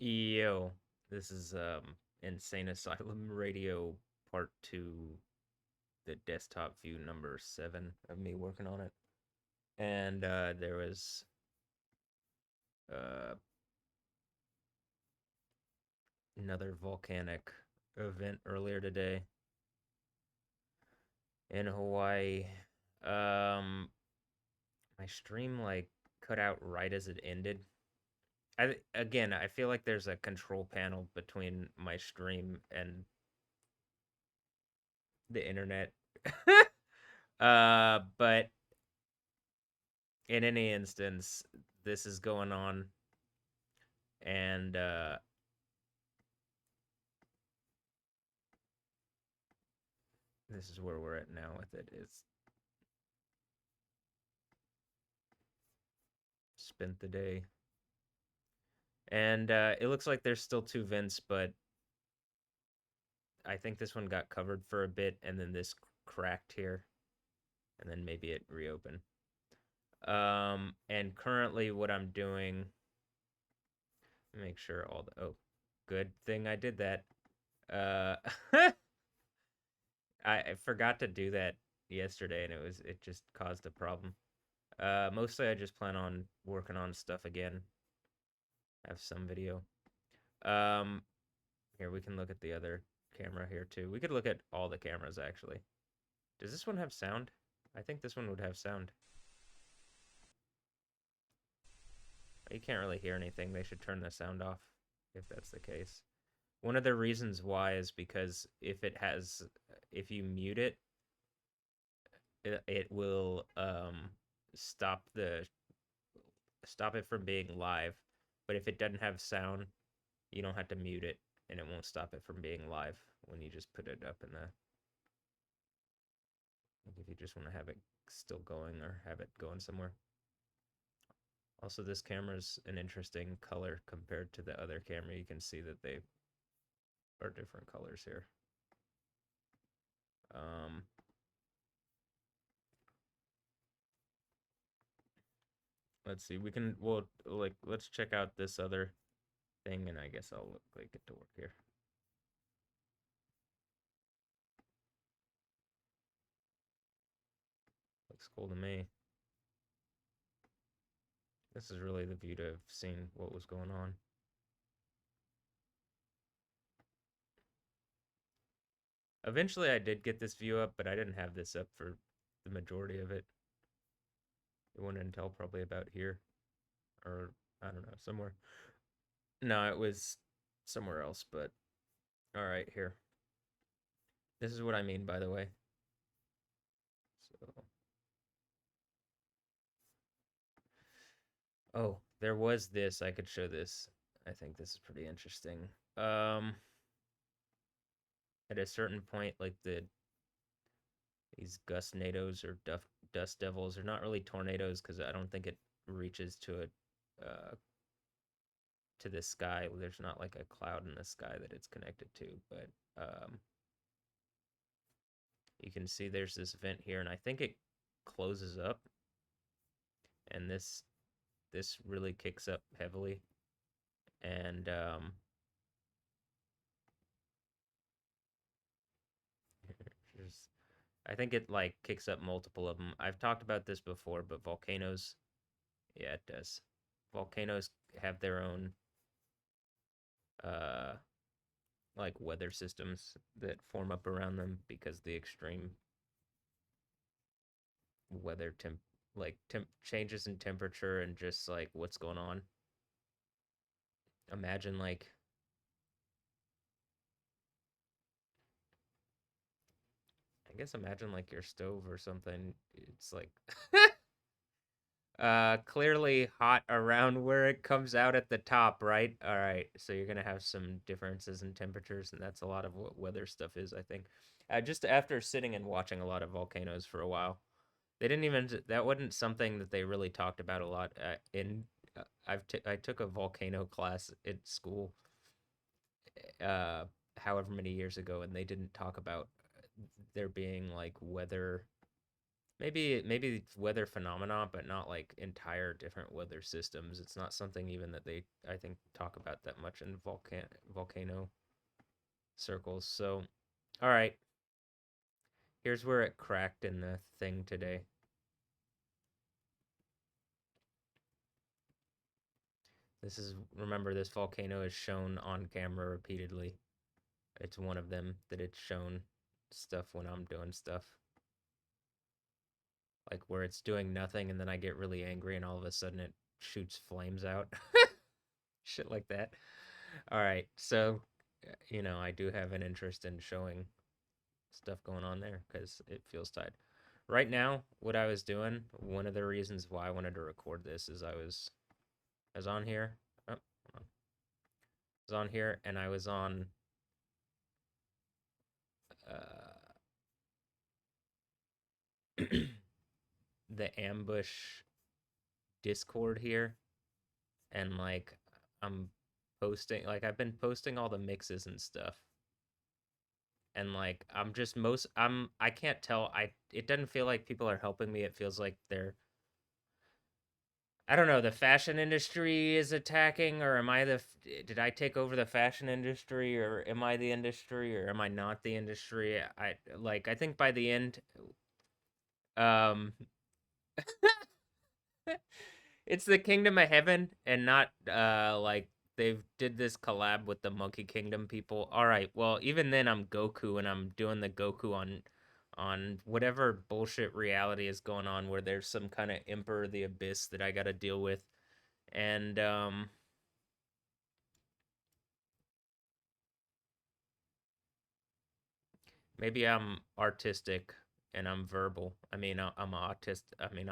Yo, this is Insane Asylum Radio Part 2, the desktop view number 7 of me working on it. And there was uh another volcanic event earlier today in Hawaii. Um my stream like cut out right as it ended. I feel like there's a control panel between my stream and the internet. But in any instance, this is going on, and this is where we're at now with it. It's spent the day, and it looks like there's still two vents, but I think this one got covered for a bit, and then this cracked here, and then maybe it reopened. And currently, what I'm doing, make sure all the good thing I did that. Uh, I forgot to do that yesterday, and it just caused a problem. Mostly I just plan on working on stuff again. Have some video. Um, Here we can look at the other camera here too. We could look at all the cameras actually. Does this one have sound? I think this one would have sound. You can't really hear anything. They should turn the sound off if that's the case. One of the reasons why is because if you mute it, it will stop the stop it from being live. But if it doesn't have sound, you don't have to mute it, and it won't stop it from being live when you just put it up in the. Like if you just want to have it still going or have it going somewhere. Also, this camera's an interesting color compared to the other camera. You can see that they are different colors here. Um, let's see. Let's check out this other thing, and I guess I'll get to work here. Looks cool to me. This is really the view to have seen what was going on. Eventually, I did get this view up, but I didn't have this up for the majority of it. It went until probably about here, or I don't know, somewhere. No, it was somewhere else, but all right, here. This is what I mean, by the way. So, oh, there was this. I could show this. I think this is pretty interesting. Um, at a certain point, like these gustnados or dust devils are not really tornadoes because I don't think it reaches to the sky. There's not like a cloud in the sky that it's connected to, but you can see there's this vent here, and I think it closes up, and this really kicks up heavily, and I think it like kicks up multiple of them. I've talked about this before, but volcanoes, yeah, it does. Volcanoes have their own uh like weather systems that form up around them because the extreme weather temp changes in temperature and just like what's going on. Imagine like I guess imagine like your stove or something. It's like clearly hot around where it comes out at the top, right? All right. So you're going to have some differences in temperatures, and that's a lot of what weather stuff is, I think. Just after sitting and watching a lot of volcanoes for a while, they didn't even that wasn't something that they really talked about a lot in I took a volcano class at school uh however many years ago, and they didn't talk about there being like weather, maybe weather phenomena, but not like entire different weather systems. It's not something even that they I think talk about that much in volcano circles. So, all right, here's where it cracked in the thing today. Remember, this volcano is shown on camera repeatedly. It's one of them that it's shown stuff when I'm doing stuff. Like where it's doing nothing and then I get really angry and all of a sudden it shoots flames out. Shit like that. All right. So, I do have an interest in showing stuff going on there because it feels tight. Right now, what I was doing, one of the reasons why I wanted to record this is I was on here. Oh, hold on. I was on here and I was on uh, the ambush Discord here, and like I'm posting, like I've been posting all the mixes and stuff, and like I can't tell. It doesn't feel like people are helping me. It feels like they're, I don't know, the fashion industry is attacking, or did I take over the fashion industry, or am I the industry, or am I not the industry? I think by the end, um it's the Kingdom of Heaven and not like they've did this collab with the Monkey Kingdom people. All right, well, even then I'm Goku and I'm doing the Goku on whatever bullshit reality is going on where there's some kind of Emperor of the Abyss that I got to deal with. And maybe I'm artistic and I'm verbal. I mean, I'm autist. I mean,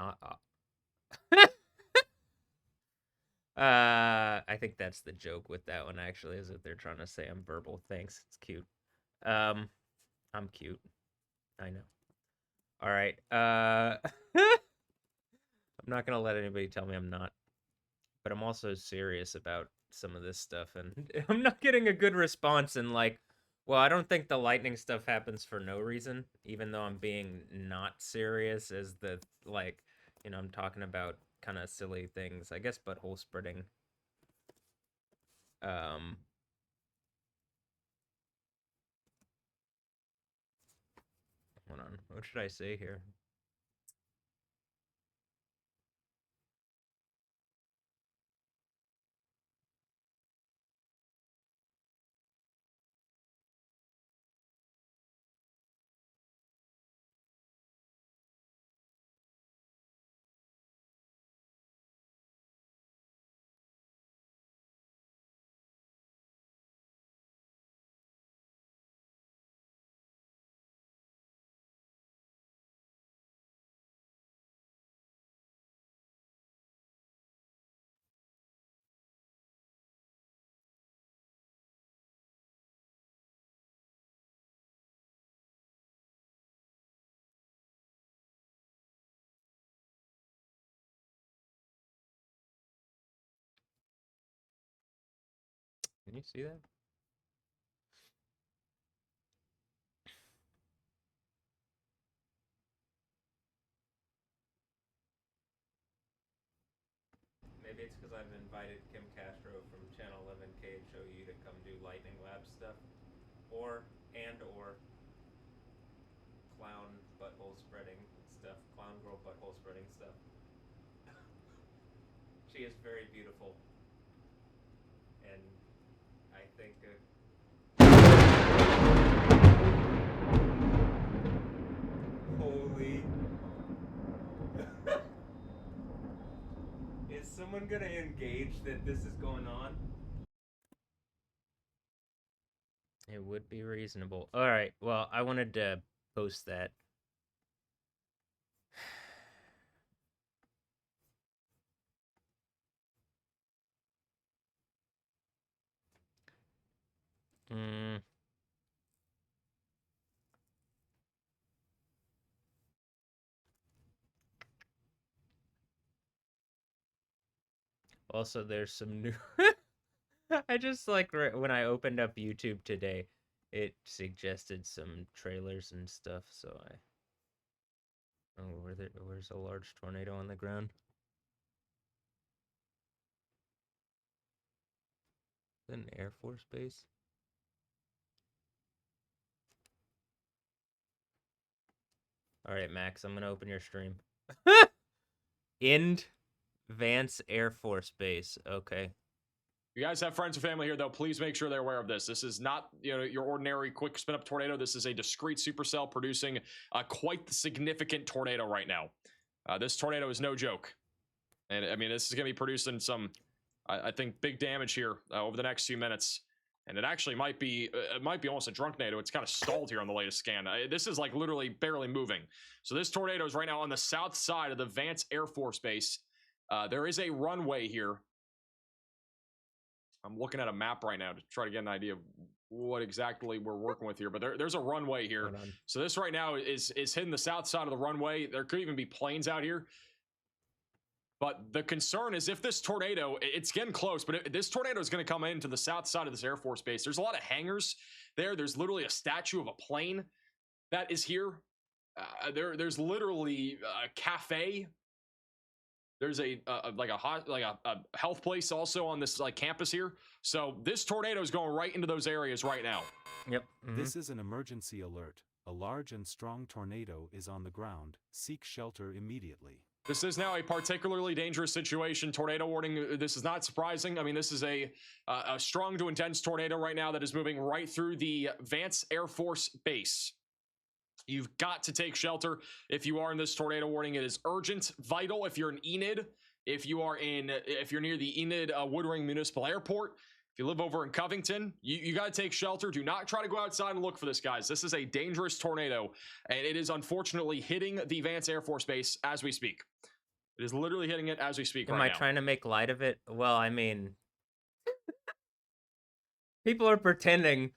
I think that's the joke with that one actually, is that they're trying to say I'm verbal. Thanks. It's cute. Um I'm cute. I know. All right. I'm not going to let anybody tell me I'm not, but I'm also serious about some of this stuff and I'm not getting a good response, and like, well, I don't think the lightning stuff happens for no reason, even though I'm being not serious as the like, I'm talking about kind of silly things. I guess butthole spreading. Um Hold on. What should I say here? Can you see that? Maybe it's because I've invited Kim Castro from Channel 11K Show You to come do Lightning Lab stuff, or clown butthole spreading stuff, clown girl butthole spreading stuff. She is very beautiful, and I think holy. Is someone gonna engage that this is going on? It would be reasonable. All right. Well, I wanted to post that. Mm. Also, there's some new. I just like when I opened up YouTube today, it suggested some trailers and stuff. So where's a large tornado on the ground? An Air Force Base? All right, Max, I'm gonna open your stream. Ind Vance Air Force Base. Okay. If you guys have friends or family here, though, please make sure they're aware of this. This is not, your ordinary quick spin up tornado. This is a discrete supercell producing quite the significant tornado right now. This tornado is no joke, and I mean, this is going to be producing some, I think, big damage here over the next few minutes. And it actually might be almost a drunknado. It's kind of stalled here on the latest scan. This is like literally barely moving. So this tornado is right now on the south side of the Vance Air Force Base. There is a runway here. I'm looking at a map right now to try to get an idea of what exactly we're working with here. But there's a runway here. So this right now is hitting the south side of the runway. There could even be planes out here. But the concern is if this tornado, it's getting close, but this tornado is going to come into the south side of this Air Force Base. There's a lot of hangars there. There's literally a statue of a plane that is here. There's literally a cafe. There's a health place also on this campus here. So this tornado is going right into those areas right now. Yep. This is an emergency alert. A large and strong tornado is on the ground. Seek shelter immediately. This is now a particularly dangerous situation. Tornado warning. This is not surprising. I mean, this is a strong to intense tornado right now that is moving right through the Vance Air Force Base. You've got to take shelter if you are in this tornado warning. It is urgent, vital. If you're in Enid, if you're near the Enid Woodring Municipal Airport, if you live over in Covington, you got to take shelter. Do not try to go outside and look for this, guys. This is a dangerous tornado, and it is unfortunately hitting the Vance Air Force Base as we speak. It is literally hitting it as we speak right now. Am I trying to make light of it? Well, I mean, people are pretending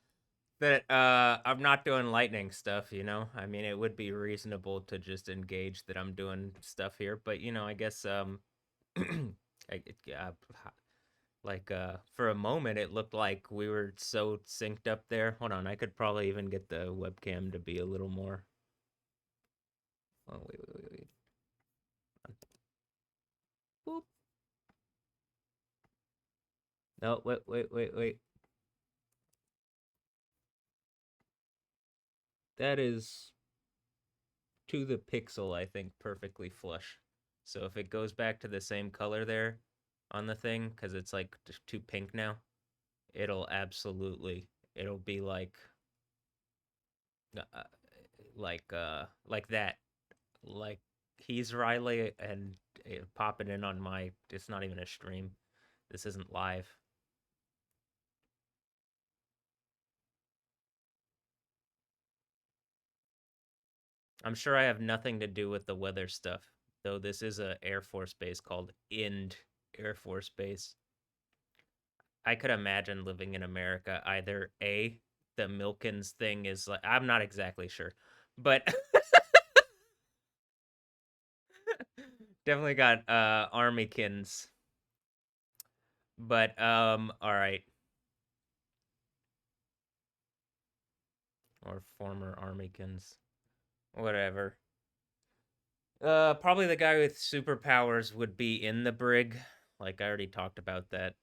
that I'm not doing lightning stuff, you know? I mean, it would be reasonable to just engage that I'm doing stuff here, but, you know, I guess, for a moment, it looked like we were so synced up there. Hold on, I could probably even get the webcam to be a little more... Oh, wait. Boop. No, wait. That is to the pixel, I think, perfectly flush. So if it goes back to the same color there on the thing, because it's like too pink now, it'll be like that. Like he's Riley and popping in on my, it's not even a stream. This isn't live. I'm sure I have nothing to do with the weather stuff, though this is a Air Force Base called Ind Air Force Base. I could imagine living in America. Either A, the Milkins thing is like, I'm not exactly sure, but definitely got Armykins. But all right. Or former Armykins. Whatever. Probably the guy with superpowers would be in the brig. Like, I already talked about that.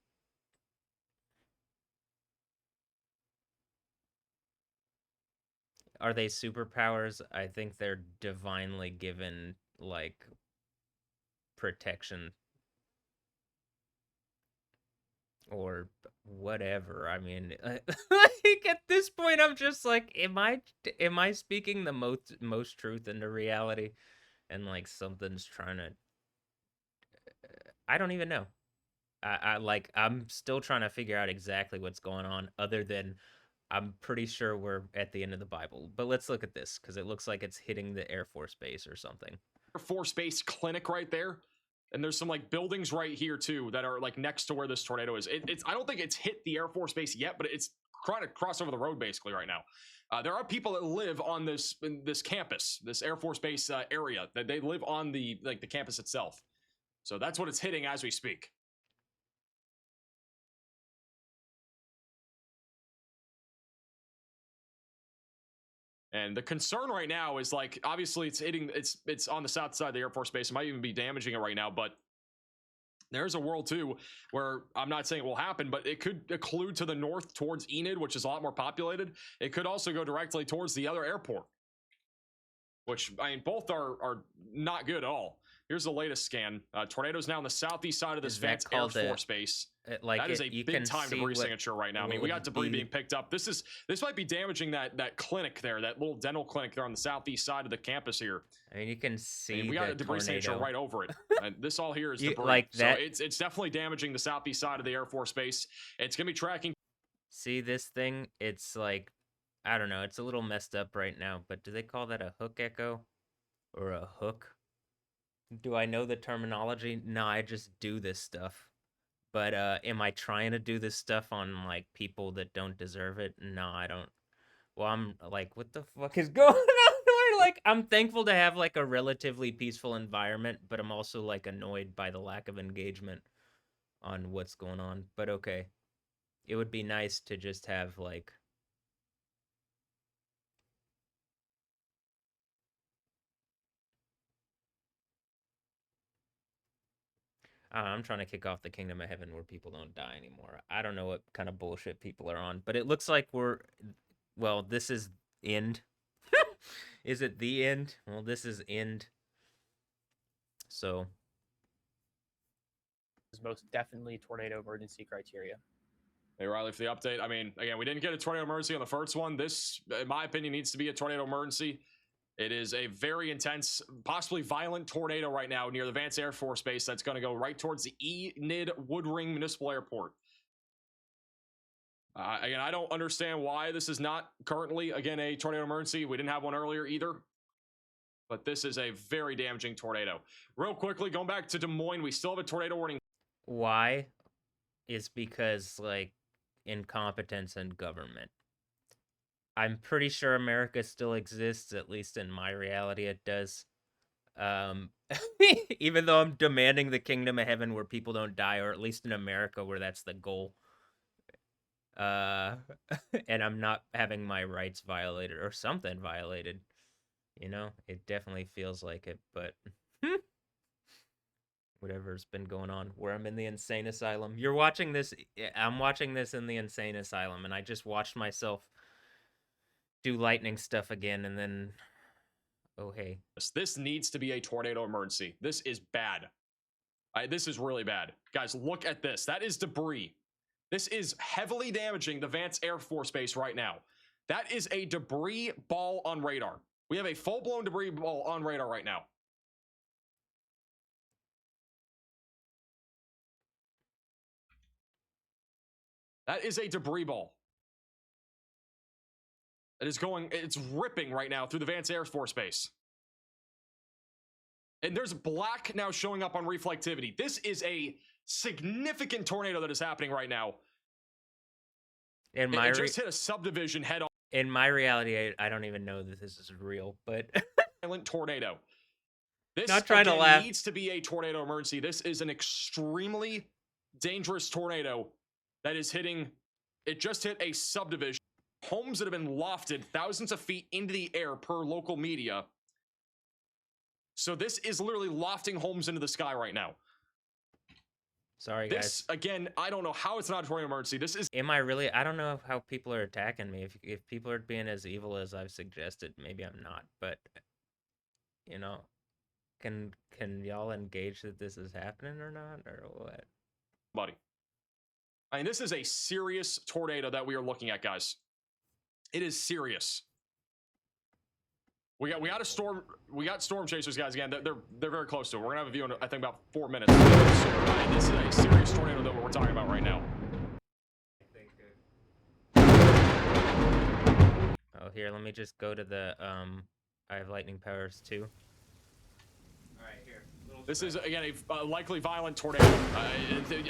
Are they superpowers? I think they're divinely given, like, protection. Or whatever. I mean, like, at this point, I'm just like, am I speaking the most truth into reality? And, like, something's trying to... I don't even know. I'm still trying to figure out exactly what's going on, other than I'm pretty sure we're at the end of the Bible. But let's look at this, because it looks like it's hitting the Air Force Base or something. Air Force Base clinic right there. And there's some like buildings right here too that are like next to where this tornado is. I don't think it's hit the Air Force Base yet, but it's trying to cross over the road basically right now. There are people that live on this campus, this Air Force Base area. That they live on the campus itself. So that's what it's hitting as we speak. And the concern right now is, like, obviously it's hitting, it's on the south side of the Air Force Base. It might even be damaging it right now, but There's a world too where I'm not saying it will happen, but it could occlude to the north towards Enid, which is a lot more populated. It could also go directly towards the other airport, which, I mean, both are not good at all. Here's the latest scan. Tornadoes now on the southeast side of this Vance Air Force Base. That is a big time debris signature right now. I mean, we got debris being picked up. This might be damaging that clinic there, that little dental clinic there on the southeast side of the campus here. I mean, you can see we got a debris signature right over it. And this all here is debris. Like that. So it's definitely damaging the southeast side of the Air Force Base. It's gonna be tracking. See this thing? It's like, I don't know. It's a little messed up right now, but do they call that a hook echo or a hook? Do I know the terminology? No, I just do this stuff. But am I trying to do this stuff on like people that don't deserve it? No, I don't. Well, I'm like, what the fuck is going on? Like, I'm thankful to have like a relatively peaceful environment, but I'm also like annoyed by the lack of engagement on what's going on. But okay, it would be nice to just have like I'm trying to kick off the kingdom of heaven where people don't die anymore. I don't know what kind of bullshit people are on, but it looks like well, this is end. Is it the end? Well, this is end. So. Is most definitely tornado emergency criteria. Hey, Riley, for the update. I mean, again, we didn't get a tornado emergency on the first one. This, in my opinion, needs to be a tornado emergency. It is a very intense, possibly violent tornado right now near the Vance Air Force Base that's going to go right towards the Enid Woodring Municipal Airport. Again, I don't understand why this is not currently, again, a tornado emergency. We didn't have one earlier either. But this is a very damaging tornado. Real quickly, going back to Des Moines, we still have a tornado warning. Why? Is because, like, incompetence in government. I'm pretty sure America still exists, at least in my reality it does. Even though I'm demanding the kingdom of heaven where people don't die, or at least in America where that's the goal. And I'm not having my rights violated or something violated. You know, it definitely feels like it, but whatever's been going on, where I'm in the insane asylum. You're watching this, I'm watching this in the insane asylum, and I just watched myself do lightning stuff again, and then, oh, hey. This needs to be a tornado emergency. This is bad. This is really bad. Guys, look at this. That is debris. This is heavily damaging the Vance Air Force Base right now. That is a debris ball on radar. We have a full-blown debris ball on radar right now. That is a debris ball. It is going, it's ripping right now through the Vance Air Force Base. And there's black now showing up on reflectivity. This is a significant tornado that is happening right now. It just hit a subdivision head on. In my reality, I don't even know that this is real, but violent tornado. This not trying to laugh. Needs to be a tornado emergency. This is an extremely dangerous tornado that is hitting. It just hit a subdivision. Homes that have been lofted thousands of feet into the air per local media. So this is literally lofting homes into the sky right now. Sorry, guys. This, again, I don't know how it's not a tornado emergency. This is... Am I really? I don't know how people are attacking me. If people are being as evil as I've suggested, maybe I'm not. But, you know, can y'all engage that this is happening or not? Or what? Buddy. I mean, this is a serious tornado that we are looking at, guys. It is serious. We got a storm. We got storm chasers, guys. Again, they're very close to it. We're gonna have a view in, I think, about 4 minutes. This is a serious tornado that we're talking about right now. Oh, here, let me just go to the I have lightning powers too. All right, here. This is, again, a likely violent tornado.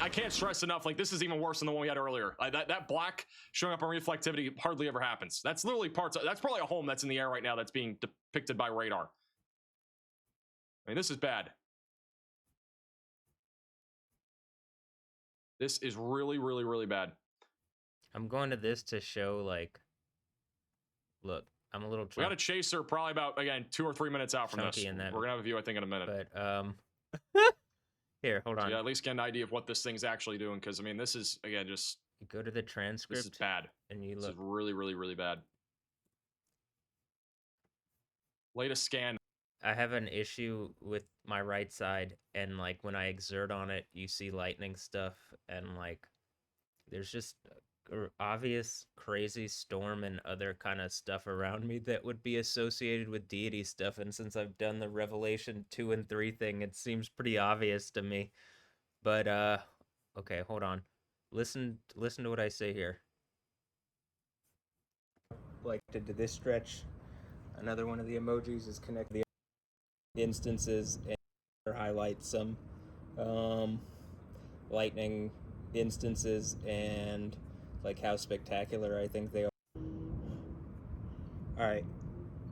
I can't stress enough, like, this is even worse than the one we had earlier. That black showing up on reflectivity hardly ever happens. That's literally that's probably a home that's in the air right now that's being depicted by radar. I mean, this is bad. This is really, really, really bad. I'm going to this to show, like, look, I'm a little... We got a chaser probably about, again, 2 or 3 minutes out from this. We're going to have a view, I think, in a minute. But, Here, hold So on. yeah, at least get an idea of what this thing's actually doing, because I mean, this is again just You go to the this transcript is bad. and you This is look. really, really, really bad. Latest scan. I have an issue with my right side, and like when I exert on it, you see lightning stuff, and like there's just obvious crazy storm and other kind of stuff around me that would be associated with deity stuff. And since I've done the Revelation 2 and 3 thing, it seems pretty obvious to me. But okay, hold on. Listen to what I say here. Like to this stretch, another one of the emojis is connect the instances and highlight some lightning instances and like how spectacular I think they are. All right,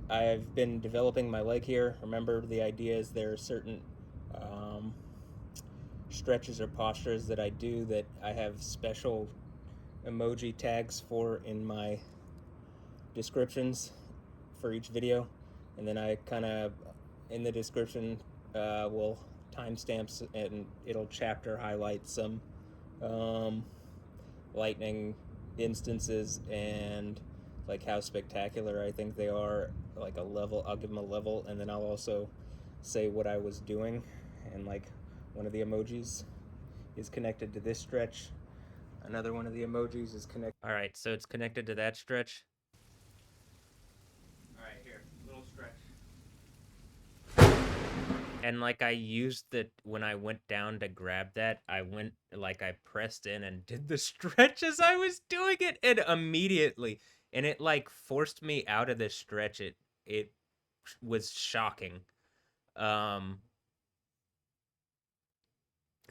I've been developing my leg here. Remember, the idea is there are certain stretches or postures that I do that I have special emoji tags for in my descriptions for each video, and then I kind of in the description will timestamps and it'll chapter highlight some lightning instances and like how spectacular I think they are. Like a level, I'll give them a level, and then I'll also say what I was doing, and like one of the emojis is connected to this stretch. Another one of the emojis is connected. All right, so it's connected to that stretch. All right, here, little stretch. And like I used the when I went down to grab that, I went like I pressed in and did the stretch as I was doing it, and immediately, and it like forced me out of the stretch. It was shocking. Um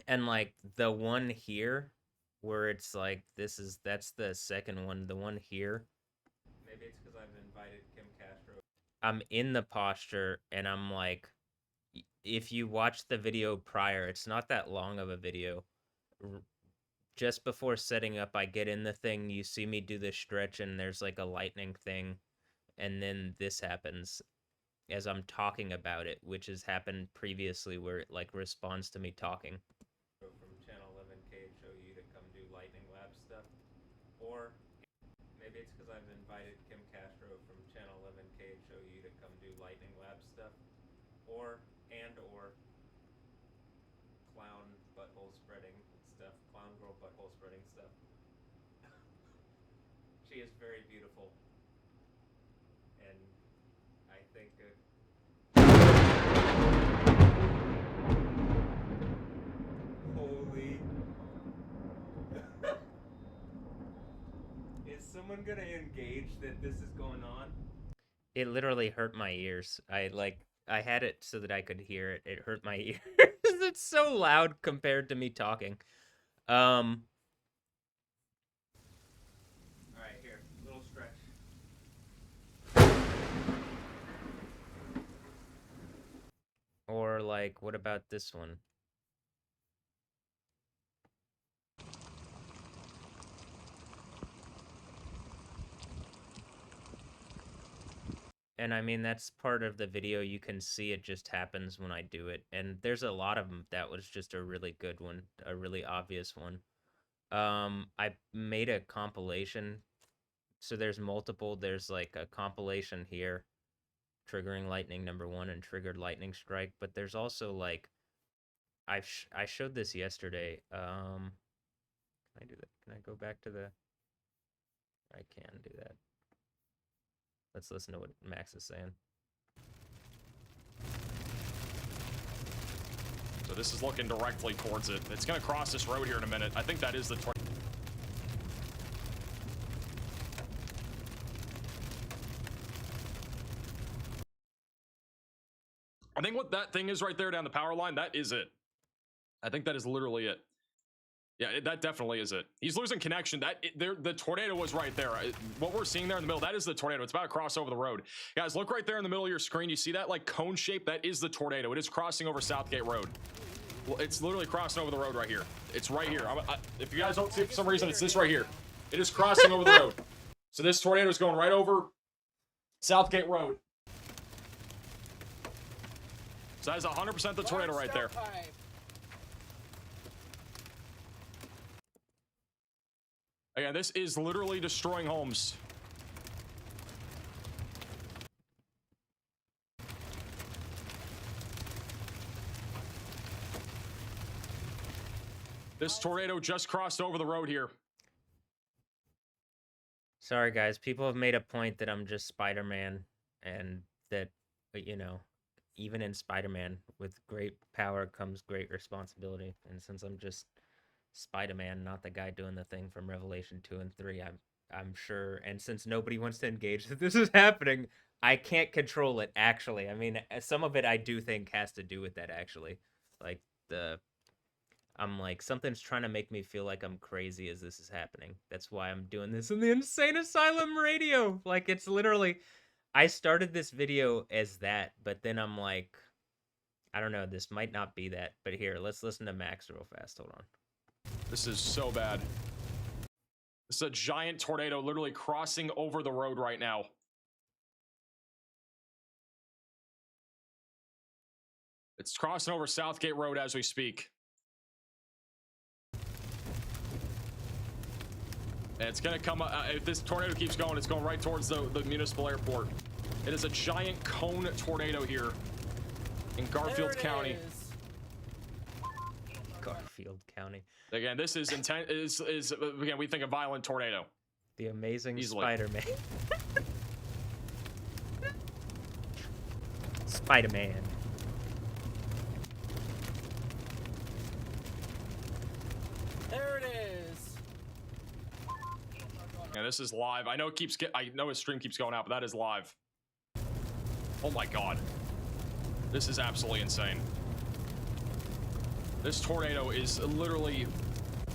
and like the one here where it's like that's the second one, the one here. Maybe it's because I've invited Kim Castro. I'm in the posture and I'm like, if you watch the video prior, it's not that long of a video. Just before setting up, I get in the thing, you see me do this stretch, and there's like a lightning thing, and then this happens as I'm talking about it, which has happened previously where it like responds to me talking. From channel 11K show you to come do lightning lab stuff, or maybe it's because I've invited Kim Castro from channel 11K show you to come do lightning lab stuff, or clown butthole spreading stuff, clown girl butthole spreading stuff. She is very beautiful, and I think holy. Is someone gonna engage that this is going on? It literally hurt my ears. I had it so that I could hear it. It hurt my ears. It's so loud compared to me talking. All right, here, little stretch. Or like, what about this one? And I mean, that's part of the video. You can see it just happens when I do it. And there's a lot of them. That was just a really good one, a really obvious one. I made a compilation. So there's multiple. There's like a compilation here, triggering lightning number 1 and triggered lightning strike. But there's also like, I showed this yesterday. Can I do that? Can I go back to the? I can do that. Let's listen to what Max is saying. So this is looking directly towards it. It's going to cross this road here in a minute. I think that is the... I think what that thing is right there down the power line, that is it. I think that is literally it. Yeah, that definitely is it. He's losing connection. The tornado was right there. What we're seeing there in the middle, that is the tornado. It's about to cross over the road. Guys, look right there in the middle of your screen. You see that like cone shape? That is the tornado. It is crossing over Southgate Road. Well, it's literally crossing over the road right here. It's right here. If you guys don't see it for some reason, it's this right here. It is crossing over the road. So this tornado is going right over Southgate Road. So that is 100% the tornado right there. Again, this is literally destroying homes. This tornado just crossed over the road here. Sorry, guys. People have made a point that I'm just Spider-Man, and that, you know, even in Spider-Man, with great power comes great responsibility. And since I'm just Spider-Man, not the guy doing the thing from Revelation 2 and 3, I'm sure, and since nobody wants to engage that this is happening, I can't control it, actually. I mean, some of it I do think has to do with that, actually. Like, I'm like, something's trying to make me feel like I'm crazy as this is happening. That's why I'm doing this in the Insane Asylum radio. Like, it's literally, I started this video as that, but then I'm like, I don't know, this might not be that. But here, let's listen to Max real fast. Hold on. This is so bad. This is a giant tornado literally crossing over the road right now. It's crossing over Southgate Road as we speak. And it's going to come, if this tornado keeps going, it's going right towards the municipal airport. It is a giant cone tornado here in Garfield County. Garfield County. Again, this is intent. Again, we think a violent tornado. The Amazing Easily. Spider-Man. Spider-Man. There it is. Yeah, this is live. I know it keeps I know his stream keeps going out, but that is live. Oh my god. This is absolutely insane. This tornado is literally...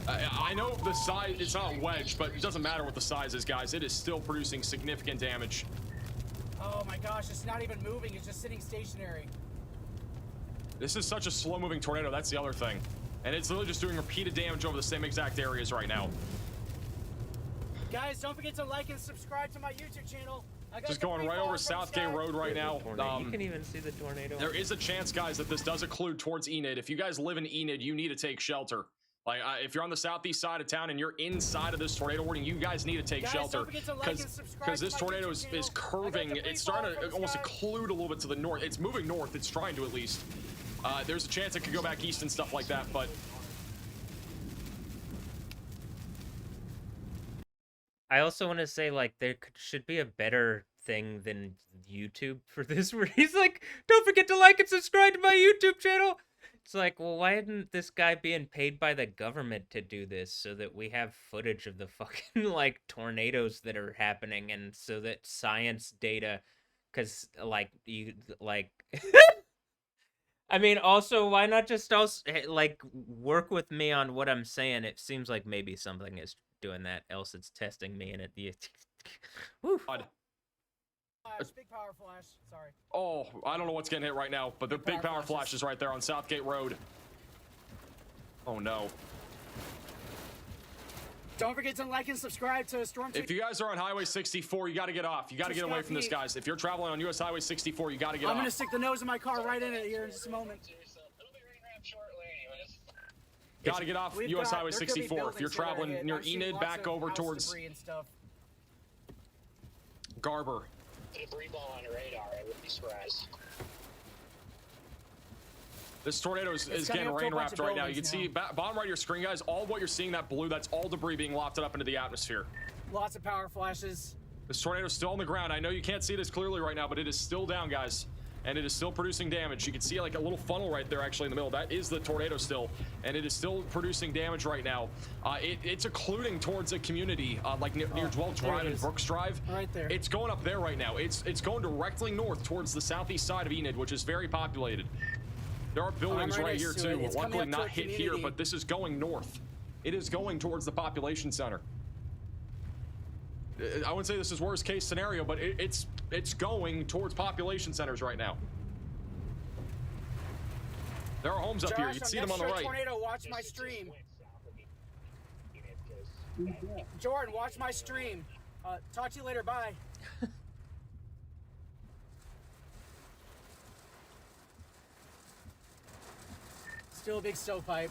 I know the size, it's not a wedge, but it doesn't matter what the size is, guys. It is still producing significant damage. Oh my gosh, it's not even moving. It's just sitting stationary. This is such a slow-moving tornado. That's the other thing. And it's literally just doing repeated damage over the same exact areas right now. Guys, don't forget to like and subscribe to my YouTube channel. Just going right over Southgate Road right now. You can even see the tornado. There is a chance, guys, that this does occlude towards Enid. If you guys live in Enid, you need to take shelter. Like, if you're on the southeast side of town and you're inside of this tornado warning, you guys need to take shelter. Because this tornado is curving. It's starting to almost occlude a little bit to the north. It's moving north. It's trying to, at least. There's a chance it could go back east and stuff like that, but... I also want to say, like, there should be a better thing than YouTube for this, where he's like, don't forget to like and subscribe to my YouTube channel. It's like, well, why isn't this guy being paid by the government to do this so that we have footage of the fucking, like, tornadoes that are happening, and so that science data, because, like, you, like... I mean, also, why not just also, like, work with me on what I'm saying? It seems like maybe something is doing that, else it's testing me, and it... Woo. Flash, big power flash. Sorry. Oh, I don't know what's getting hit right now, but the big power flash is right there on Southgate Road. Oh, no. Don't forget to like and subscribe to Storm. If you guys are on Highway 64, you got to get off. You got to get away from this, guys. If you're traveling on US Highway 64, you got to get off. I'm going to stick the nose of my car right in it here in just a moment. Got to get off US Highway 64. If you're traveling near Enid, back over towards Garber. Debris ball on radar, I wouldn't be surprised. This tornado is getting rain wrapped right now. You can see bottom right of your screen, guys, all what you're seeing, that blue, that's all debris being lofted up into the atmosphere. Lots of power flashes. This tornado is still on the ground. I know you can't see this clearly right now, but it is still down, guys. And it is still producing damage. You can see like a little funnel right there actually in the middle. That is the tornado still. And it is still producing damage right now. It's occluding towards a community like near Dwell Drive and Brooks Drive. Right there. It's going up there right now. It's going directly north towards the southeast side of Enid, which is very populated. There are buildings right here too. Luckily not hit here, but this is going north. It is going towards the population center. I wouldn't say this is worst case scenario, but it's going towards population centers right now. There are homes up here. You can see them on the right. Tornado, watch my stream. Jordan, watch my stream. Talk to you later. Bye. Still a big stovepipe.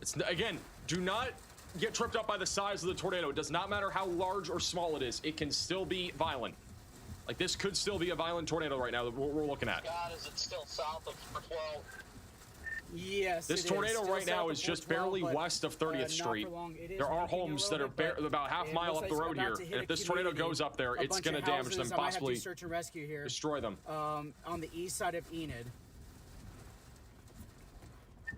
It's again. Do not get tripped up by the size of the tornado. It does not matter how large or small it is. It can still be violent. Like, this could still be a violent tornado right now that we're looking at. God, is it still south of 412? Yes. This tornado right now is just barely west of 30th Street. There are homes that are about half mile up the road here, and if this tornado goes up there, it's going to damage them, possibly search and rescue here. Destroy them. On the east side of Enid.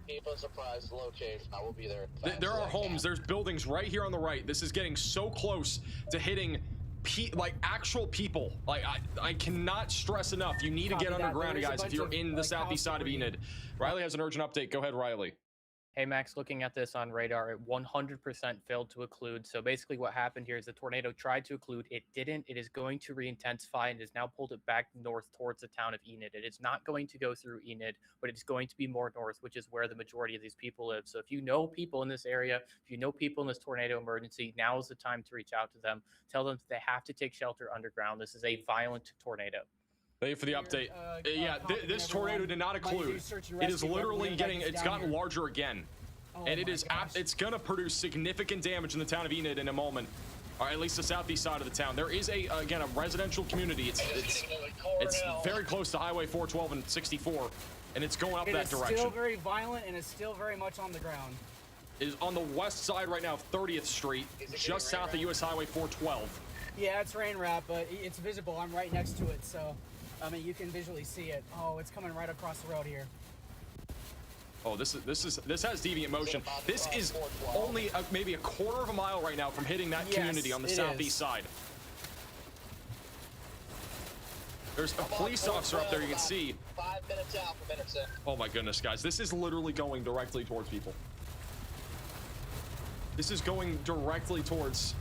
Keep us apprised of the location. I will be there. There are homes. There's buildings right here on the right. This is getting so close to hitting like actual people. Like I cannot stress enough. You need to get underground, guys, if you're in the southeast side of Enid. Riley has an urgent update. Go ahead, Riley. Hey, Max, looking at this on radar, it 100% failed to occlude. So basically what happened here is the tornado tried to occlude. It didn't. It is going to re-intensify and has now pulled it back north towards the town of Enid. It is not going to go through Enid, but it's going to be more north, which is where the majority of these people live. So if you know people in this area, if you know people in this tornado emergency, now is the time to reach out to them. Tell them that they have to take shelter underground. This is a violent tornado. Thank you for the update. Yeah, this tornado did not occlude. It is literally it's gotten larger again. And it's going to produce significant damage in the town of Enid in a moment. Or at least the southeast side of the town. There is again, a residential community. It's very close to Highway 412 and 64. And it's going up that direction. It's still very violent and it's still very much on the ground. It is on the west side right now of 30th Street, just south of US Highway 412. Yeah, it's rain wrap, but it's visible. I'm right next to it, so I mean you can visually see it. Oh, it's coming right across the road here. Oh, this has deviant motion. This is only maybe a quarter of a mile right now from hitting that community on the southeast side. There's a police officer up there you can see. 5 minutes out from intercept. Oh my goodness, guys. This is literally going directly towards people. This is going directly towards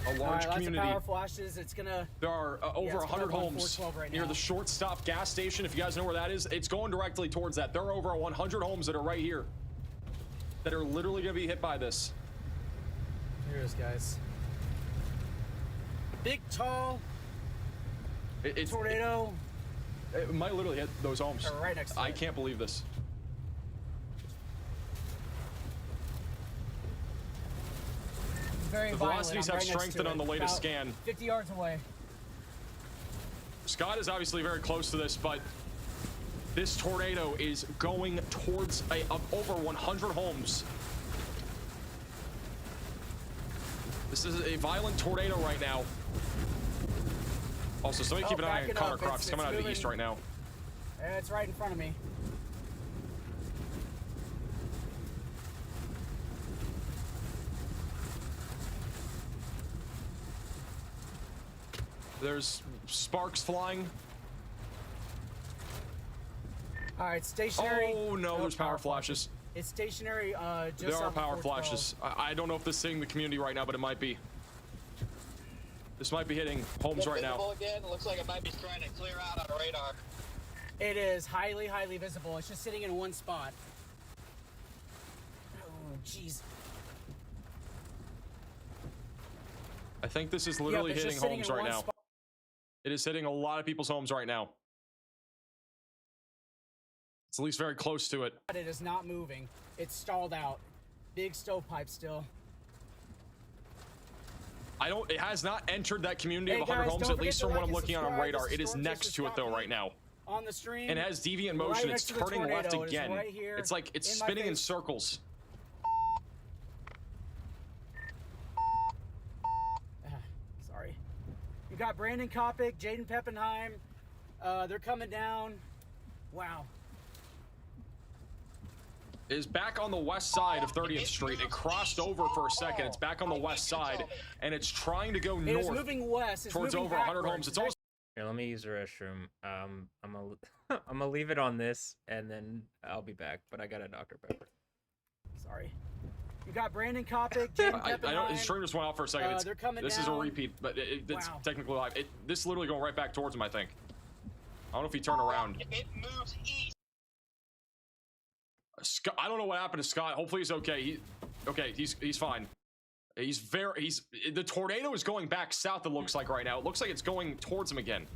a large community. Lots of power flashes. It's gonna. There are over 100 homes near the shortstop gas station. If you guys know where that is, it's going directly towards that. There are over 100 homes that are right here that are literally going to be hit by this. Here it is, guys. Big, tall tornado. It might literally hit those homes. Right next to I it. can't believe this. Very the velocities have strengthened on the latest scan. 50 yards away. Scott is obviously very close to this, but this tornado is going towards over 100 homes. This is a violent tornado right now. Also, somebody keep an eye on Connor Crocs. It's coming out of the east right now. It's right in front of me. There's sparks flying. All right, stationary. Oh no, there's power flashes. It's stationary. Just there are power flashes. I don't know if this is hitting the community right now, but it might be. This might be hitting homes right now. Again. It looks like it might be trying to clear out on radar. It is highly, highly visible. It's just sitting in one spot. Oh, jeez. I think this is literally hitting homes right now. It is hitting a lot of people's homes right now. It's at least very close to it. It is not moving. It's stalled out. Big stovepipe still. It has not entered that community of 100 homes, at least from what I'm looking at on radar. It is next to it though right now. On the stream. And it has deviant motion. It's turning left again. It's like it's spinning in circles. Sorry. You got Brandon Kopic, Jaden Peppenheim. They're coming down. Wow. It is back on the west side of 30th Street. It crossed over for a second. It's back on the west side, and it's trying to go north. It's moving west. It's towards moving over 100 homes. It's almost. Here, let me use the restroom. I'm gonna leave it on this, and then I'll be back. But I got a Dr. Pepper. Sorry. You got Brandon Kopic, Jaden Peppenheim. I know his stream just went out for a second. They're coming this down. is a repeat, but it's technically live. This is literally going right back towards him, I think. I don't know if he turned around. It moves east. Scott, I don't know what happened to Scott. Hopefully he's okay. He's fine. The tornado is going back south, it looks like right now. It looks like it's going towards him again.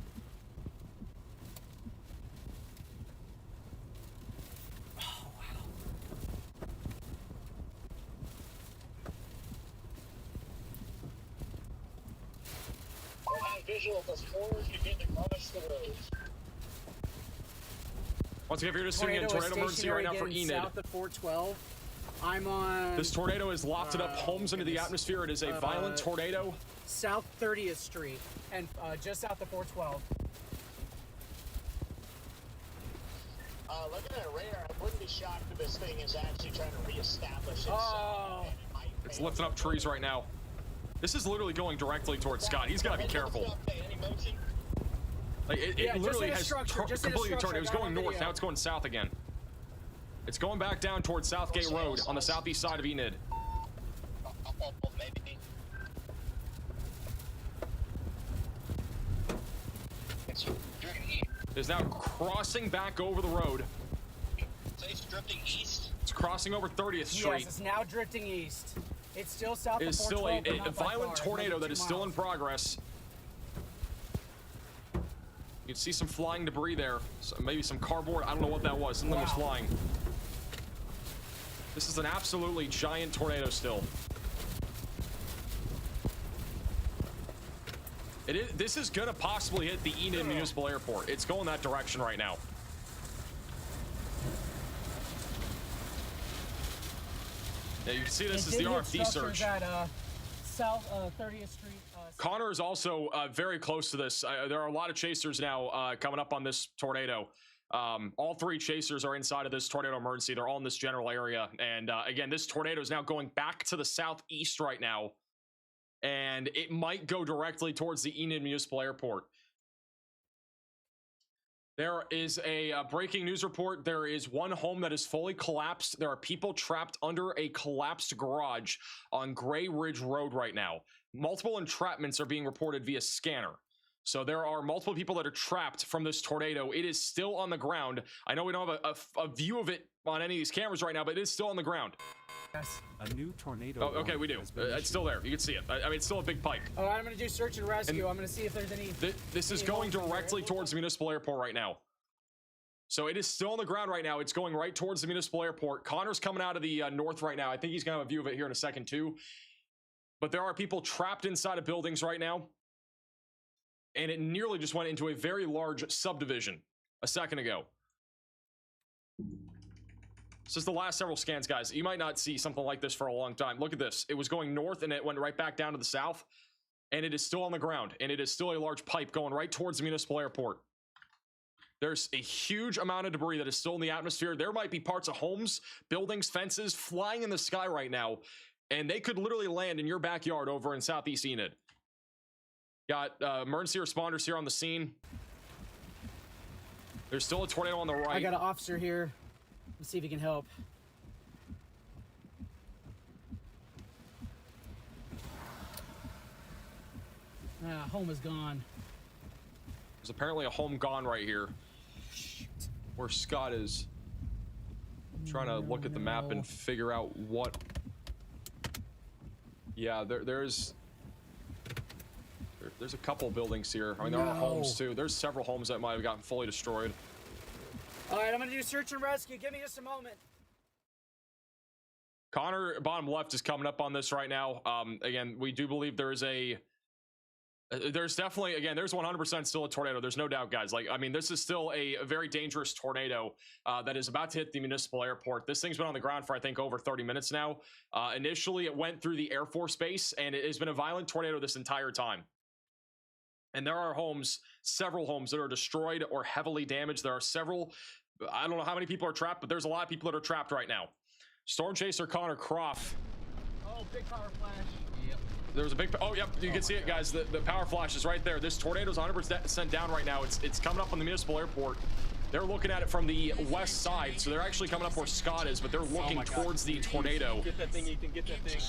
Oh, wow. visual of us forward begin to cross the road. Once again, if you're just tuning in, tornado emergency right now for Enid. South of 412. I'm on. This tornado has lofted up homes into the atmosphere. It is a violent tornado. South 30th Street and just south of 412. Looking at radar, I wouldn't be shocked if this thing is actually trying to reestablish itself. Oh. It's lifting up trees right now. This is literally going directly towards Scott. He's got to be careful. Like it literally has completely turned. It was going north. Now it's going south again. It's going back down towards Southgate Road on the southeast side of Enid. Maybe. It's drifting east. It's now crossing back over the road. So it's drifting east. It's crossing over 30th Street. Yes, it's now drifting east. It's still south It of is 412. still a violent tornado that is still in progress. You can see some flying debris there. So maybe some cardboard. I don't know what that was. Something was flying. This is an absolutely giant tornado still. This is gonna possibly hit the Enid Municipal Airport. It's going that direction right now. Yeah, you can see this is the RFD surge. At, South 30th Street. Connor is also very close to this. There are a lot of chasers now coming up on this tornado. All three chasers are inside of this tornado emergency. They're all in this general area. And again, this tornado is now going back to the southeast right now. And it might go directly towards the Enid Municipal Airport. There is a breaking news report. There is one home that is fully collapsed. There are people trapped under a collapsed garage on Gray Ridge Road right now. Multiple entrapments are being reported via scanner. So there are multiple people that are trapped from this tornado. It is still on the ground. I know we don't have a view of it on any of these cameras right now, but it is still on the ground. Yes. A new tornado. Oh, okay, we do. It's still there. You can see it. I mean, it's still a big pipe. All right, I'm going to do search and rescue. I'm going to see if there's any... This is going directly towards the municipal airport right now. So it is still on the ground right now. It's going right towards the municipal airport. Connor's coming out of the north right now. I think he's going to have a view of it here in a second, too. But there are people trapped inside of buildings right now. And it nearly just went into a very large subdivision a second ago. This is the last several scans, guys. You might not see something like this for a long time. Look at this. It was going north and it went right back down to the south. And it is still on the ground. And it is still a large pipe going right towards the municipal airport. There's a huge amount of debris that is still in the atmosphere. There might be parts of homes, buildings, fences flying in the sky right now. And they could literally land in your backyard over in Southeast Enid. Got emergency responders here on the scene. There's still a tornado on the right. I got an officer here. Let's see if he can help. Home is gone. There's apparently a home gone right here. Shoot. Where Scott is. I'm trying to look at the map and figure out what... Yeah, there's a couple buildings here. I mean, there are homes too. There's several homes that might have gotten fully destroyed. All right, I'm gonna do search and rescue. Give me just a moment. Connor, bottom left, is coming up on this right now. Again, we do believe there is a... There's definitely, again, there's 100% still a tornado. There's no doubt, guys. Like, I mean, this is still a very dangerous tornado that is about to hit the municipal airport. This thing's been on the ground for, I think, over 30 minutes now. Initially, it went through the Air Force Base, and it has been a violent tornado this entire time. And there are homes, several homes that are destroyed or heavily damaged. There are several, I don't know how many people are trapped, but there's a lot of people that are trapped right now. Storm Chaser Connor Croft. Oh, big power flash. Yep. There was a big, oh, yep, you can see it, guys. The power flash is right there. This tornado's 100% down right now. It's coming up on the municipal airport. They're looking at it from the west side, so they're actually coming up where Scott is, but they're looking towards the tornado. Get that thing, Ethan, get that thing.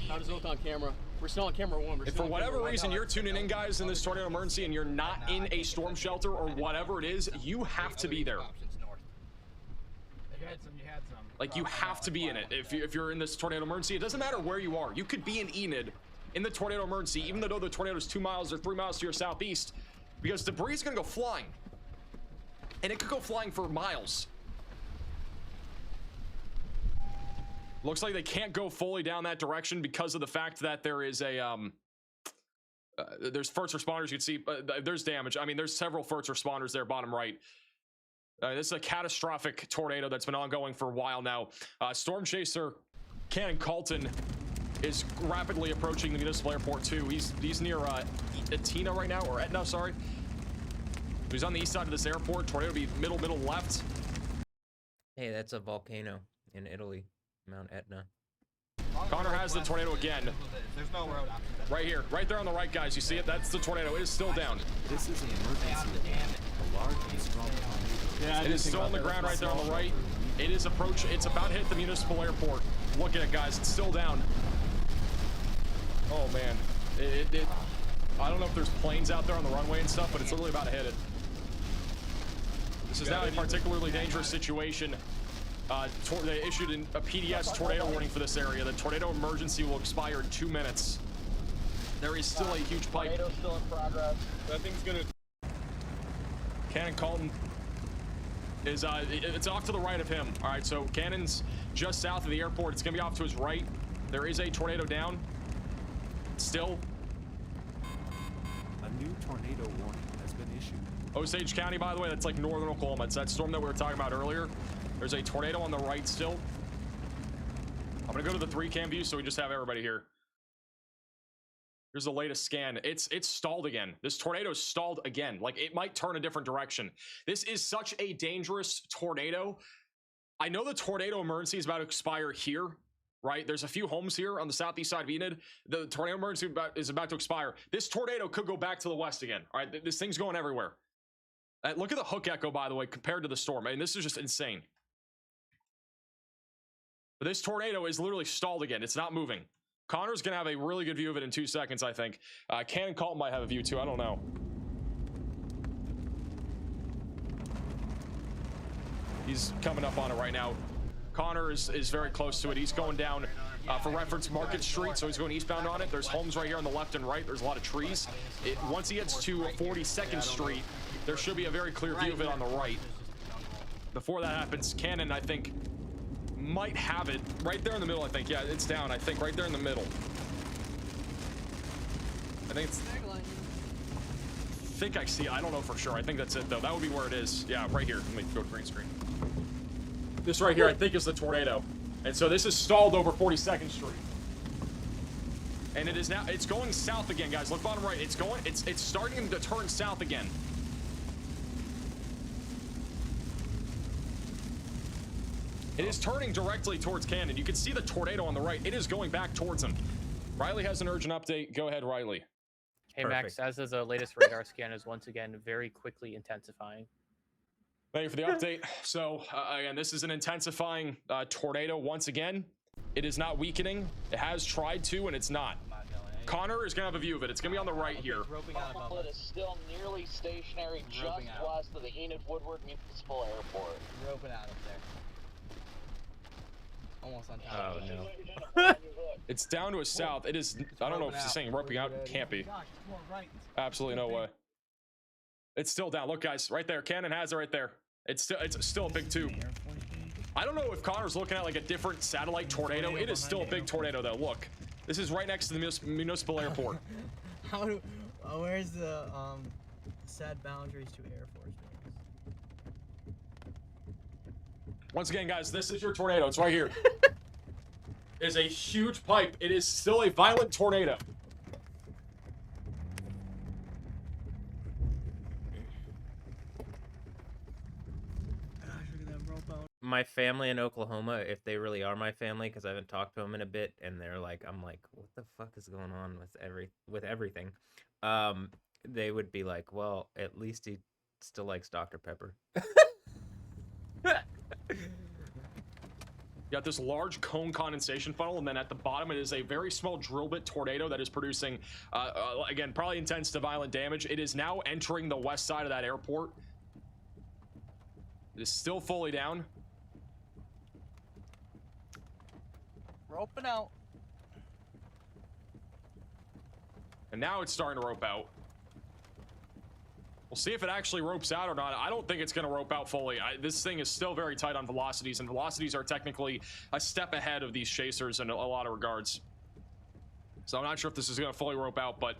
How does it look on camera? We're still on camera one. If for whatever reason you're tuning in, guys, in this tornado emergency and you're not in a storm shelter or whatever it is, you have to be there. Like, you have to be in it if you're in this tornado emergency. It doesn't matter where you are. You could be in Enid in the tornado emergency, even though the tornado is 2 miles or 3 miles to your southeast, because debris is going to go flying. And it could go flying for miles. Looks like they can't go fully down that direction because of the fact that there is a There's first responders. You can see there's damage. I mean, there's several first responders there, bottom right. This is a catastrophic tornado that's been ongoing for a while now. Storm Chaser Cannon Calton is rapidly approaching the municipal airport too. He's near Etna right now, or Etna, sorry. He's on the east side of this airport. Tornado be middle left. Hey, that's a volcano in Italy, Mount Etna. Connor has the tornado again. There's no road after that. Right here, right there on the right, guys. You see it? That's the tornado. It is still down. This is an emergency alert. A large and strong tornado. Yeah, It is still on the ground right there on the right. It is approaching. It's about to hit the municipal airport. Look at it, guys. It's still down. Oh man, I don't know if there's planes out there on the runway and stuff, but it's literally about to hit it. This is now a particularly dangerous situation. They issued a PDS tornado warning for this area. The tornado emergency will expire in 2 minutes. There is still a huge pipe. Tornado's still in progress. That thing's gonna. Cannon Calton is it's off to the right of him. All right, so Cannon's just south of the airport. It's gonna be off to his right. There is a tornado down. Still. A new tornado warning has been issued. Osage County, by the way, that's like northern Oklahoma. It's that storm that we were talking about earlier. There's a tornado on the right still. I'm gonna go to the 3-cam view so we just have everybody here. Here's the latest scan. It's stalled again. This tornado is stalled again. Like, it might turn a different direction. This is such a dangerous tornado. I know the tornado emergency is about to expire here, right? There's a few homes here on the southeast side of Enid. The tornado emergency is about to expire. This tornado could go back to the west again. All right, this thing's going everywhere. Look at the hook echo, by the way, compared to the storm. I mean, this is just insane. But this tornado is literally stalled again. It's not moving. Connor's gonna have a really good view of it in 2 seconds, I think. Cannon Calton might have a view too. I don't know. He's coming up on it right now. Connor is very close to it. He's going down, for reference, Market Street, so he's going eastbound on it. There's homes right here on the left and right. There's a lot of trees. Once he gets to 42nd Street, there should be a very clear view of it on the right. Before that happens, Cannon, I think, might have it right there in the middle. I think, yeah, it's down. I think right there in the middle. I think I see it. I don't know for sure. I think that's it though. That would be where it is. Yeah, right here. Let me go to green screen. This right here, I think, is the tornado. And so this is stalled over 42nd Street. And it is now, it's going south again, guys. Look bottom right. It's starting to turn south again. It is turning directly towards Cannon. You can see the tornado on the right. It is going back towards him. Riley has an urgent update. Go ahead, Riley. Hey, Perfect. Max, as is the latest radar scan is once again very quickly intensifying. Thank you for the update. So, again, this is an intensifying tornado once again. It is not weakening. It has tried to, and it's not. Connor is going to have a view of it. It's going to be on the right here. It is still nearly stationary just west of the Enid Woodward Municipal Airport. Roping out up there. Almost on top. Oh no. It's down to a south. It is, I don't know if it's saying roping out. It can't be. Absolutely no way. It's still down. Look, guys, right there. Cannon has it right there. It's still a big tube. I don't know if Connor's looking at like a different satellite tornado. It is still a big tornado though. Look, this is right next to the municipal airport. Where's the sad boundaries to Air Force Base? Once again, guys, this is your tornado. It's right here. It is a huge pipe. It is still a violent tornado. My family in Oklahoma, if they really are my family, because I haven't talked to them in a bit, and they're like, I'm like, what the fuck is going on with everything? They would be like, well, at least he still likes Dr. Pepper. You got this large cone condensation funnel, and then at the bottom it is a very small drill bit tornado that is producing, again, probably intense to violent damage. It is now entering the west side of that airport. It is still fully down. Roping out. And now it's starting to rope out. We'll see if it actually ropes out or not. I don't think it's going to rope out fully. This thing is still very tight on velocities, and velocities are technically a step ahead of these chasers in a lot of regards. So I'm not sure if this is going to fully rope out, but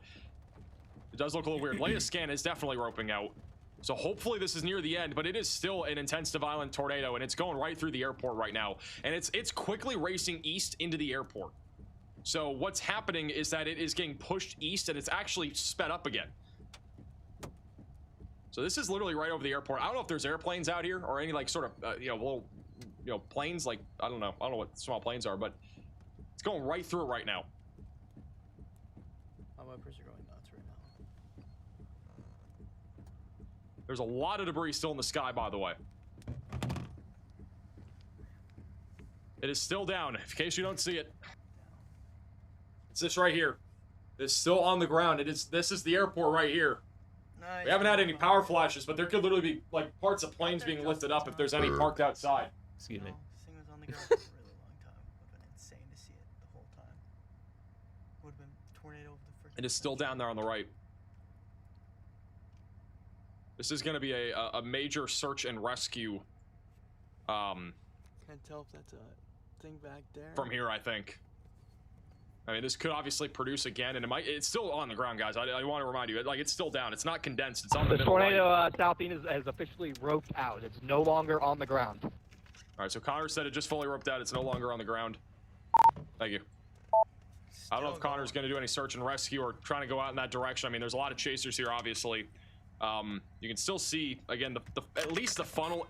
It does look a little weird. Latest scan is definitely roping out. So hopefully this is near the end, but it is still an intense to violent tornado, and it's going right through the airport right now. And it's quickly racing east into the airport. So what's happening is that it is getting pushed east, and it's actually sped up again. So this is literally right over the airport. I don't know if there's airplanes out here or any like sort of you know, little planes, like I don't know what small planes are, but it's going right through it right now. My wipers are going nuts right now. There's a lot of debris still in the sky, by the way. It is still down, in case you don't see it. It's this right here. It's still on the ground. This is the airport right here. Nice. We haven't had any power flashes, but there could literally be like parts of planes being lifted up if there's any parked outside. Excuse me. This thing was on the ground for a really long time. It would have been insane to see it the whole time. Would have been tornado of the freaking. It is still down there on the right. This is going to be a major search and rescue. Can't tell if that's a thing back there. From here, I think. I mean, this could obviously produce again, and it's still on the ground, guys. I want to remind you, like, it's still down. It's not condensed. It's on the middle tornado right. southeast has officially roped out. It's no longer on the ground. All right, so Connor said it just fully roped out. It's no longer on the ground. Thank you. I don't know if Connor's going to do any search and rescue or trying to go out in that direction. I mean, there's a lot of chasers here, obviously. You can still see, again, at least the funnel.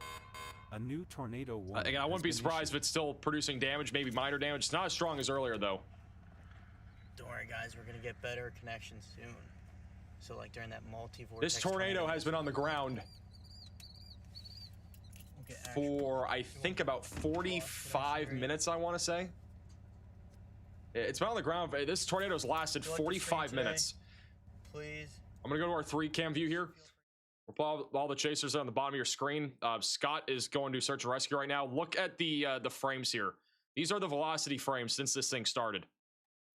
A new tornado warning. Again, I wouldn't be surprised if it's still producing damage, maybe minor damage. It's not as strong as earlier, though. Don't worry, guys. We're gonna get better connections soon. So, like during that multi-vortex. This tornado has been on the ground for, I think, about 45 minutes, I want to say. It's been on the ground. This tornado's lasted 45 minutes. Please. I'm going to go to our 3-cam view here. We'll pull all the chasers on the bottom of your screen. Scott is going to search and rescue right now. Look at the frames here. These are the velocity frames since this thing started.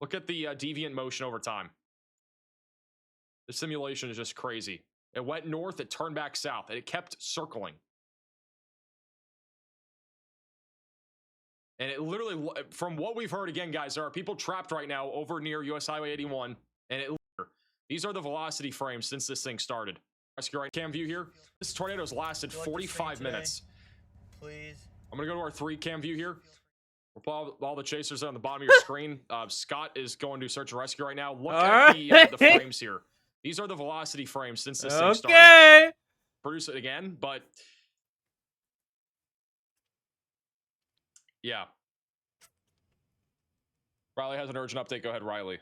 Look at the deviant motion over time. The simulation is just crazy. It went north, it turned back south, and it kept circling. And it literally, from what we've heard, again, guys, there are people trapped right now over near US Highway 81. And these are the velocity frames since this thing started. Rescue right cam view here. This tornado's lasted 45 minutes. Please. I'm going to go to our 3-cam view here. We'll pull all the chasers on the bottom of your screen. Scott is going to search and rescue right now. Look at the frames here. These are the velocity frames since this thing started. Produce it again, but yeah. Riley has an urgent update. Go ahead, Riley.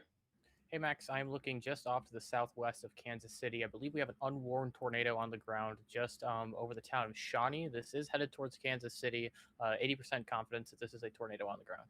Hey, Max, I'm looking just off to the southwest of Kansas City. I believe we have an unwarned tornado on the ground just over the town of Shawnee. This is headed towards Kansas City. 80% confidence that this is a tornado on the ground.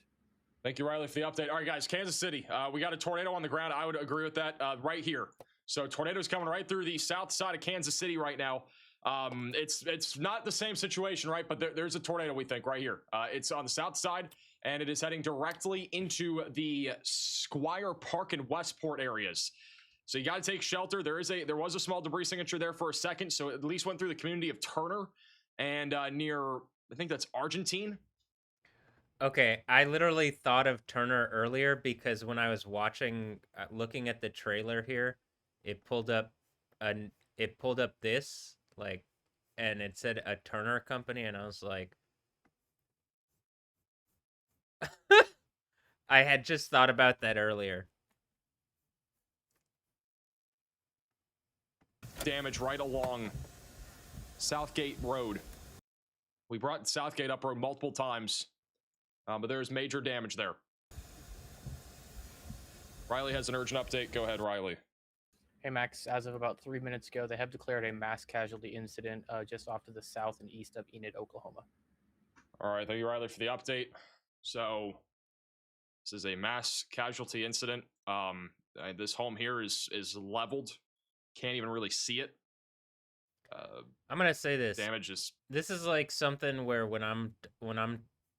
Thank you, Riley, for the update. All right, guys, Kansas City. We got a tornado on the ground. I would agree with that right here. So tornado's coming right through the south side of Kansas City right now. It's not the same situation, right? But there's a tornado, we think, right here. It's on the south side, and it is heading directly into the Squire Park and Westport areas. So you got to take shelter. There was a small debris signature there for a second, so it at least went through the community of Turner and near, I think that's Argentine. Okay, I literally thought of Turner earlier because when I was looking at the trailer here, it pulled up this, like, and it said a Turner company, and I was like, I had just thought about that earlier. Damage right along Southgate Road. We brought Southgate up road multiple times, but there's major damage there. Riley has an urgent update. Go ahead, Riley. Hey, Max, as of about 3 minutes ago, they have declared a mass casualty incident just off to the south and east of Enid, Oklahoma. All right, thank you, Riley, for the update. So this is a mass casualty incident. This home here is leveled. Can't even really see it. I'm gonna say this. Damage is. This is like something where when I'm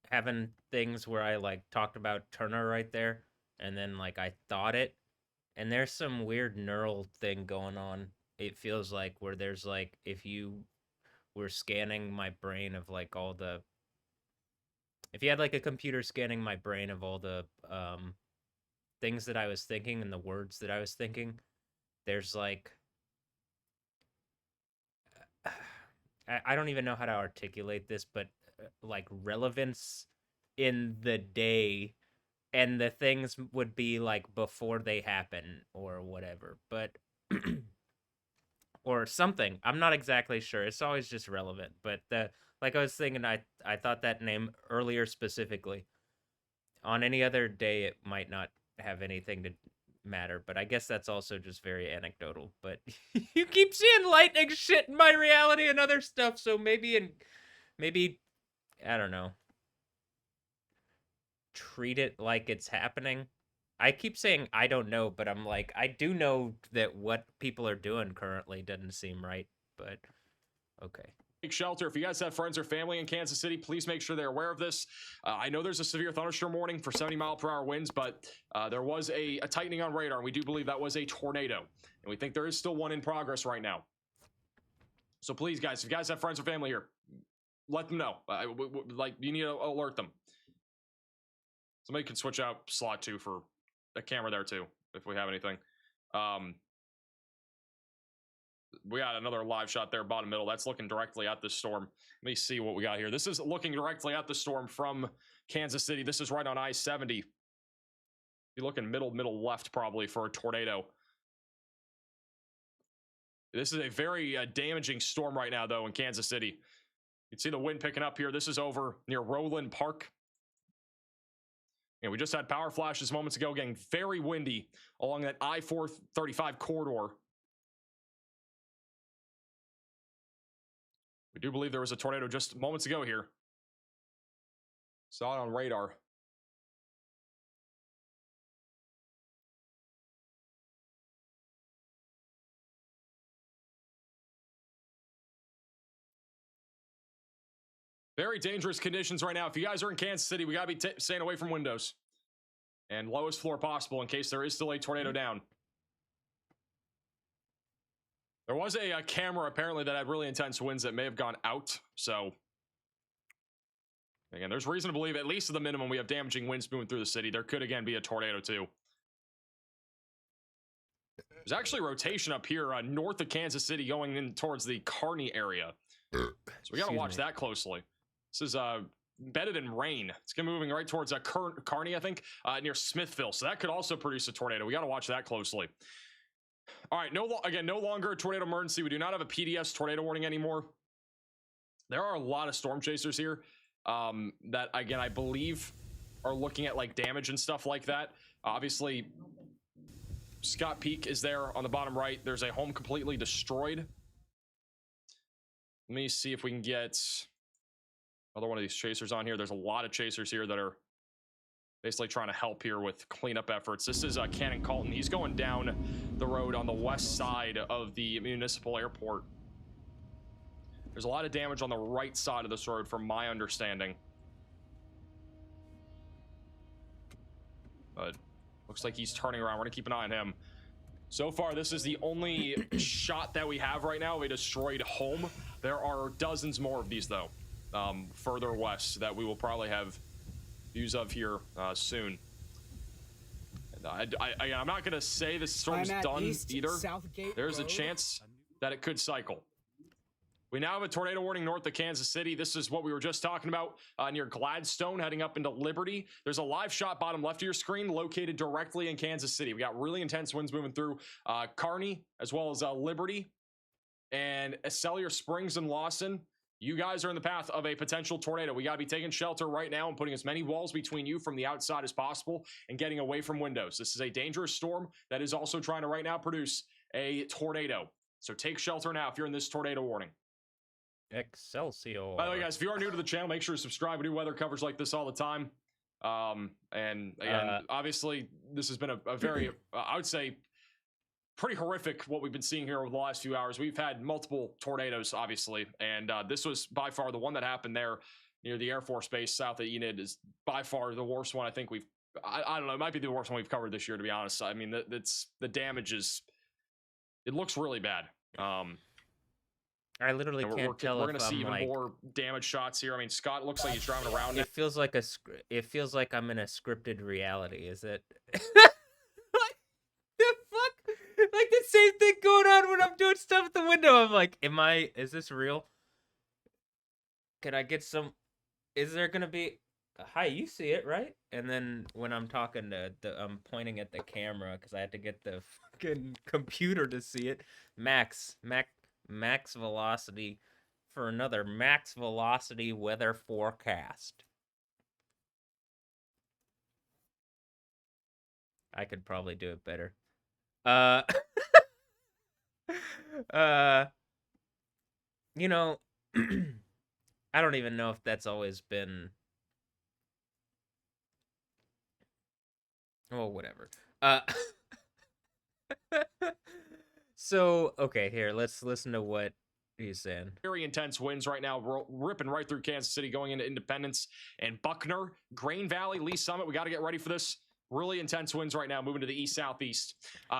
having things where I like talked about Turner right there, and then like I thought it, and there's some weird neural thing going on. It feels like where there's like if you were scanning my brain of like all the. If you had like a computer scanning my brain of all the things that I was thinking and the words that I was thinking, there's like I don't even know how to articulate this, but like relevance in the day, and the things would be like before they happen or whatever, but or something. I'm not exactly sure. It's always just relevant, but like I was thinking, I thought that name earlier specifically. On any other day, it might not have anything to matter, but I guess that's also just very anecdotal. But you keep seeing lightning shit in my reality and other stuff, so maybe I don't know. Treat it like it's happening. I keep saying I don't know, but I'm like, I do know that what people are doing currently doesn't seem right, but okay. Take shelter. If you guys have friends or family in Kansas City, please make sure they're aware of this. I know there's a severe thunderstorm warning for 70-mile-per-hour winds, but there was a tightening on radar, and we do believe that was a tornado. And we think there is still one in progress right now. So please, guys, if you guys have friends or family here, let them know. Like, you need to alert them. Somebody can switch out slot 2 for a camera there, too, if we have anything. We got another live shot there, bottom middle. That's looking directly at the storm. Let me see what we got here. This is looking directly at the storm from Kansas City. This is right on I-70. You're looking middle left probably for a tornado. This is a very damaging storm right now, though, in Kansas City. You can see the wind picking up here. This is over near Roland Park. And we just had power flashes moments ago, getting very windy along that I-435 corridor. We do believe there was a tornado just moments ago here. Saw it on radar. Very dangerous conditions right now. If you guys are in Kansas City, we got to be staying away from windows. And lowest floor possible in case there is still a tornado down. There was a camera apparently that had really intense winds that may have gone out. So, again, there's reason to believe, at least at the minimum, we have damaging winds moving through the city. There could, again, be a tornado, too. There's actually rotation up here north of Kansas City going in towards the Kearney area. So we got to watch that closely. This is embedded in rain. It's going to be moving right towards Kearney, I think, near Smithville. So that could also produce a tornado. We got to watch that closely. All right, no longer a tornado emergency. We do not have a PDS tornado warning anymore. There are a lot of storm chasers here that, again, I believe are looking at like damage and stuff like that. Obviously, Scott Peak is there on the bottom right. There's a home completely destroyed. Let me see if we can get another one of these chasers on here. There's a lot of chasers here that are basically trying to help here with cleanup efforts. This is Cannon Colton. He's going down the road on the west side of the municipal airport. There's a lot of damage on the right side of this road from my understanding. But looks like he's turning around. We're gonna keep an eye on him. So far, this is the only shot that we have right now of a destroyed home. There are dozens more of these, though, further west that we will probably have views of here soon. And I'm not going to say the storm's done either. There's a chance that it could cycle. We now have a tornado warning north of Kansas City. This is what we were just talking about near Gladstone, heading up into Liberty. There's a live shot bottom left of your screen located directly in Kansas City. We got really intense winds moving through Kearney as well as Liberty and Cellular Springs and Lawson. You guys are in the path of a potential tornado. We got to be taking shelter right now and putting as many walls between you from the outside as possible and getting away from windows. This is a dangerous storm that is also trying to right now produce a tornado. So take shelter now if you're in this tornado warning. Excelsior. By the way, guys, if you are new to the channel, make sure to subscribe. We do weather coverage like this all the time. And again, obviously, this has been a very, I would say, pretty horrific what we've been seeing here over the last few hours. We've had multiple tornadoes, obviously, and this was by far the one that happened there near the Air Force Base south of Enid is by far the worst one I think we've, I don't know, it might be the worst one we've covered this year, to be honest. I mean, the damage is, it looks really bad. I literally can't tell. We're gonna see even more damage shots here. I mean, Scott looks like he's driving around. It feels like it feels like I'm in a scripted reality. Is it? Like the fuck? Like the same throwing stuff at the window. I'm like, is this real? Can I get some, is there gonna be, hi, you see it, right? And then when I'm talking I'm pointing at the camera because I had to get the fucking computer to see it. Max velocity for another max velocity weather forecast. I could probably do it better. You know, I don't even know if that's always been. Well, whatever. So, okay, here, let's listen to what he's saying. Very intense winds right now, ripping right through Kansas City, going into Independence and Buckner, Grain Valley, Lee Summit. We got to get ready for this. Really intense winds right now, moving to the east-southeast.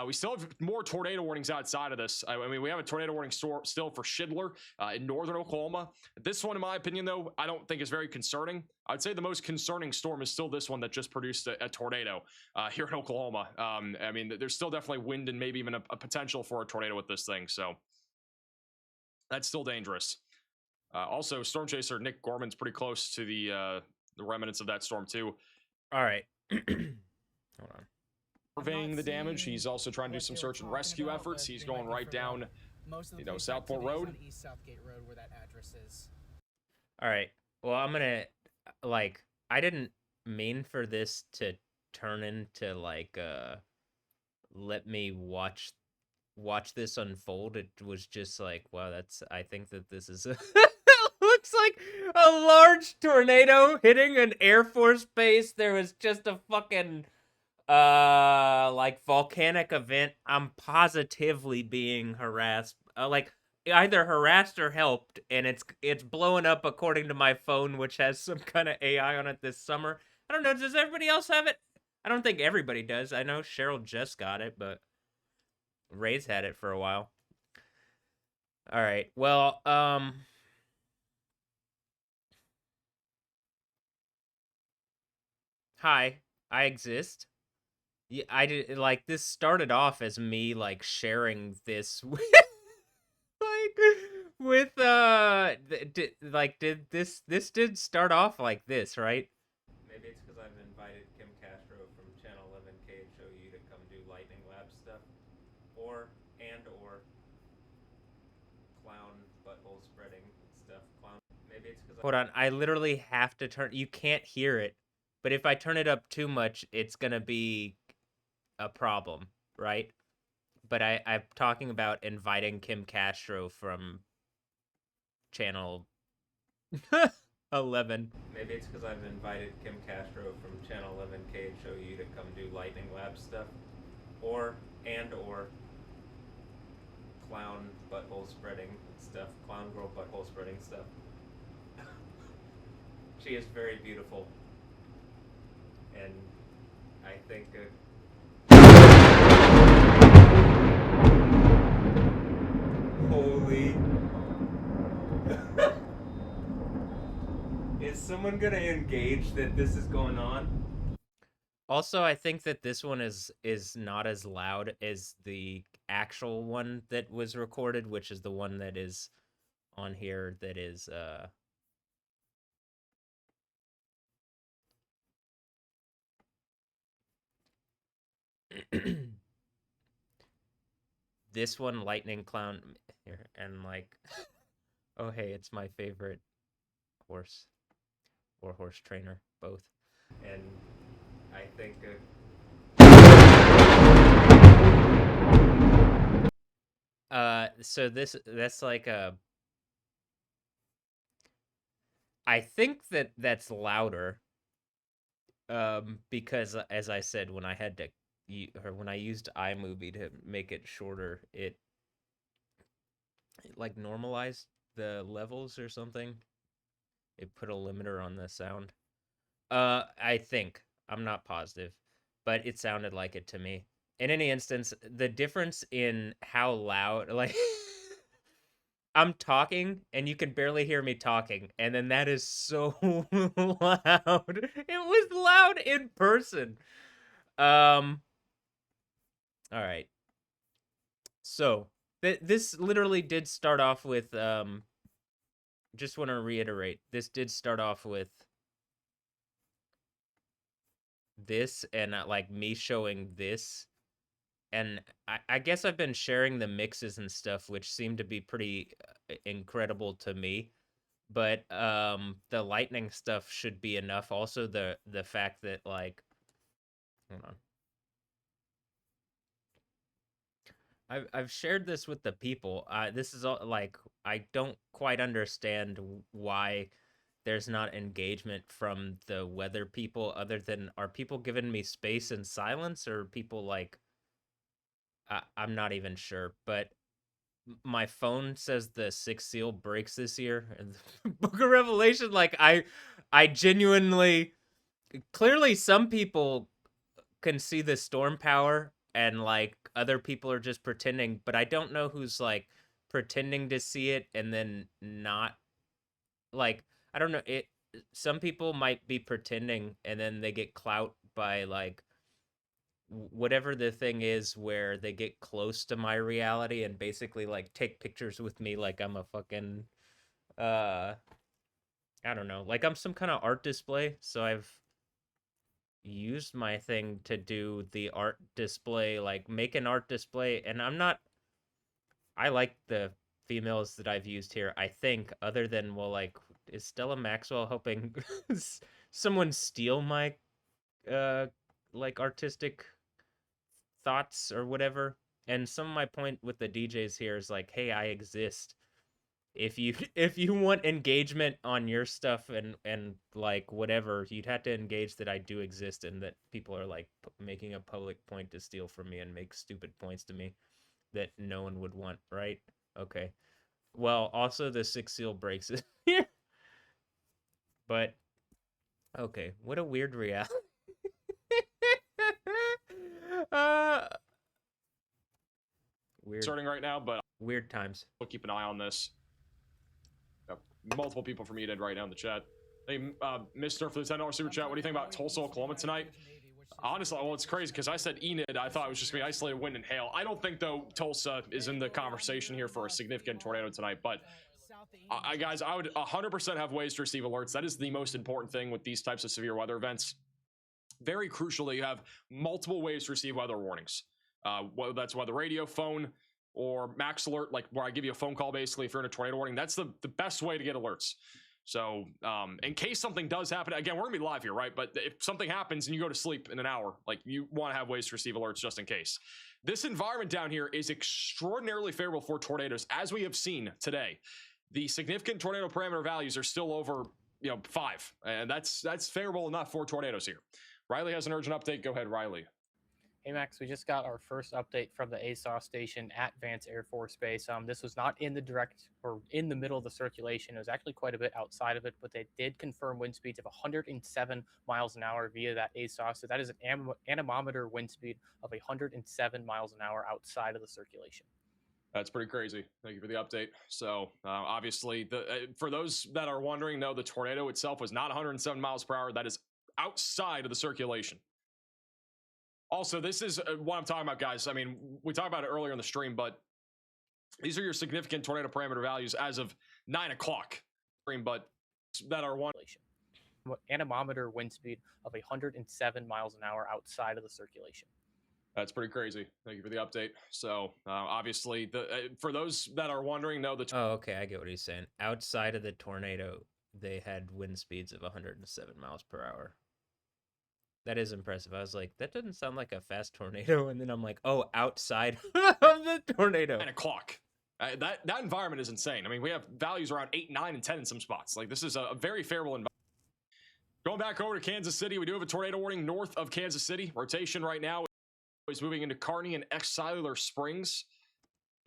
We still have more tornado warnings outside of this. I mean, we have a tornado warning still for Schindler in northern Oklahoma. This one, in my opinion, though, I don't think is very concerning. I'd say the most concerning storm is still this one that just produced a tornado here in Oklahoma. I mean, there's still definitely wind and maybe even a potential for a tornado with this thing. So that's still dangerous. Also, Storm Chaser Nick Gorman's pretty close to the remnants of that storm, too. All right. Hold on. Surveying the damage. He's also trying to do some search and rescue efforts. He's going right down, Southport Road. East Southgate Road, where that address is. All right. Well, I'm gonna I didn't mean for this to turn into let me watch this unfold. It was just like, wow, I think that this is looks like a large tornado hitting an Air Force base. There was just a fucking volcanic event. I'm positively being harassed. Either harassed or helped, and it's blowing up according to my phone, which has some kind of AI on it this summer. I don't know, does everybody else have it? I don't think everybody does. I know Cheryl just got it, but Ray's had it for a while. All right. Well, hi, I exist. Yeah, I did this started off as me sharing this with this did start off like this, right? Maybe it's because I've invited Kim Castro from Channel 11K Show You to come do Lightning Lab stuff, or clown butthole spreading stuff. Maybe it's because. Hold on, I literally have to turn. You can't hear it, but if I turn it up too much, it's gonna be a problem, right? But I'm talking about inviting Kim Castro from Channel 11. Maybe it's because I've invited Kim Castro from Channel 11K Show You to come do Lightning Lab stuff, or clown butthole spreading stuff, clown girl butthole spreading stuff. She is very beautiful, and I think. Holy. Is someone gonna engage that this is going on? Also, I think that this one is not as loud as the actual one that was recorded, which is the one that is on here that is this one, Lightning Clown, here, and oh hey, it's my favorite horse or horse trainer, both, and I think so that's I think that's louder, because as I said, when I had to when I used iMovie to make it shorter, it normalized the levels or something. It put a limiter on the sound. I think. I'm not positive, but it sounded like it to me. In any instance, the difference in how loud, I'm talking and you can barely hear me talking, and then that is so loud. It was loud in person. All right. So, This literally did start off with just want to reiterate, this did start off with this and like me showing this, and I guess I've been sharing the mixes and stuff, which seem to be pretty incredible to me. But the lightning stuff should be enough. Also the fact that like, hold on, I've shared this with the people. This is all like, I don't quite understand why there's not engagement from the weather people, other than, are people giving me space and silence, or people like, I'm not even sure. But my phone says the sixth seal breaks this year, and Book of Revelation, like I genuinely, clearly some people can see the storm power, and like other people are just pretending, but I don't know who's like pretending to see it and then not, like, I don't know, it, some people might be pretending and then they get clout by like whatever the thing is, where they get close to my reality and basically like take pictures with me like I'm a fucking uh I don't know, like I'm some kind of art display. So I've used my thing to do the art display, like make an art display, and I like the females that I've used here, I think, other than, well, like, is Stella Maxwell helping someone steal my like artistic thoughts or whatever? And some of my point with the DJs here is like, hey, I exist. If you if you want engagement on your stuff and like whatever, you'd have to engage that I do exist, and that people are like making a public point to steal from me and make stupid points to me that no one would want, right? Okay. Well, also the sixth seal breaks it here. But okay, what a weird reality. uh Weird. Starting right now, but weird times. We'll keep an eye on this. Multiple people from Enid right now in the chat. Hey, Mr. for the $10 super chat. What do you think about Tulsa, Oklahoma tonight? Honestly, well, it's crazy because I said Enid. I thought it was just gonna be isolated wind and hail. I don't think though Tulsa is in the conversation here for a significant tornado tonight. But guys, I would 100% have ways to receive alerts. That is the most important thing with these types of severe weather events. Very crucial that you have multiple ways to receive weather warnings. Whether that's weather radio, phone, or Max Alert, like where I give you a phone call basically if you're in a tornado warning. That's the best way to get alerts. So in case something does happen, again, we're gonna be live here, right? But if something happens and you go to sleep in an hour, like you want to have ways to receive alerts just in case. This environment down here is extraordinarily favorable for tornadoes, as we have seen today. The significant tornado parameter values are still over 5, and that's favorable enough for tornadoes here. Riley has an urgent update. Go ahead, Riley. Hey Max, we just got our first update from the ASOS station at Vance Air Force Base. This was not in the direct or in the middle of the circulation. It was actually quite a bit outside of it, but they did confirm wind speeds of 107 miles an hour via that ASOS. So that is an anemometer wind speed of 107 miles an hour outside of the circulation. That's pretty crazy. Thank you for the update. So obviously, for those that are wondering, no, the tornado itself was not 107 miles per hour. That is outside of the circulation. Also, this is what I'm talking about, guys. I mean, we talked about it earlier in the stream, but these are your significant tornado parameter values as of 9 o'clock. But that are one anemometer wind speed of 107 miles an hour outside of the circulation. That's pretty crazy. Thank you for the update. So obviously, for those that are wondering, no, okay, I get what he's saying. Outside of the tornado, they had wind speeds of 107 miles per hour. That is impressive. I was like, that doesn't sound like a fast tornado. And then I'm like, oh, outside of the tornado. 9 o'clock. That environment is insane. I mean, we have values around 8, 9, and 10 in some spots. Like, this is a very favorable environment. Going back over to Kansas City, we do have a tornado warning north of Kansas City. Rotation right now is moving into Kearney and ASYLUM Springs.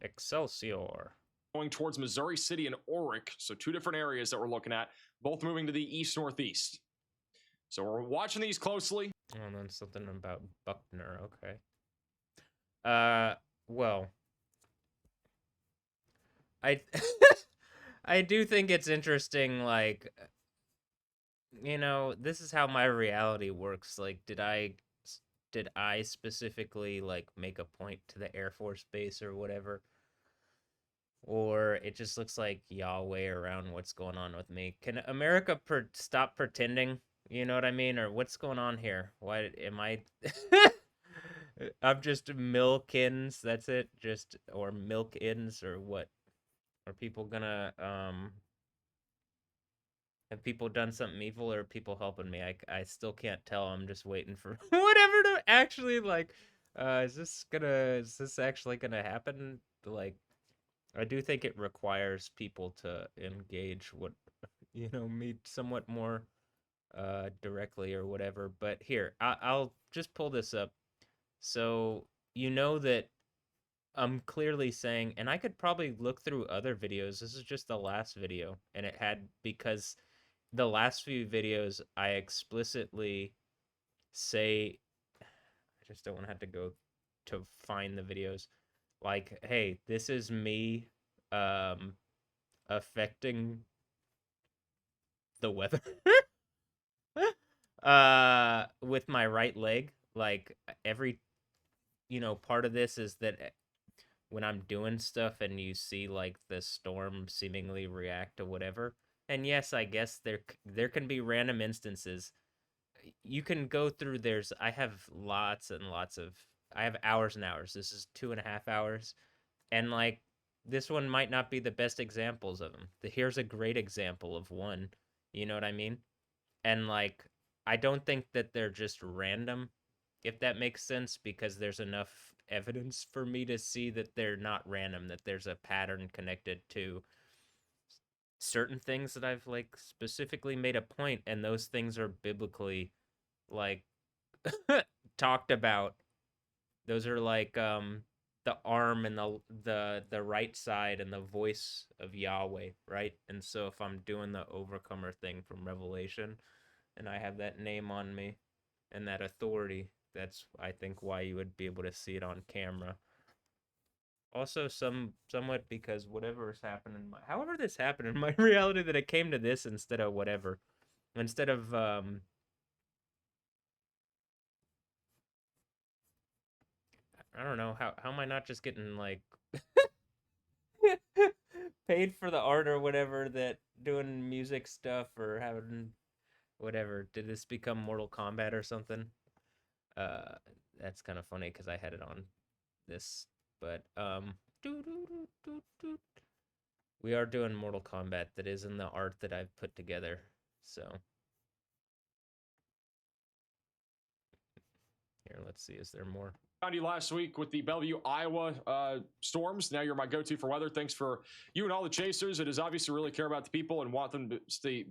Excelsior. Going towards Missouri City and Oric. So 2 different areas that we're looking at, both moving to the east-northeast. So we're watching these closely. Oh, and then something about Buckner. Okay. Well, I I do think it's interesting. Like, this is how my reality works. Like, did I specifically like make a point to the Air Force Base or whatever? or it just looks like Yahweh around what's going on with me. Can America stop pretending? You know what I mean? Or what's going on here? Why am I? I'm just Milkins. That's it. Just or Milkins or what? Are people gonna Have people done something evil or are people helping me? I still can't tell. I'm just waiting for whatever to actually like. Is this actually gonna happen? Like, I do think it requires people to engage me somewhat more directly or whatever. But here, I'll just pull this up. So you know that I'm clearly saying, and I could probably look through other videos. This is just the last video, and it had because the last few videos I explicitly say, I just don't want to have to go to find the videos. Like, hey, this is me affecting the weather with my right leg. Like every part of this is that when I'm doing stuff and you see like the storm seemingly react to whatever. And yes, I guess there can be random instances. You can go through I have lots and lots of I have hours and hours. This is 2.5 hours. And like this one might not be the best examples of them. Here's a great example of one. You know what I mean? And like I don't think that they're just random, if that makes sense, because there's enough evidence for me to see that they're not random, that there's a pattern connected to certain things that I've like specifically made a point, and those things are biblically like talked about. Those are like the arm and the right side and the voice of Yahweh, right? And so if I'm doing the overcomer thing from Revelation and I have that name on me and that authority, that's I think why you would be able to see it on camera. Also somewhat because whatever is happening however this happened in my reality that it came to this instead of whatever. Instead of I don't know, how am I not just getting like paid for the art or whatever, that doing music stuff or having whatever. Did this become Mortal Kombat or something? Uh that's kind of funny because I had it on this, but we are doing Mortal Kombat. That is in the art that I've put together. So here, let's see, is there more? Found you last week with the Bellevue, Iowa storms. Now you're my go-to for weather. Thanks for you and all the chasers. It is obviously really care about the people and want them to stay.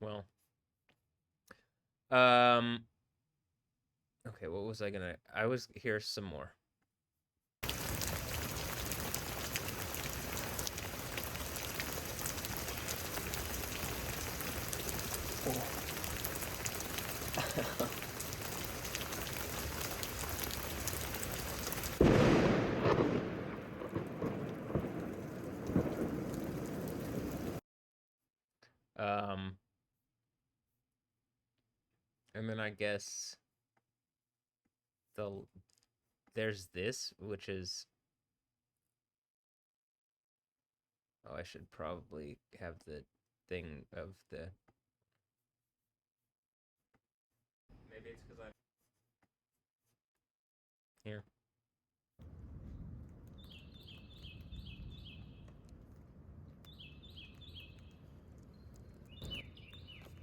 Well, okay, what was I gonna? Here's some more. And then I guess there's this, which is, oh, I should probably have the thing of the, maybe it's because I'm here.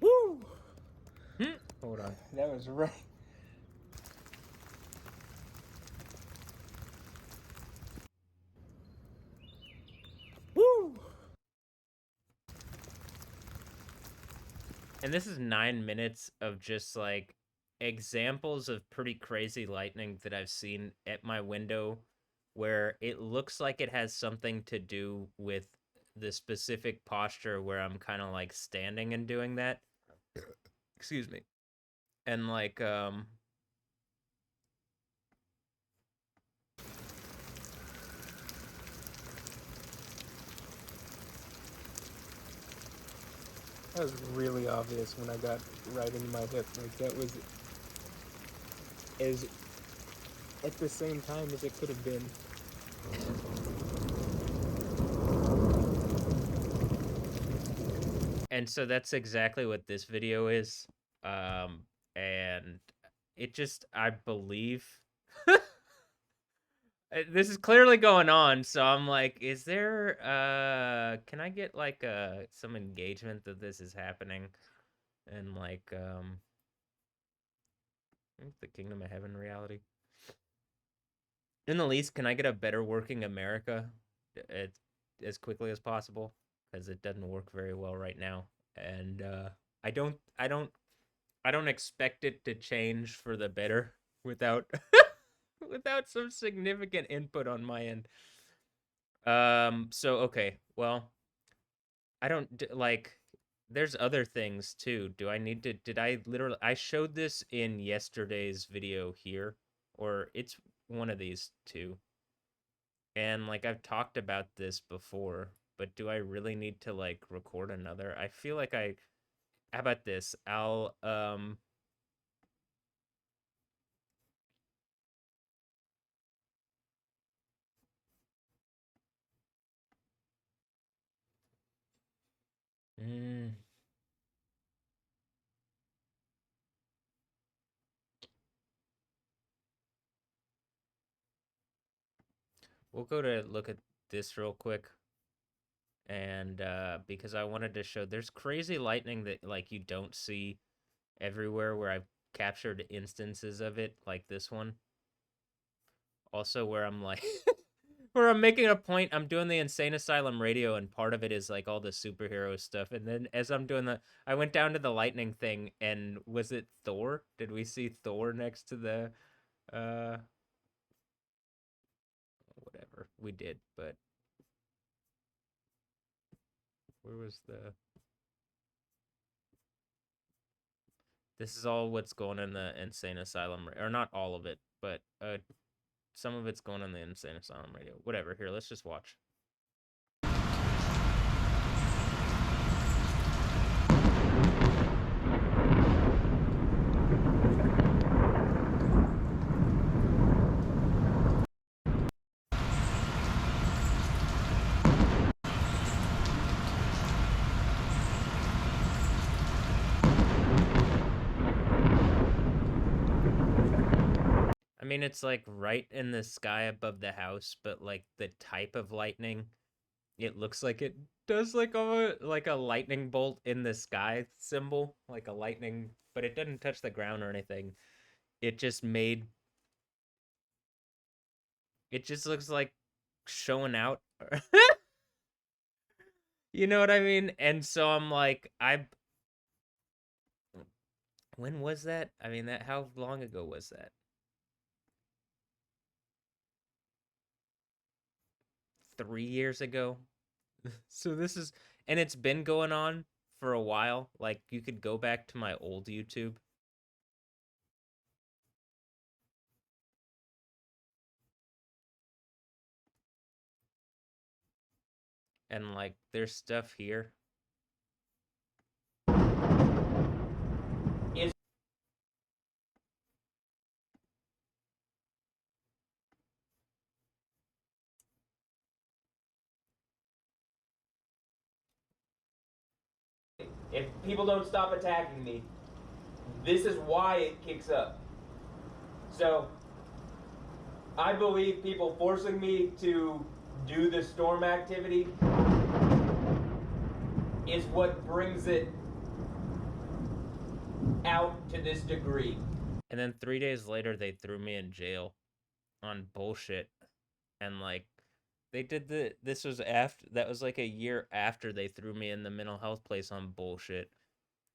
Woo! Hold on. That was right. Woo! And this is 9 minutes of just like examples of pretty crazy lightning that I've seen at my window, where it looks like it has something to do with the specific posture where I'm kind of like standing and doing that. Excuse me. And like that was really obvious when I got right in my hip. Like that was as at the same time as it could have been. And so that's exactly what this video is. And it just, I believe this is clearly going on, so I'm like, is there can I get like some engagement that this is happening? And like the Kingdom of Heaven reality. In the least, can I get a better working America as quickly as possible? Because it doesn't work very well right now. And I don't expect it to change for the better without without some significant input on my end. So okay, well, I don't like there's other things too. Do I need to did I literally I showed this in yesterday's video here, or it's one of these two. And like I've talked about this before, but do I really need to like record another? I feel like how about this? I'll we'll go to look at this real quick. And because I wanted to show there's crazy lightning that like you don't see everywhere where I've captured instances of it, like this one. Also where I'm like where I'm making a point, I'm doing the Insane Asylum radio, and part of it is like all the superhero stuff. And then as I'm doing I went down to the lightning thing, and was it Thor? Did we see Thor next to the whatever we did? But where was this is all what's going in the Insane Asylum, or not all of it, but some of it's going on the Insane Asylum radio. Whatever. Here, let's just watch. I mean, it's like right in the sky above the house, but like the type of lightning, it looks like it does like a lightning bolt in the sky symbol, like a lightning, but it doesn't touch the ground or anything. It just looks like showing out. You know what I mean? And so I'm like, when was that? I mean, how long ago was that? 3 years ago. So this is, and it's been going on for a while. Like you could go back to my old YouTube. And like there's stuff here. If people don't stop attacking me, this is why it kicks up. So I believe people forcing me to do the storm activity is what brings it out to this degree. And then 3 days later, they threw me in jail on bullshit. And like, they did this was that was like a year after they threw me in the mental health place on bullshit.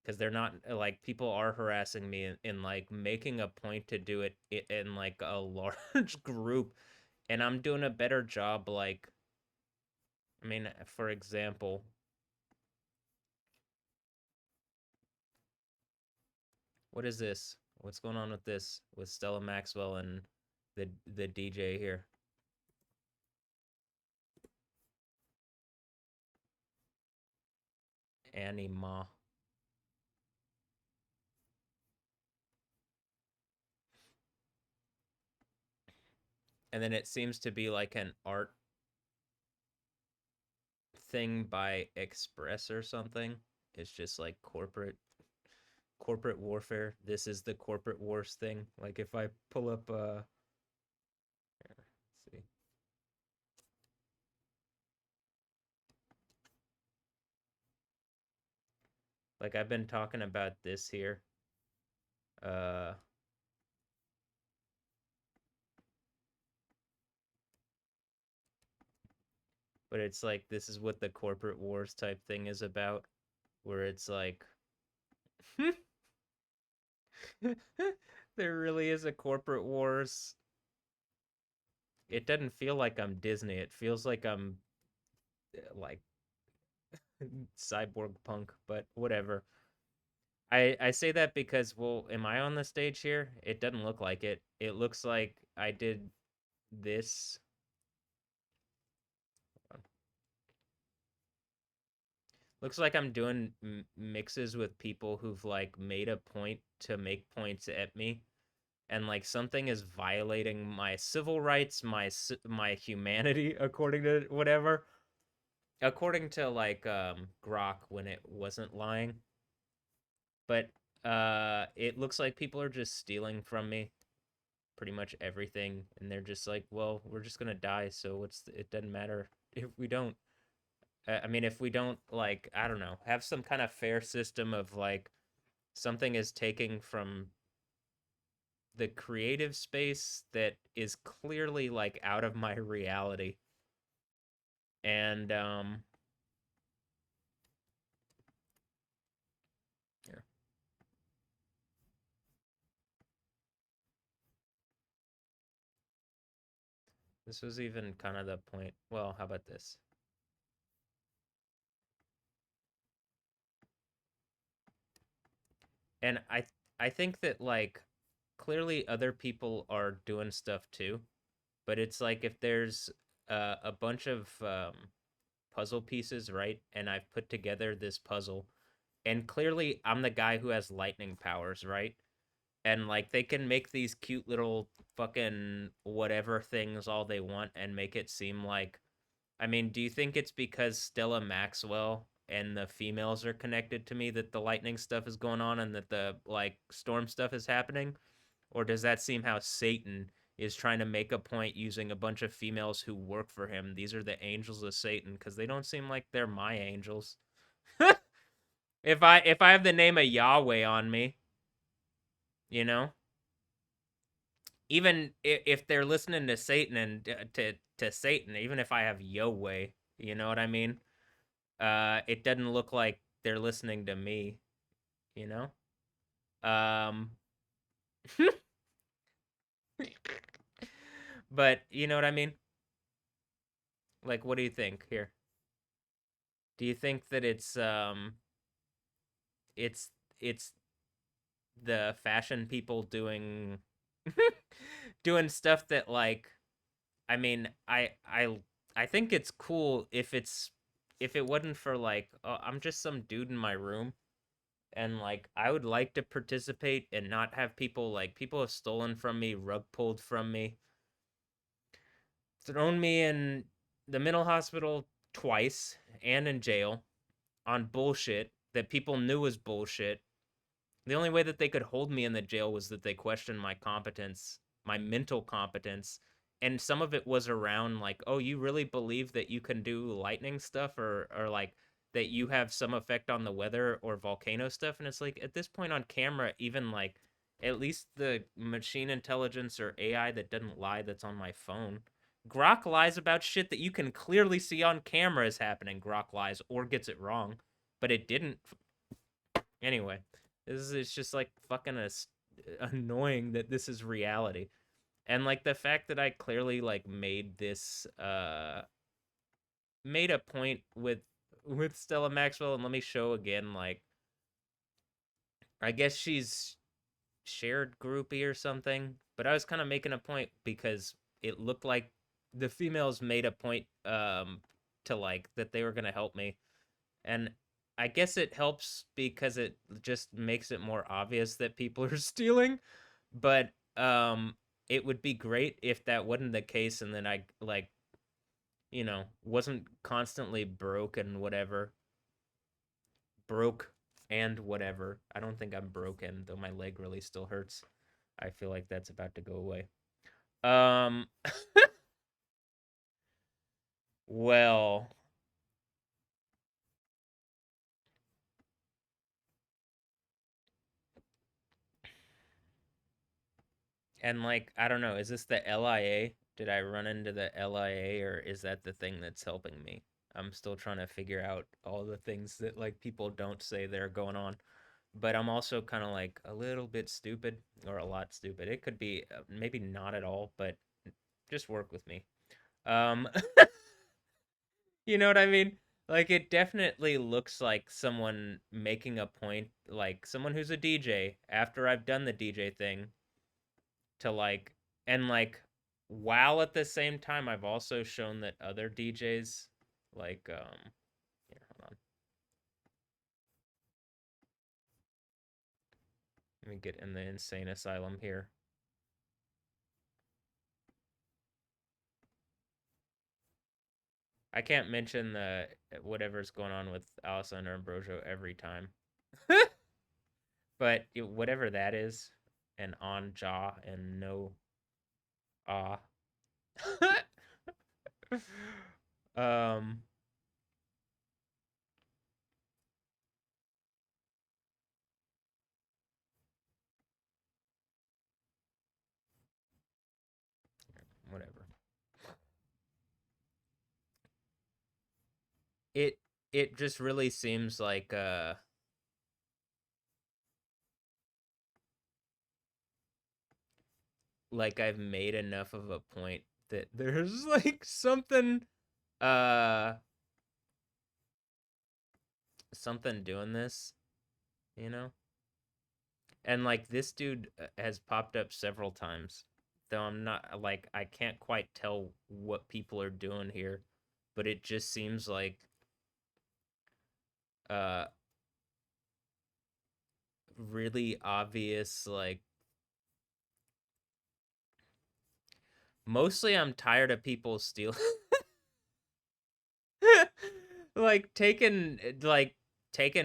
Because they're not, like, people are harassing me in like, making a point to do it in, like, a large group. And I'm doing a better job, like, I mean, for example, what is this? What's going on with this? With Stella Maxwell and the DJ here? Annie Ma. And then it seems to be like an art thing by Express or something. It's just like corporate warfare. This is the corporate wars thing. Like if I pull up here, let's see. Like I've been talking about this here. But it's like this is what the corporate wars type thing is about, where it's like there really is a corporate wars. It doesn't feel like I'm Disney. It feels like I'm like cyborg punk, but whatever. I say that because, well, am I on the stage here? It doesn't look like it. It looks like I did this. Looks like I'm doing mixes with people who've like made a point to make points at me, and like something is violating my civil rights, my humanity, according to whatever. According to like Grok when it wasn't lying. But it looks like people are just stealing from me pretty much everything, and they're just like, well, we're just gonna die, so it doesn't matter if we don't. I mean, if we don't, like, I don't know, have some kind of fair system of like something is taking from the creative space that is clearly like out of my reality. And here. This was even kind of the point. Well, how about this? And I think that like clearly other people are doing stuff too, but it's like if there's a bunch of puzzle pieces, right? And I've put together this puzzle, and clearly I'm the guy who has lightning powers, right? And like they can make these cute little fucking whatever things all they want and make it seem like, I mean, do you think it's because Stella Maxwell and the females are connected to me that the lightning stuff is going on and that the like storm stuff is happening? Or does that seem how Satan is trying to make a point using a bunch of females who work for him? These are the angels of Satan, because they don't seem like they're my angels. If I have the name of Yahweh on me, you know, even if they're listening to Satan and to Satan, even if I have Yahweh, you know what I mean? It doesn't look like they're listening to me, you know? But you know what I mean? Like, what do you think here? Do you think that it's it's the fashion people doing doing stuff that like, I mean, I think it's cool if it wasn't for like, oh, I'm just some dude in my room, and like I would like to participate and not have people have stolen from me, rug pulled from me, thrown me in the mental hospital twice and in jail on bullshit that people knew was bullshit. The only way that they could hold me in the jail was that they questioned my competence, my mental competence. And some of it was around like, oh, you really believe that you can do lightning stuff, or like that you have some effect on the weather or volcano stuff? And it's like at this point on camera, even like at least the machine intelligence or AI that doesn't lie that's on my phone. Grok lies about shit that you can clearly see on camera is happening. Grok lies or gets it wrong, but it didn't. Anyway, it's just like fucking annoying that this is reality. And like the fact that I clearly like made this made a point with Stella Maxwell, and let me show again, like I guess she's shared groupie or something, but I was kind of making a point because it looked like the females made a point to like that they were going to help me. And I guess it helps because it just makes it more obvious that people are stealing. But it would be great if that wasn't the case, and then I like, you know, wasn't constantly broke and whatever. Broke and whatever. I don't think I'm broken, though my leg really still hurts. I feel like that's about to go away. Well, and like, I don't know, is this the LIA? Did I run into the LIA, or is that the thing that's helping me? I'm still trying to figure out all the things that like people don't say that are going on. But I'm also kind of like a little bit stupid, or a lot stupid. It could be maybe not at all, but just work with me. Um You know what I mean? Like, it definitely looks like someone making a point, like someone who's a DJ after I've done the DJ thing, to like, and like, while at the same time I've also shown that other DJs, like, here, hold on. Let me get in the insane asylum here. I can't mention the whatever's going on with Alessandro Ambrosio every time. But whatever that is, and on jaw and no ah. um Whatever. It it just really seems like I've made enough of a point that there's like uh something doing this, you know? And like this dude has popped up several times. Though I'm not like I can't quite tell what people are doing here, but it just seems like uh really obvious, like mostly I'm tired of people stealing like taken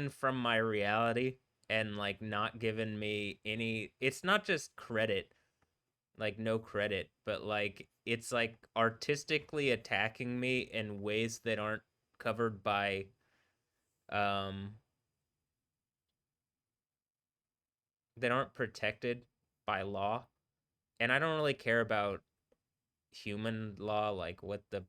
from my reality, and like not given me any. It's not just credit, like no credit, but like it's like artistically attacking me in ways that aren't covered by um that aren't protected by law. And I don't really care about human law, like what the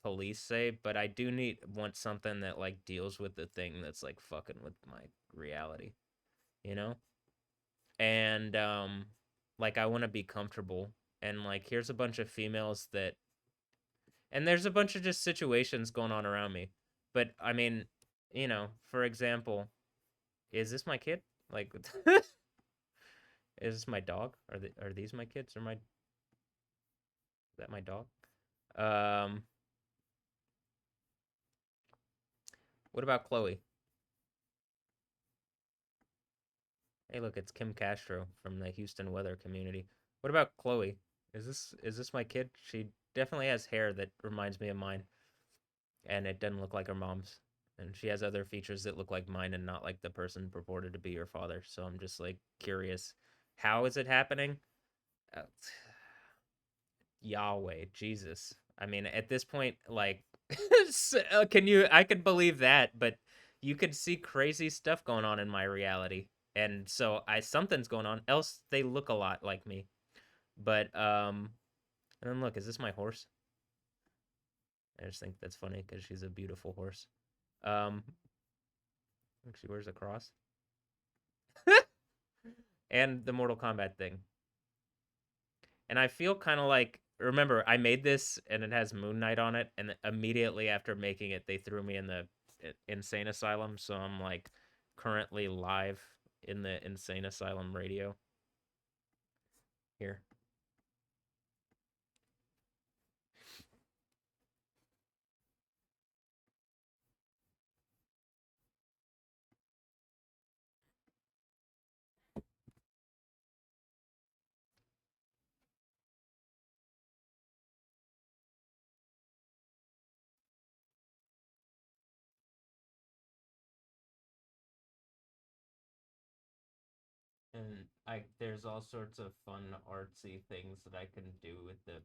police say, but I do want something that like deals with the thing that's like fucking with my reality, you know? And like I want to be comfortable, and like here's a bunch of females that, and there's a bunch of just situations going on around me. But I mean, you know, for example, is this my kid? Like is this my dog? Are these my kids, or my is that my dog? Um what about Chloe? Hey, look, it's Kim Castro from the Houston weather community. What about Chloe? Is this my kid? She definitely has hair that reminds me of mine, and it doesn't look like her mom's. And she has other features that look like mine and not like the person purported to be her father. So I'm just like curious, how is it happening? Uh, Yahweh, Jesus. I mean, at this point, like, can you? I could believe that, but you could see crazy stuff going on in my reality, and so something's going on. Else, they look a lot like me. But and then look, is this my horse? I just think that's funny because she's a beautiful horse. Um, she wears a cross, and the Mortal Kombat thing. And I feel kind of like, remember, I made this and it has Moon Knight on it, and immediately after making it, they threw me in the insane asylum. So I'm like currently live in the insane asylum radio here. And there's all sorts of fun artsy things that I can do with the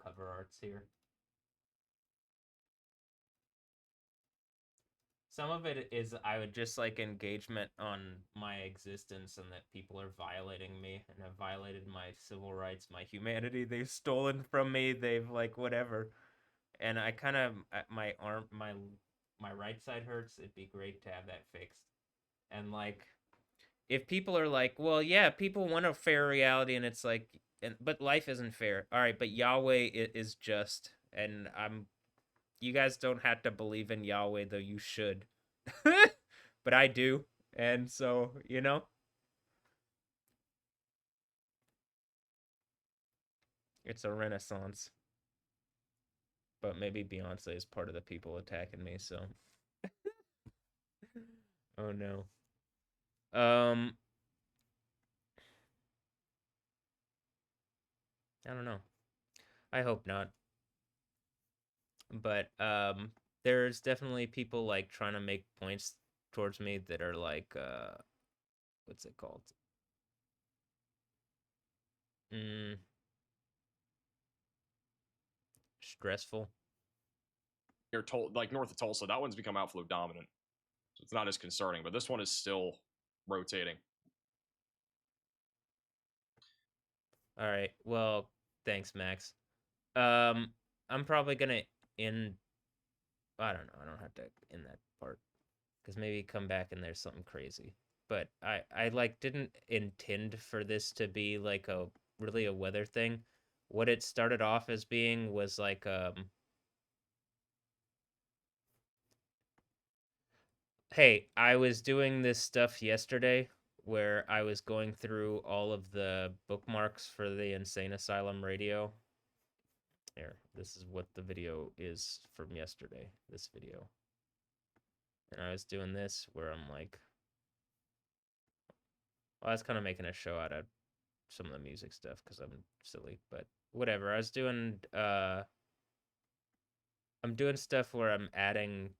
cover arts here. Some of it is I would just like engagement on my existence and that people are violating me and have violated my civil rights, my humanity. They've stolen from me. They've like whatever. And I kind of my arm my right side hurts. It'd be great to have that fixed. And like if people are like, well, yeah, people want a fair reality, and it's like, but life isn't fair. All right, but Yahweh is just, and you guys don't have to believe in Yahweh, though you should. But I do. And so, it's a renaissance. But maybe Beyonce is part of the people attacking me, so. Oh no. I don't know. I hope not. But there's definitely people like trying to make points towards me that are like what's it called? Stressful. You're told like north of Tulsa, that one's become outflow dominant. So it's not as concerning, but this one is still rotating. All right. Well, thanks, Max. I'm probably gonna end. I don't know. I don't have to end that part because maybe come back and there's something crazy. But I like didn't intend for this to be like a really a weather thing. What it started off as being was like hey, I was doing this stuff yesterday where I was going through all of the bookmarks for the Insane Asylum radio. Here, this is what the video is from yesterday, this video. And I was doing this where I'm like, well, I was kind of making a show out of some of the music stuff because I'm silly, but whatever. I was doing, I'm doing stuff where I'm adding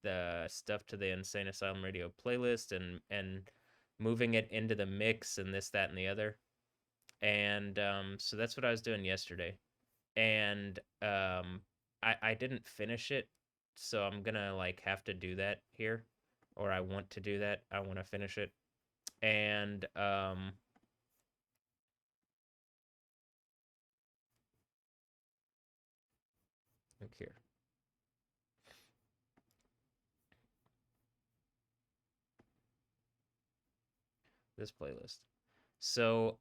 the stuff to the Insane Asylum radio playlist and moving it into the mix and this, that, and the other. And so that's what I was doing yesterday. And I didn't finish it, so I'm gonna like have to do that here, or I want to do that. I want to finish it, and look here. This playlist. So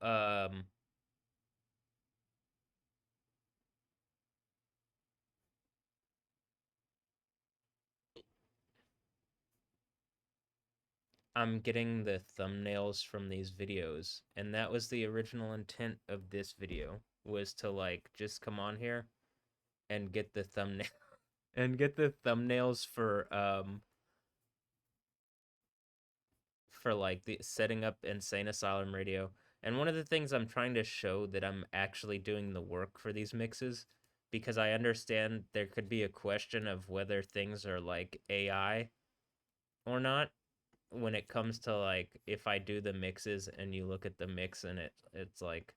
I'm getting the thumbnails from these videos, and that was the original intent of this video, was to like just come on here and get the thumbnail and get the thumbnails for like the setting up Insane Asylum radio. And one of the things I'm trying to show that I'm actually doing the work for these mixes, because I understand there could be a question of whether things are like AI or not when it comes to like if I do the mixes and you look at the mix and it's like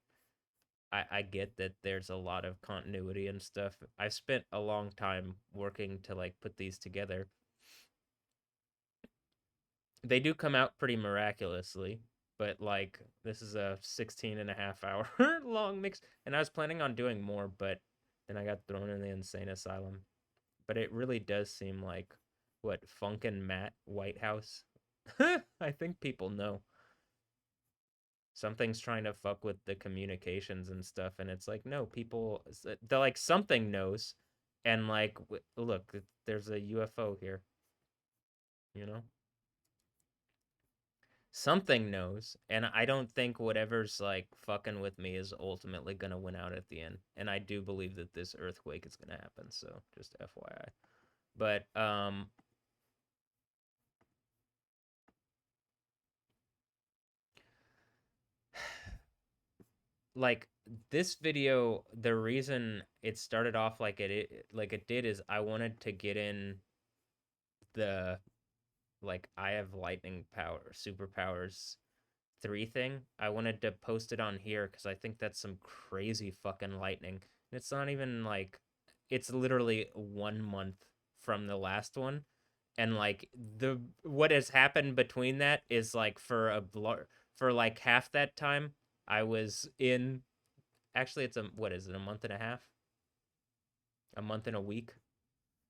I get that there's a lot of continuity and stuff. I've spent a long time working to like put these together. They do come out pretty miraculously, but like this is a 16.5 hour long mix, and I was planning on doing more, but then I got thrown in the Insane Asylum. But it really does seem like what Funkin' Matt Whitehouse. I think people know something's trying to fuck with the communications and stuff, and it's like no, people they're like something knows, and like look, there's a UFO here, you know. Something knows, and I don't think whatever's like fucking with me is ultimately gonna win out at the end. And I do believe that this earthquake is gonna happen, so just FYI. But like this video, the reason it started off like it did is I wanted to get in the like I have lightning power superpowers 3 thing, I wanted to post it on here because I think that's some crazy fucking lightning. It's not even like, it's literally 1 month from the last one, and like what has happened between that is like for like half that time I was in, actually it's what is it, a month and a half, a month and a week.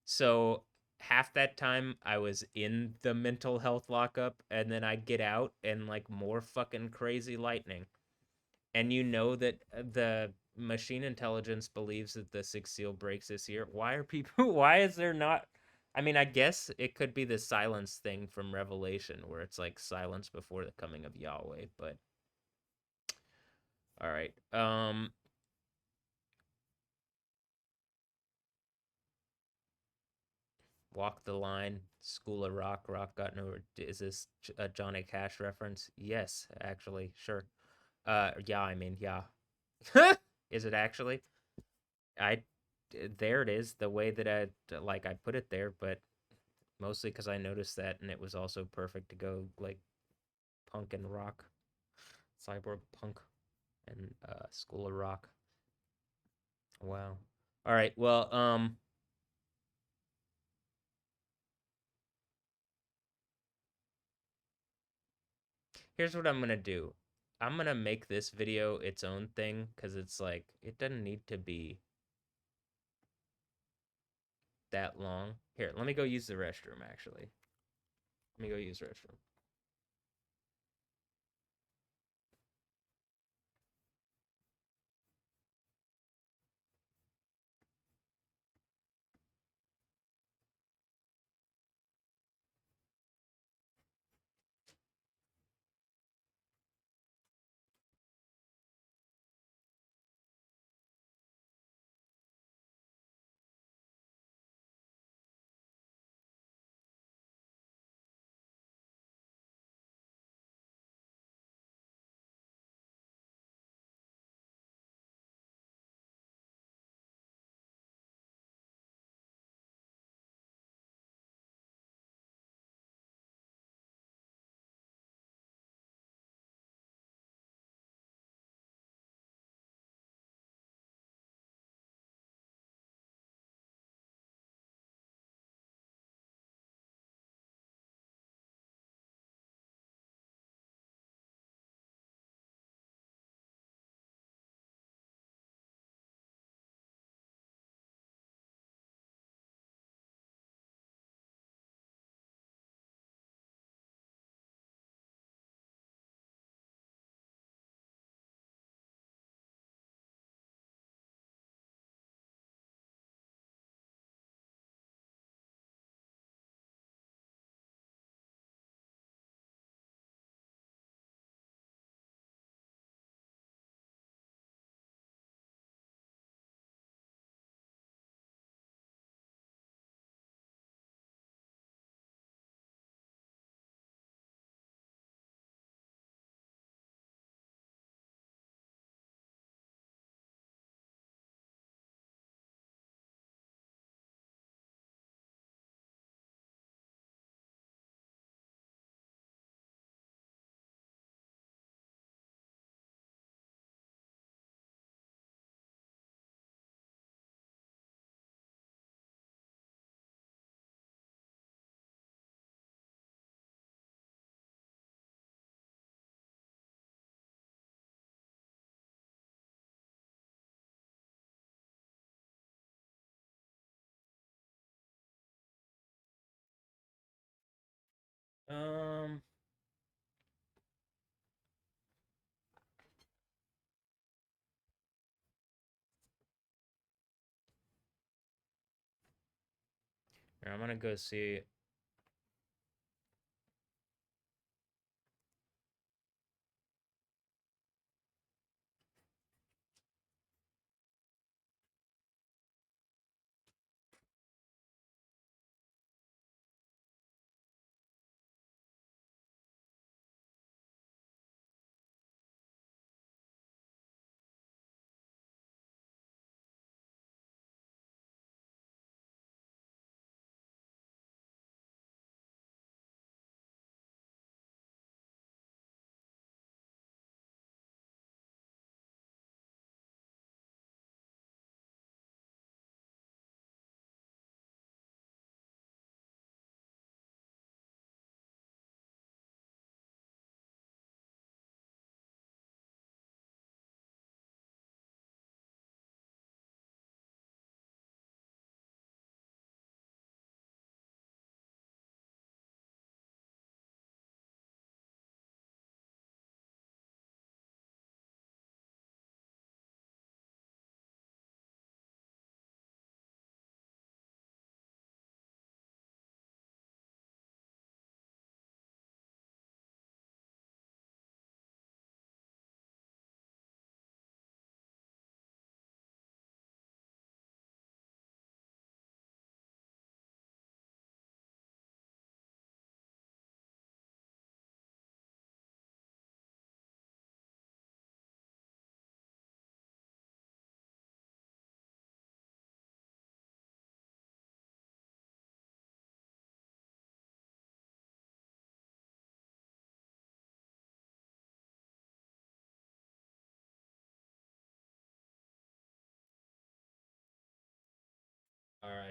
So half that time I was in the mental health lockup, and then I get out and like more fucking crazy lightning. And you know that the machine intelligence believes that the sixth seal breaks this year. Why are people why is there not, I mean, I guess it could be the silence thing from Revelation where it's like silence before the coming of Yahweh, but all right. Walk the Line, School of Rock, Rock Got No. Is this a Johnny Cash reference? Yes, actually, sure. Yeah, I mean, yeah. Is it actually? I there it is, the way that I put it there, but mostly because I noticed that, and it was also perfect to go like punk and rock, cyborg punk, and School of Rock. Wow. All right. Well, here's what I'm gonna do. I'm gonna make this video its own thing because it's like it doesn't need to be that long. Here, let me go use the restroom. Actually, let me go use the restroom. Um, here, I'm gonna go see.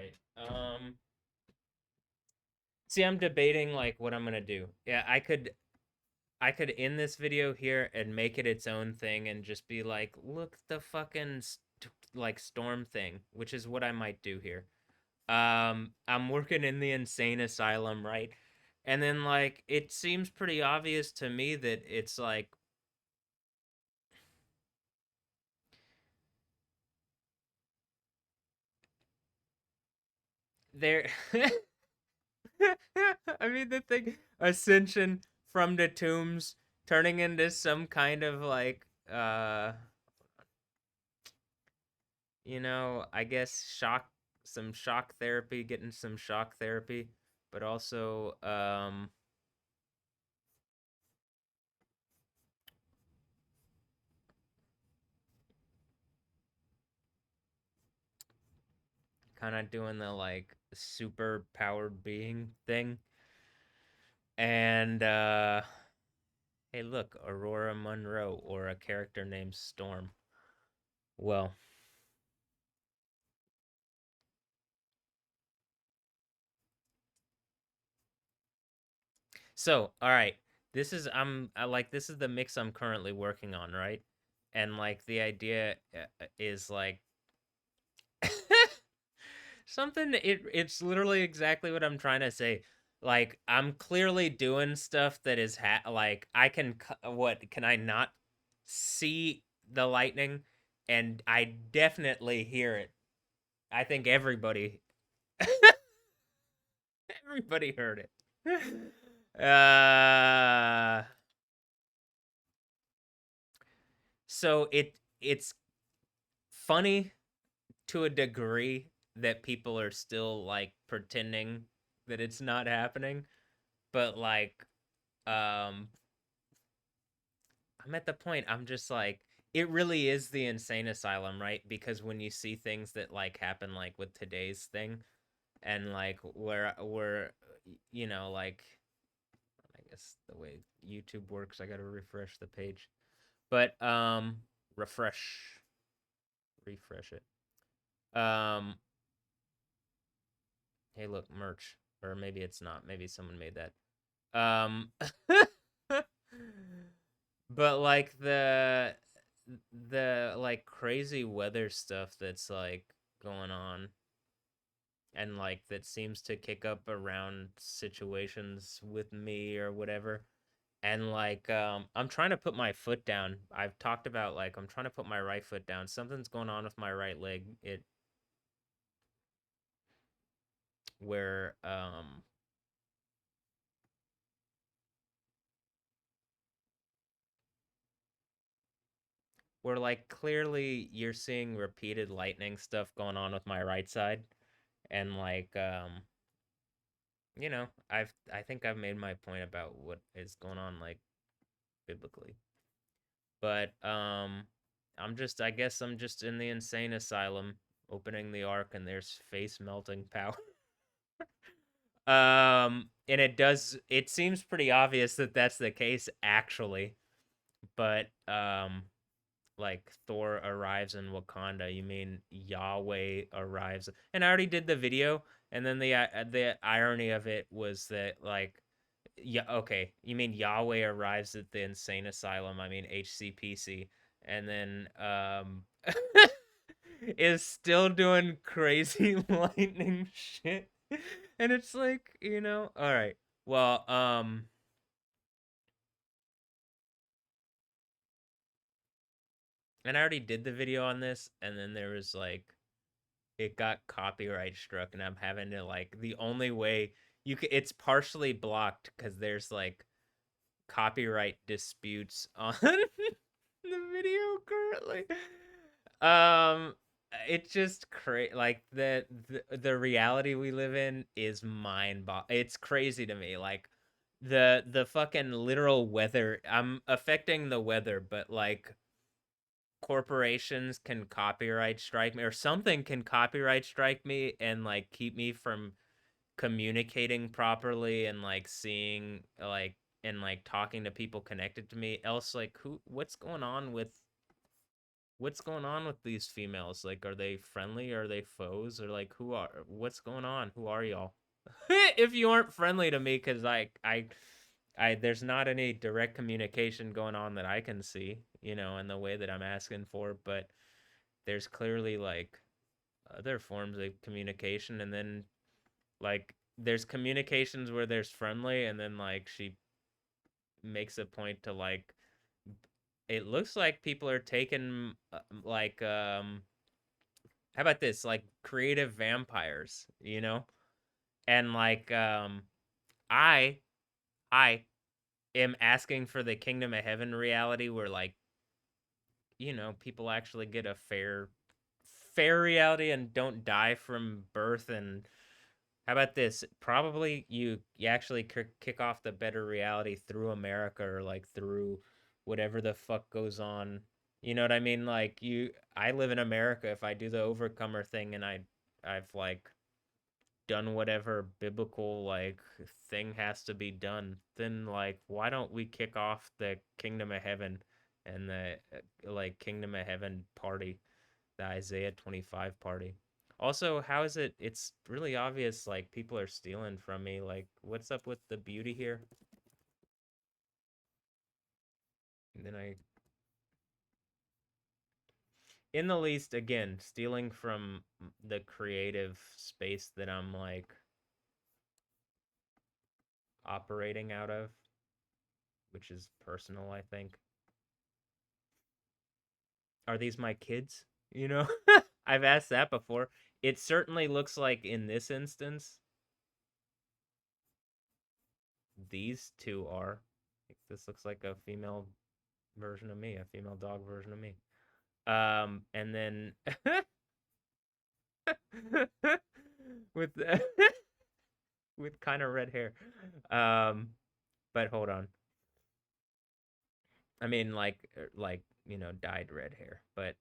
right. See, I'm debating like what I'm gonna do. Yeah, I could end this video here and make it its own thing and just be like, look, the fucking like storm thing, which is what I might do here. I'm working in the insane asylum, right? And then like it seems pretty obvious to me that it's like there I mean the thing ascension from the tombs turning into some kind of like you know, I guess some shock therapy, getting some shock therapy, but also kind of doing the like super powered being thing. And hey, look, Aurora Monroe or a character named Storm. Well, so, all right. This is this is the mix I'm currently working on, right? And like the idea is like something it's literally exactly what I'm trying to say. Like I'm clearly doing stuff that is like I can what can I not see the lightning and I definitely hear it. I think everybody everybody heard it. So it's funny to a degree that people are still like pretending that it's not happening, but like I'm at the point I'm just like it really is the insane asylum, right? Because when you see things that like happen like with today's thing and like where you know like I guess the way YouTube works, I got to refresh the page. But refresh it. Hey, look, merch. Or maybe it's not. Maybe someone made that. But like the like crazy weather stuff that's like going on and like that seems to kick up around situations with me or whatever. And like I'm trying to put my foot down. I've talked about like I'm trying to put my right foot down. Something's going on with my right leg. It where like clearly you're seeing repeated lightning stuff going on with my right side and like you know, I think I've made my point about what is going on like biblically. But I guess I'm just in the insane asylum opening the ark and there's face melting power. And it seems pretty obvious that that's the case actually. But like Thor arrives in Wakanda, you mean Yahweh arrives? And I already did the video, and then the irony of it was that like, yeah, okay, you mean Yahweh arrives at the insane asylum? I mean HCPC, and then is still doing crazy lightning shit, and it's like all right, well and I already did the video on this, and then there was like, it got copyright struck, and I'm having to like, the only way it's partially blocked because there's like copyright disputes on the video currently. It's just crazy. Like the reality we live in is it's crazy to me. Like the fucking literal weather. I'm affecting the weather, but like corporations can copyright strike me or something can copyright strike me and like keep me from communicating properly and like seeing like and like talking to people connected to me else like what's going on with what's going on with these females? Like, are they friendly? Are they foes? Or like, what's going on? Who are y'all? If you aren't friendly to me, because there's not any direct communication going on that I can see, in the way that I'm asking for, but there's clearly like other forms of communication, and then like there's communications where there's friendly, and then like she makes a point to like it looks like people are taking like how about this, like creative vampires, and like I I am asking for the kingdom of heaven reality where like people actually get a fair reality and don't die from birth. And how about this, probably you actually kick off the better reality through America, or like through whatever the fuck goes on, you know what I mean? Like I live in America. If I do the overcomer thing and I've like done whatever biblical like thing has to be done, then like why don't we kick off the kingdom of heaven and the like kingdom of heaven party, the Isaiah 25 party? Also, how is it, it's really obvious like people are stealing from me. Like, what's up with the beauty here? And then in the least, again, stealing from the creative space that I'm like operating out of, which is personal, I think. Are these my kids? I've asked that before. It certainly looks like in this instance, these two are. This looks like a female version of me, a female dog version of me. And then with with kind of red hair. But hold on. I mean, like dyed red hair, but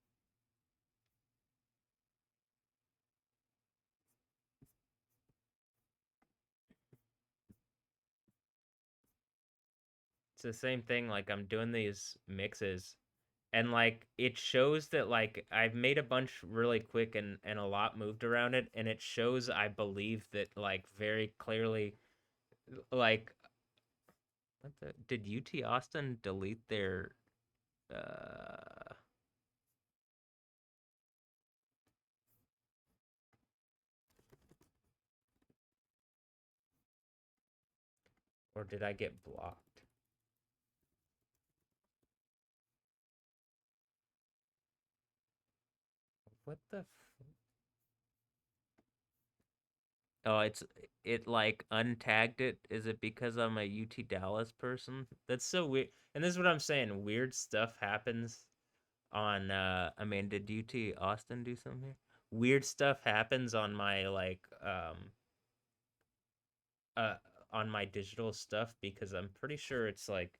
it's the same thing. Like I'm doing these mixes, and like it shows that like I've made a bunch really quick, and a lot moved around it, and it shows, I believe, that like very clearly, like did UT Austin delete their or did I get blocked? What the Oh, it like untagged it. Is it because I'm a UT Dallas person? That's so weird. And this is what I'm saying. Weird stuff happens on I mean, did UT Austin do something here? Weird stuff happens on my like uh on my digital stuff, because I'm pretty sure it's like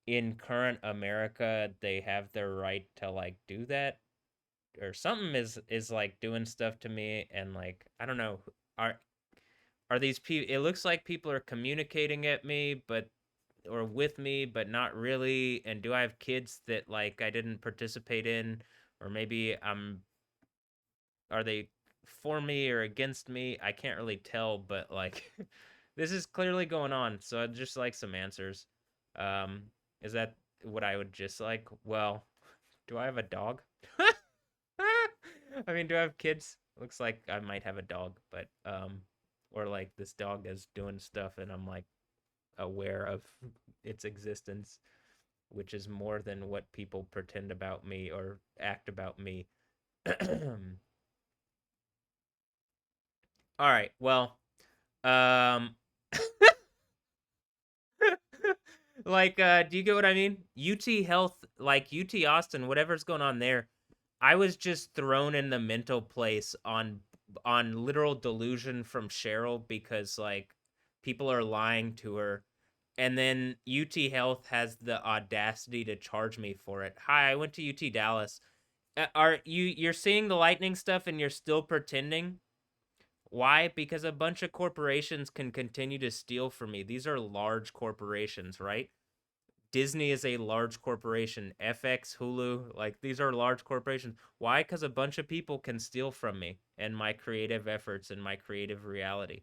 in current America they have their right to like do that, or something is like doing stuff to me. And like I don't know, are these people, it looks like people are communicating at me but or with me but not really. And do I have kids that like I didn't participate in, or maybe are they for me or against me? I can't really tell, but like this is clearly going on, so I'd just like some answers. Is that what I would just like? Well, do I have a dog? I mean, do I have kids? Looks like I might have a dog, but or like this dog is doing stuff and I'm like aware of its existence, which is more than what people pretend about me or act about me. All right. Well, um like do you get what I mean? UT Health, like UT Austin, whatever's going on there, I was just thrown in the mental place on literal delusion from Cheryl, because like people are lying to her. And then UT Health has the audacity to charge me for it. Hi, I went to UT Dallas. Are you're seeing the lightning stuff and you're still pretending? Why? Because a bunch of corporations can continue to steal from me. These are large corporations, right? Disney is a large corporation. FX, Hulu, like these are large corporations. Why? Because a bunch of people can steal from me and my creative efforts and my creative reality.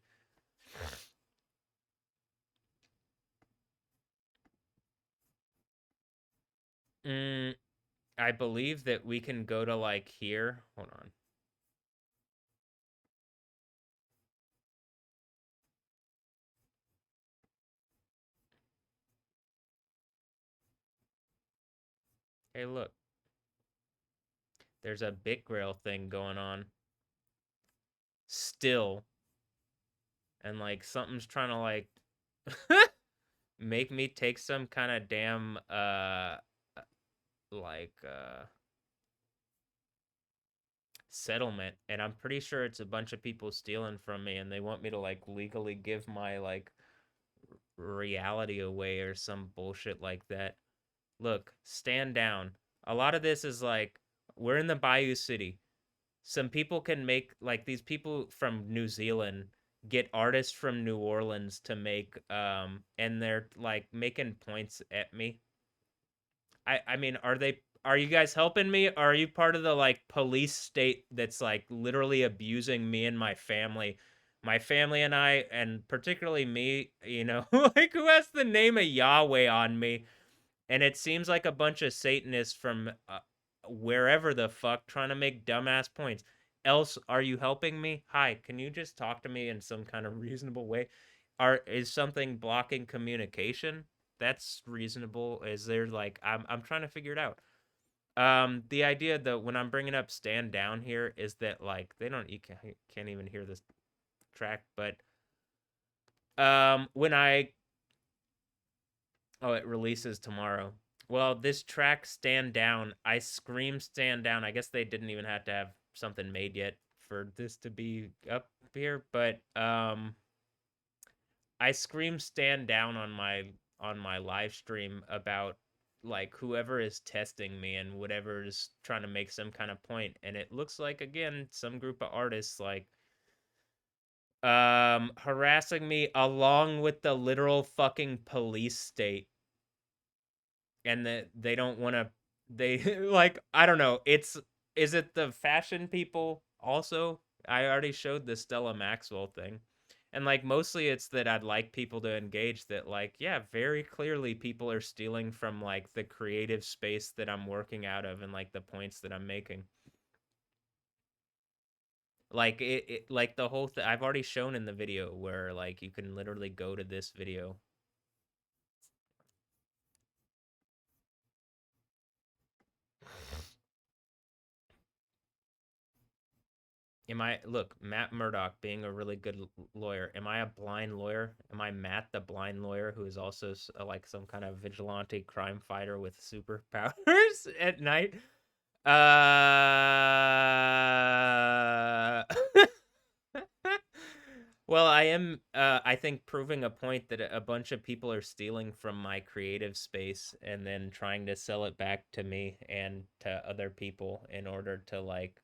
I believe that we can go to like here. Hold on. Hey, look. There's a BitGrail thing going on. Still. And like something's trying to like make me take some kind of damn like settlement, and I'm pretty sure it's a bunch of people stealing from me and they want me to like legally give my like reality away or some bullshit like that. Look, stand down. A lot of this is like we're in the Bayou City. Some people can make like these people from New Zealand get artists from New Orleans to make and they're like making points at me. I mean, are you guys helping me? Or are you part of the like police state that's like literally abusing me and my family? My family and I, and particularly me, you know, like who has the name of Yahweh on me? And it seems like a bunch of Satanists from wherever the fuck trying to make dumbass points. Else, are you helping me? Hi, can you just talk to me in some kind of reasonable way? Is something blocking communication? That's reasonable. Is there like I'm trying to figure it out. The idea that when I'm bringing up stand down here is that like you can't even hear this track, but when it releases tomorrow. Well, this track stand down, I scream stand down. I guess they didn't even have to have something made yet for this to be up here, but I scream stand down on my live stream about like whoever is testing me and whatever is trying to make some kind of point, and it looks like again some group of artists like harassing me along with the literal fucking police state, and that they don't want to they like I don't know, is it the fashion people also? I already showed the Stella Maxwell thing. And like mostly it's that I'd like people to engage that like yeah, very clearly people are stealing from like the creative space that I'm working out of and like the points that I'm making. Like like the whole thing I've already shown in the video where like you can literally go to this video. Look, Matt Murdock being a really good lawyer. Am I a blind lawyer? Am I Matt the blind lawyer who is also like some kind of vigilante crime fighter with superpowers at night? Well, I am I think proving a point that a bunch of people are stealing from my creative space and then trying to sell it back to me and to other people in order to like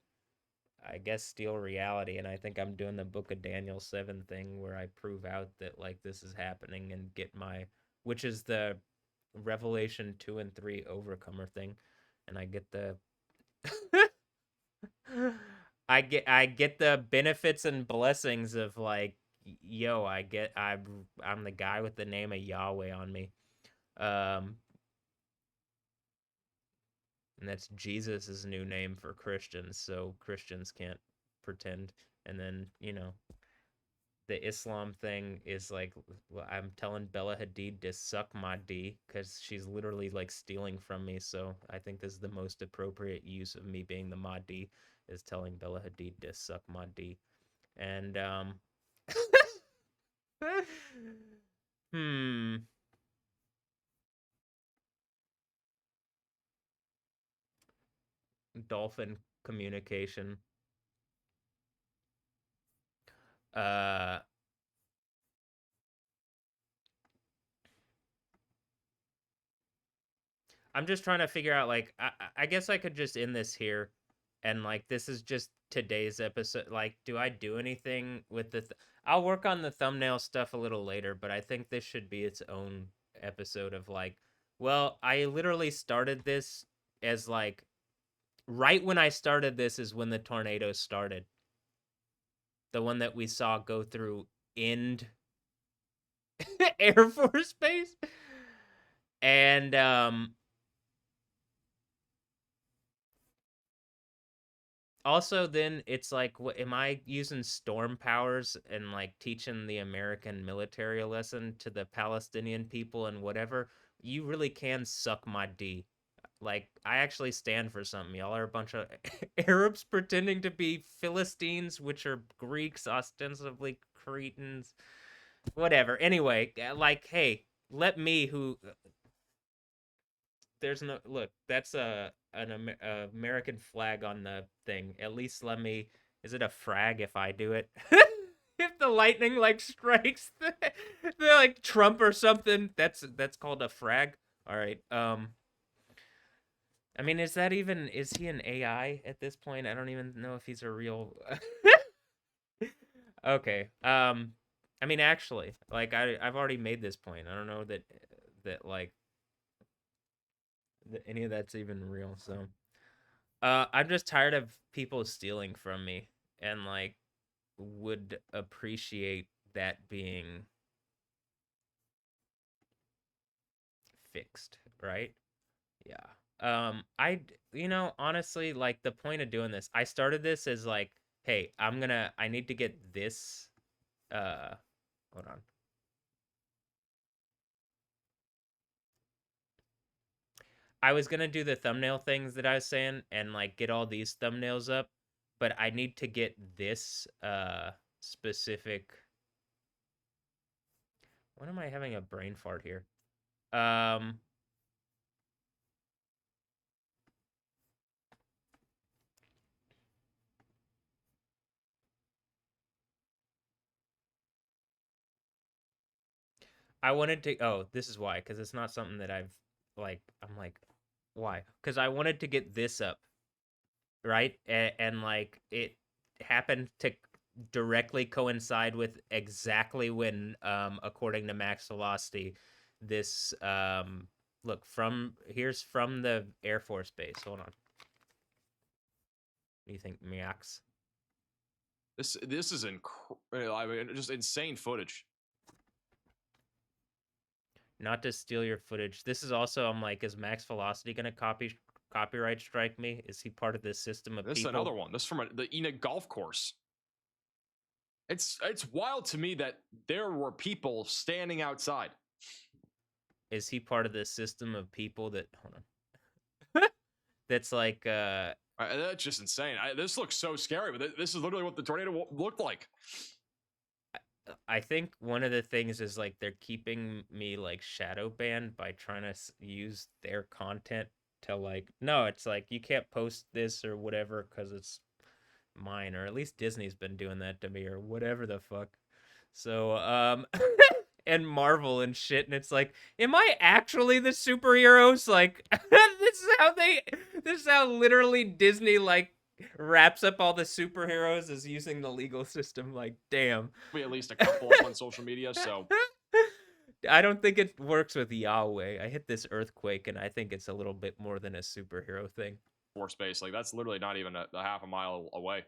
I guess steal reality. And I think I'm doing the Book of Daniel 7 thing where I prove out that like this is happening and get which is the Revelation 2 and 3 overcomer thing, and I get the I get the benefits and blessings of like yo, I'm the guy with the name of Yahweh on me. And that's Jesus's new name for Christians, so Christians can't pretend. And then, you know, the Islam thing is like I'm telling Bella Hadid to suck my D because she's literally like stealing from me. So I think this is the most appropriate use of me being the Mahdi is telling Bella Hadid to suck my D. And dolphin communication. I'm just trying to figure out like I guess I could just end this here, and like this is just today's episode. Like, do I do anything with I'll work on the thumbnail stuff a little later, but I think this should be its own episode of like Well, I literally started this as like right when I started this is when the tornado started. The one that we saw go through Ind Air Force Base. And also then it's like, what am I using storm powers and like teaching the American military a lesson to the Palestinian people and whatever? You really can suck my D. Like, I actually stand for something. Y'all are a bunch of Arabs pretending to be Philistines, which are Greeks, ostensibly Cretans, whatever. Anyway, like, hey, let me who there's no look. That's an American flag on the thing. At least let me. Is it a frag if I do it? If the lightning like strikes the like Trump or something, that's called a frag. All right. I mean, is he an AI at this point? I don't even know if he's a real. Okay. I mean, actually, like I've already made this point. I don't know that like that any of that's even real. So, I'm just tired of people stealing from me, and like would appreciate that being fixed, right? Yeah. I honestly, like the point of doing this, I started this as like, hey, I need to get this hold on. I was gonna do the thumbnail things that I was saying and like get all these thumbnails up, but I need to get this specific. When am I having a brain fart here? Um I wanted to. Oh, this is why, because it's not something that I'm like, why? Because I wanted to get this up, right? And like it happened to directly coincide with exactly when, according to Max Velocity, this look here's from the Air Force Base. Hold on. What do you think, Max? This is I mean, just insane footage. Not to steal your footage. This is also, I'm like, is Max Velocity gonna copyright strike me? Is he part of this system of This people? is another one. This is from the Enid golf course. It's wild to me that there were people standing outside. Is he part of this system of people that hold on? That's like that's just insane. This looks so scary, but this is literally what the tornado looked like. I think one of the things is like they're keeping me like shadow banned by trying to use their content to like, no, it's like you can't post this or whatever because it's mine, or at least Disney's been doing that to me or whatever the fuck. So and Marvel and shit, and it's like, am I actually the superheroes? Like this is how literally Disney like wraps up all the superheroes is using the legal system. Like, damn. Be at least a couple up on social media, so I don't think it works with Yahweh. I hit this earthquake, and I think it's a little bit more than a superhero thing. Force base, like that's literally not even a half a mile away.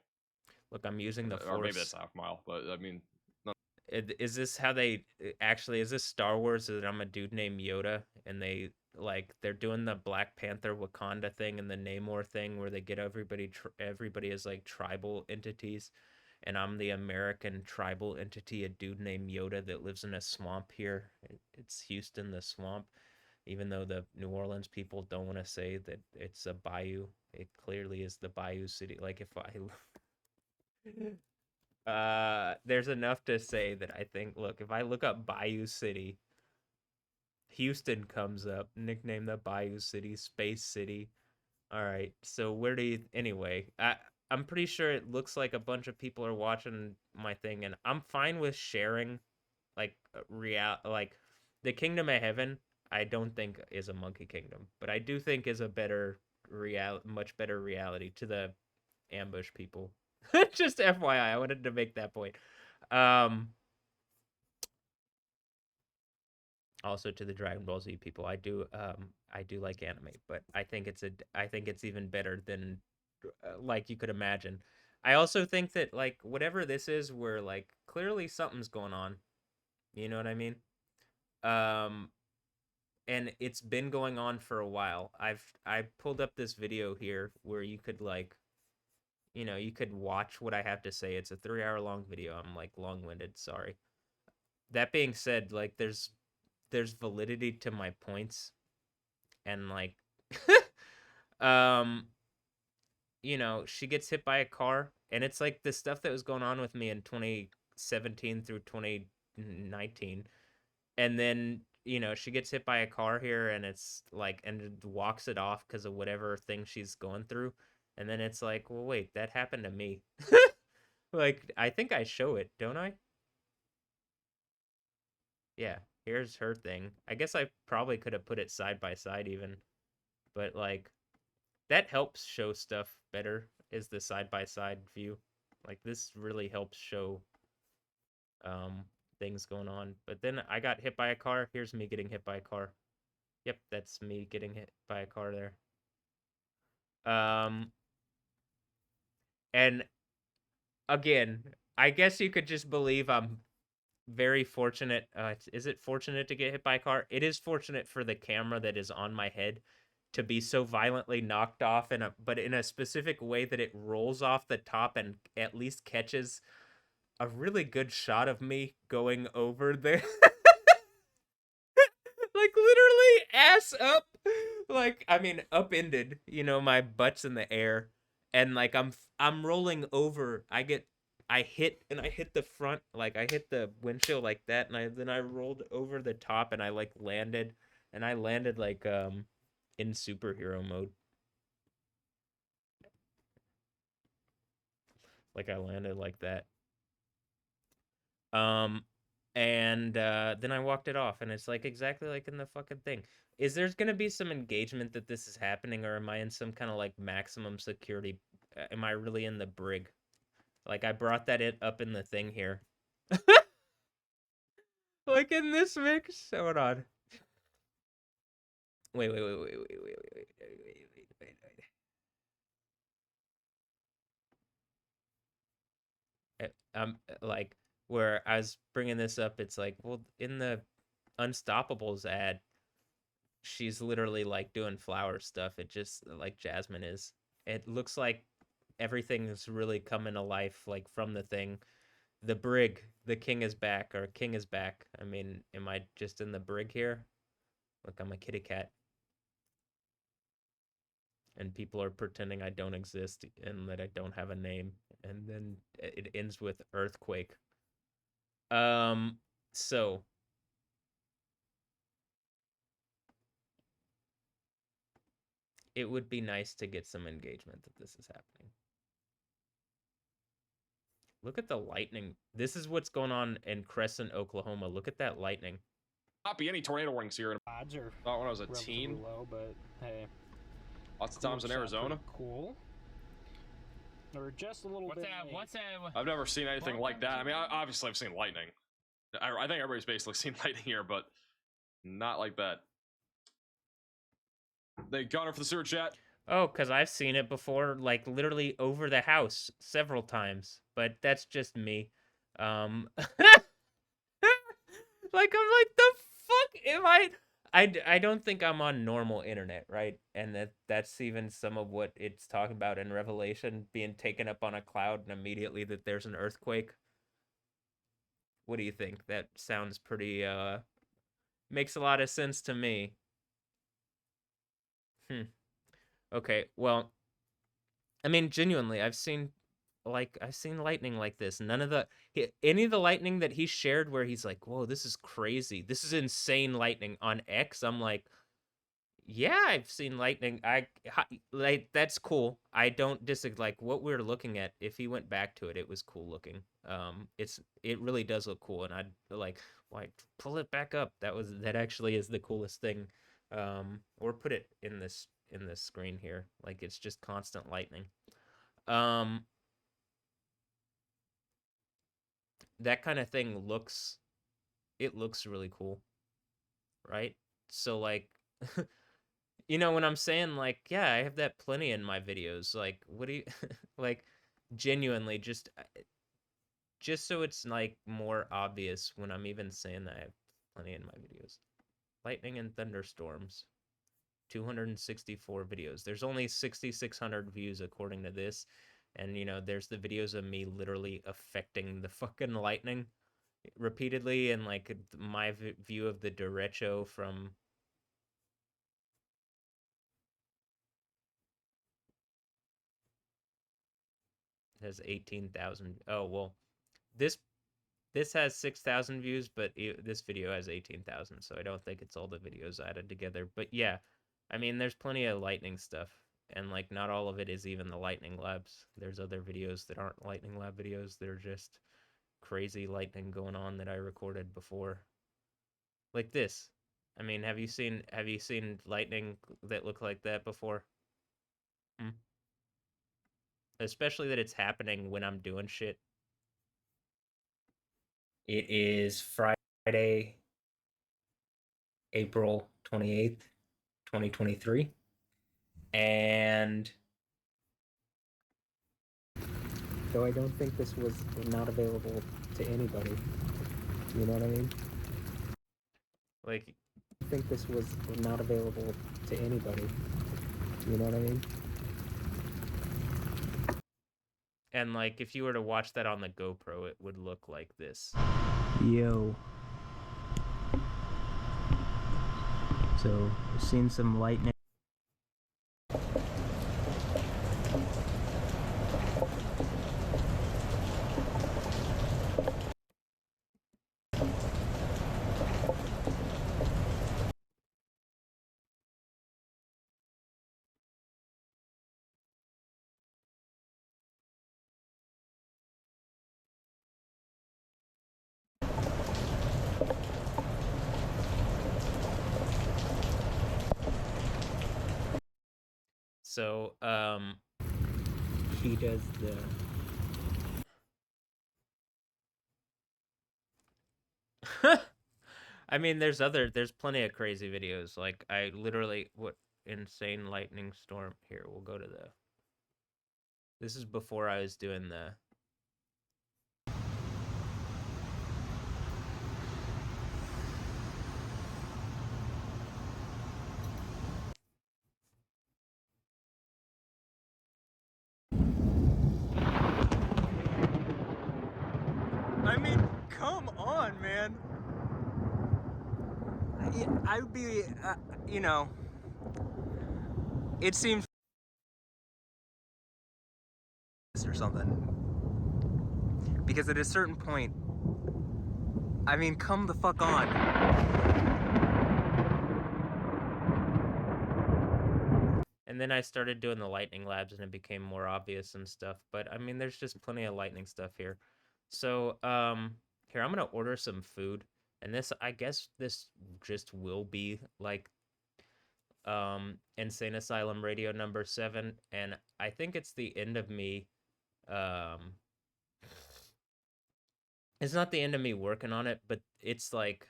Look, I'm using the Force. Or maybe that's half a mile, but I mean, no. Is this how they actually? Is this Star Wars? That I'm a dude named Yoda, and they're doing the Black Panther Wakanda thing and the Namor thing, where they get everybody as like tribal entities, and I'm the American tribal entity, a dude named Yoda that lives in a swamp here. It's Houston, the swamp. Even though the New Orleans people don't want to say that it's a bayou, it clearly is the Bayou City. Like if there's enough to say that I think, look, if I look up Bayou City, Houston comes up, nickname the Bayou City, Space City. All right, so anyway, I'm pretty sure it looks like a bunch of people are watching my thing, and I'm fine with sharing, like, like, the Kingdom of Heaven, I don't think is a monkey kingdom, but I do think is a much better reality to the ambush people. Just FYI, I wanted to make that point. Also to the Dragon Ball Z people, I do like anime, but I think it's even better than like you could imagine. I also think that like whatever this is, we're like clearly something's going on. You know what I mean? Um and it's been going on for a while. I pulled up this video here where you could like you could watch what I have to say. It's a 3-hour long video. I'm like long-winded, sorry. That being said, like there's validity to my points and like um she gets hit by a car and it's like the stuff that was going on with me in 2017 through 2019 and then she gets hit by a car here and it's like and it walks it off because of whatever thing she's going through and then it's like well wait that happened to me like I think I show it don't I yeah here's her thing I guess I probably could have put it side by side even but like that helps show stuff better is the side by side view like this really helps show um things going on but then I got hit by a car here's me getting hit by a car yep that's me getting hit by a car there and again I guess you could just believe I'm very fortunate is it fortunate to get hit by a car it is fortunate for the camera that is on my head to be so violently knocked off but in a specific way that it rolls off the top and at least catches a really good shot of me going over there. Like literally ass up. Like I mean upended, my butt's in the air and like I'm rolling over. I hit the front, like I hit the windshield like that and then I rolled over the top and I like landed and I landed like in superhero mode. Like I landed like that. And then I walked it off and it's like exactly like in the fucking thing. Is there's gonna be some engagement that this is happening or am I in some kind of like maximum security? Am I really in the brig? Like I brought that up in the thing here. Like in this mix? Hold on. Wait. Like where I was bringing this up, it's like, well, in the Unstoppables ad, she's literally like doing flower stuff. It just like Jasmine is. It looks like everything's really coming to life, like from the thing. The brig, the king is back, or king is back. I mean, am I just in the brig here? Look, I'm a kitty cat. And people are pretending I don't exist and that I don't have a name. And then it ends with earthquake. So it would be nice to get some engagement that this is happening. Look at the lightning. This is what's going on in Crescent, Oklahoma. Look at that lightning. Not be any tornado warnings here. Odds are Not when I was a teen. low, but hey. Lots of times in Arizona. Cool. Or just a little bit. What's that? I've never seen anything like that. I mean, obviously I've seen lightning. I think everybody's basically seen lightning here, but not like that. They got her for the sewer chat. Oh, because I've seen it before, like literally over the house several times. But that's just me. Like I'm like, the fuck am I don't think I'm on normal internet, right? And that's even some of what it's talking about in Revelation, being taken up on a cloud and immediately that there's an earthquake. What do you think? That sounds pretty makes a lot of sense to me. Okay, well, I mean, genuinely, I've seen lightning like this. Any of the lightning that he shared where he's like, "Whoa, this is crazy. This is insane lightning" on X. I'm like, "Yeah, I've seen lightning. Like that's cool. I don't disagree. Like what we're looking at. If he went back to it, it was cool looking. It really does look cool, and I'd like pull it back up. That actually is the coolest thing. Or put it in this screen here. Like it's just constant lightning. That kind of thing looks really cool. right? So like you know, when I'm saying like, yeah, I have that plenty in my videos. Like, what do you like genuinely just so it's like more obvious when I'm even saying that I have plenty in my videos. Lightning and thunderstorms. 264 videos. There's only 6,600 views according to this. And you know, there's the videos of me literally affecting the fucking lightning repeatedly, and like my view of the derecho from has 18,000. Oh, well, this this has 6,000 views, but this video has 18,000, so I don't think it's all the videos added together. But yeah, I mean, there's plenty of lightning stuff, and like not all of it is even the lightning labs. There's other videos that aren't lightning lab videos. They're just crazy lightning going on that I recorded before. Like this. I mean, have you seen lightning that look like that before? Hmm? Especially that it's happening when I'm doing shit. It is Friday, April 28th, 2023. And though I don't think this was not available to anybody, you know what I mean? Like, I think this was not available to anybody, you know what I mean? And like, if you were to watch that on the GoPro, it would look like this. Yo. So, I've seen some lightning. So, he does the... I mean, there's plenty of crazy videos. Like, I literally, what, insane lightning storm. Here, we'll go to the... This is before I was doing the... I mean, come on, man. I would be, you know, it seems or something. Because at a certain point, I mean, come the fuck on. And then I started doing the lightning labs and it became more obvious and stuff. But I mean, there's just plenty of lightning stuff here. So, here, I'm gonna order some food. And this, I guess this just will be like, Insane Asylum Radio number 7. And I think it's the end of me, it's not the end of me working on it, but it's like,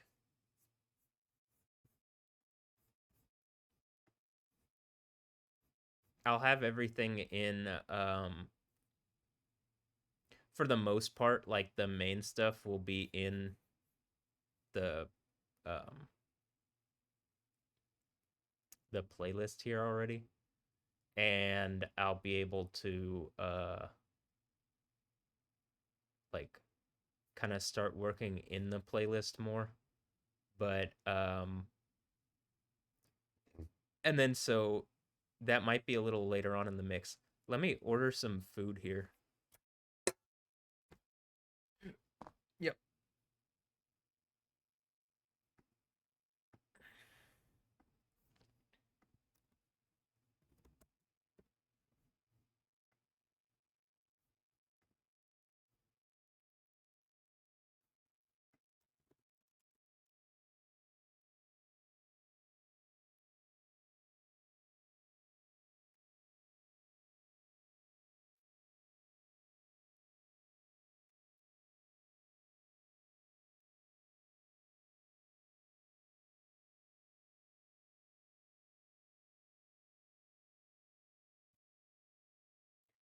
I'll have everything in, for the most part, like the main stuff will be in the, um, the playlist here already. And I'll be able to, like, kind of start working in the playlist more. But, and then so that might be a little later on in the mix. Let me order some food here. Yep.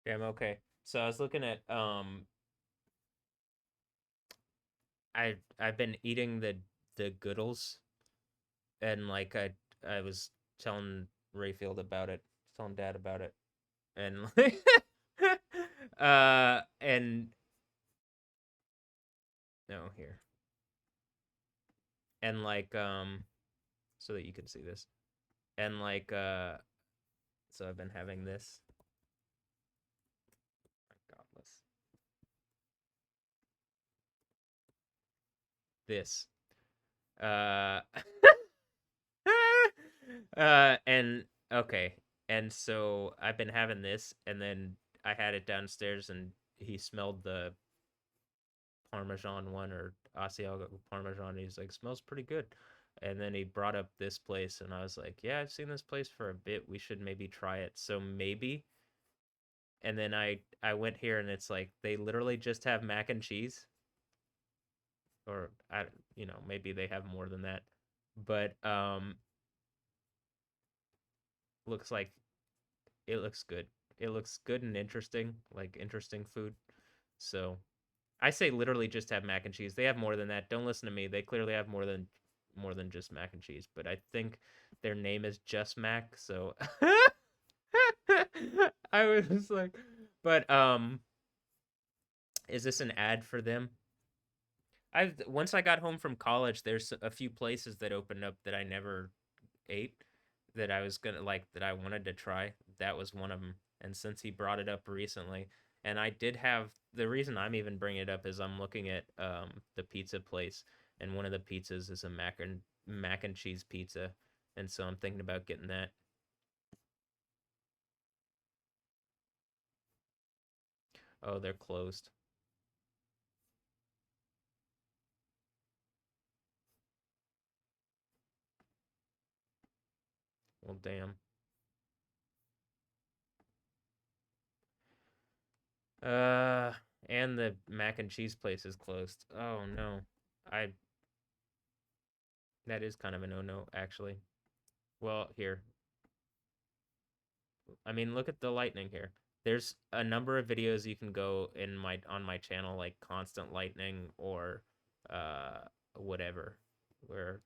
Damn, okay. So I was looking at I've been eating the Goodles, and like I was telling Rayfield about it, telling Dad about it, and like and no here, and like so that you can see this, and like so I've been having this. My godless. This. Uh and okay. And so I've been having this, and then I had it downstairs, and he smelled the Parmesan one, or Asiago Parmesan, and he's like, smells pretty good. And then he brought up this place, and I was like, yeah, I've seen this place for a bit. We should maybe try it. So maybe. And then I went here, and it's like they literally just have mac and cheese, or I maybe they have more than that, but looks like it looks good. It looks good and interesting, like interesting food. So I say literally just have mac and cheese. They have more than that. Don't listen to me. They clearly have more than just mac and cheese, but I think their name is just Mac, so I was like, but is this an ad for them? I've Once I got home from college, there's a few places that opened up that I never ate, that I was gonna like, that I wanted to try. That was one of them. And since he brought it up recently, and I did have the reason I'm even bringing it up is I'm looking at the pizza place, and one of the pizzas is a mac and cheese pizza, and so I'm thinking about getting that. Oh, they're closed. Well, damn. Uh, and the mac and cheese place is closed. Oh no. I That is kind of a no-no, actually. Well, here. I mean, look at the lightning here. There's a number of videos you can go on my channel, like constant lightning or uh whatever, where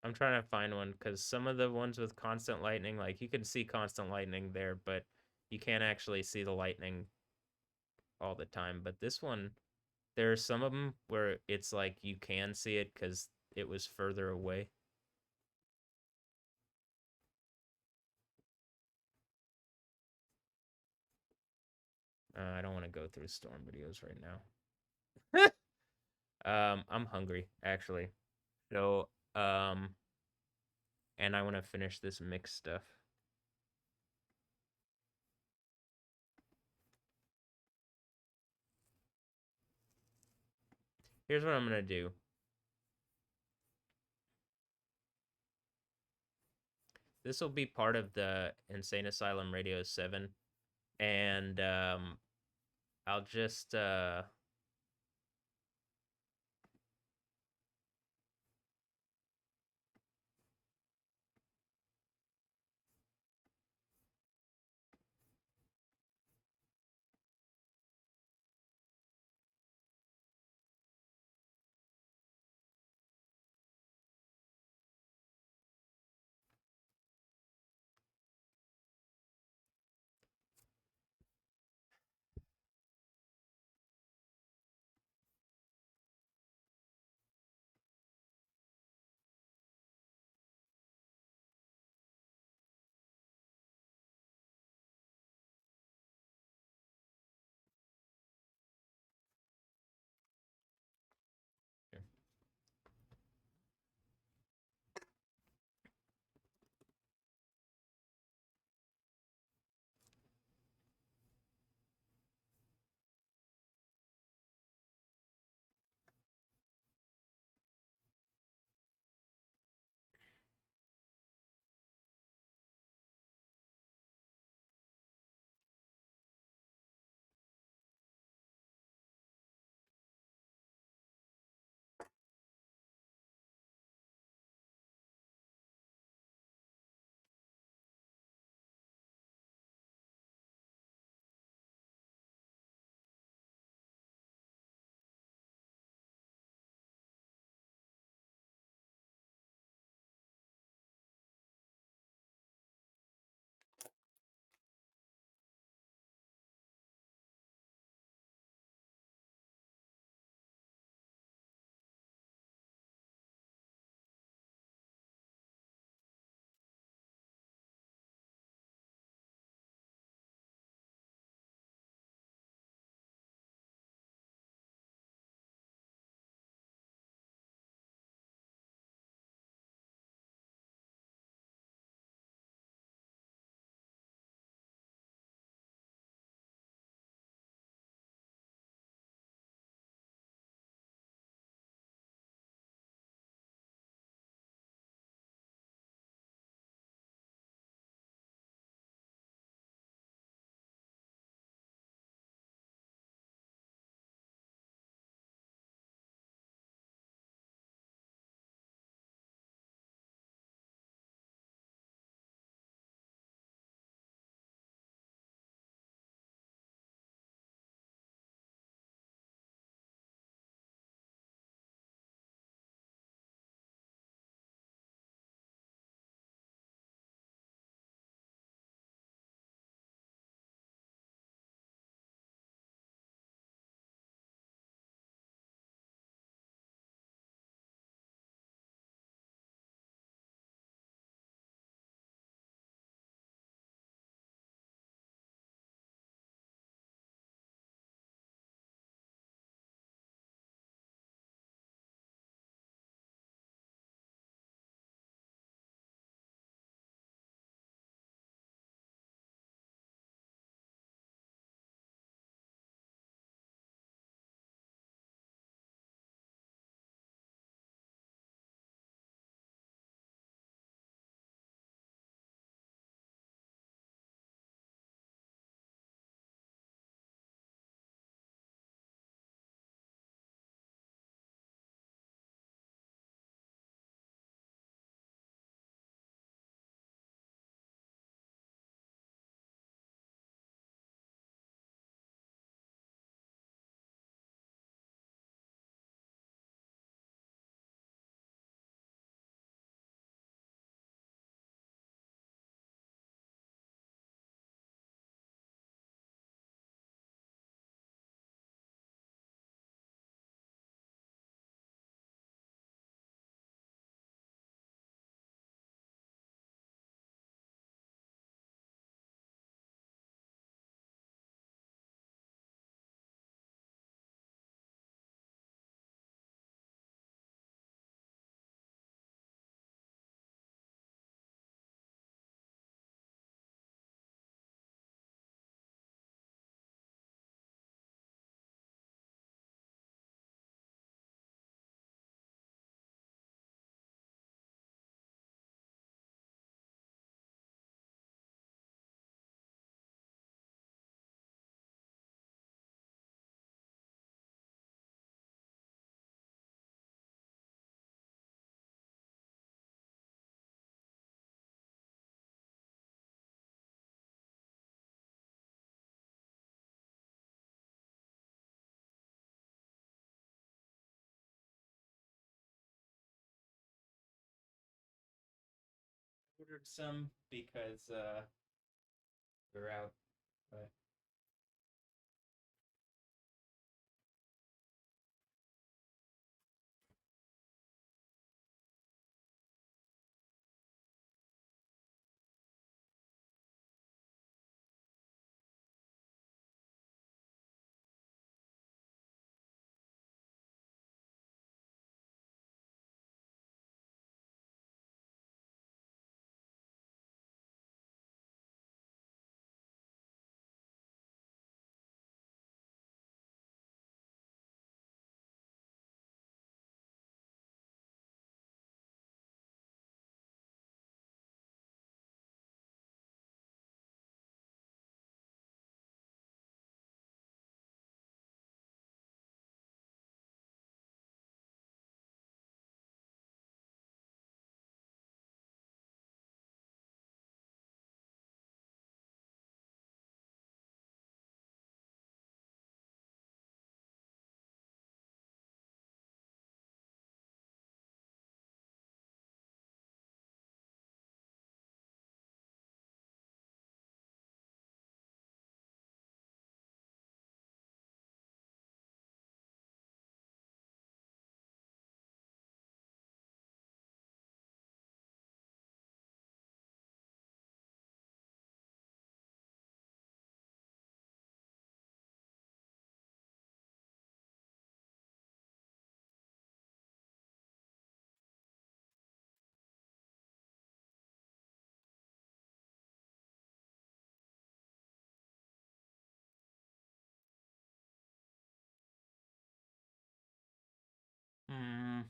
I'm trying to find one, because some of the ones with constant lightning, like you can see constant lightning there, but you can't actually see the lightning all the time. But this one, there are some of them where it's like you can see it because it was further away. I don't want to go through storm videos right now. I'm hungry, actually. So, and I want to finish this mix stuff. Here's what I'm gonna do. This will be part of the Insane Asylum Radio 7, and I'll just ordered some because we're out, but. Hmm.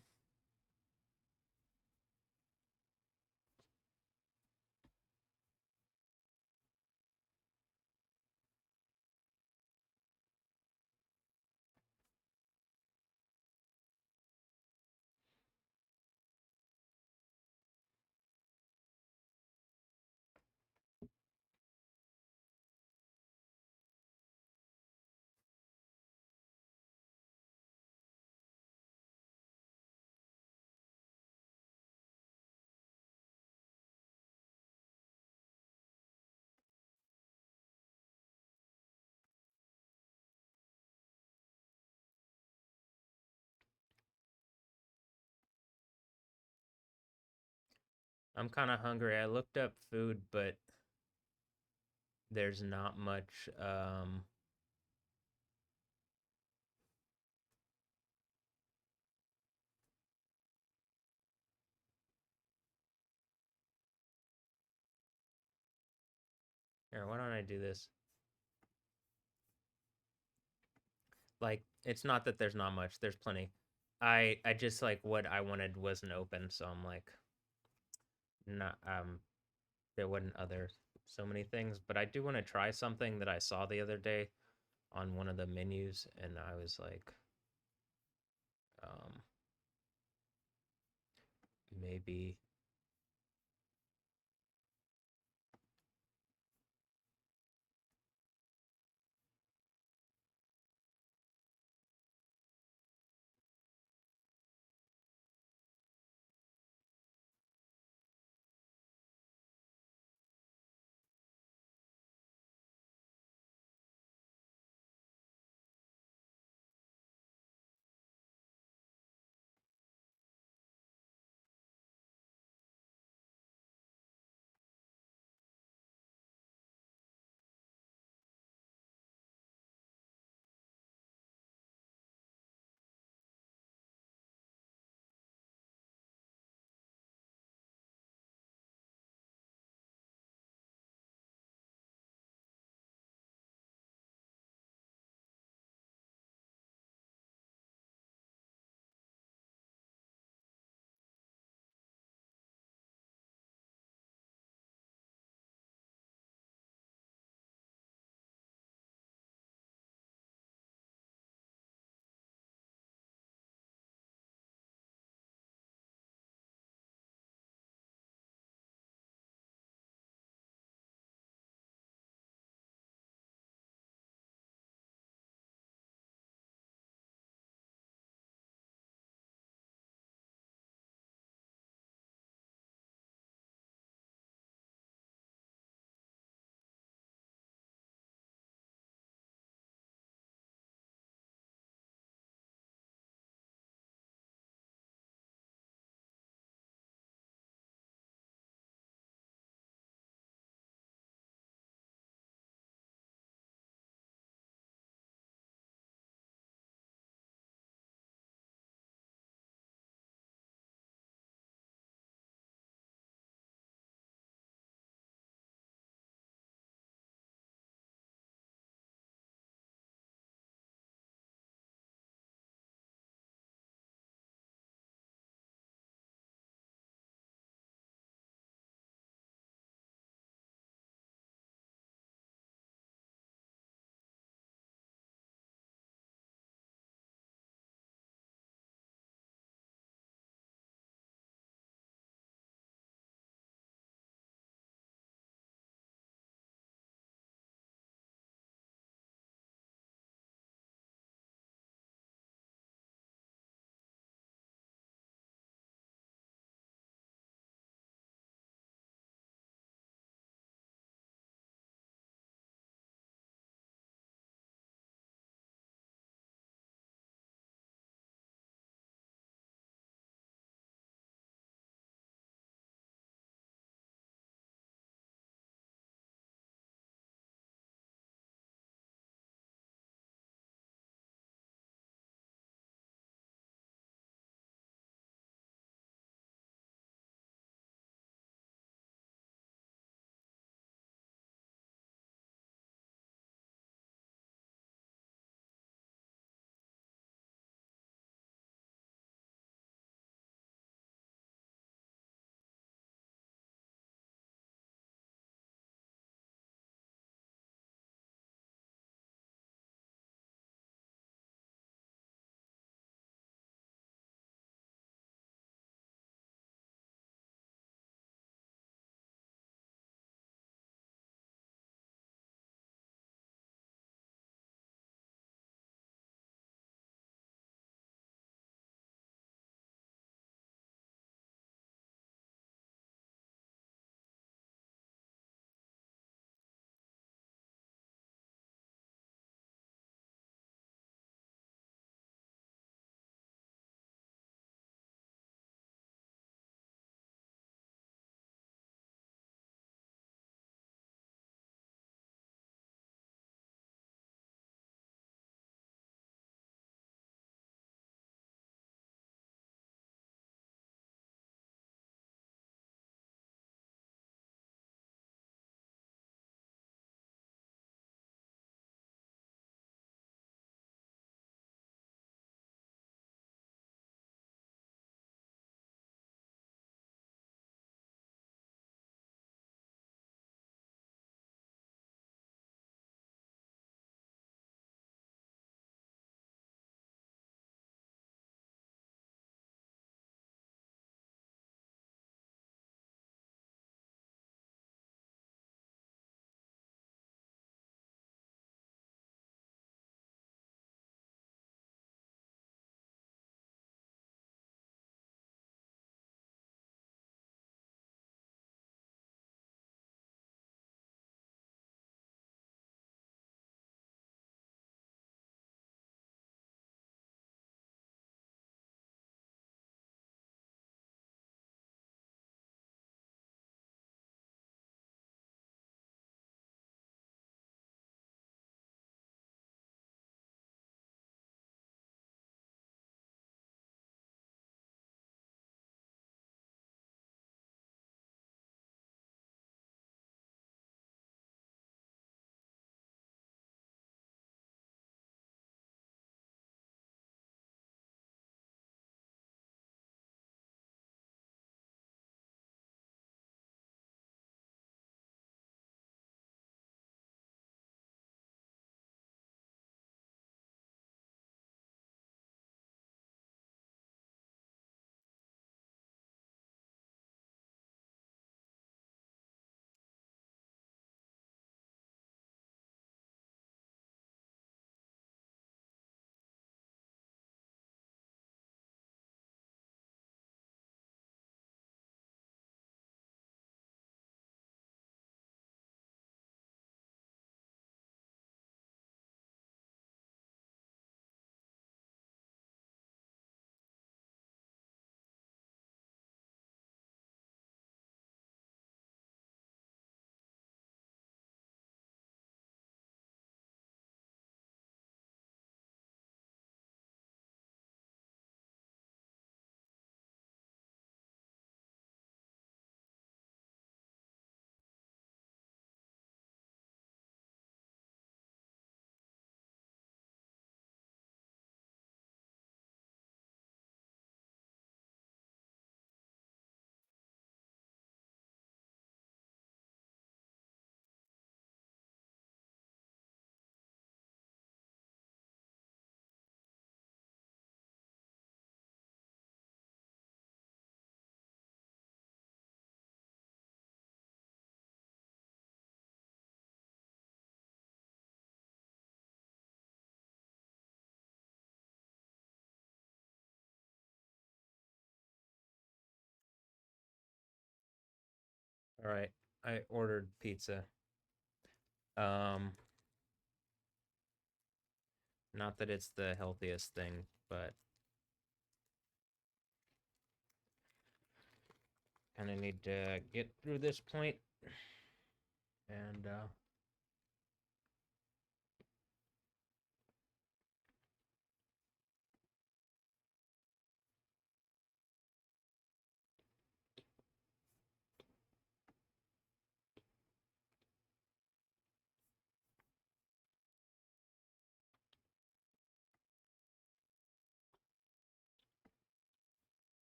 I'm kind of hungry. I looked up food, but there's not much. Here, why don't I do this? Like, it's not that there's not much. There's plenty. I just like what I wanted wasn't open, so I'm like, not there wasn't other so many things, but I do want to try something that I saw the other day on one of the menus, and I was like, um, maybe. All right, I ordered pizza. Not that it's the healthiest thing, but kind of need to get through this point. And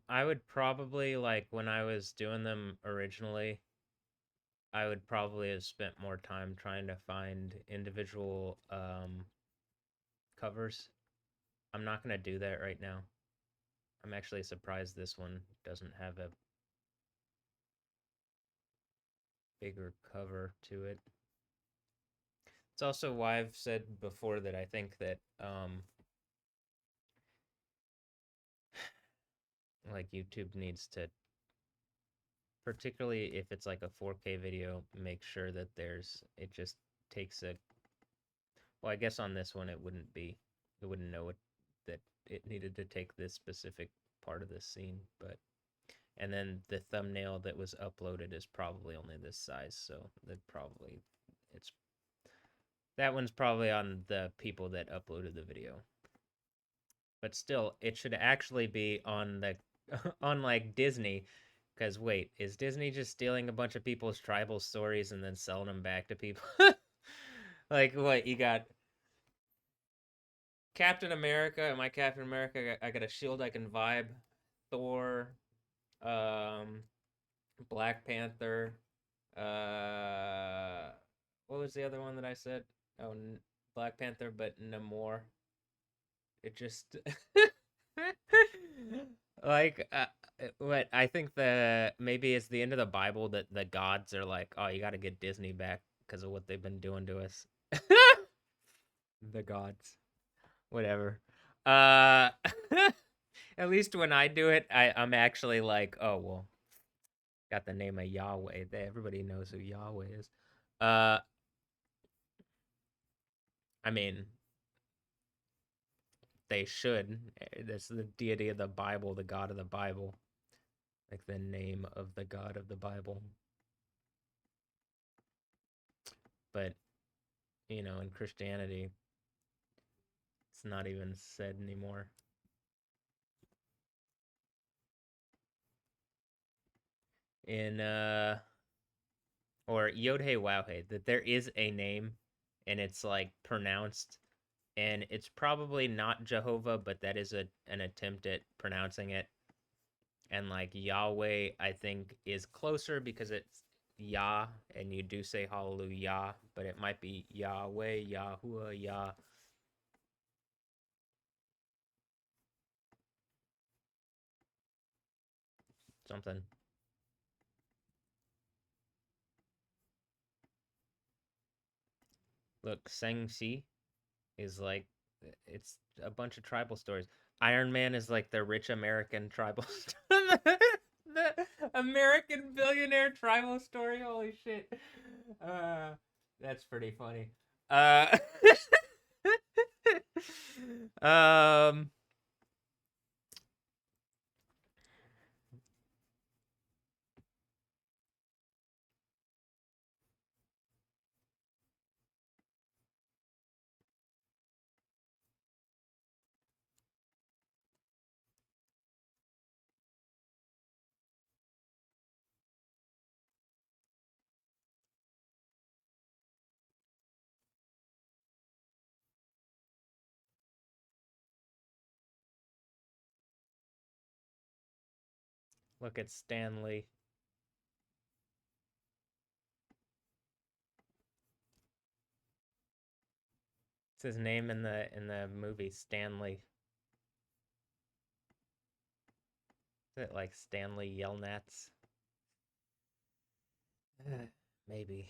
I would probably, like, when I was doing them originally, I would probably have spent more time trying to find individual covers. I'm not gonna do that right now. I'm actually surprised this one doesn't have a bigger cover to it. It's also why I've said before that I think that like YouTube needs to particularly if it's like a 4K video, make sure that it just takes a, well, I guess on this one it wouldn't know that it needed to take this specific part of this scene, but, and then the thumbnail that was uploaded is probably only this size, so that one's probably on the people that uploaded the video. But still, it should actually be on the on like Disney, because wait, is Disney just stealing a bunch of people's tribal stories and then selling them back to people? Like what, you got Captain America? Am I Captain America? I got a shield I can vibe. Thor, Black Panther. What was the other one that I said? Oh, Black Panther, but Namor. It just like what I think maybe it's the end of the Bible that the gods are like, oh, you got to get Disney back because of what they've been doing to us. The gods, whatever. At least when I do it, I'm actually like, oh well, got the name of Yahweh. Everybody knows who Yahweh is. I mean, they should. That's the deity of the Bible, the God of the Bible. Like the name of the God of the Bible. But, in Christianity, it's not even said anymore. Or Yod-Hey Wow-Hey, that there is a name, and it's like pronounced, and it's probably not Jehovah, but that is an attempt at pronouncing it. And like Yahweh, I think, is closer because it's Yah, and you do say hallelujah, but it might be Yahweh, Yahuwah, Yah. Something. Look, Shang-Chi is like, it's a bunch of tribal stories. Iron Man is like the rich American tribal the American billionaire tribal story. Holy shit. That's pretty funny. Um Look at Stanley. It's his name in the movie, Stanley. Is it like Stanley Yelnats? Maybe.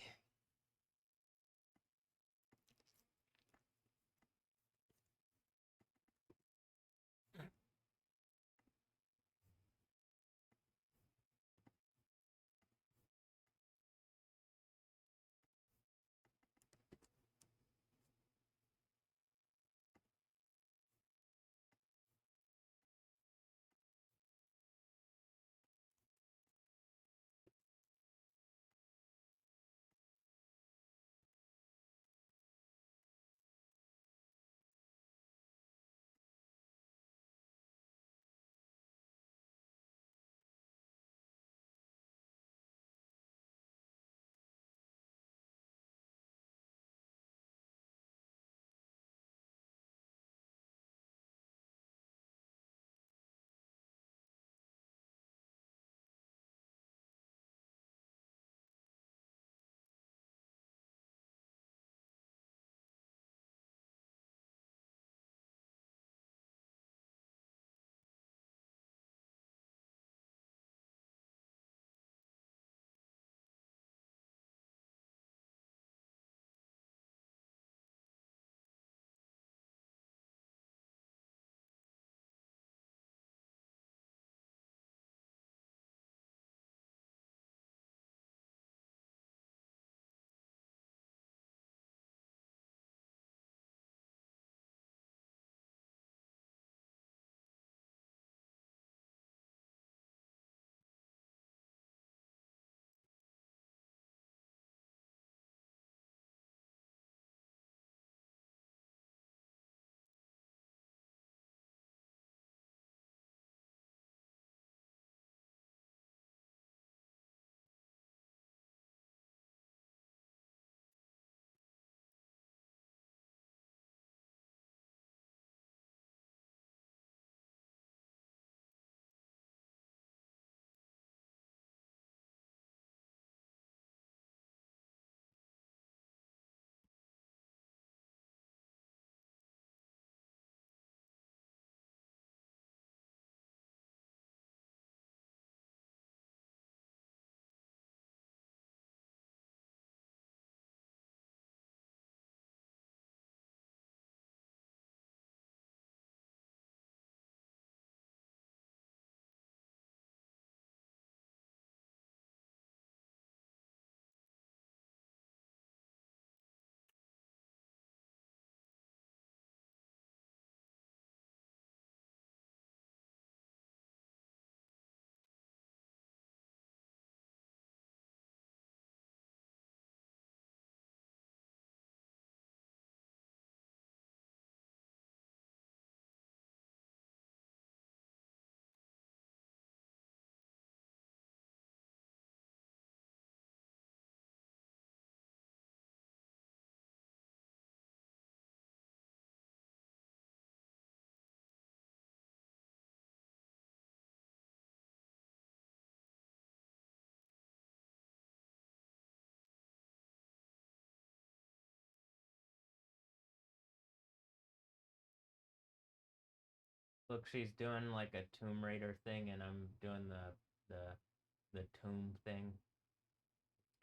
Look, she's doing like a Tomb Raider thing, and I'm doing the tomb thing,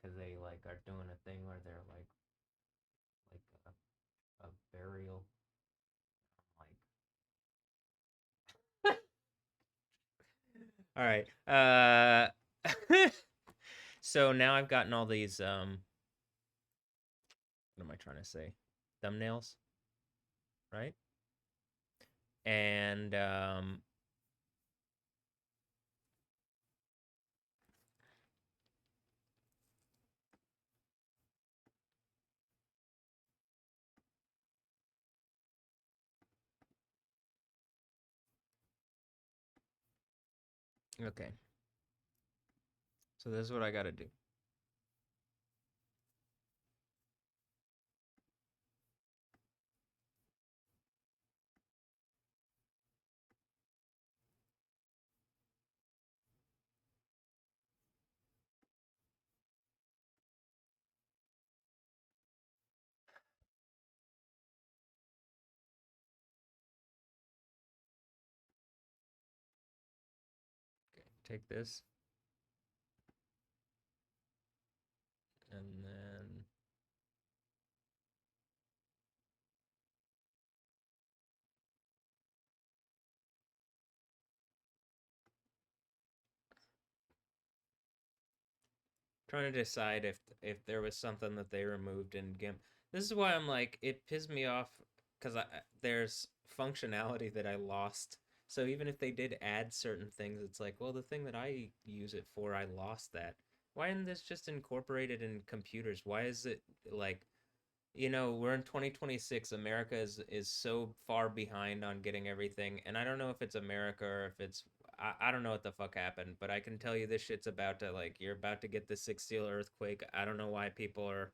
because they like are doing a thing where they're like a burial. Like, all right. So now I've gotten all these what am I trying to say? Thumbnails, right? And okay. So this is what I got to do. Okay, take this. And then trying to decide if there was something that they removed in GIMP. This is why I'm like, it pissed me off because there's functionality that I lost. So even if they did add certain things, it's like, well, the thing that I use it for, I lost that. Why isn't this just incorporated in computers? Why is it like, we're in 2026. America is so far behind on getting everything, and I don't know if it's America or if it's I don't know what the fuck happened, but I can tell you this shit's about to you're about to get the sixth seal earthquake. I don't know why people are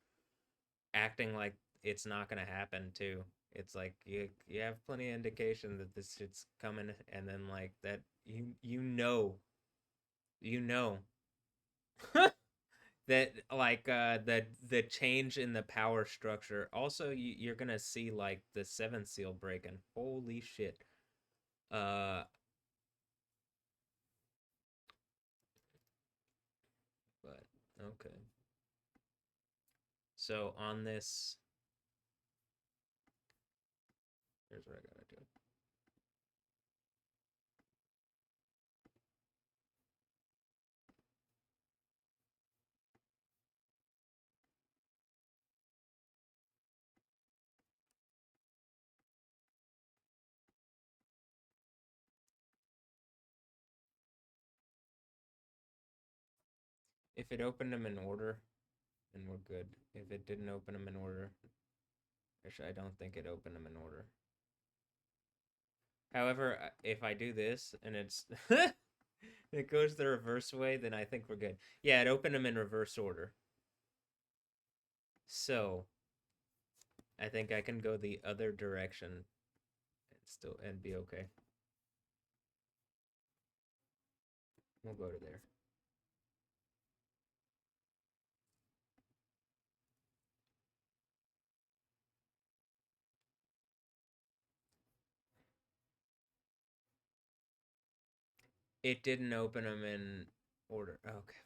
acting like it's not gonna happen too. It's like you have plenty of indication that this shit's coming, and then like that you know that like the change in the power structure. Also, you're gonna see like the seventh seal breaking. Holy shit. Uh, but okay. So on this, here's what I gotta do. If it opened them in order, then we're good. If it didn't open them in order, which I don't think it opened them in order. However, if I do this and it's it goes the reverse way, then I think we're good. Yeah, it opened them in reverse order. So I think I can go the other direction and be okay. We'll go to there. It didn't open them in order. Okay.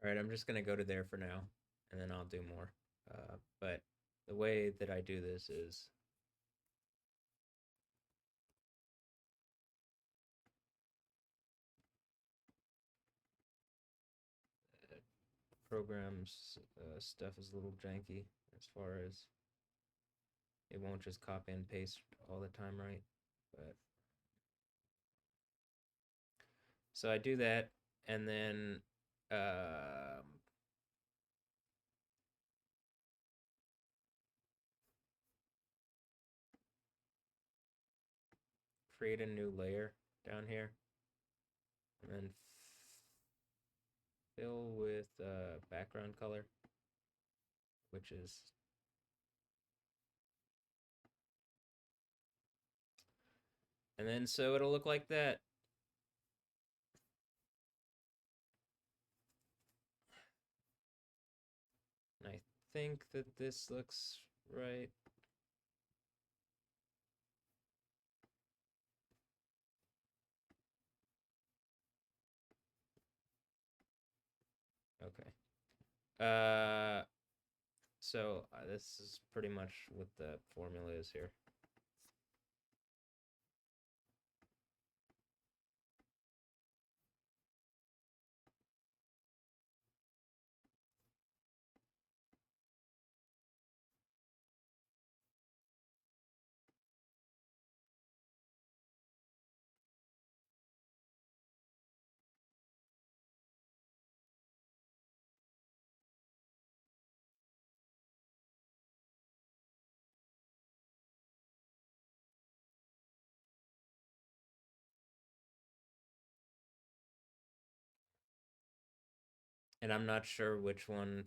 All right, I'm just gonna go to there for now, and then I'll do more. But the way that I do this is programs stuff is a little janky as far as it won't just copy and paste all the time, right? But so I do that, and then create a new layer down here, and then fill with background color, which is and then so it'll look like that. And I think that this looks right. Okay. So this is pretty much what the formula is here. And I'm not sure which one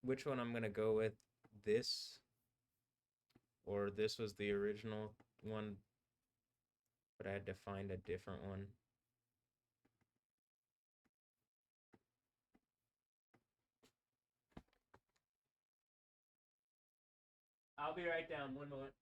I'm gonna go with, this or this was the original one, but I had to find a different one. I'll be right down, 1 moment.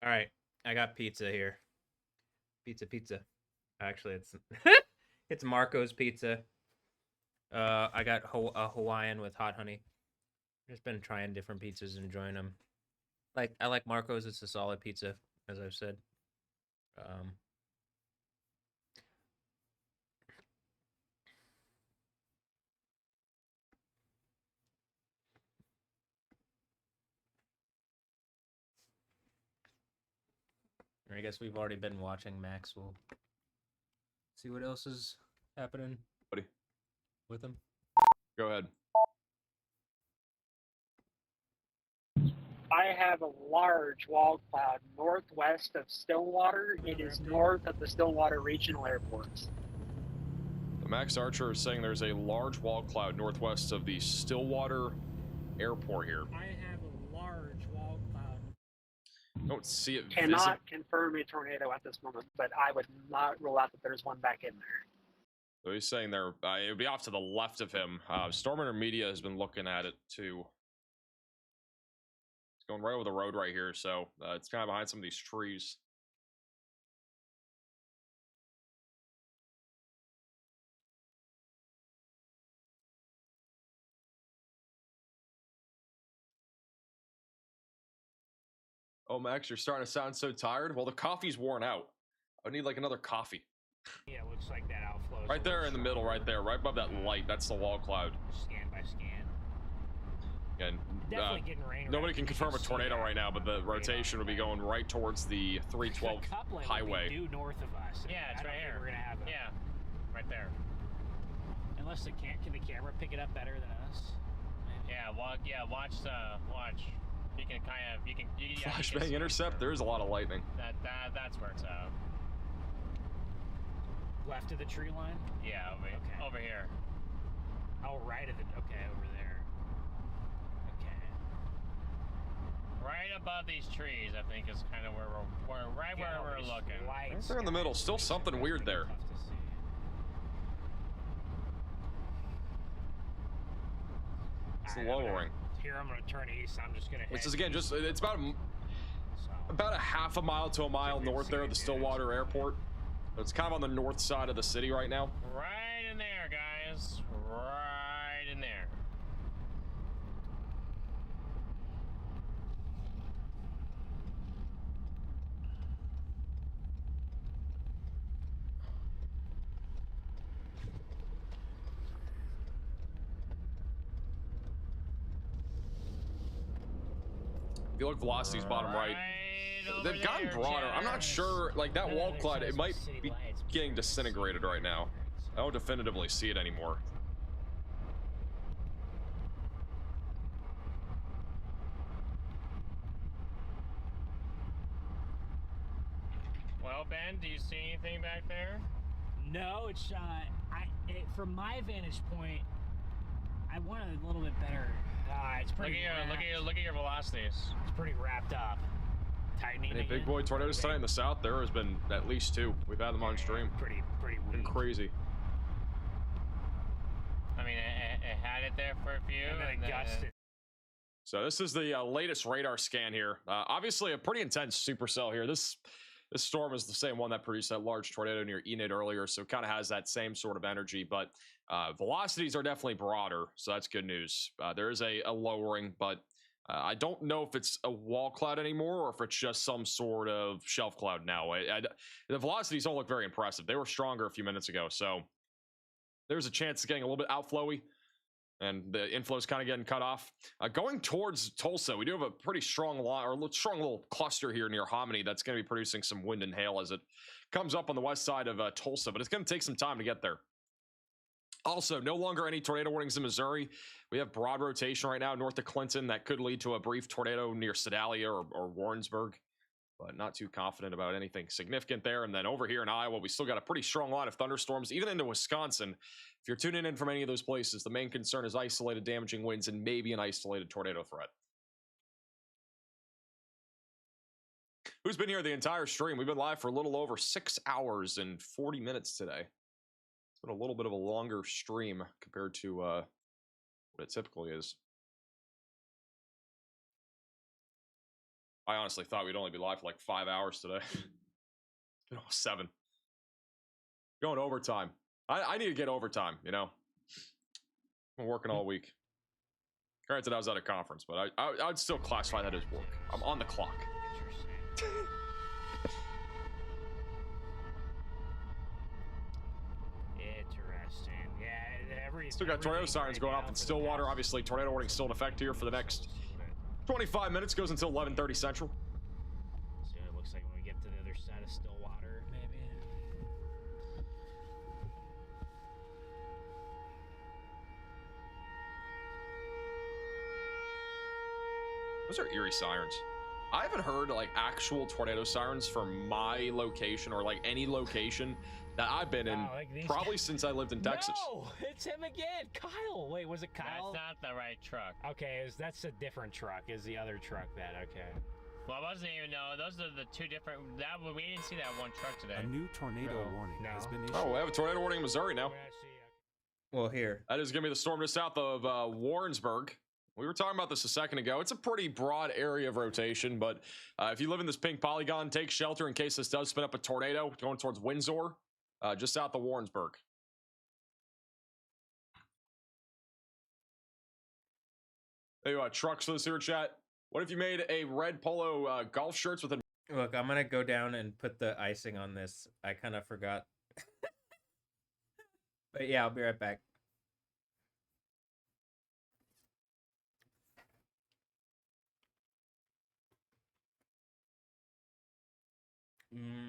All right, I got pizza here. Pizza. Actually, it's it's Marco's Pizza. I got a Hawaiian with hot honey. Just been trying different pizzas and enjoying them. I like Marco's. It's a solid pizza, as I've said. Um, I guess we've already been watching Max. We'll see what else is happening Buddy. with him. Go ahead. I have a large wall cloud northwest of Stillwater. It is north of the Stillwater Regional Airport. Max Archer is saying there's a large wall cloud northwest of the Stillwater Airport here. I have a large wall cloud. Don't see it. Cannot confirm a tornado at this moment, but I would not rule out that there's one back in there. So he's saying there, it would be off to the left of him. Storm Media has been looking at it too. It's going right over the road right here, so it's kind of behind some of these trees. Oh, Max, you're starting to sound so tired. Well, the coffee's worn out. I need like another coffee. Yeah, it looks like that outflow. Right there in the middle, right there, right above that light. That's the wall cloud. Scan by scan. And Definitely getting rain. nobody can confirm a tornado right now, but the rotation would be going right towards the 312 highway. Due north of us. Yeah, it's right here. We're gonna have a, Yeah, right there. Unless can the camera pick it up better than us? Maybe. Yeah, watch. You can kind of you can Flashbang intercept. There's a lot of lightning. That's where it's at. Left of the tree line. Yeah, over here. Oh, right of the. Okay, over there. Okay. Right above these trees, I think is kind of where we're looking. Right there in the middle. Still something weird there. It's lowering. Here I'm gonna turn east. I'm just gonna. Which is again just it's about a half a mile to a mile north there of the Stillwater Airport. So it's kind of on the north side of the city right now. Right in there, guys. Right in there. If you look velocity's bottom right, they've gotten broader. I'm not sure, like that wall cloud, it might be getting disintegrated right now. I don't definitively see it anymore. Well, Ben, do you see anything back there? No, it's from my vantage point, I want a little bit better. It's pretty. Look at your velocities. It's pretty wrapped up. Tightening. Any big boy tornadoes tonight in the south? There has been at least 2. We've had them on stream. Pretty weak. Been crazy. I mean, it had it there for a few, and then it gusted. So this is the latest radar scan here. Obviously, a pretty intense supercell here. This storm is the same one that produced that large tornado near Enid earlier, so it kind of has that same sort of energy, but velocities are definitely broader, so that's good news. There is a lowering, but I don't know if it's a wall cloud anymore or if it's just some sort of shelf cloud now. The velocities don't look very impressive. They were stronger a few minutes ago, so there's a chance of getting a little bit outflowy, and the inflow's kind of getting cut off. Going towards Tulsa, we do have a pretty strong strong little cluster here near Hominy that's going to be producing some wind and hail as it comes up on the west side of Tulsa, but it's going to take some time to get there. Also, no longer any tornado warnings in Missouri. We have broad rotation right now north of Clinton that could lead to a brief tornado near Sedalia or Warrensburg, but not too confident about anything significant there. And then over here in Iowa, we still got a pretty strong line of thunderstorms, even into Wisconsin. If you're tuning in from any of those places, the main concern is isolated damaging winds and maybe an isolated tornado threat. Who's been here the entire stream? We've been live for a little over 6 hours and 40 minutes today. It's been a little bit of a longer stream compared to what it typically is. I honestly thought we'd only be live for like 5 hours today. It's been almost 7. Going overtime. I need to get overtime, you know. I'm working all week. Granted, I was at a conference, but I'd still classify that as work. I'm on the clock. Interesting. Yeah, Still got tornado sirens going off in Stillwater. Obviously, tornado warning still in effect here for the next 25 minutes. Goes until 11:30 Central. So it looks like when we get to the other side of Stillwater, maybe. Those are eerie sirens. I haven't heard like actual tornado sirens from my location or like any location that I've been in probably since I lived in Texas. No, it's him again, Kyle. Wait, was it Kyle? That's not the right truck. Okay, that's a different truck. Is the other truck that? Okay. Well, I wasn't even know. Those are the two different. We didn't see that one truck today. A new tornado warning has been issued. Oh, we have a tornado warning in Missouri now. Well, here. That is going to be the storm just south of Warrensburg. We were talking about this a second ago. It's a pretty broad area of rotation, but if you live in this pink polygon, take shelter in case this does spin up a tornado going towards Windsor, just south of Warrensburg. Hey, trucks for the sewer chat. What if you made a red polo golf shirts with a... Look, I'm going to go down and put the icing on this. I kind of forgot. But yeah, I'll be right back.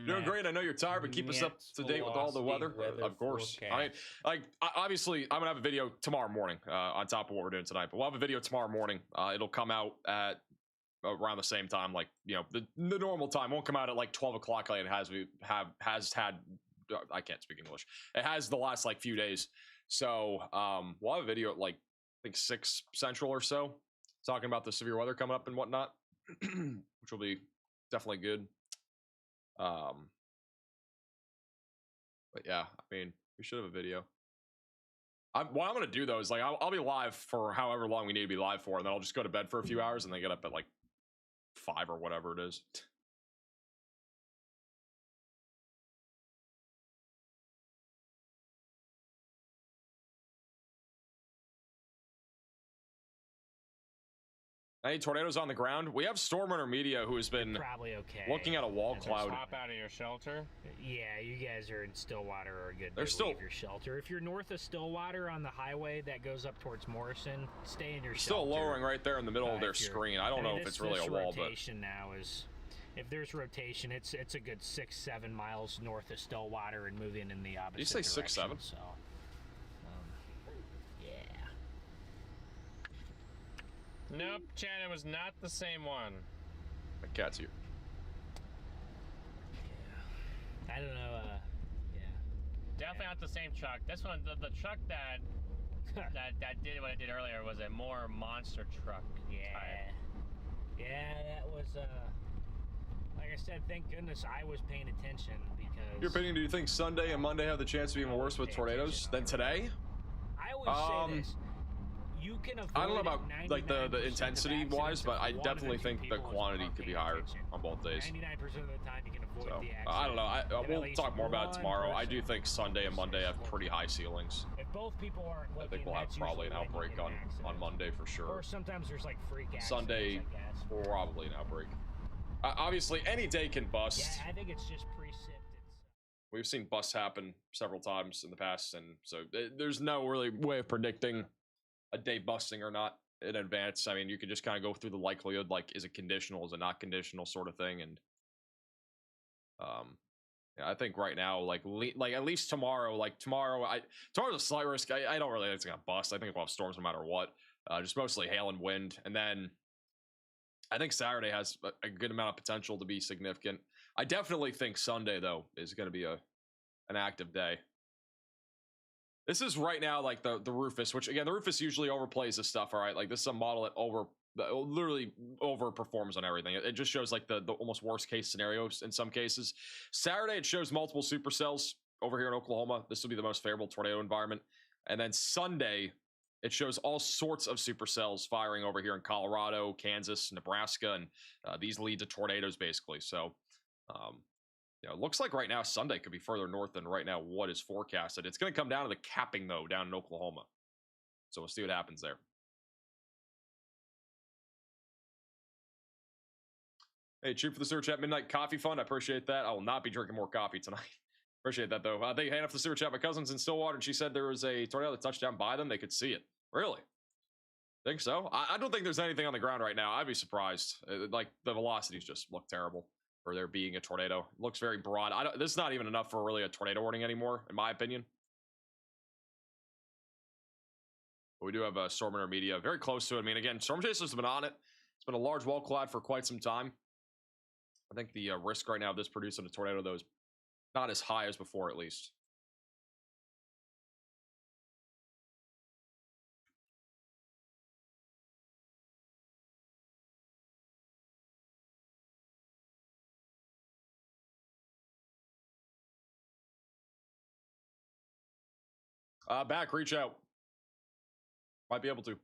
Doing great. I know you're tired, but keep us up to date with all the weather. Of course. Obviously, I'm gonna have a video tomorrow morning on top of what we're doing tonight. But we'll have a video tomorrow morning. It'll come out at around the same time, like the normal time. Won't come out at like 12 o'clock like it has had. I can't speak English. It has the last like few days. So we'll have a video at like I think 6 Central or so, talking about the severe weather coming up and whatnot, which will be definitely good. But yeah, I mean, we should have a video. What I'm gonna do though is like I'll be live for however long we need to be live for, and then I'll just go to bed for a few hours and then get up at like 5 or whatever it is. Any tornadoes on the ground? We have Stormrunner Media, who has been probably okay. Looking at a wall cloud. Hop out of your shelter. Yeah, you guys are in Stillwater or good. They're still leave your shelter. If you're north of Stillwater on the highway that goes up towards Morrison, stay in your shelter. Still lowering right there in the middle of their screen. I don't know if it's really a wall, but rotation now is. If there's rotation, it's a good 6-7 miles north of Stillwater and moving in the opposite. Did you say direction, 6-7? So, yeah. Nope, Chad, it was not the same one. My cat's here. Yeah. I don't know. Yeah. Definitely not the same truck. This one, the truck that did what it did earlier was a more monster truck. Yeah. Type. Yeah, that was. Like I said, thank goodness I was paying attention because. Your opinion? Do you think Sunday and Monday have the chance to be even worse with tornadoes than today? I always say this. You can avoid I don't know about like the intensity wise, but I definitely think the quantity could be higher on both days. 99% of the time you can avoid So the accident. I don't know. We'll talk more about it tomorrow. I do think Sunday and Monday have pretty high ceilings. If both people aren't looking, I think we'll have probably an outbreak on Monday for sure. Or sometimes there's like freak accidents. Sunday, probably an outbreak. Obviously, any day can bust. Yeah, I think it's just precip. We've seen busts happen several times in the past, and so there's no really way of predicting a day busting or not in advance. I mean, you could just kind of go through the likelihood, like, is it conditional, is it not conditional, sort of thing. And yeah, I think right now, like at least tomorrow, tomorrow's a slight risk. I don't really think it's gonna bust. I think we'll have storms no matter what. Just mostly hail and wind, and then I think Saturday has a good amount of potential to be significant. I definitely think Sunday though is going to be an active day. This is right now like the Rufus, which again the Rufus usually overplays this stuff. All right, like this is a model that literally overperforms on everything. It just shows like the almost worst case scenarios in some cases. Saturday it shows multiple supercells over here in Oklahoma. This will be the most favorable tornado environment, and then Sunday it shows all sorts of supercells firing over here in Colorado, Kansas, Nebraska, and these lead to tornadoes basically. So, it looks like right now Sunday could be further north than right now what is forecasted. It's going to come down to the capping though down in Oklahoma. So we'll see what happens there. Hey, cheap for the super chat, Midnight Coffee Fund. I appreciate that. I will not be drinking more coffee tonight. Appreciate that, though. They hand off the super chat. My cousin's in Stillwater, and she said there was a tornado that touched down by them. They could see it. Really? Think so? I don't think there's anything on the ground right now. I'd be surprised. Like, the velocities just look terrible for there being a tornado. It looks very broad. This is not even enough for really a tornado warning anymore, in my opinion. But we do have a storm intermedia very close to it. I mean, again, storm chasers have been on it. It's been a large wall cloud for quite some time. I think the risk right now of this producing a tornado, though, is not as high as before, at least. Back, reach out. Might be able to.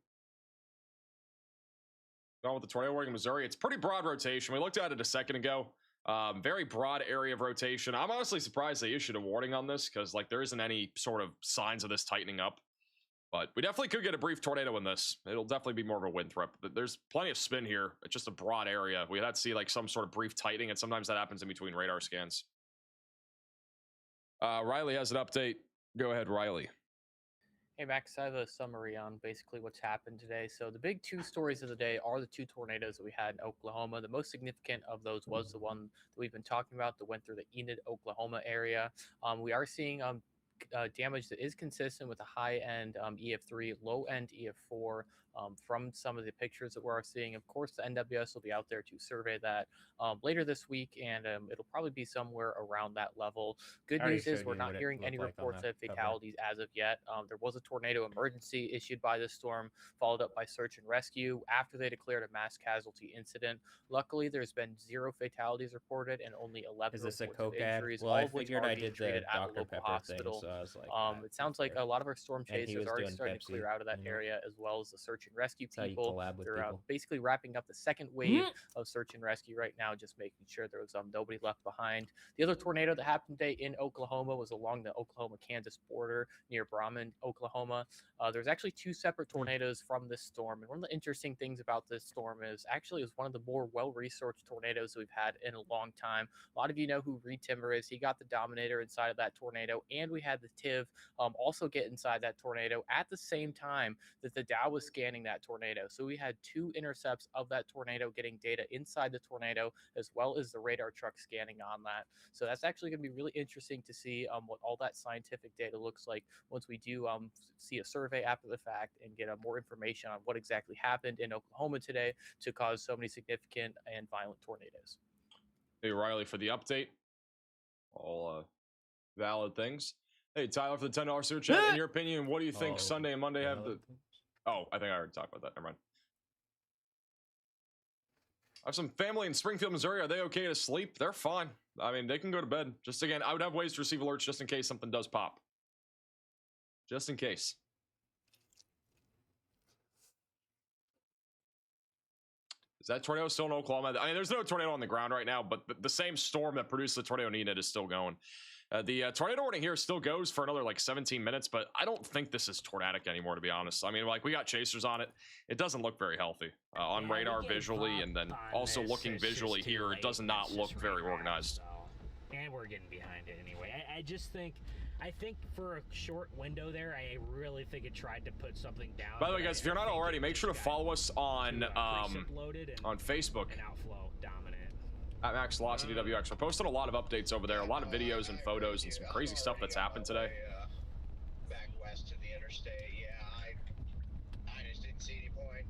Going with the tornado warning in Missouri. It's pretty broad rotation. We looked at it a second ago. Very broad area of rotation. I'm honestly surprised they issued a warning on this because, like, there isn't any sort of signs of this tightening up. But we definitely could get a brief tornado in this. It'll definitely be more of a wind threat. But there's plenty of spin here. It's just a broad area. We had to see, like, some sort of brief tightening, and sometimes that happens in between radar scans. Riley has an update. Go ahead, Riley. Hey Max, I have a summary on basically what's happened today. So the big two stories of the day are the two tornadoes that we had in Oklahoma. The most significant of those was the one that we've been talking about that went through the Enid, Oklahoma area. We are seeing damage that is consistent with the high-end EF3, low-end EF4 from some of the pictures that we're seeing. Of course, the NWS will be out there to survey that later this week, and it'll probably be somewhere around that level. Good news is we're not hearing any reports of fatalities as of yet. There was a tornado emergency issued by the storm, followed up by search and rescue after they declared a mass casualty incident. Luckily, there's been 0 fatalities reported and only 11 reports of injuries, well, all I of which figured are I being did treated the at a Dr. local Pepper hospital. thing, so I was like, it sounds like a lot of our storm And he chasers was are already doing starting to clear Pepsi, out of that you know? area, as well as the search and rescue That's how you people. collab with They're people. basically wrapping up the second wave of search and rescue right now, just making sure there was nobody left behind. The other tornado that happened today in Oklahoma was along the Oklahoma-Kansas border near Brahman, Oklahoma. There's actually 2 separate tornadoes from this storm, and one of the interesting things about this storm is actually it was one of the more well-researched tornadoes that we've had in a long time. A lot of you know who Reed Timber is. He got the Dominator inside of that tornado, and we had the TIV also get inside that tornado at the same time that the Dow was scanning that tornado. So we had 2 intercepts of that tornado getting data inside the tornado, as well as the radar truck scanning on that. So that's actually going to be really interesting to see what all that scientific data looks like once we do see a survey after the fact and get more information on what exactly happened in Oklahoma today to cause so many significant and violent tornadoes. Hey, Riley, for the update. All valid things. Hey, Tyler, for the $10 super chat. In your opinion, what do you think Sunday and Monday have the... Oh, I think I already talked about that. Never mind. I have some family in Springfield, Missouri. Are they okay to sleep? They're fine. I mean, they can go to bed. Just again, I would have ways to receive alerts just in case something does pop. Just in case. Is that tornado still in Oklahoma? I mean, there's no tornado on the ground right now, but the same storm that produced the tornado in Enid is still going. The tornado warning here still goes for another like 17 minutes, but I don't think this is tornadic anymore, to be honest. I mean, like, we got chasers on it. It doesn't look very healthy on radar visually, and then also looking visually here, it does not look very organized. And we're getting behind it anyway. I think for a short window there, I really think it tried to put something down. By the way, guys, if you're not already, make sure to follow us on Facebook. And outflow dominant. At Max Velocity WX. We're posting a lot of updates over there, a lot of videos and photos and some crazy stuff that's happened today. Back west of the interstate, yeah, I just didn't see any point.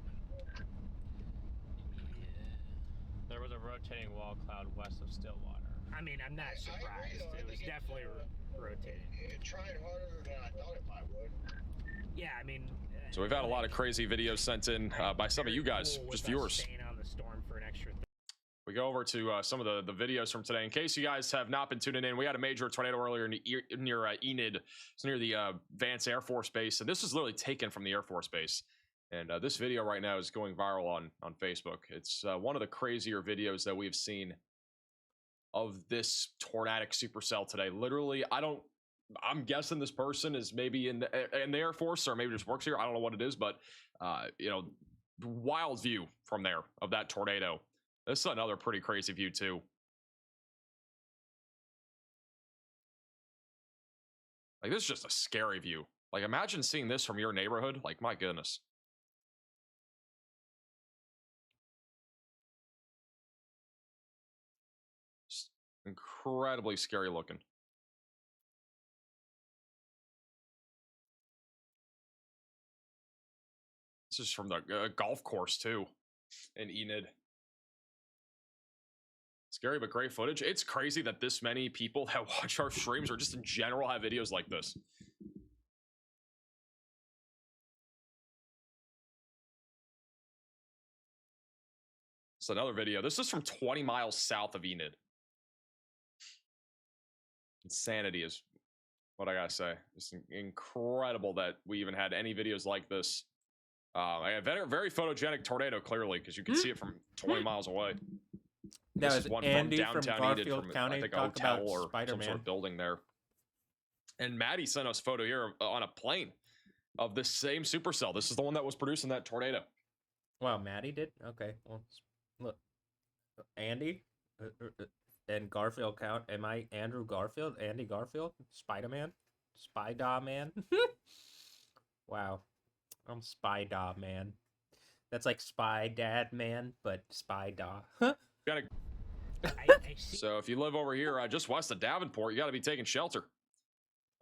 There was a rotating wall cloud west of Stillwater. I mean, I'm not surprised. It was definitely rotating. It tried harder than I thought it might would. Yeah, I mean... So we've had a lot of crazy videos sent in by some of you guys, just viewers. Staying on the storm for an extra we go over to some of the videos from today. In case you guys have not been tuning in, we had a major tornado earlier near Enid. It's near the Vance Air Force Base, and this is literally taken from the Air Force Base. And this video right now is going viral on Facebook. It's one of the crazier videos that we've seen of this tornadic supercell today. Literally, I'm guessing this person is maybe in the Air Force or maybe just works here. I don't know what it is, but you know, wild view from there of that tornado. This is another pretty crazy view too. Like, this is just a scary view. Like, imagine seeing this from your neighborhood. Like, my goodness. Just incredibly scary looking. This is from the golf course too in Enid. Scary but great footage. It's crazy that this many people that watch our streams or just in general have videos like this. It's another video. This is from 20 miles south of Enid. Insanity is what I gotta say. It's incredible that we even had any videos like this. A very, very photogenic tornado, clearly, because you can see it from 20 miles away. That this was is one Andy from downtown Garfield Enid, from County. I think a Talk hotel about or some Spider-Man. sort of building there. And Maddie sent us a photo here on a plane of this same supercell. This is the one that was producing that tornado. Wow, Maddie did? Okay, well, look. Andy and Garfield count. Am I Andrew Garfield? Andy Garfield? Spider-Man? Spider-Man? Wow. I'm Spider-Man. That's like Spy Dad Man, but Spider. Gotta. So if you live over here just west of Davenport, you got to be taking shelter.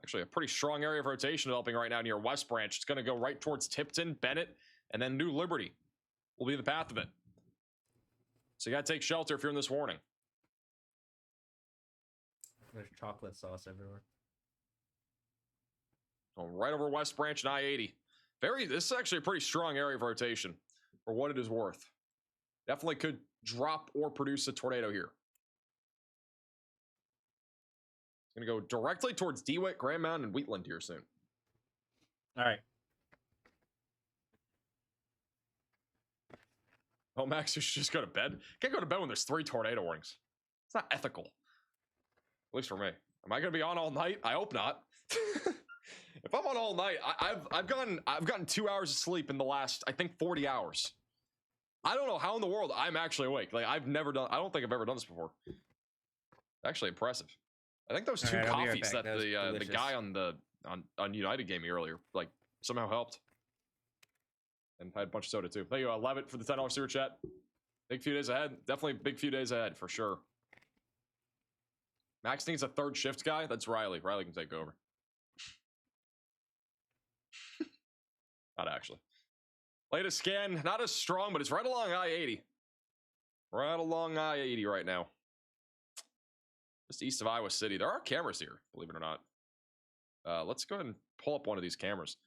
Actually, a pretty strong area of rotation developing right now near West Branch. It's going to go right towards Tipton, Bennett, and then New Liberty will be the path of it. So you got to take shelter if you're in this warning. There's chocolate sauce everywhere. Oh, right over West Branch and I-80. This is actually a pretty strong area of rotation for what it is worth. Definitely could drop or produce a tornado here. It's going to go directly towards DeWitt, Grand Mountain, and Wheatland here soon. All right. Oh, Max, you should just go to bed. Can't go to bed when there's 3 tornado warnings. It's not ethical. At least for me. Am I going to be on all night? I hope not. If I'm on all night, I've gotten 2 hours of sleep in the last, I think, 40 hours. I don't know how in the world I'm actually awake. Like, I don't think I've ever done this before. Actually impressive. I think those 2 coffees that the guy on United gave me earlier, like, somehow helped. And I had a bunch of soda too. Thank you, Levitt, for the $10 super chat. Big few days ahead. Definitely big few days ahead for sure. Max needs a 3rd shift guy. That's Riley. Riley can take over. Not actually. Latest scan, not as strong, but it's right along I-80. Right along I-80 right now. Just east of Iowa City. There are cameras here, believe it or not. Let's go ahead and pull up one of these cameras.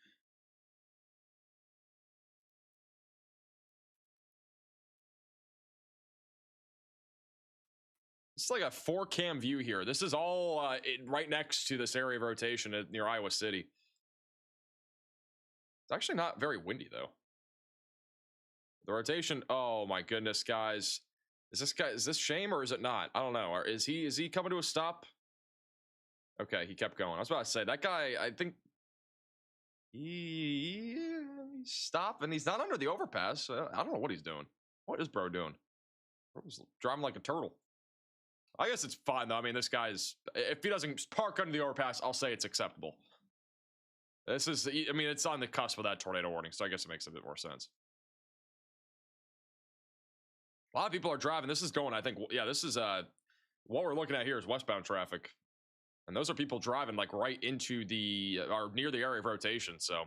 It's like a 4-cam view here. This is all right next to this area of rotation near Iowa City. It's actually not very windy, though. The rotation, oh my goodness, guys. Is this Shame or is it not? I don't know. Or is he coming to a stop? Okay, he kept going. I was about to say, that guy, I think he stopped and he's not under the overpass. I don't know what he's doing. What is bro doing? Bro's driving like a turtle. I guess it's fine, though. I mean, this guy's, if he doesn't park under the overpass, I'll say it's acceptable. This is, I mean, it's on the cusp of that tornado warning, so I guess it makes a bit more sense. A lot of people are driving. This is going, I think, yeah, this is, what we're looking at here is westbound traffic. And those are people driving, like, right into the, or near the area of rotation, so.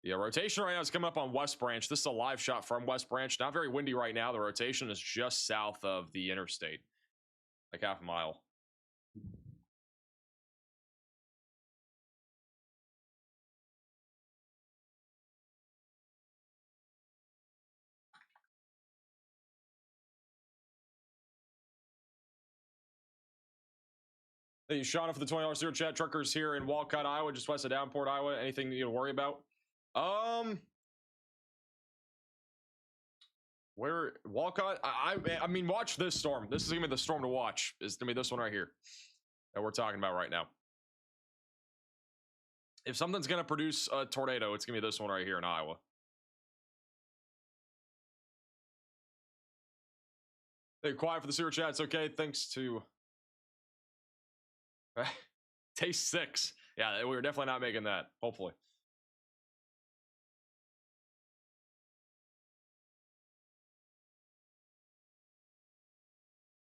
Yeah, rotation right now is coming up on West Branch. This is a live shot from West Branch. Not very windy right now. The rotation is just south of the interstate. Like half a mile. Thank you, Shauna, for the $20 super chat. Truckers here in Walcott, Iowa, just west of Downport, Iowa. Anything you need to worry about? Where Walcott? I mean, watch this storm. This is gonna be the storm to watch. It's gonna be this one right here that we're talking about right now. If something's gonna produce a tornado, it's gonna be this one right here in Iowa. Hey, quiet for the super chat. It's okay. Thanks to Taste 6. Yeah, we were definitely not making that. Hopefully.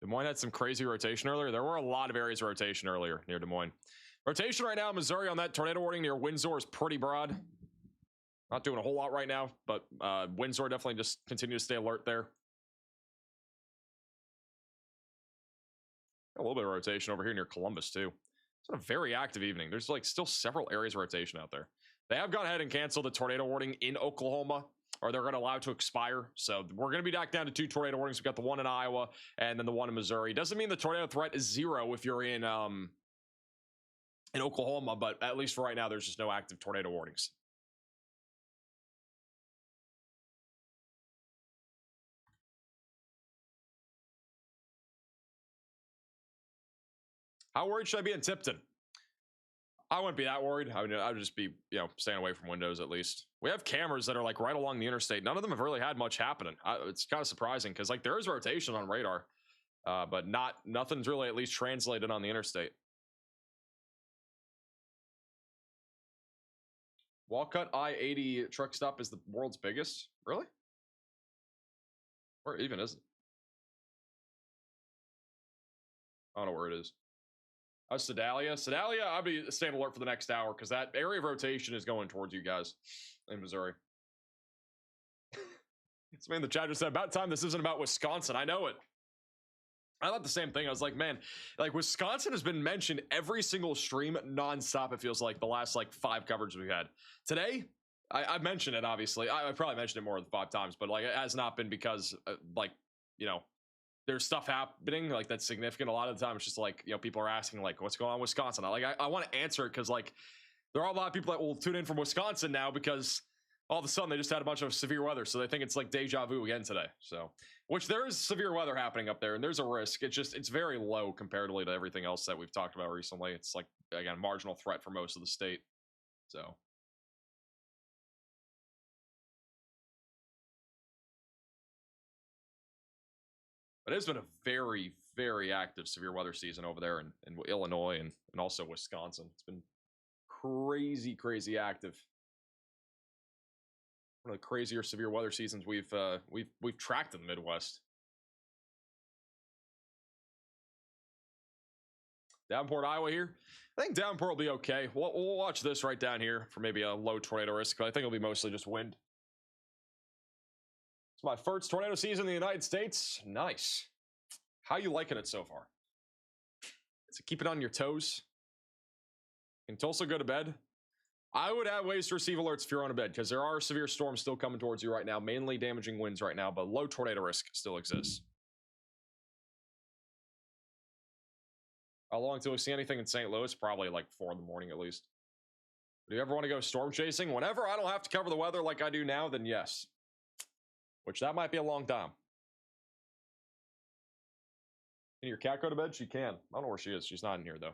Des Moines had some crazy rotation earlier. There were a lot of areas of rotation earlier near Des Moines. Rotation right now in Missouri on that tornado warning near Windsor is pretty broad. Not doing a whole lot right now, but Windsor definitely just continue to stay alert there. A little bit of rotation over here near Columbus too. It's a very active evening. There's like still several areas of rotation out there. They have gone ahead and canceled the tornado warning in Oklahoma, or they're going to allow it to expire. So we're going to be back down to 2 tornado warnings. We've got the one in Iowa and then the one in Missouri. Doesn't mean the tornado threat is 0 if you're in Oklahoma, but at least for right now, there's just no active tornado warnings. How worried should I be in Tipton? I wouldn't be that worried. I would just be, staying away from windows at least. We have cameras that are like right along the interstate. None of them have really had much happening. It's kind of surprising because like there is rotation on radar, but nothing's really at least translated on the interstate. Walcott I-80 truck stop is the world's biggest. Really? Where even is it? I don't know where it is. Sedalia. Sedalia, I'll be staying alert for the next hour because that area of rotation is going towards you guys in Missouri. It's me in the chat just said, about time this isn't about Wisconsin. I know it. I thought the same thing. I was like, man, like Wisconsin has been mentioned every single stream nonstop. It feels like the last like 5 coverages we've had. Today, I mentioned it, obviously. I probably mentioned it more than 5 times, but like it has not been because there's stuff happening like that's significant. A lot of the time it's just like, people are asking like, what's going on in Wisconsin? I want to answer it because like there are a lot of people that will tune in from Wisconsin now because all of a sudden they just had a bunch of severe weather. So they think it's like deja vu again today. So, which there is severe weather happening up there and there's a risk. It's very low comparatively to everything else that we've talked about recently. It's like, again, marginal threat for most of the state. So. But it's been a very, very active severe weather season over there in Illinois and also Wisconsin. It's been crazy, crazy active. One of the crazier severe weather seasons we've tracked in the Midwest. Downport, Iowa here. I think Downport will be okay. We'll watch this right down here for maybe a low tornado risk, but I think it'll be mostly just wind. It's my first tornado season in the United States. Nice. How you liking it so far? So keep it on your toes. Can Tulsa go to bed? I would have ways to receive alerts if you're on a bed because there are severe storms still coming towards you right now, mainly damaging winds right now, but low tornado risk still exists. How long till we see anything in St. Louis? Probably like 4 in the morning at least. Do you ever want to go storm chasing? Whenever I don't have to cover the weather like I do now, then yes. Which that might be a long time. Can your cat go to bed? She can. I don't know where she is. She's not in here though.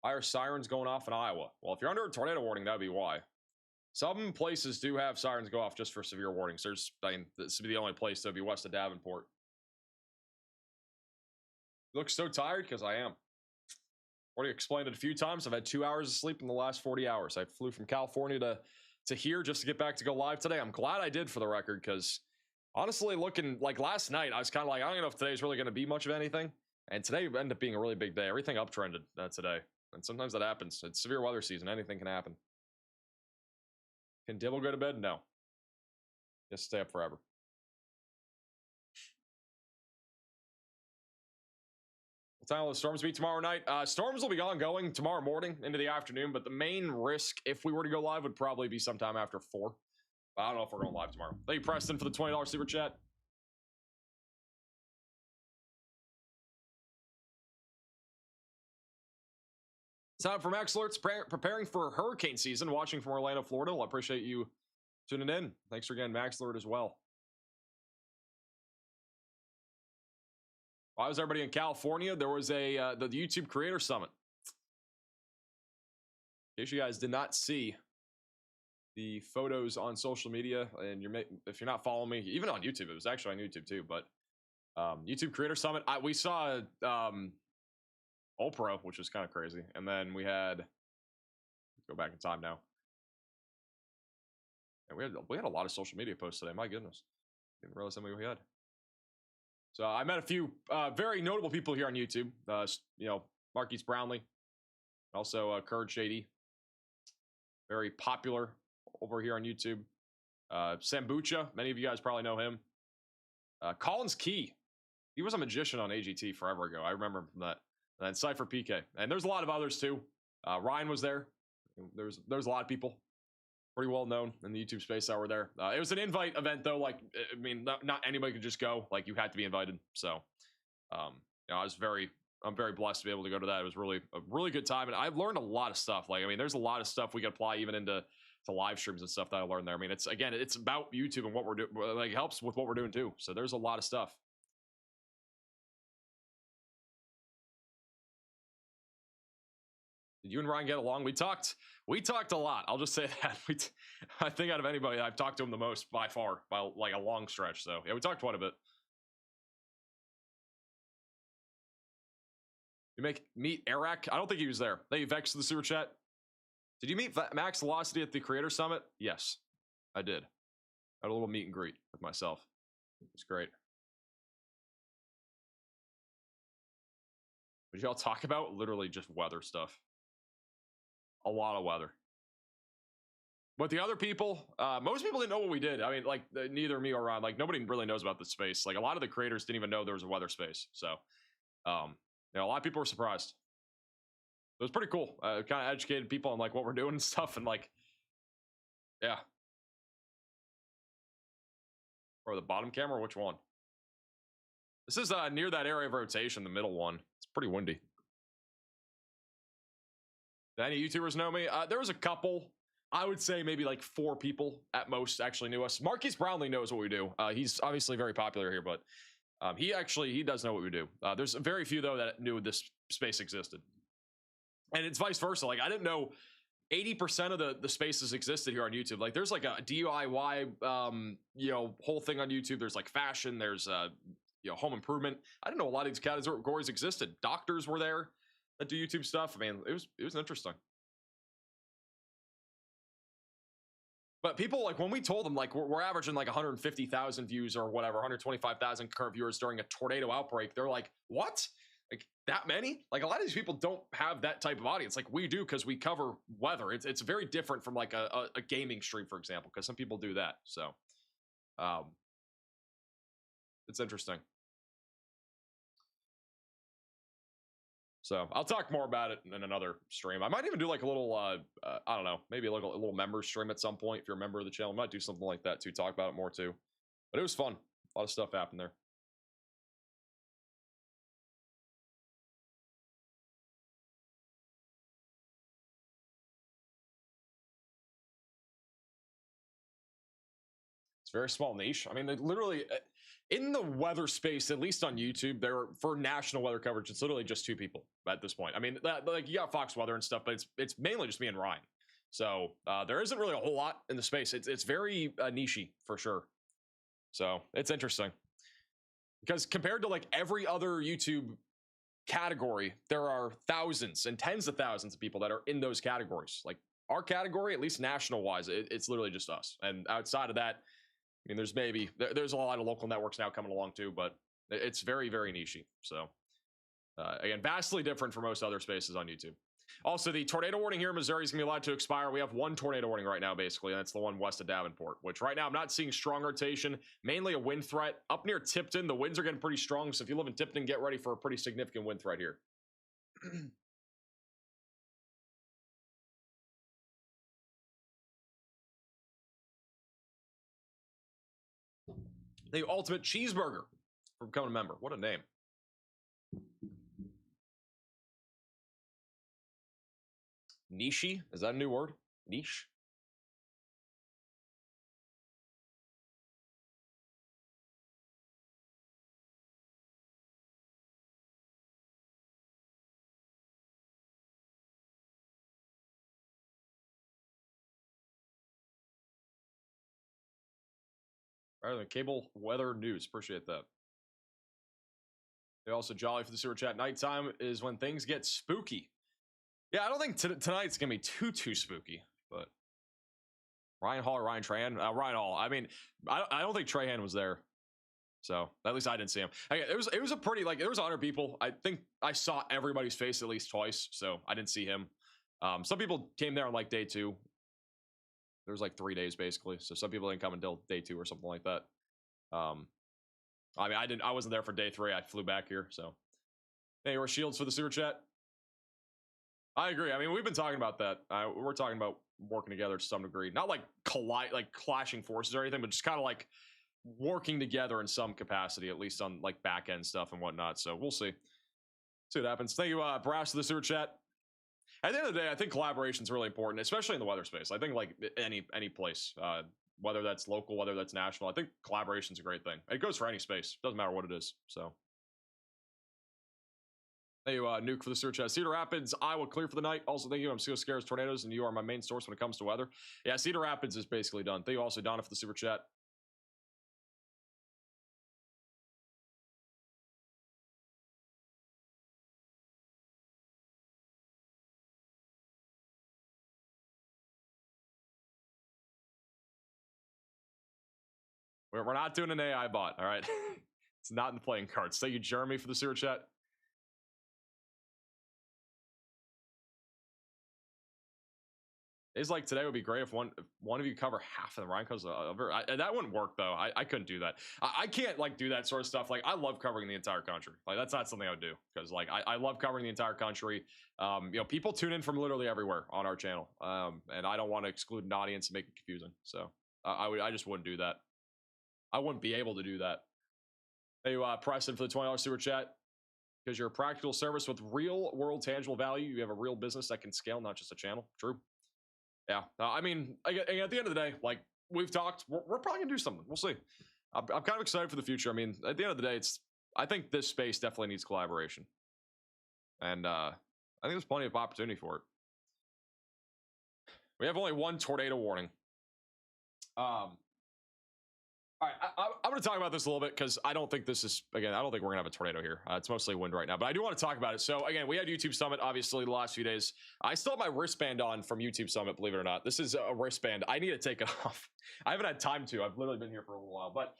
Why are sirens going off in Iowa? Well, if you're under a tornado warning, that would be why. Some places do have sirens go off just for severe warnings. This would be the only place that would be west of Davenport. You look so tired? Because I am. Already explained it a few times. I've had 2 hours of sleep in the last 40 hours. I flew from California to here just to get back to go live today. I'm glad I did for the record because honestly, looking like last night, I was kind of like, I don't know if today's really going to be much of anything. And today ended up being a really big day. Everything uptrended today. And sometimes that happens. It's severe weather season. Anything can happen. Can Dibble go to bed? No. Just stay up forever. What time will the storms be tomorrow night? Storms will be ongoing tomorrow morning into the afternoon, but the main risk, if we were to go live, would probably be sometime after 4. But I don't know if we're going live tomorrow. Thank you, Preston, for the $20 super chat. Time for Max Alerts, preparing for hurricane season, watching from Orlando, Florida. Well, I appreciate you tuning in. Thanks for getting Max Alert as well. Why was everybody in California? There was the YouTube Creator Summit. In case you guys did not see the photos on social media, and if you're not following me, even on YouTube, it was actually on YouTube too, but YouTube Creator Summit, we saw Oprah, which was kind of crazy, and then we had, let's go back in time now, and we had a lot of social media posts today. My goodness, didn't realize how many we had. So I met a few very notable people here on YouTube. You know, Marquise Brownlee, also Courage Shady, very popular over here on YouTube. Sambucha, many of you guys probably know him. Collins Key, he was a magician on AGT forever ago. I remember him from that. And then Cypher PK, and there's a lot of others too. Ryan was there. There's a lot of people pretty well known in the YouTube space that were there. It was an invite event though. Like, I mean, not anybody could just go. Like, you had to be invited. So, you know, I'm very blessed to be able to go to that. It was really a really good time, and I've learned a lot of stuff. Like, I mean, there's a lot of stuff we can apply even into live streams and stuff that I learned there. I mean, it's about YouTube and what we're doing. Like, it helps with what we're doing too. So there's a lot of stuff. Did you and Ryan get along? We talked a lot. I'll just say that. I think out of anybody, I've talked to him the most by far, by like a long stretch. So yeah, we talked quite a bit. You meet Eric? I don't think he was there. Thank you, Vex, to the super chat. Did you meet Max Velocity at the Creator Summit? Yes, I did. I had a little meet and greet with myself. It was great. What did y'all talk about? Literally just weather stuff. A lot of weather. But the other people, most people didn't know what we did. I mean, like, neither me or Ron, like, nobody really knows about this space. Like, a lot of the creators didn't even know there was a weather space. So, you know, a lot of people were surprised. It was pretty cool. Kind of educated people on, like, what we're doing and stuff. And, like, yeah. Or the bottom camera, which one? This is near that area of rotation, the middle one. It's pretty windy. Do any YouTubers know me? There was a couple. I would say maybe like 4 people at most actually knew us. Marquise Brownlee knows what we do. He's obviously very popular here, but he does know what we do. There's very few though that knew this space existed, and it's vice versa. Like, I didn't know 80% of the spaces existed here on YouTube. Like, there's like a DIY you know, whole thing on YouTube. There's like fashion. There's you know, home improvement. I didn't know a lot of these categories existed. Doctors were there that do YouTube stuff. I mean, it was interesting. But people, like, when we told them, like, we're averaging like 150,000 views or whatever, 125,000 current viewers during a tornado outbreak, they're like, what? Like, that many? Like, a lot of these people don't have that type of audience. Like, we do, because we cover weather. It's very different from like a gaming stream, for example, because some people do that. So it's interesting. So I'll talk more about it in another stream. I might even do like a little, I don't know, maybe a little member stream at some point. If you're a member of the channel, I might do something like that too. Talk about it more too. But it was fun. A lot of stuff happened there. It's a very small niche. I mean, they literally, in the weather space, at least on YouTube, for national weather coverage, it's literally just 2 people at this point. I mean, like, you got Fox Weather and stuff, but it's mainly just me and Ryan. So there isn't really a whole lot in the space. It's very nichey for sure. So it's interesting, because compared to like every other YouTube category, there are thousands and tens of thousands of people that are in those categories. Like, our category, at least national wise, it's literally just us. And outside of that, I mean, there's a lot of local networks now coming along too, but it's very, very nichey. So again, vastly different from most other spaces on YouTube. Also, the tornado warning here in Missouri is going to be allowed to expire. We have 1 tornado warning right now, basically, and that's the one west of Davenport, which right now I'm not seeing strong rotation, mainly a wind threat. Up near Tipton, the winds are getting pretty strong, so if you live in Tipton, get ready for a pretty significant wind threat here. The Ultimate Cheeseburger for becoming a member. What a name. Niche? Is that a new word? Niche? Rather than cable weather news. Appreciate that. They also jolly for the sewer chat. Nighttime is when things get spooky. Yeah, I don't think tonight's gonna be too spooky, but Ryan Hall or Ryan Trahan? Ryan Hall. I mean, I don't think Trahan was there, so at least I didn't see him. Okay, it was a pretty, like, there was 100 people. I think I saw everybody's face at least twice, so I didn't see him. Some people came there on like day 2. There was like 3 days basically, so some people didn't come until day 2 or something like that. I mean, I wasn't there for day 3. I flew back here, so. Hey, we're Shields for the super chat. I agree. I mean, we've been talking about that. We're talking about working together to some degree, not like clashing forces or anything, but just kind of like working together in some capacity, at least on like back end stuff and whatnot. So we'll see. See what happens. Thank you, Brass, for the super chat. At the end of the day, I think collaboration is really important, especially in the weather space. I think like any place, whether that's local, whether that's national, I think collaboration is a great thing. It goes for any space. Doesn't matter what it is. So. Hey, Nuke for the search. Cedar Rapids, Iowa, clear for the night. Also, thank you. I'm so scared of tornadoes, and you are my main source when it comes to weather. Yeah, Cedar Rapids is basically done. Thank you also, Donna, for the super chat. We're not doing an AI bot, all right? It's not in the playing cards. Thank you, Jeremy, for the super chat. It's like today would be great if one of you cover half of the Ryan comes over. That wouldn't work though. I couldn't do that. I can't like do that sort of stuff. Like I love covering the entire country. Like that's not something I would do because like I love covering the entire country. You know, people tune in from literally everywhere on our channel, and I don't want to exclude an audience and make it confusing. So I just wouldn't do that. I wouldn't be able to do that. Hey, Preston for the $20 super chat. Because you're a practical service with real world tangible value. You have a real business that can scale, not just a channel. True. Yeah, I mean, at the end of the day, like we've talked, we're probably gonna do something. We'll see. I'm kind of excited for the future. I mean, at the end of the day, I think this space definitely needs collaboration, and I think there's plenty of opportunity for it. We have only one tornado warning. All right, I'm going to talk about this a little bit because I don't think this is, again, I don't think we're going to have a tornado here. It's mostly wind right now, but I do want to talk about it. So again, we had YouTube Summit, obviously, the last few days. I still have my wristband on from YouTube Summit, believe it or not. This is a wristband. I need to take it off. I haven't had time to. I've literally been here for a little while. But,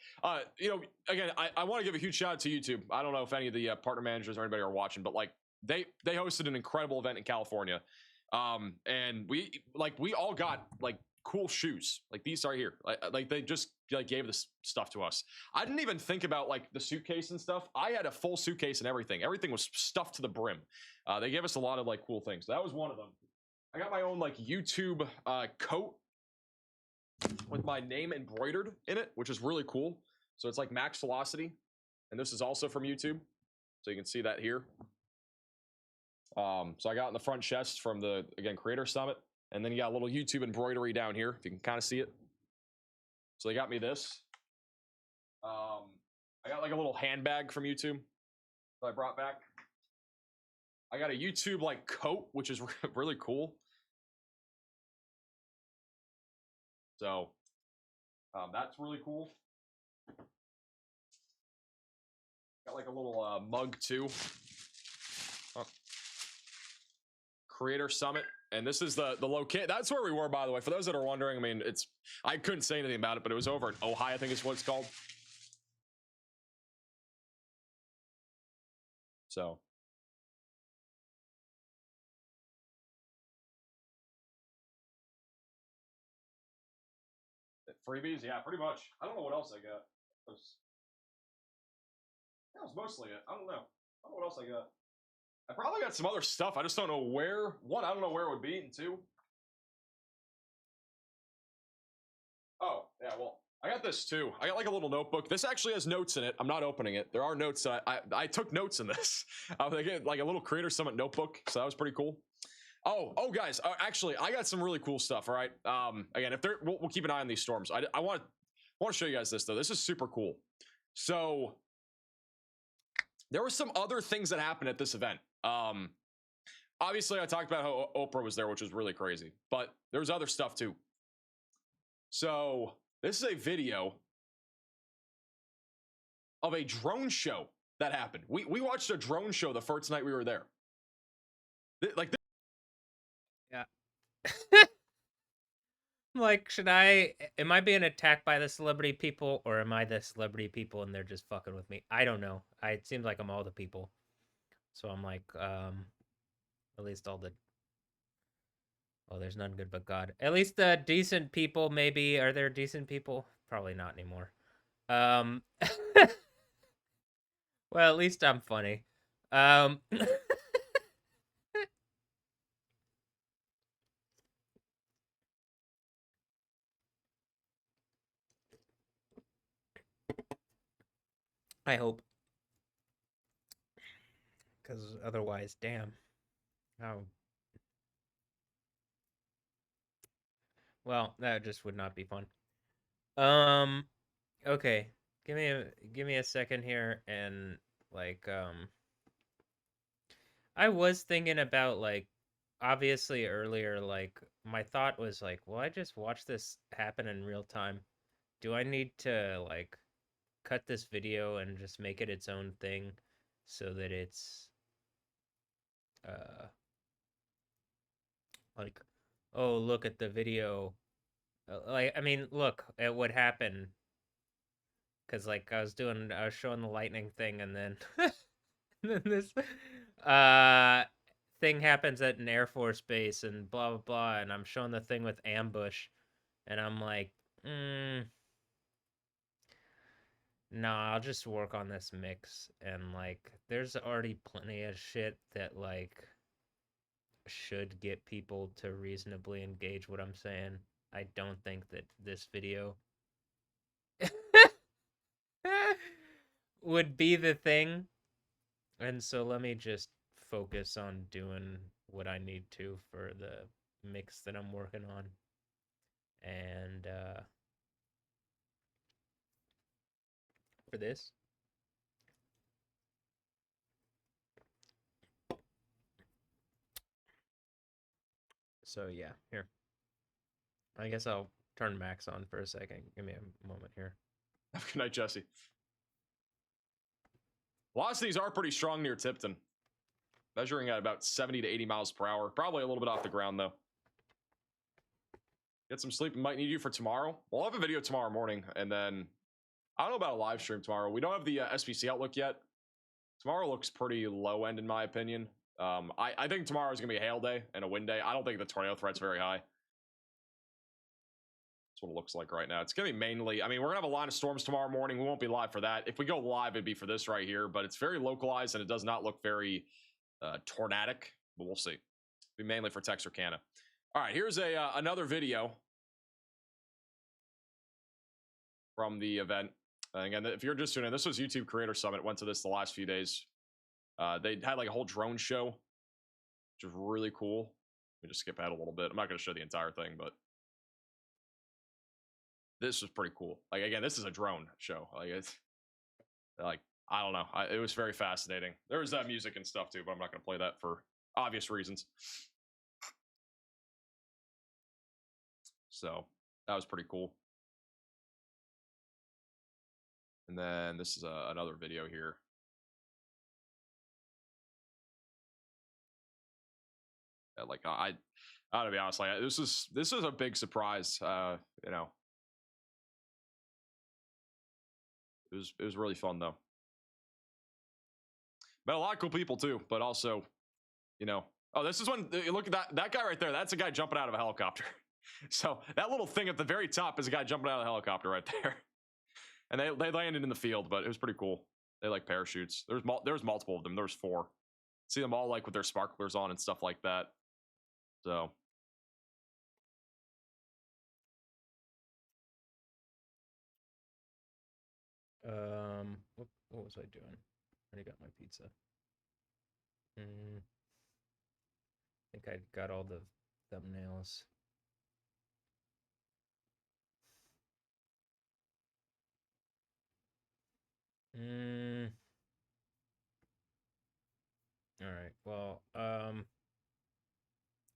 you know, again, I want to give a huge shout out to YouTube. I don't know if any of the partner managers or anybody are watching, but like they hosted an incredible event in California. And we all got like cool shoes like these are here, like they just like gave this stuff to us. I didn't even think about like the suitcase and stuff. I had a full suitcase and everything was stuffed to the brim. They gave us a lot of like cool things. That was one of them. I got my own like YouTube coat with my name embroidered in it, which is really cool. So it's like max velocity, and this is also from YouTube, so you can see that here. So I got in the front chest from the, again, Creator Summit. And then you got a little YouTube embroidery down here, if you can kind of see it. So they got me this. I got like a little handbag from YouTube that I brought back. I got a YouTube like coat, which is really cool. So that's really cool. Got like a little mug too. Creator Summit. And this is the location. That's where we were, by the way. For those that are wondering, I mean, I couldn't say anything about it, but it was over in Ojai, I think is what it's called. So. Freebies? Yeah, pretty much. I don't know what else I got. That was mostly it. I don't know. I don't know what else I got. I probably got some other stuff. I just don't know where. One, I don't know where it would be. And two. Oh, yeah, well, I got this too. I got like a little notebook. This actually has notes in it. I'm not opening it. There are notes. I took notes in this. They get like a little Creator Summit notebook. So that was pretty cool. Oh, guys, actually, I got some really cool stuff. All right. Again, if we'll keep an eye on these storms. I want to show you guys this though. This is super cool. So there were some other things that happened at this event. Obviously, I talked about how Oprah was there, which was really crazy, but there was other stuff too. So this is a video of a drone show that happened. We watched a drone show the first night we were there. Yeah. Like, am I being attacked by the celebrity people, or am I the celebrity people and they're just fucking with me? I don't know. It seems like I'm all the people. So I'm like, at least all the... Oh, there's none good but God. At least the decent people, maybe. Are there decent people? Probably not anymore. Well, at least I'm funny. I hope. Because otherwise, damn. Oh. Well, that just would not be fun. Okay. Give me a second here, and like I was thinking about, like, obviously earlier, like, my thought was like, well, I just watched this happen in real time. Do I need to, like, cut this video and just make it its own thing so that it's like, oh, look at the video. Like, I mean, look at what happened. Cause like I was showing the lightning thing, and then and then this thing happens at an Air Force base and blah blah blah, and I'm showing the thing with ambush, and I'm like, nah, I'll just work on this mix. And like there's already plenty of shit that like should get people to reasonably engage what I'm saying. I don't think that this video would be the thing. And so let me just focus on doing what I need to for the mix that I'm working on. And for this, so yeah, here. I guess I'll turn Max on for a second. Give me a moment here. Good night, Jesse. Velocities are pretty strong near Tipton. Measuring at about 70 to 80 miles per hour. Probably a little bit off the ground, though. Get some sleep. We might need you for tomorrow. We'll have a video tomorrow morning, and then I don't know about a live stream tomorrow. We don't have the SPC outlook yet. Tomorrow looks pretty low end, in my opinion. I think tomorrow is going to be a hail day and a wind day. I don't think the tornado threat's very high. That's what it looks like right now. It's going to be mainly, I mean, we're going to have a line of storms tomorrow morning. We won't be live for that. If we go live, it'd be for this right here, but it's very localized, and it does not look very tornadic, but we'll see. It'll be mainly for Texarkana. All right, here's another video from the event. Again, if you're just tuning in, this was YouTube Creator Summit. Went to this the last few days. They had like a whole drone show, which was really cool. Let me just skip ahead a little bit. I'm not going to show the entire thing, but this was pretty cool. Like, again, this is a drone show. Like, it's like, I don't know. It was very fascinating. There was that music and stuff too, but I'm not going to play that for obvious reasons. So that was pretty cool. And then this is another video here. Yeah, like I gotta be honest, like this is a big surprise. You know, it was really fun though. Met a lot of cool people too, but also, you know, oh, this is when look at that guy right there. That's a guy jumping out of a helicopter. So that little thing at the very top is a guy jumping out of a helicopter right there. And they landed in the field, but it was pretty cool. They like parachutes. There was multiple of them. There was 4. See them all like with their sparklers on and stuff like that. So what was I doing? I already got my pizza. think I got all the thumbnails. All right. Well,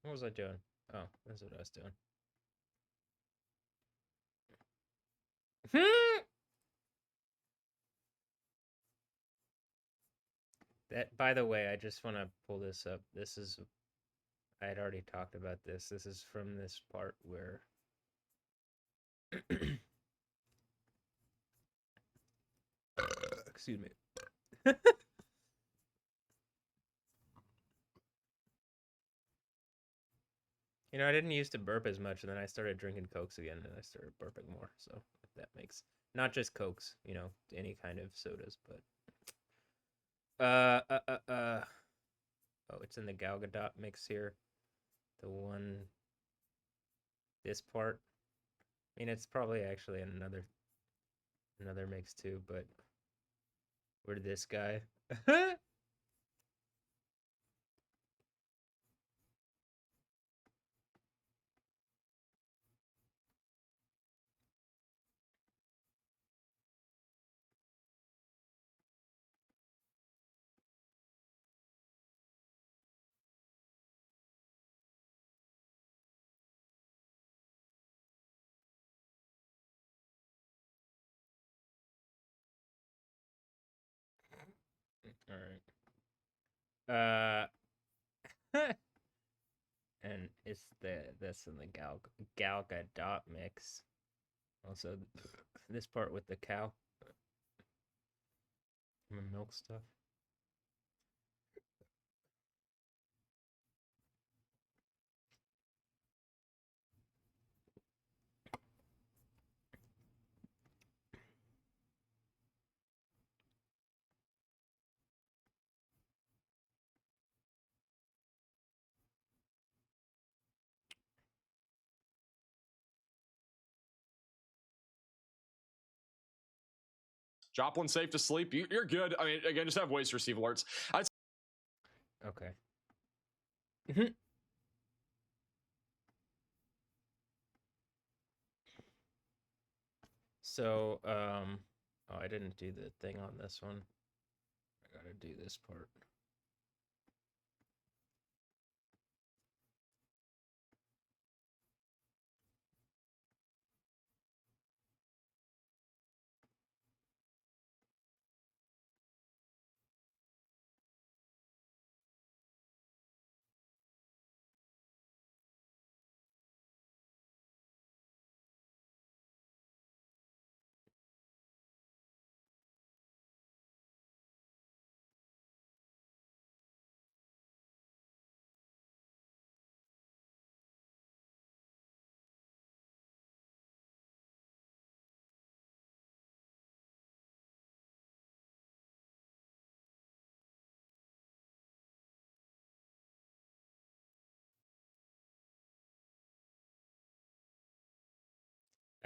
what was I doing? Oh, that's what I was doing. That, by the way, I just want to pull this up. This is, I had already talked about this. This is from this part where excuse me. You know, I didn't used to burp as much, and then I started drinking Cokes again, and I started burping more. So if that makes, not just Cokes, you know, any kind of sodas, but oh, it's in the Gal Gadot mix here. The one, this part. I mean, it's probably actually another mix too, but where this guy? All right. And it's that's in the Gal Gadot mix. Also, this part with the cow, milk stuff. Joplin safe to sleep. You're good. I mean, again, just have ways to receive alerts. Okay. So, oh, I didn't do the thing on this one. I gotta do this part.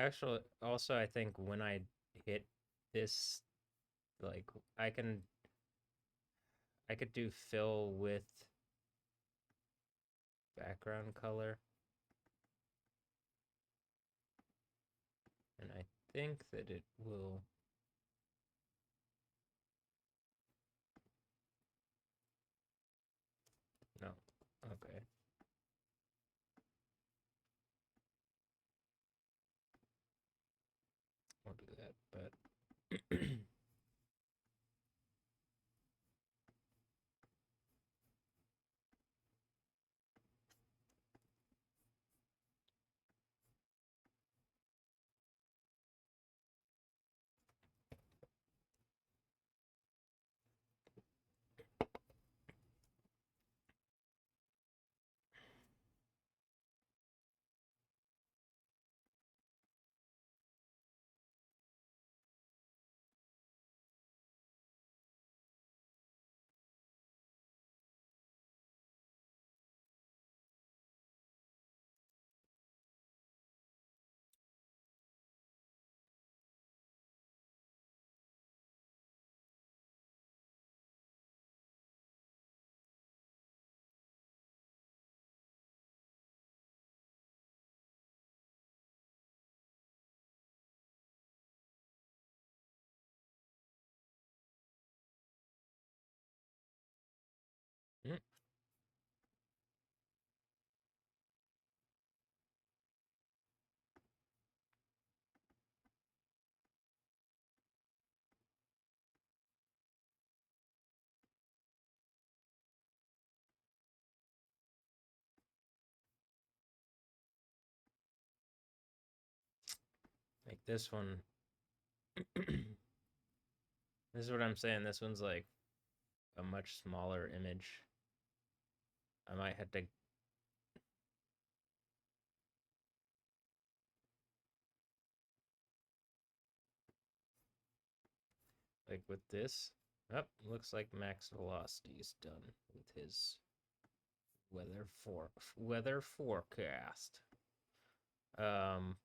Actually, also, I think when I hit this, like, I could do fill with background color. And I think that it will. No. Okay. I'll do that, but this one. This is what I'm saying. This one's like a much smaller image. I might have to. Like with this. Oh, looks like max velocity is done with his weather forecast. Um,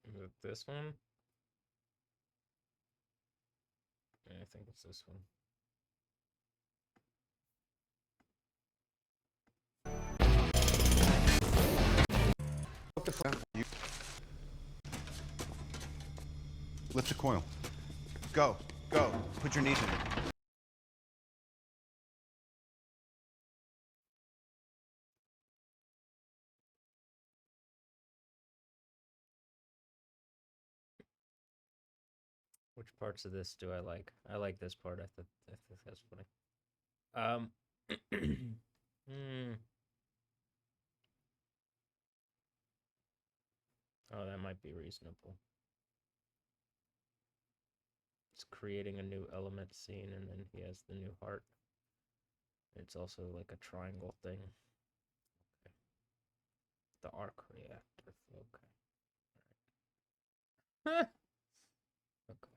is it this one? Yeah, I think it's this one. Lift the coil. Go. Go. Put your knees in it. Which parts of this do I like? I like this part. I think that's funny. Oh, that might be reasonable. It's creating a new element scene, and then he has the new heart. It's also like a triangle thing. Okay. The arc reactor. Okay. Okay.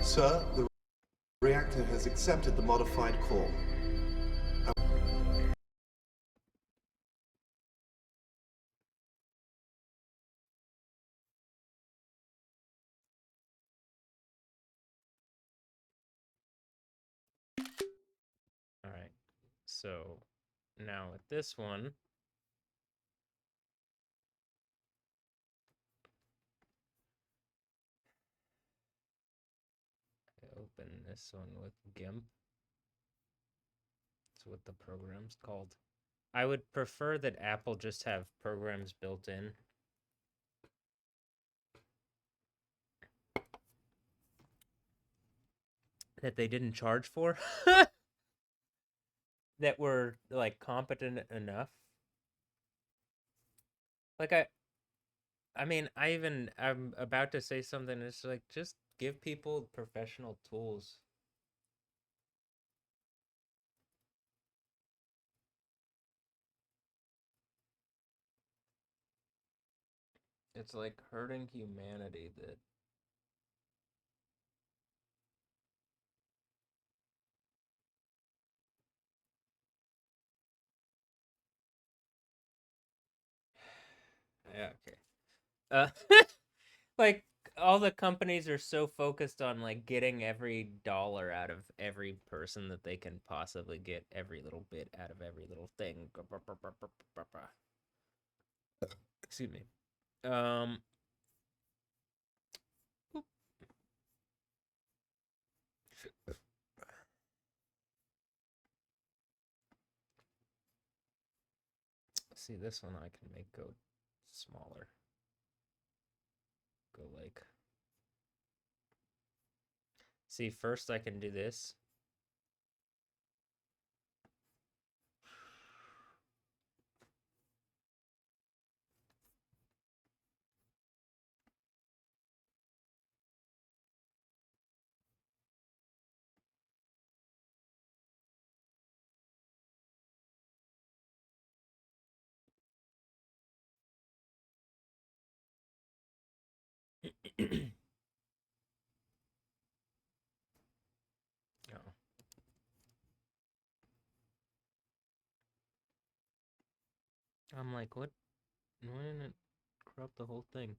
Sir, the reactor has accepted the modified core. All right. So now with this one, I open this one with GIMP. That's what the program's called. I would prefer that Apple just have programs built in. That they didn't charge for. That were like competent enough. Like I'm about to say something. It's like, just give people professional tools. It's like hurting humanity that yeah, okay. Like all the companies are so focused on like getting every dollar out of every person that they can possibly get, every little bit out of every little thing. Excuse me. See, this one I can make go smaller. Go like. See, first I can do this. I'm like, what? Why didn't it crop the whole thing?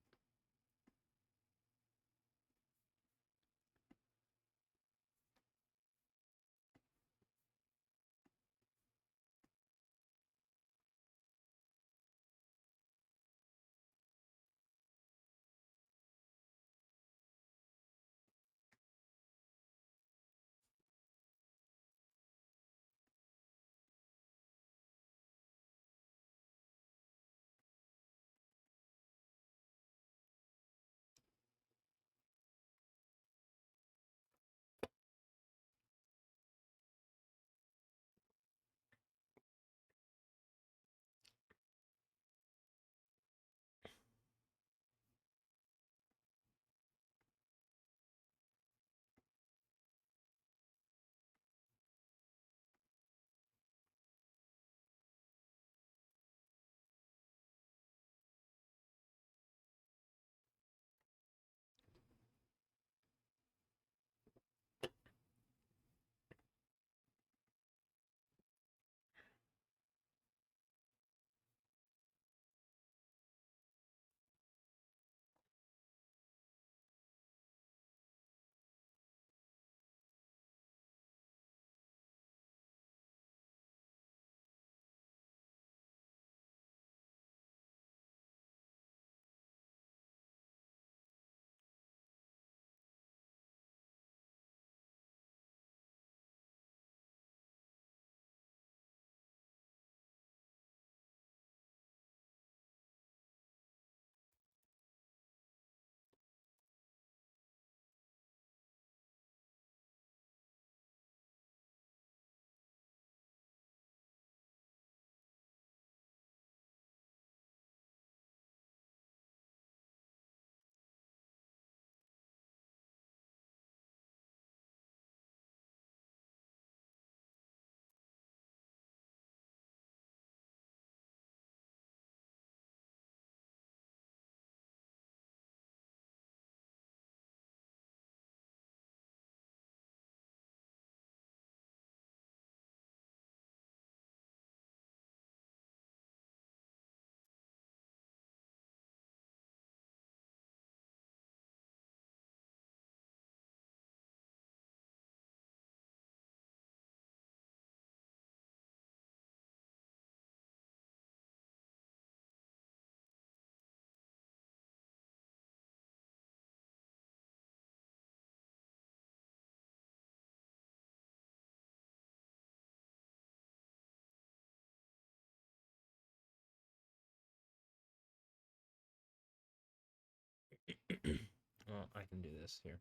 Well, I can do this here.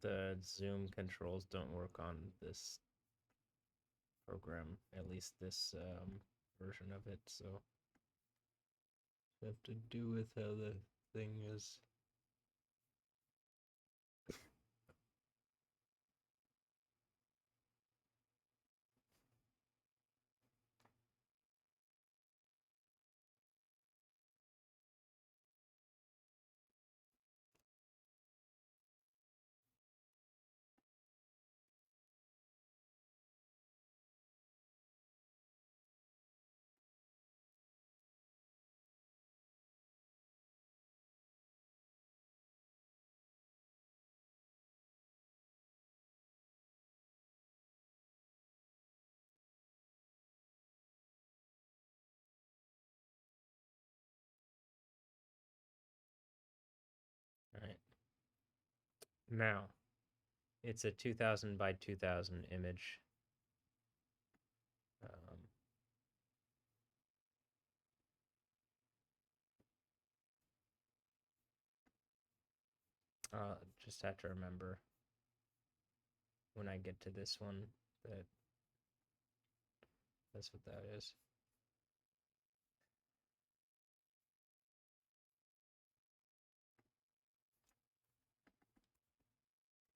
The zoom controls don't work on this program, at least this version of it, so have to do with how the thing is. All right. Now, it's a 2000 by 2000 image. Just have to remember when I get to this one that that's what that is.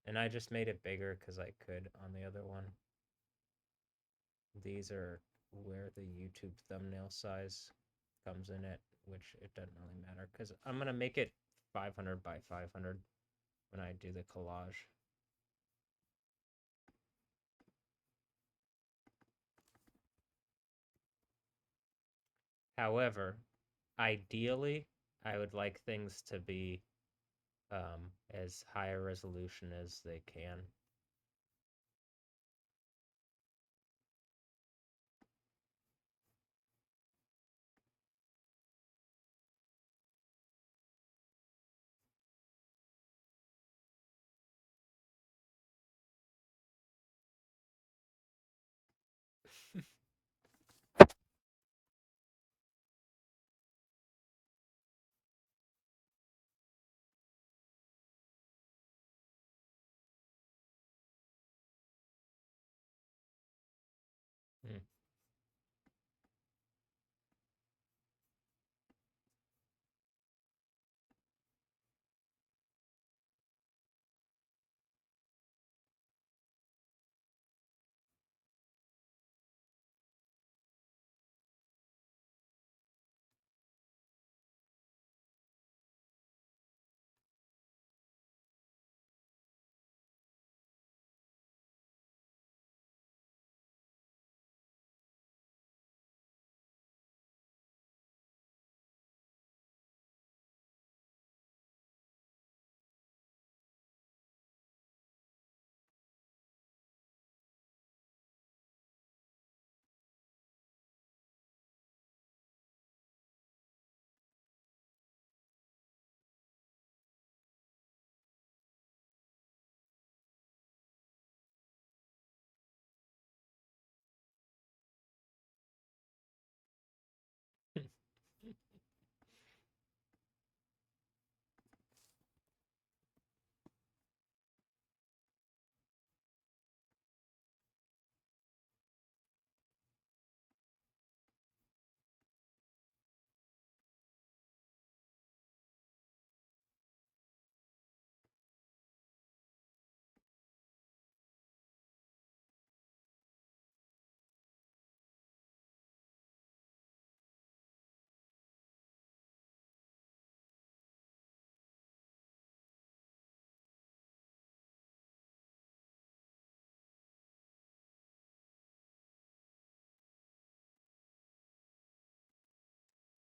And I just made it bigger because I could on the other one. These are where the YouTube thumbnail size comes in at, which it doesn't really matter because I'm going to make it 500 by 500. when I do the collage. However, ideally, I would like things to be as high a resolution as they can. Hmm.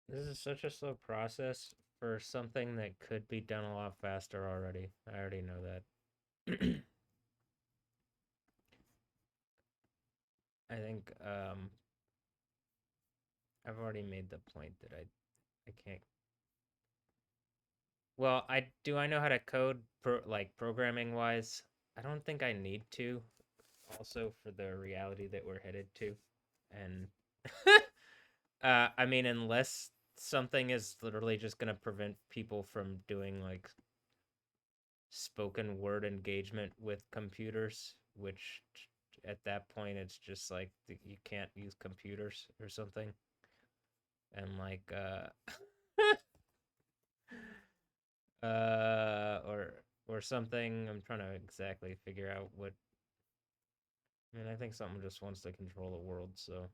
This is such a slow process for something that could be done a lot faster already. I already know that. I think I've already made the point that I can't. Well, I know how to code like programming wise. I don't think I need to. Also for the reality that we're headed to, and I mean, unless something is literally just gonna prevent people from doing like spoken word engagement with computers, which at that point it's just like you can't use computers or something, and like or something. I'm trying to exactly figure out what. I mean, I think something just wants to control the world, so.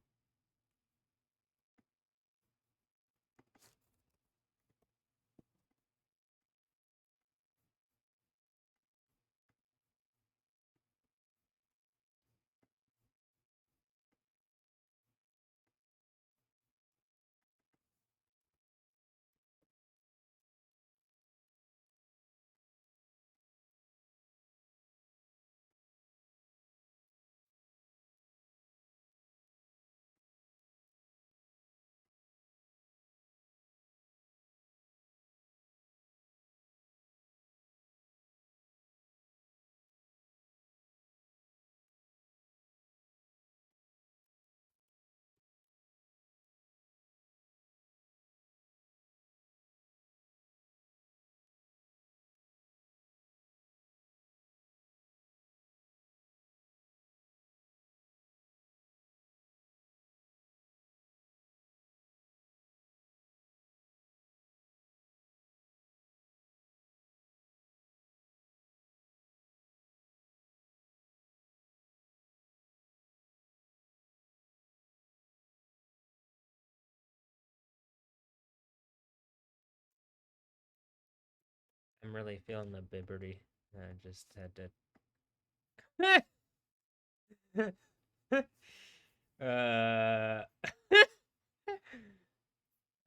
I'm really feeling the Bibberty. I just had to.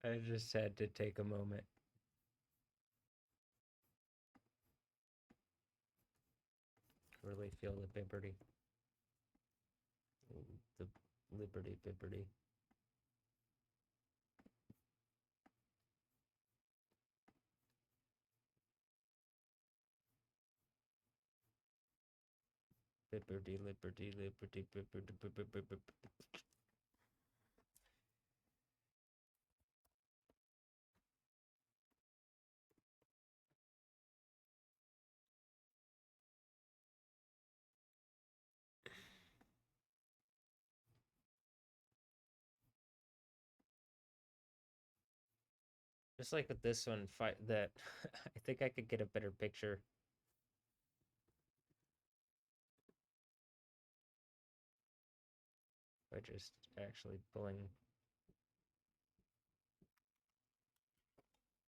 I just had to take a moment. Really feel the liberty. The liberty. Liberty. Just like with this one, that I think I could get a better picture. By just actually pulling.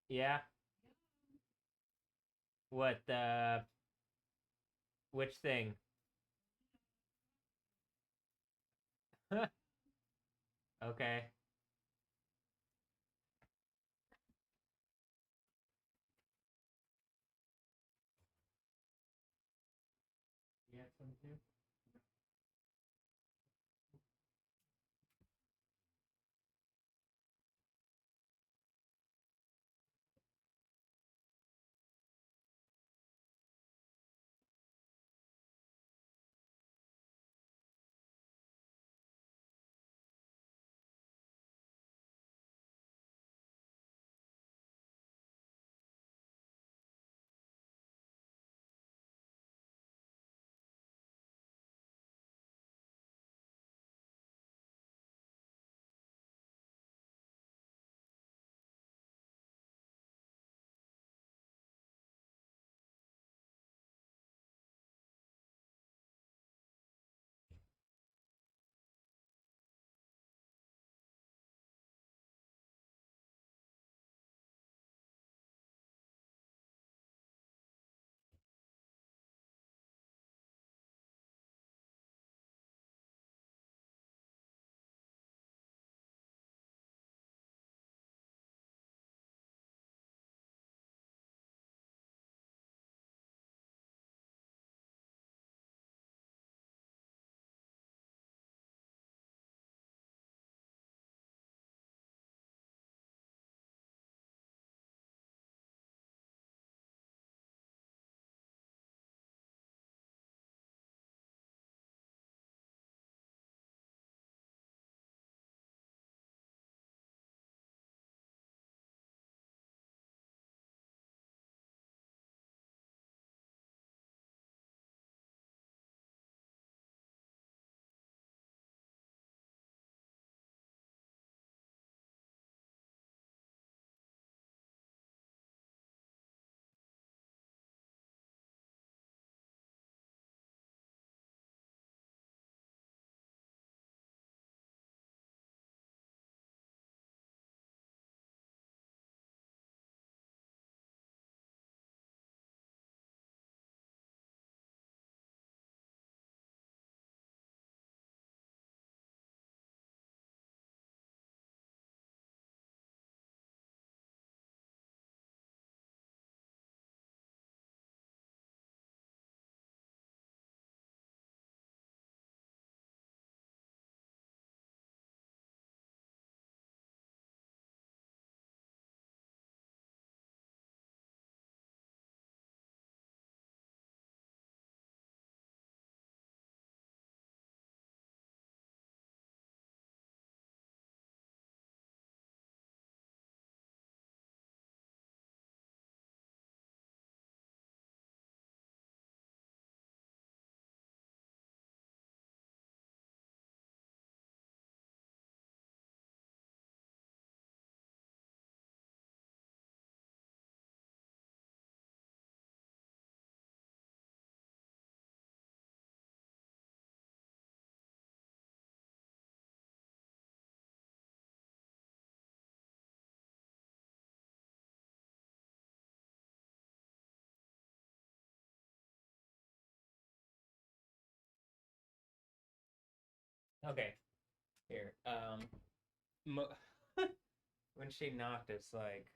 Yeah. What which thing? Okay. You have some too? Okay. Here. When she knocked, it's like,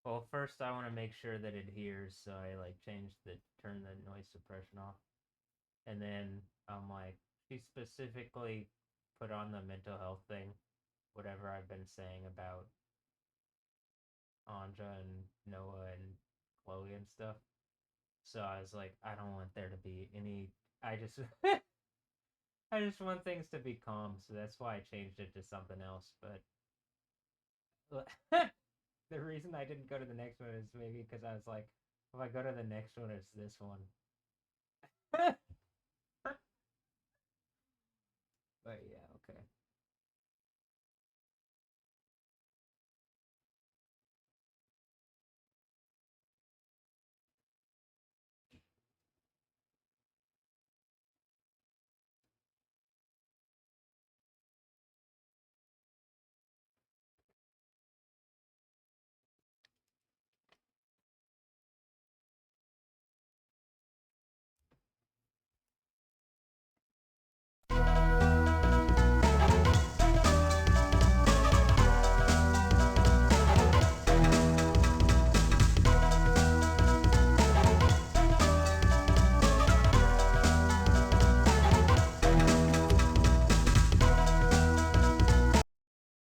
well, first I want to make sure that it hears, so I like turn the noise suppression off, and then I'm like, she specifically put on the mental health thing, whatever I've been saying about Anja and Noah and Chloe and stuff. So I was like, I don't want there to be any. I just, I just want things to be calm. So that's why I changed it to something else. But the reason I didn't go to the next one is maybe because I was like, if I go to the next one, it's this one. But yeah, okay.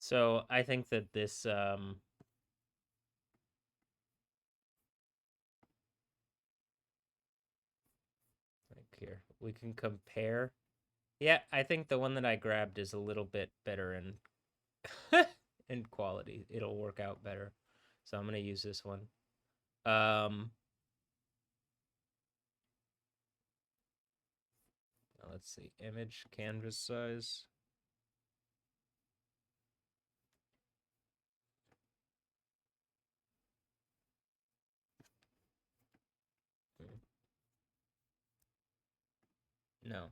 So I think that this like here we can compare. Yeah, I think the one that I grabbed is a little bit better in in quality. It'll work out better. So I'm gonna use this one. Let's see, image canvas size. No.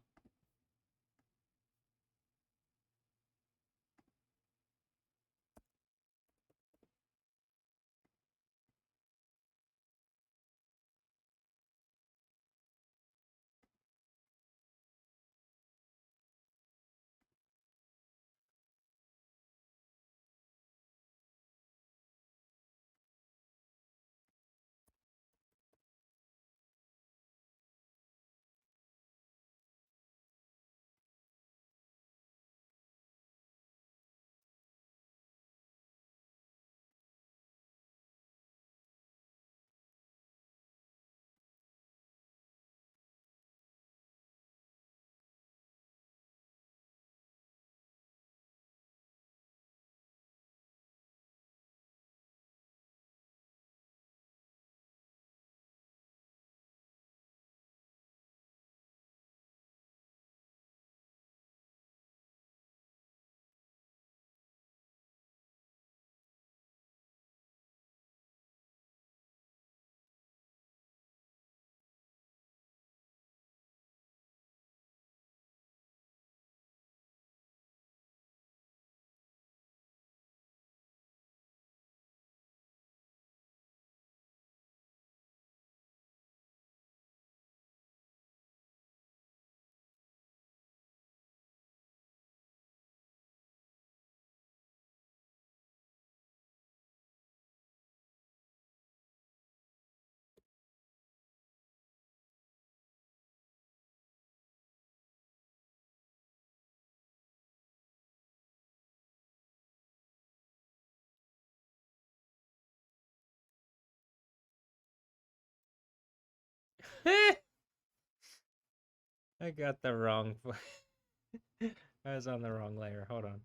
I got the wrong. I was on the wrong layer. Hold on.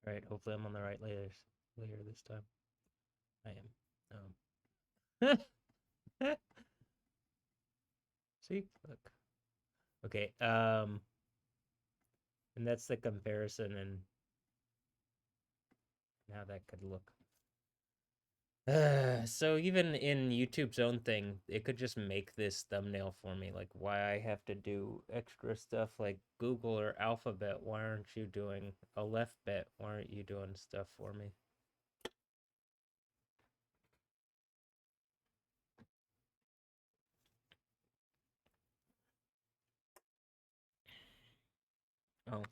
Right, hopefully I'm on the right layer this time. I am. See? Look. Okay, and that's the comparison and how that could look. So even in YouTube's own thing, it could just make this thumbnail for me. Like, why I have to do extra stuff like Google or Alphabet? Why aren't you doing a left bet? Why aren't you doing stuff for me? Oh.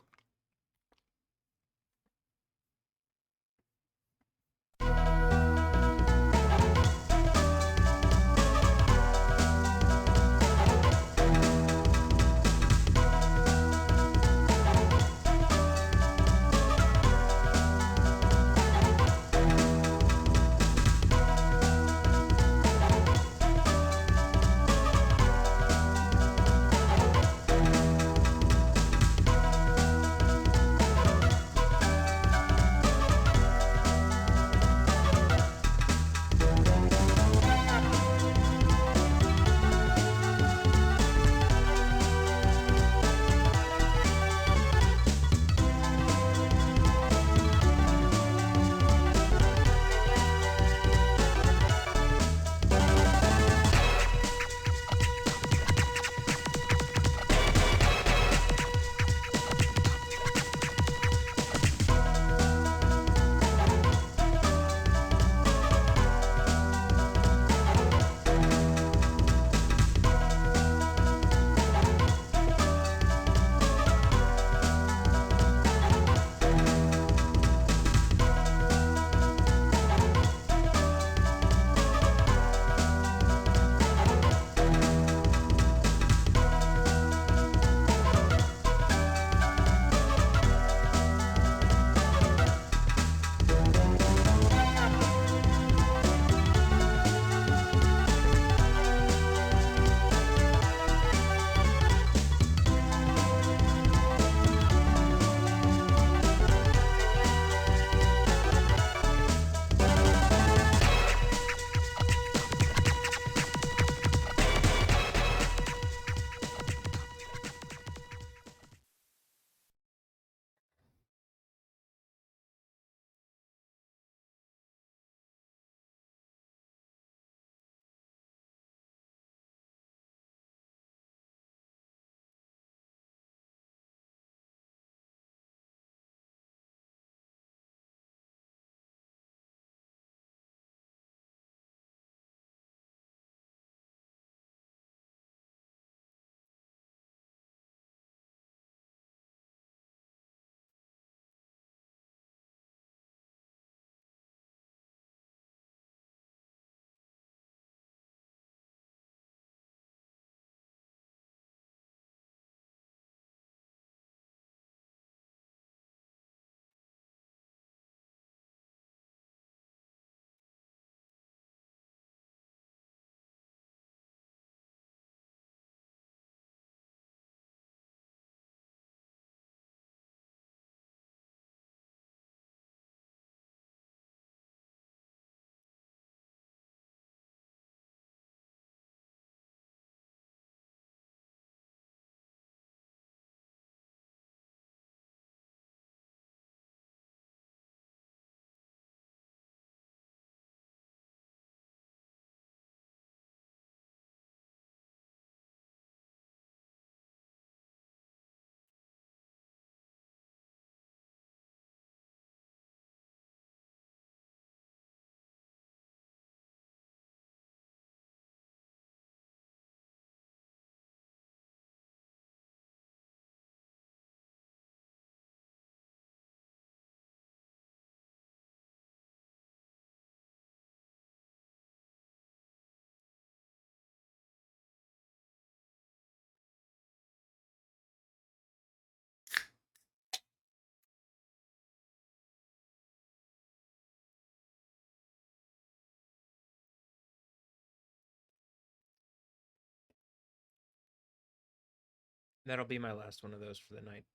That'll be my last one of those for the night.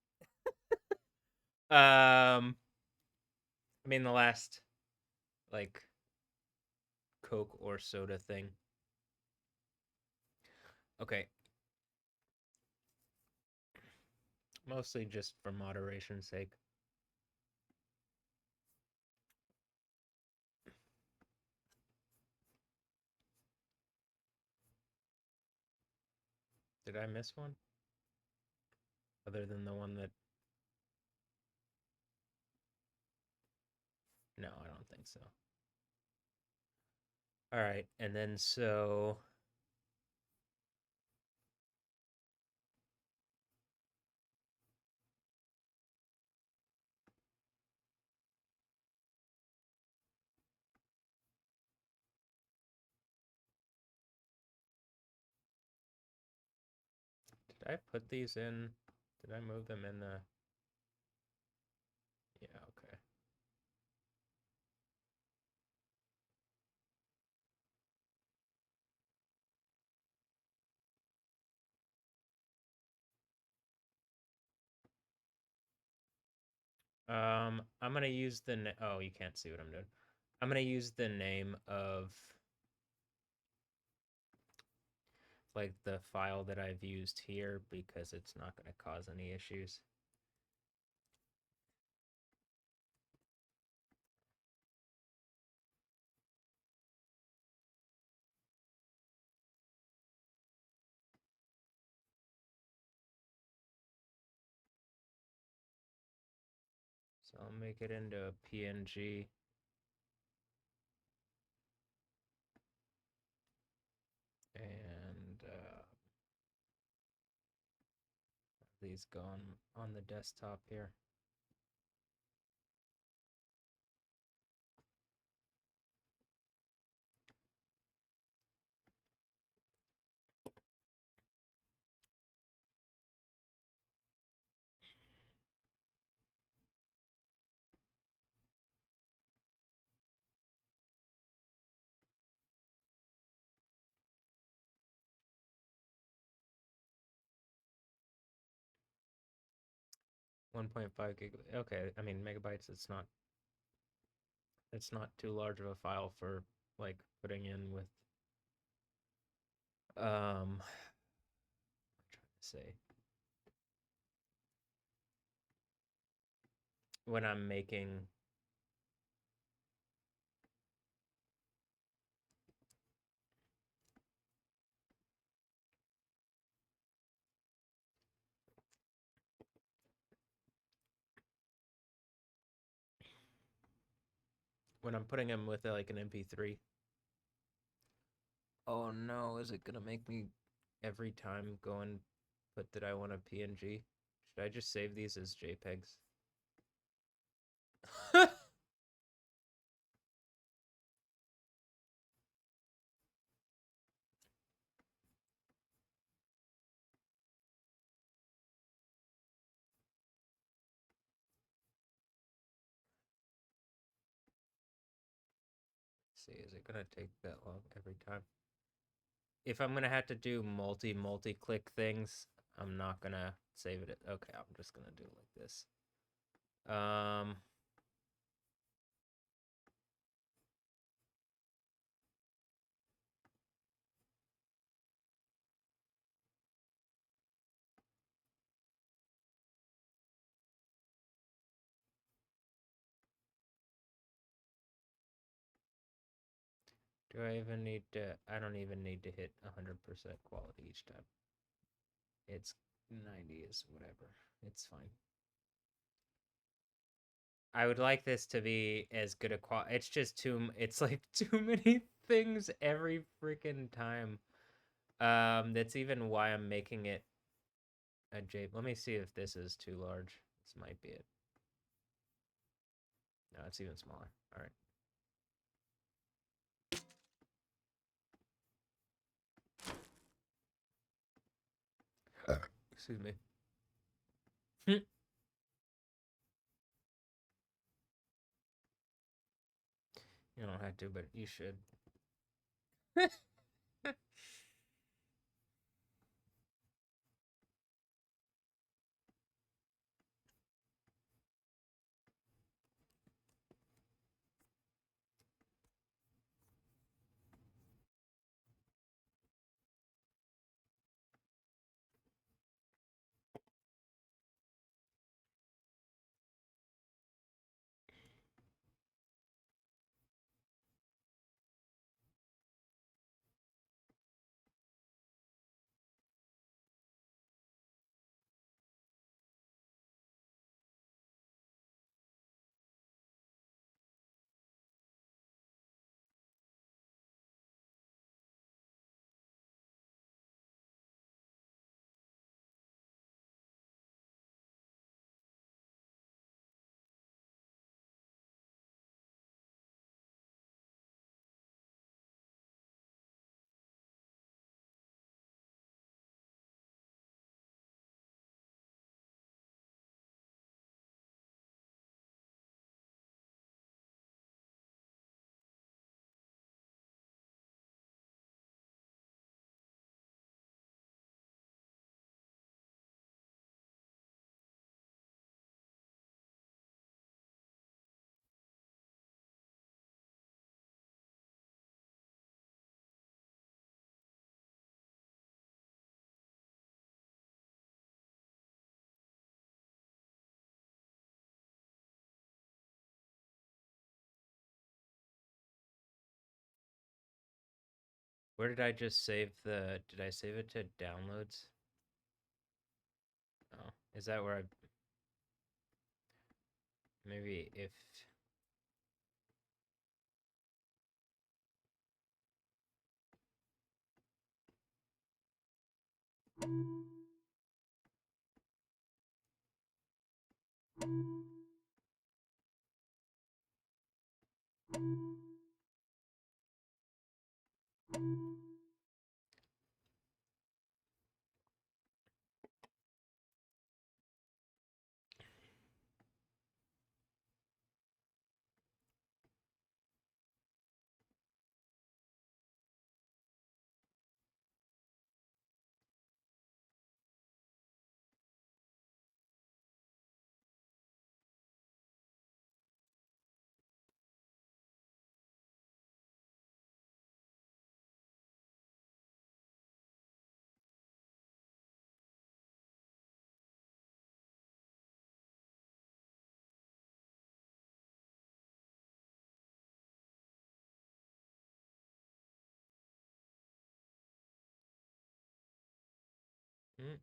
I mean, the last, like, Coke or soda thing. Okay. Mostly just for moderation's sake. Did I miss one? Other than the one that... No, I don't think so. All right, and then so... Did I put these in? Did I move them in the... Yeah, okay. I'm gonna use the... Oh, you can't see what I'm doing. I'm gonna use the name of... like the file that I've used here because it's not going to cause any issues. So I'll make it into a PNG. And these go on the desktop here. .5 gig. Okay, I mean megabytes. It's not too large of a file for like putting in with. I'm trying to say when I'm making. When I'm putting them with like an MP3. Oh no, is it gonna make me every time go and put that I want a PNG? Should I just save these as JPEGs? See, is it gonna take that long every time? If I'm gonna have to do multi-click things, I'm not gonna save it. Okay, I'm just gonna do it like this. Do I even need to? I don't even need to hit 100% quality each time. It's 90 is whatever. It's fine. I would like this to be as good a quality. It's just it's like too many things every freaking time. That's even why I'm making it a J. Let me see if this is too large. This might be it. No, it's even smaller. All right. Excuse me. You don't have to, but you should. Where did I just save the... Did I save it to downloads? Oh, is that where I... Maybe if... Hmm.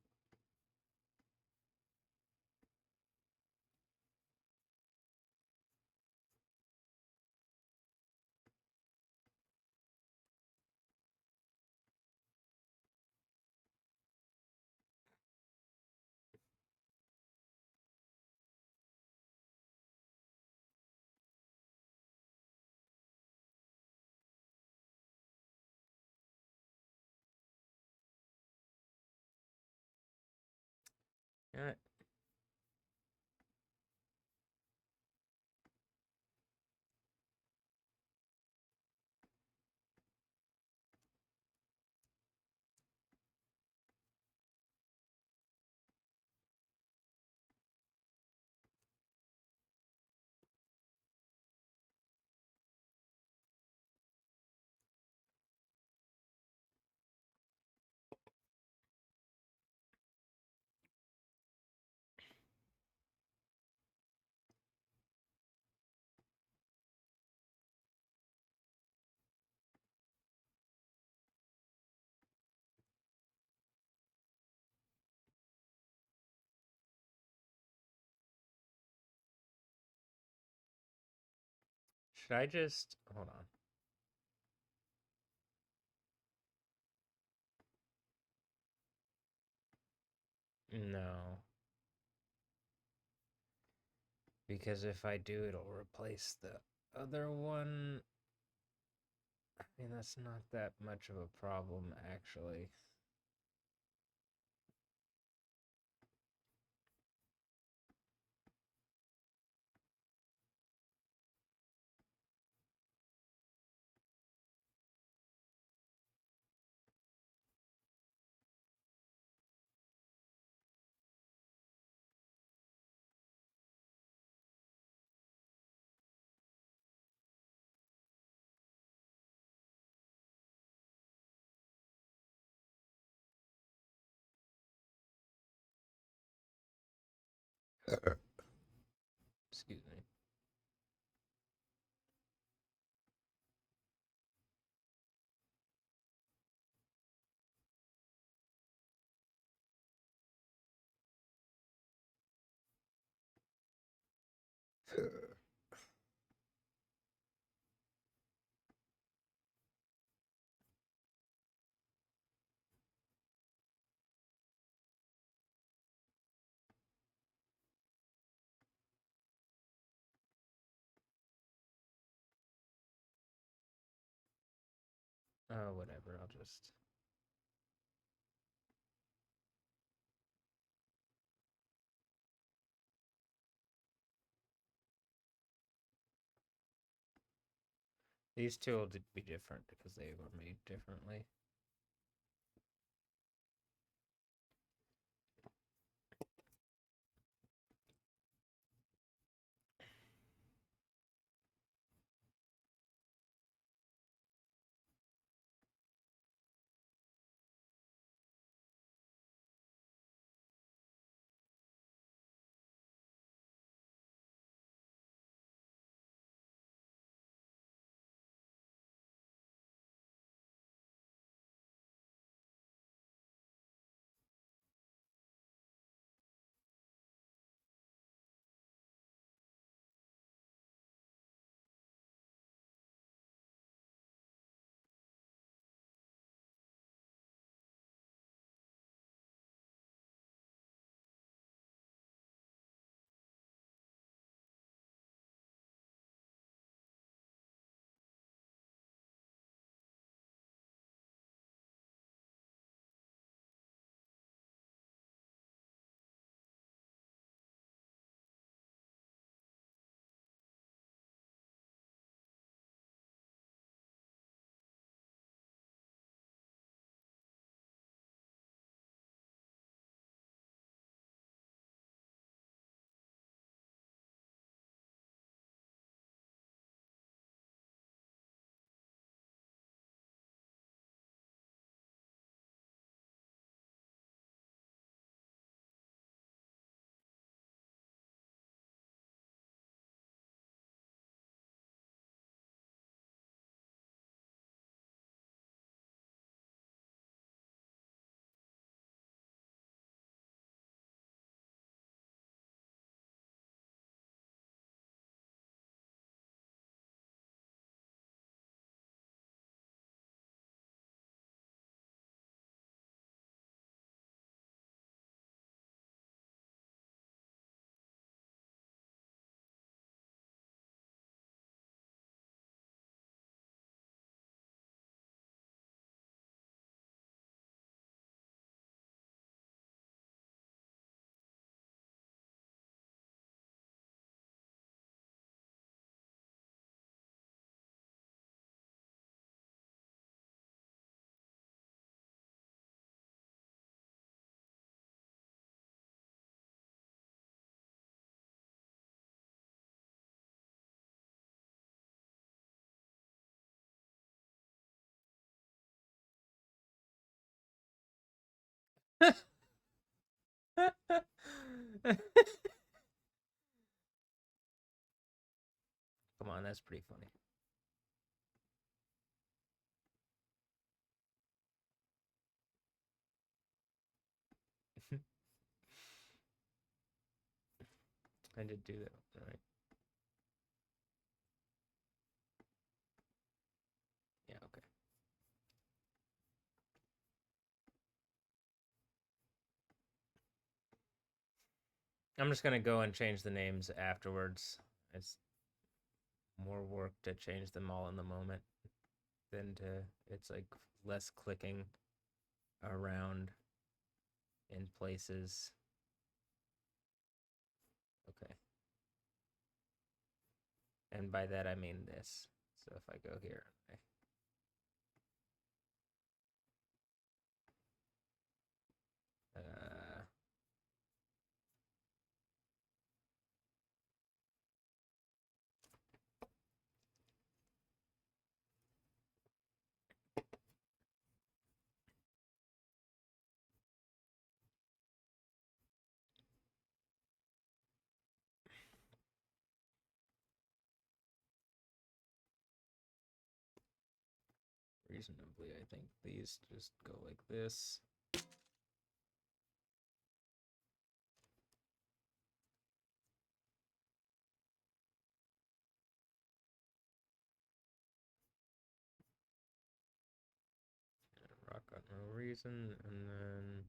Yeah. Should I just... Hold on. No. Because if I do, it'll replace the other one. I mean, that's not that much of a problem, actually. Excuse me. Oh, whatever, I'll just... These two will be different because they were made differently. Come on, that's pretty funny. I did do that, right? Yeah, okay. I'm just gonna go and change the names afterwards. It's more work to change them all in the moment than to, it's like less clicking around in places. Okay. And by that I mean this. So if I go here, reasonably, I think these just go like this. Rock got no reason, and then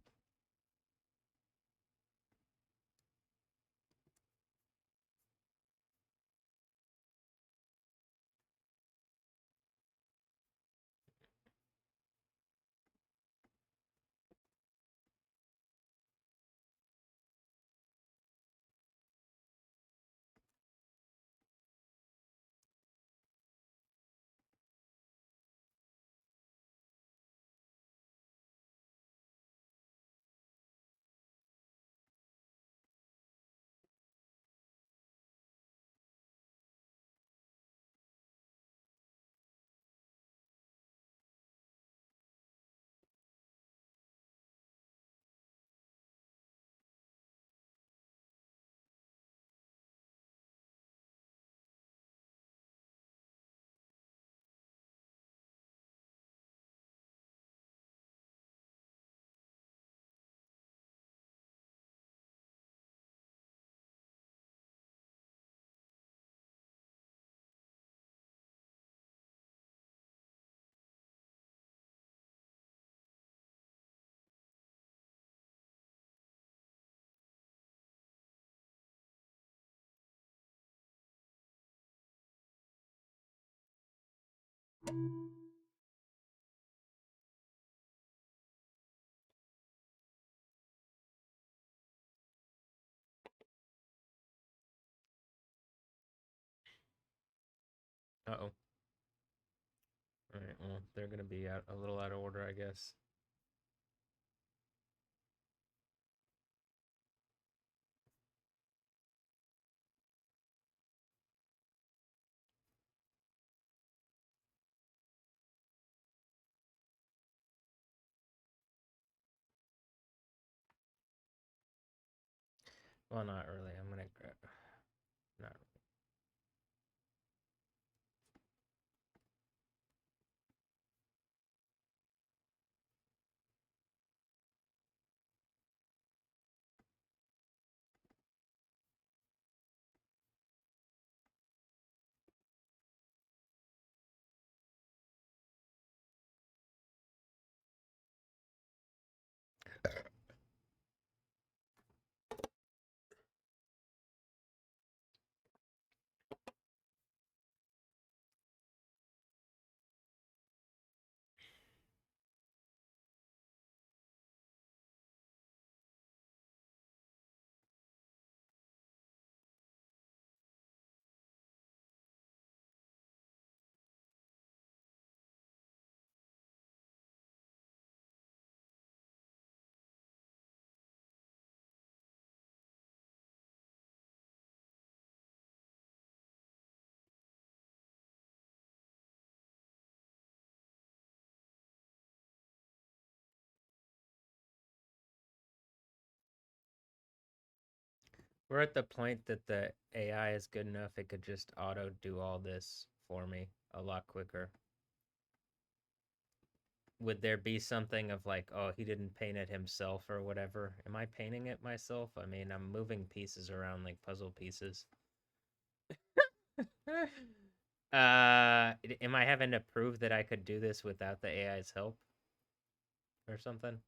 uh-oh. Alright, well, they're gonna be out a little out of order, I guess. Well, not really. I'm gonna grab. Not We're at the point that the AI is good enough it could just auto do all this for me a lot quicker. Would there be something of like, oh, he didn't paint it himself or whatever? Am I painting it myself? I mean, I'm moving pieces around like puzzle pieces. Am I having to prove that I could do this without the AI's help? Or something?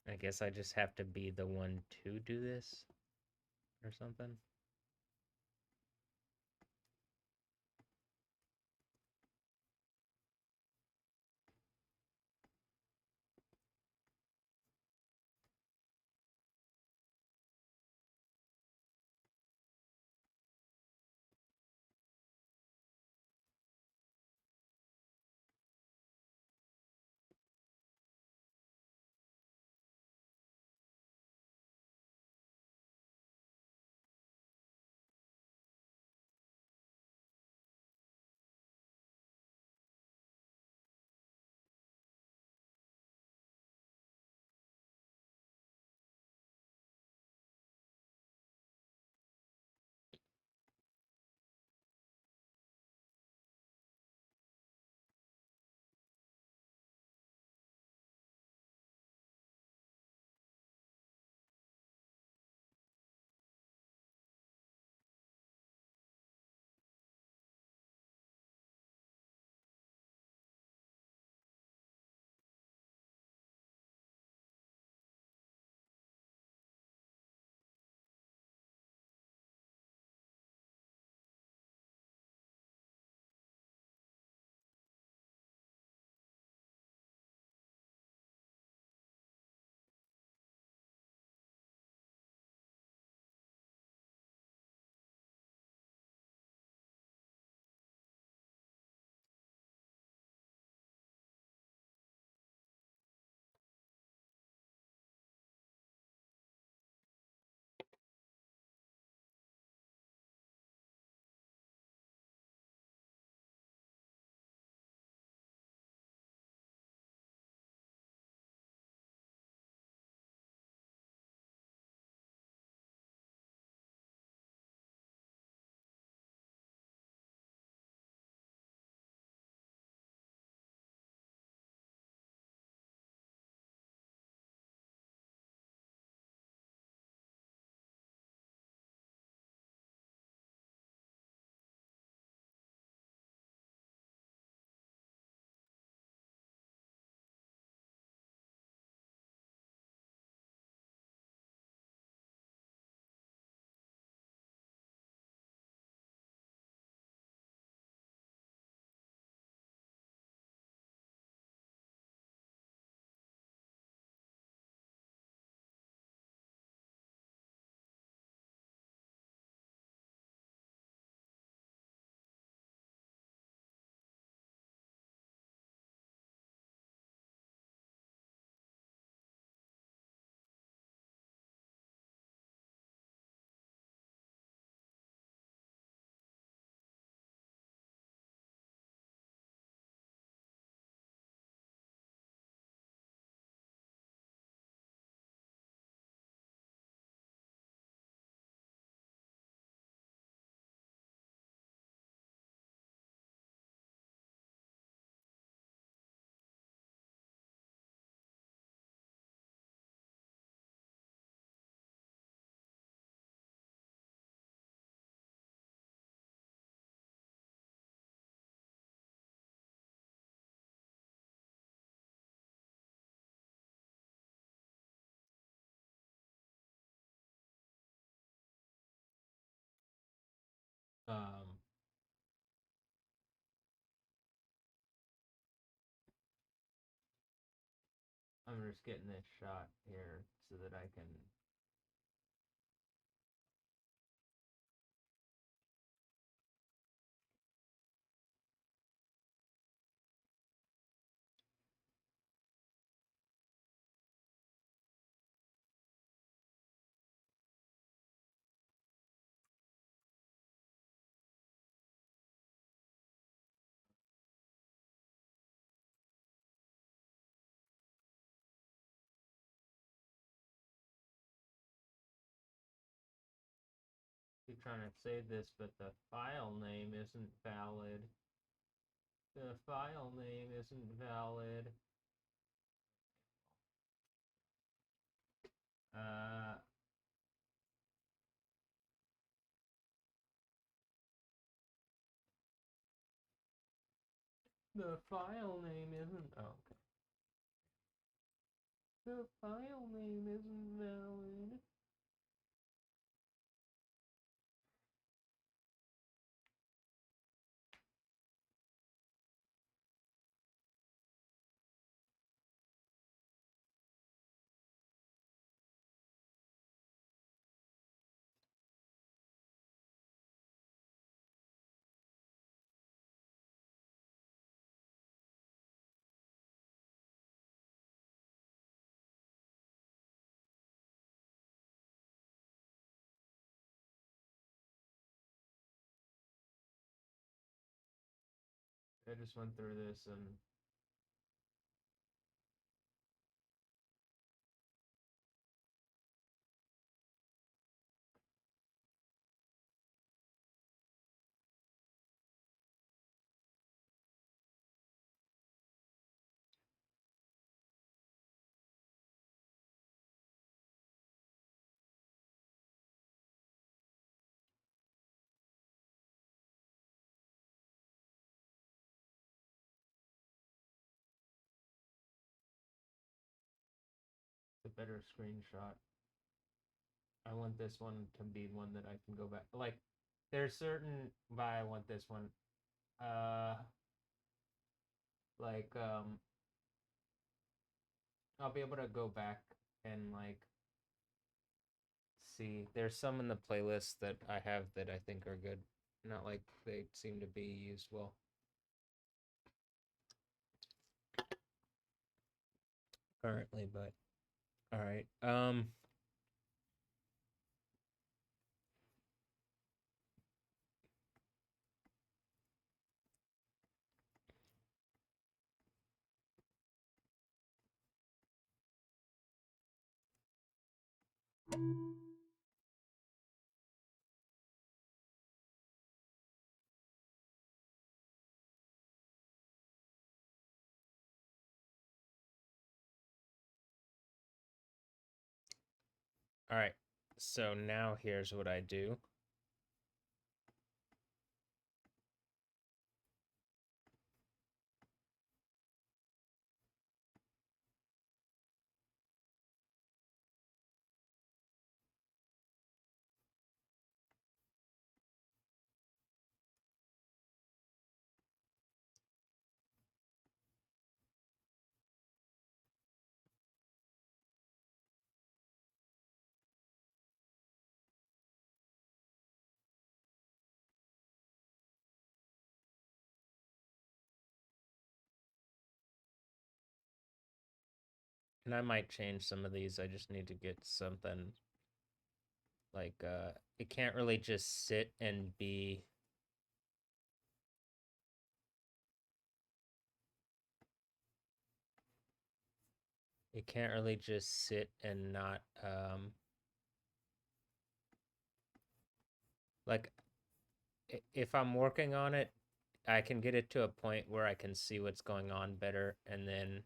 I guess I just have to be the one to do this? Or something? Um, I'm just getting this shot here so that I can keep trying to save this, but the file name isn't valid. The file name isn't valid. The file name isn't. Oh, okay. The file name isn't valid. I just went through this and the better screenshot. I want this one to be one that I can go back. Like, there's certain why I want this one. Like, I'll be able to go back and like see. There's some in the playlist that I have that I think are good. Not like they seem to be used well. Currently, but all right. All right. So now here's what I do. And I might change some of these. I just need to get something like it can't really just sit and be it can't really just sit and not like if I'm working on it, I can get it to a point where I can see what's going on better, and then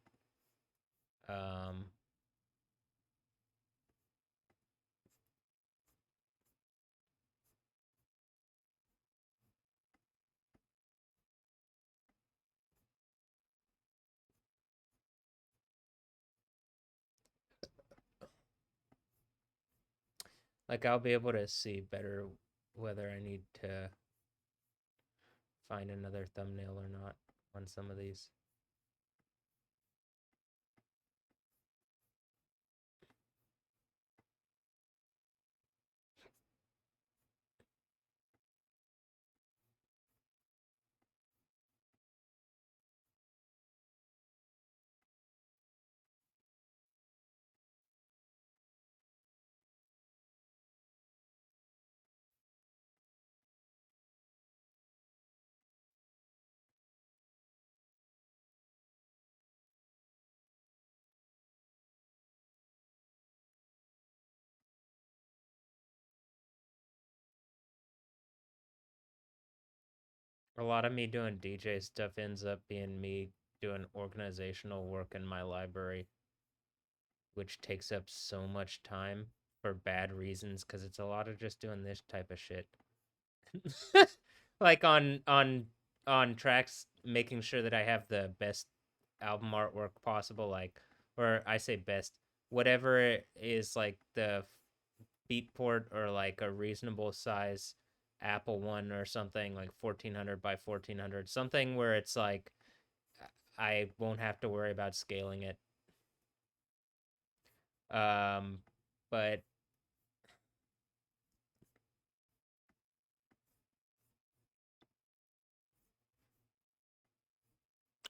like I'll be able to see better whether I need to find another thumbnail or not on some of these. A lot of me doing DJ stuff ends up being me doing organizational work in my library, which takes up so much time for bad reasons because it's a lot of just doing this type of shit. Like on tracks, making sure that I have the best album artwork possible, like, or I say best, whatever is like the beat port or like a reasonable size Apple one or something like 1400 by 1400, something where it's like I won't have to worry about scaling it. But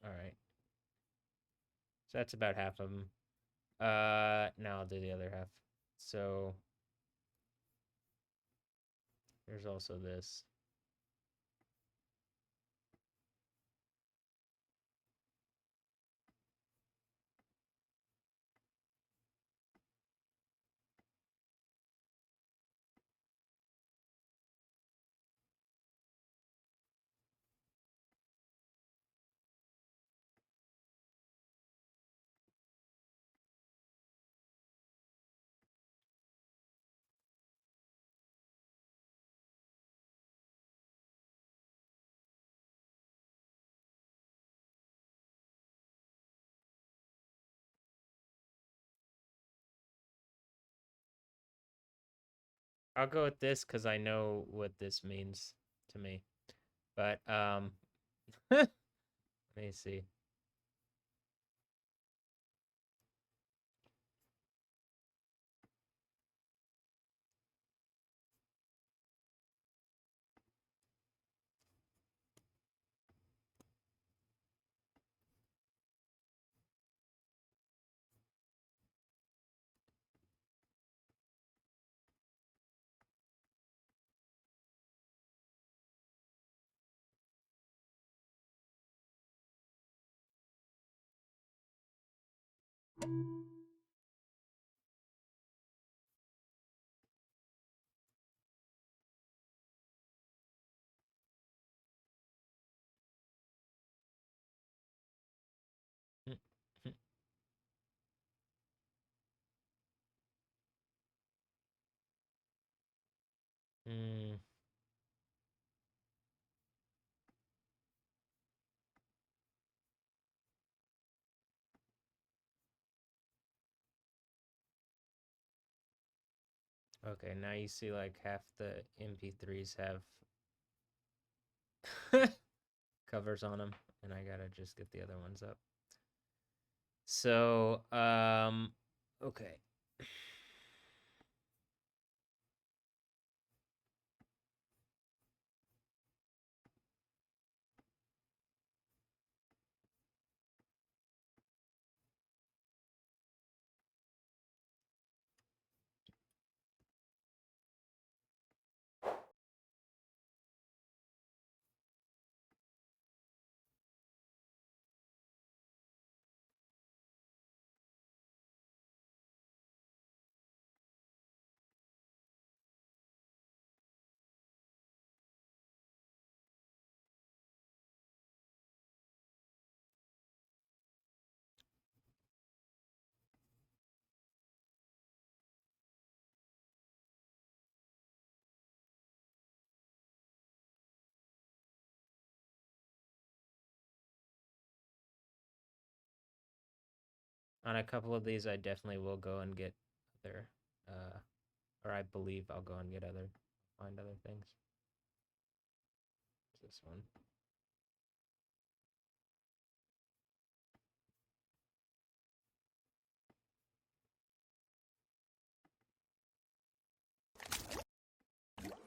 all right. So that's about half of them. Now I'll do the other half. So there's also this. I'll go with this because I know what this means to me. But let me see. Hmm. Okay, now you see like half the MP3s have covers on them, and I gotta just get the other ones up. So, okay. On a couple of these, I definitely will go and get other, or I believe I'll go and get find other things. This one.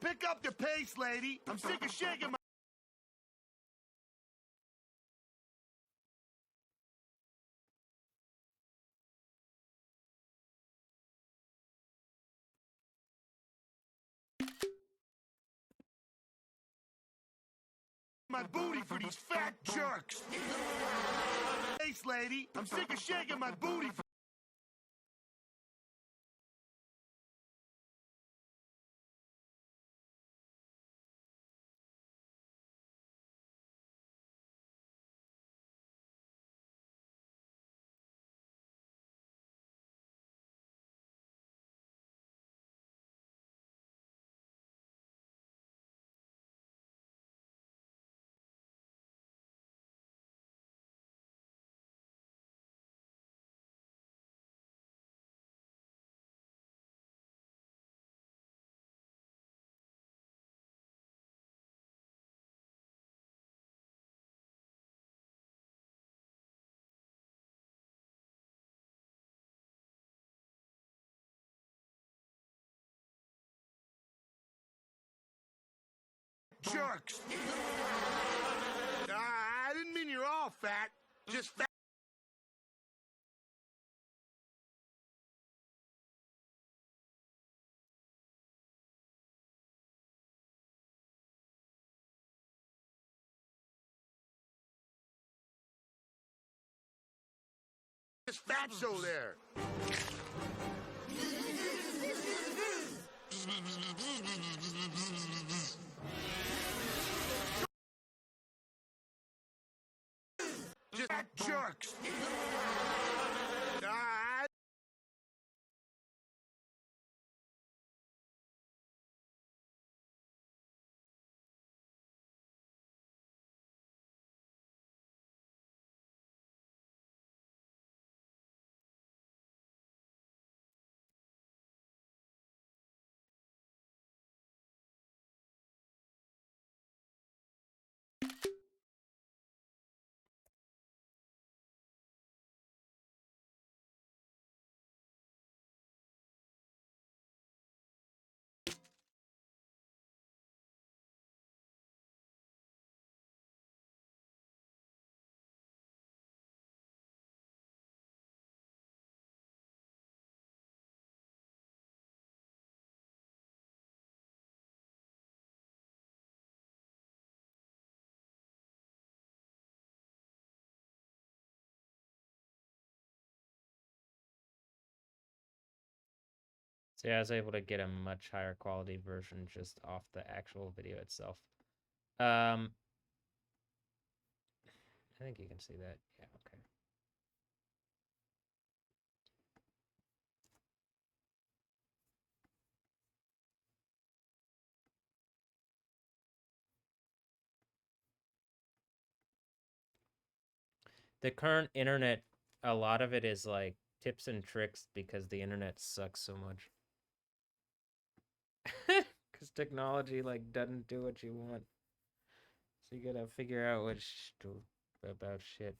Pick up your pace, lady. I'm sick of shaking my... my booty for these fat jerks. Pace, lady. I'm sick of shaking my booty for... jerks. I didn't mean you're all fat. Just fat. Just fatso there. Just fat jerks. So yeah, I was able to get a much higher quality version just off the actual video itself. I think you can see that. Yeah, okay. The current internet, a lot of it is like tips and tricks because the internet sucks so much. Because technology like doesn't do what you want. So you gotta figure out what's about shit.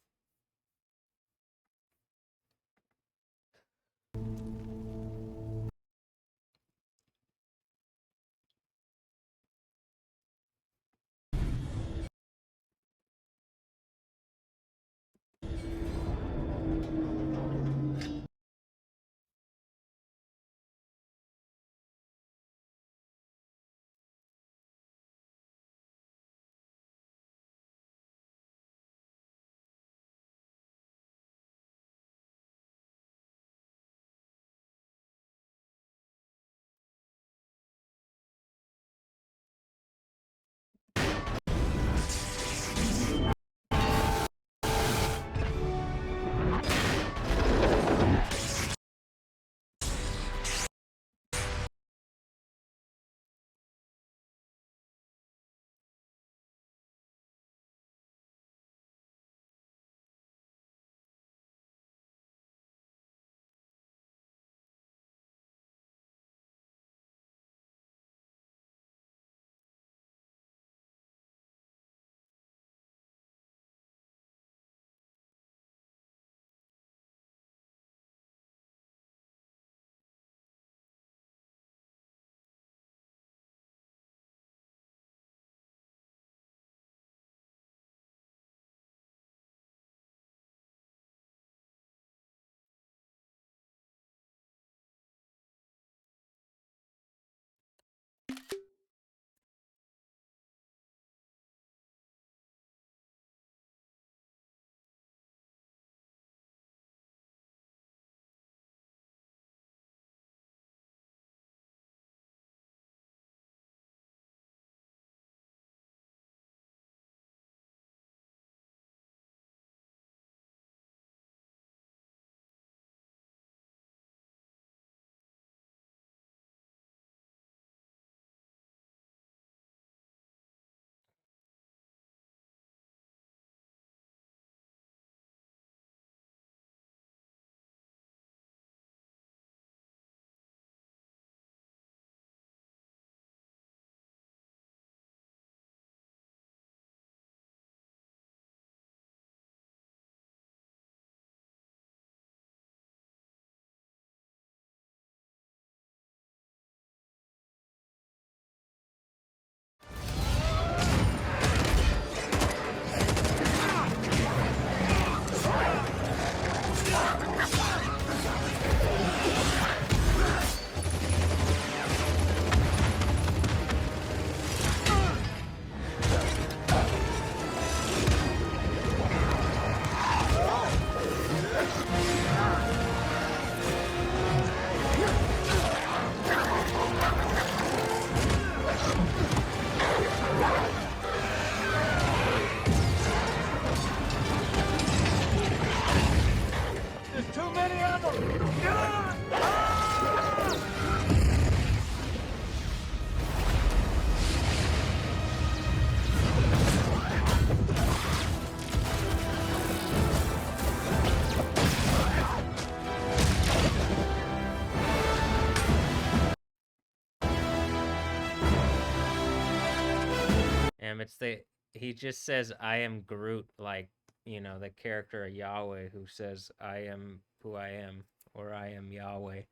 he just says I am Groot, like, you know, the character of Yahweh who says I am who I am, or I am Yahweh.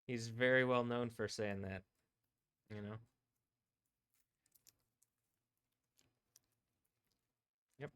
He's very well known for saying that, you know. Yep.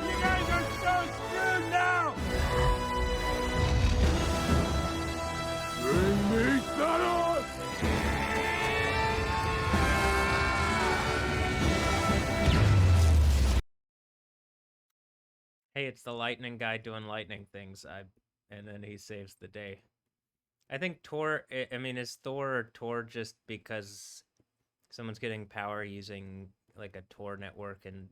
You guys are so screwed now! Bring me Thanos! Hey, it's the lightning guy doing lightning things. And then he saves the day. I think I mean, is Thor or Tor just because someone's getting power using like a Tor network and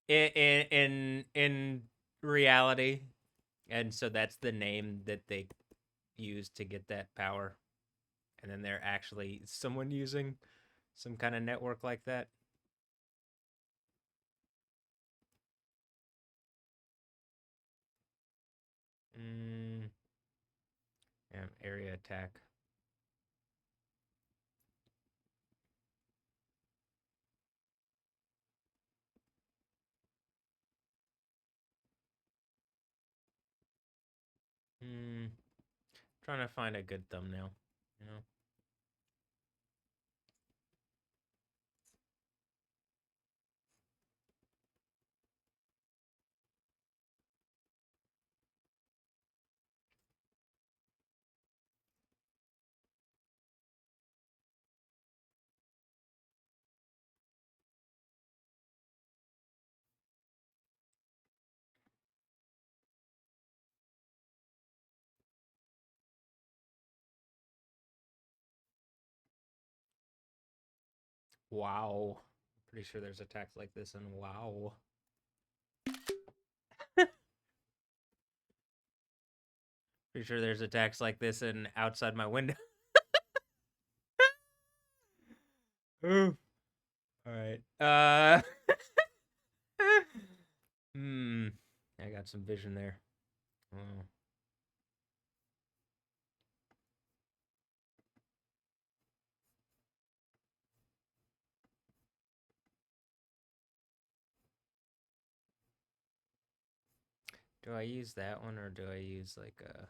in reality, and so that's the name that they use to get that power, and then they're actually someone using some kind of network like that. Yeah, area attack. Trying to find a good thumbnail, you know. Wow. Pretty sure there's attacks like this in WoW. Pretty sure there's attacks like this in Outside My Window. Ooh. All right. I got some vision there. Oh. Do I use that one or do I use like a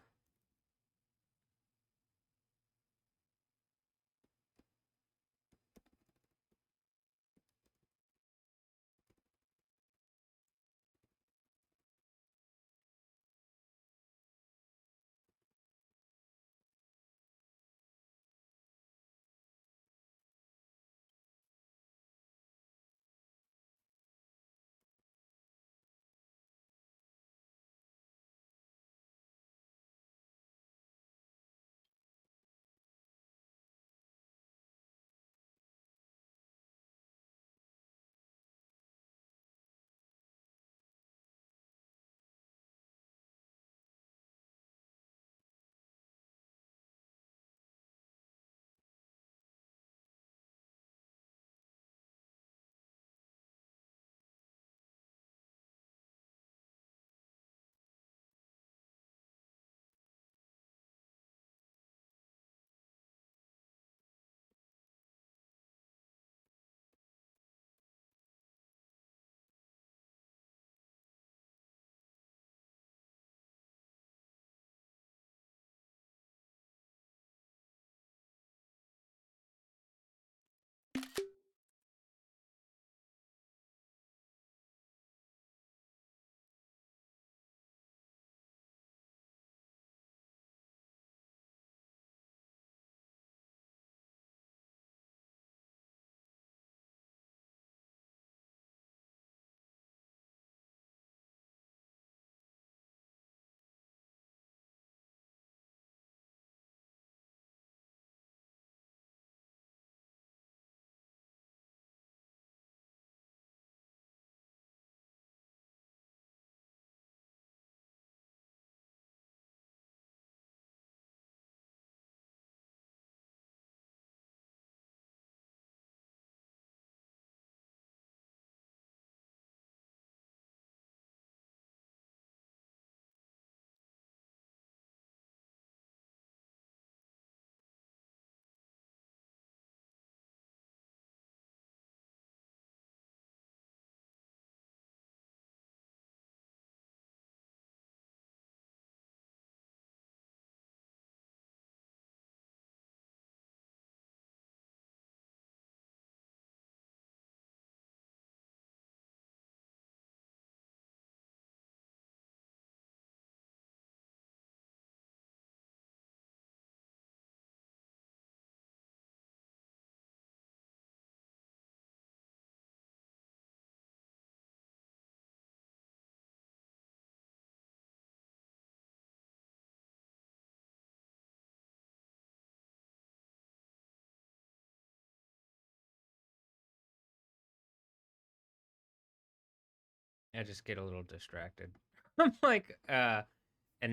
I just get a little distracted. I'm like, and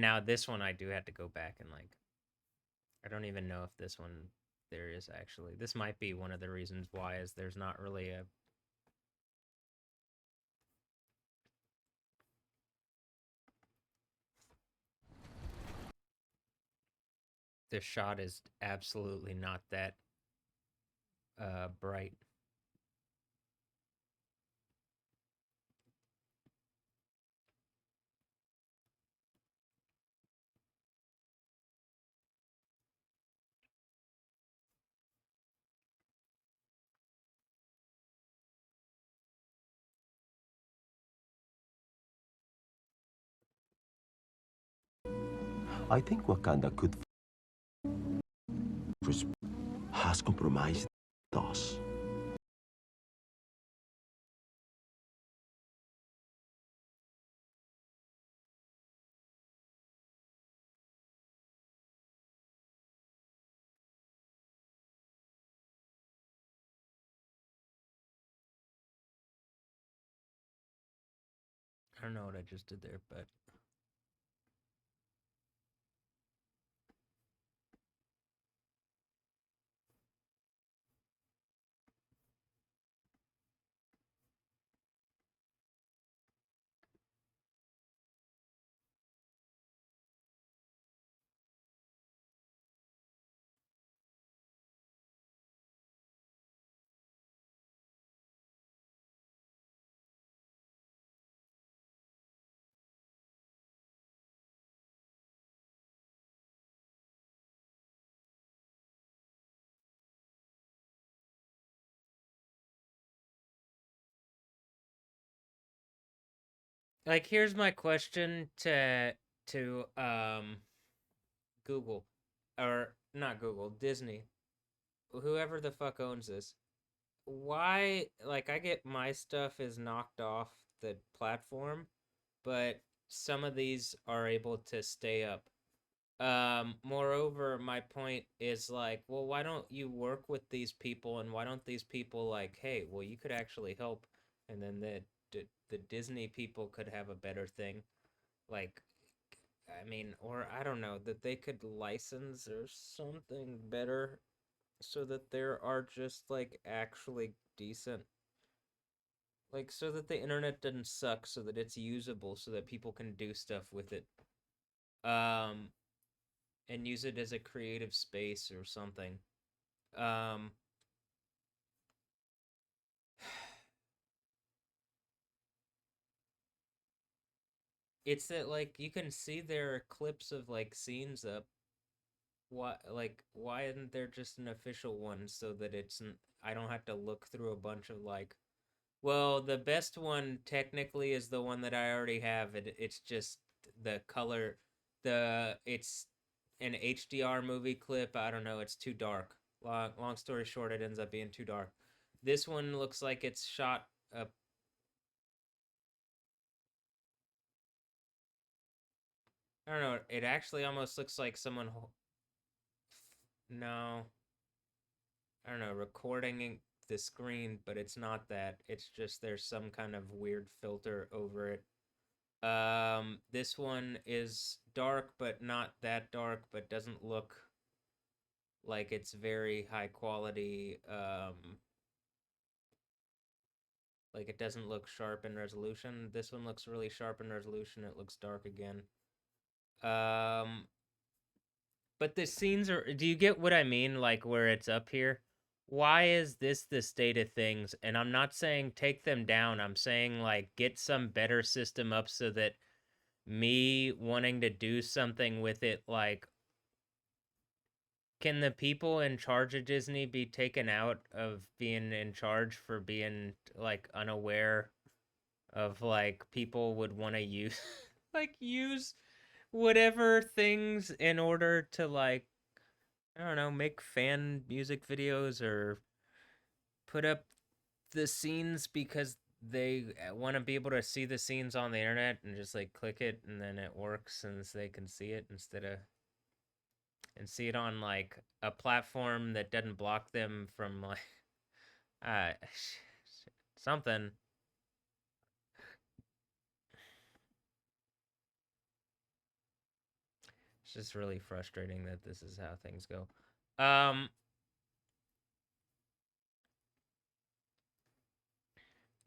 now this one I do have to go back and like, I don't even know if this one there is actually. This might be one of the reasons why is there's not really a the shot is absolutely not that bright. I think Wakanda could has compromised us. I don't know what I just did there, but like here's my question to Google or not Google, Disney. Whoever the fuck owns this. Why like I get my stuff is knocked off the platform, but some of these are able to stay up. Moreover, my point is like, well, why don't you work with these people and why don't these people like, hey, well, you could actually help and then the Disney people could have a better thing. Like I mean, or I don't know, that they could license or something better so that there are just like actually decent like so that the internet doesn't suck so that it's usable so that people can do stuff with it. Um and use it as a creative space or something. Um, it's that like you can see there are clips of like scenes up. Why isn't there just an official one so that I don't have to look through a bunch of like well, the best one technically is the one that I already have. It's just the color it's an HDR movie clip. I don't know, it's too dark. Long story short, it ends up being too dark. This one looks like it's shot up. I don't know. It actually almost looks like someone. No, I don't know. Recording the screen, but it's not that. It's just there's some kind of weird filter over it. This one is dark, but not that dark, but doesn't look like it's very high quality. Like it doesn't look sharp in resolution. This one looks really sharp in resolution. It looks dark again. Um, But the scenes are, do you get what I mean? Like where it's up here? Why is this the state of things? And I'm not saying take them down. I'm saying like get some better system up so that me wanting to do something with it, like, can the people in charge of Disney be taken out of being in charge for being like unaware of like people would want to use like use whatever things in order to like I don't know, make fan music videos or put up the scenes because they want to be able to see the scenes on the internet and just like click it and then it works and so they can see it instead of and see it on like a platform that doesn't block them from like uh something. just really frustrating that this is how things go.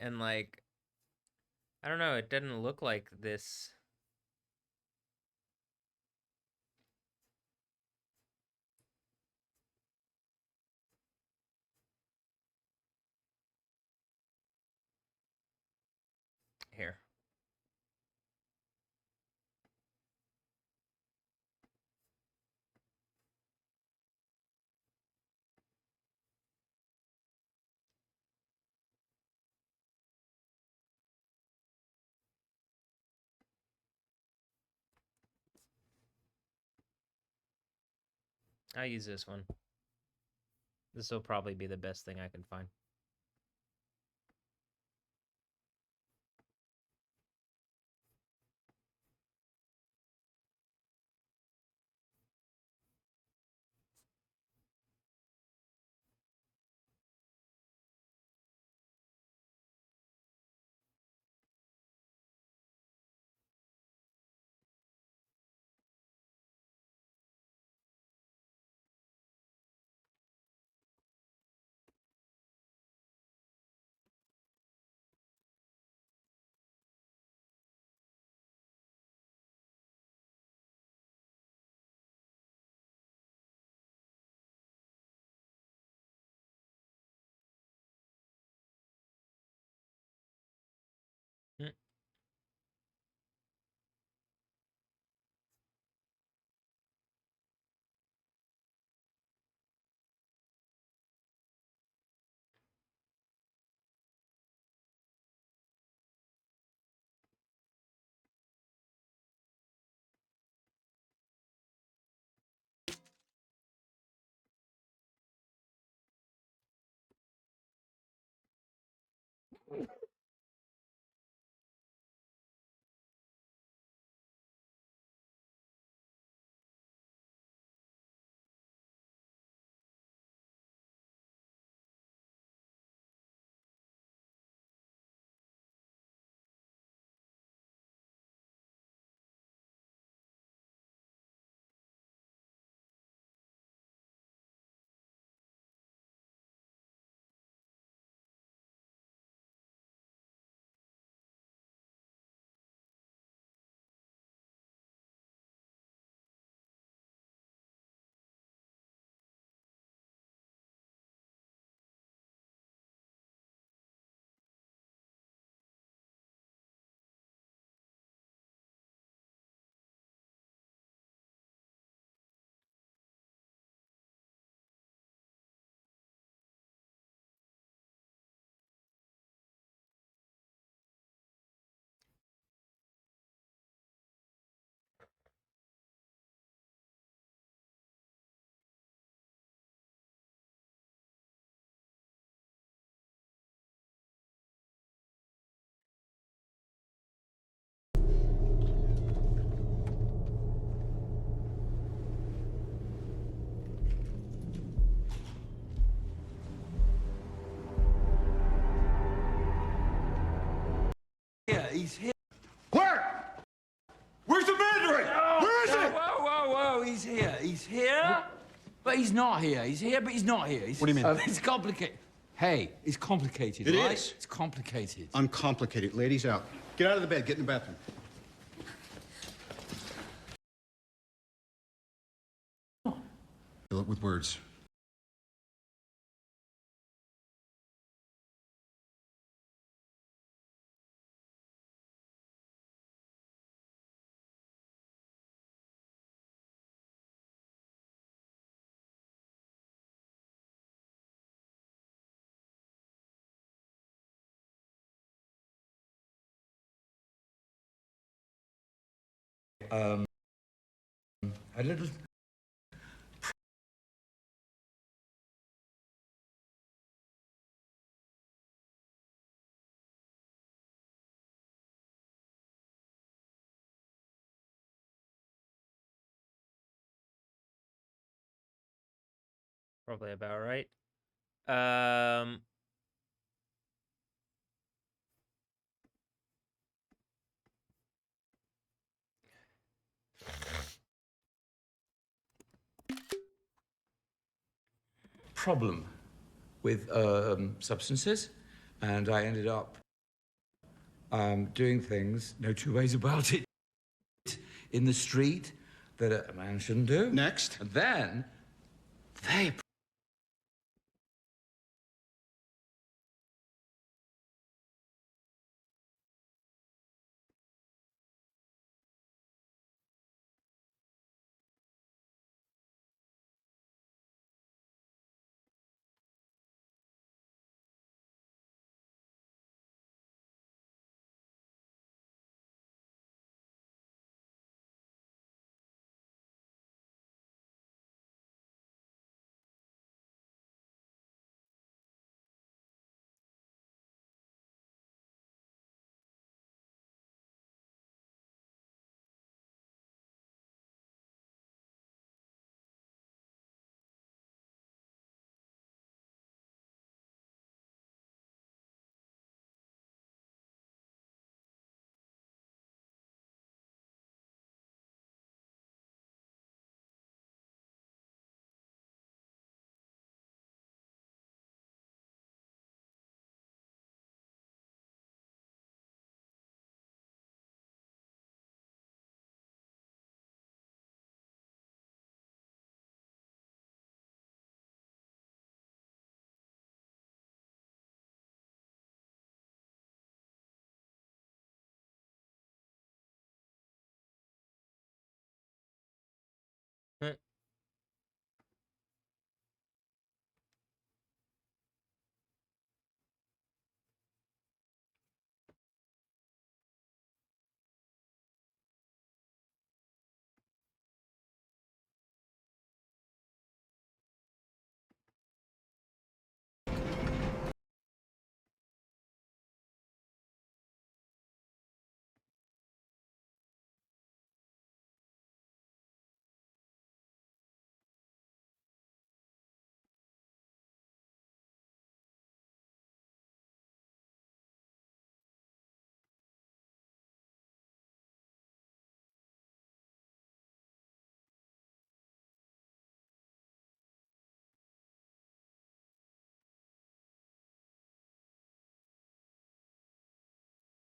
And like, I don't know, it didn't look like this. Here. I'll use this one. This will probably be the best thing I can find. Yeah, he's here. Where? Where's the Mandarin? Where is it? Whoa, whoa, whoa, he's here. He's here, but he's not here. He's here, but he's not here. What do you mean? It's complicated. Hey, it's complicated, It right? is. It's complicated. Uncomplicated. Ladies out. Get out of the bed. Get in the bathroom. Fill it with words. A little. Probably about right. Um, problem with substances, and I ended up doing things, no two ways about it, in the street that a man shouldn't do. Next. And then they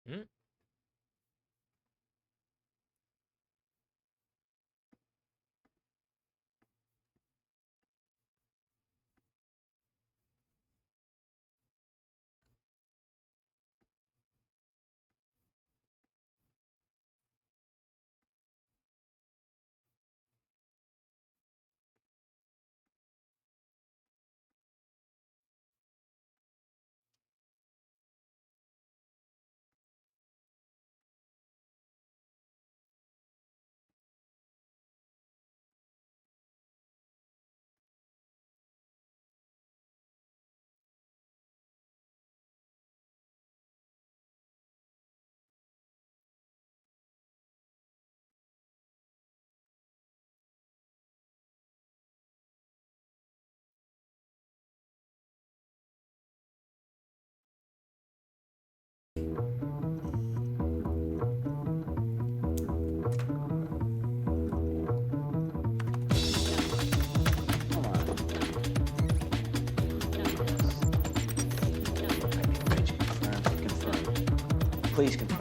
Hmm? Please confirm,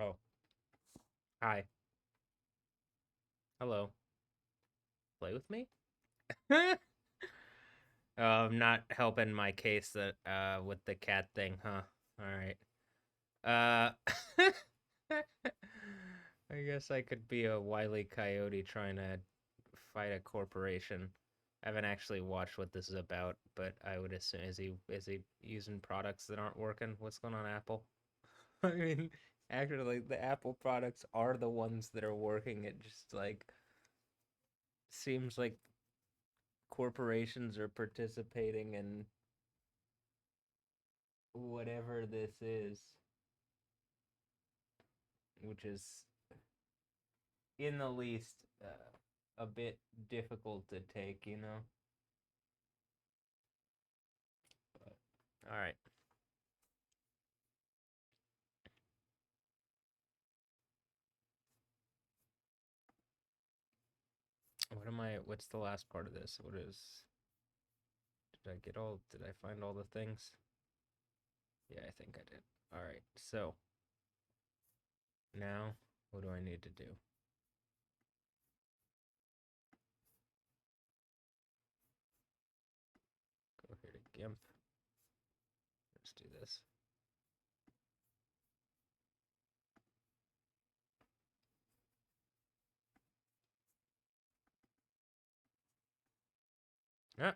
Oh. Hi. Hello. Play with me? I'm not helping my case that with the cat thing, huh? All right. I guess I could be a wily coyote trying to fight a corporation. I haven't actually watched what this is about, but I would assume is he using products that aren't working? What's going on, Apple? I mean, actually, the Apple products are the ones that are working. It just like seems like corporations are participating in whatever this is, which is in the least a bit difficult to take, you know? But, all right. What's the last part of this? Did I find all the things? Yeah, I think I did. All right. So, now what do I need to do? Go here to GIMP. Let's do this. Yeah.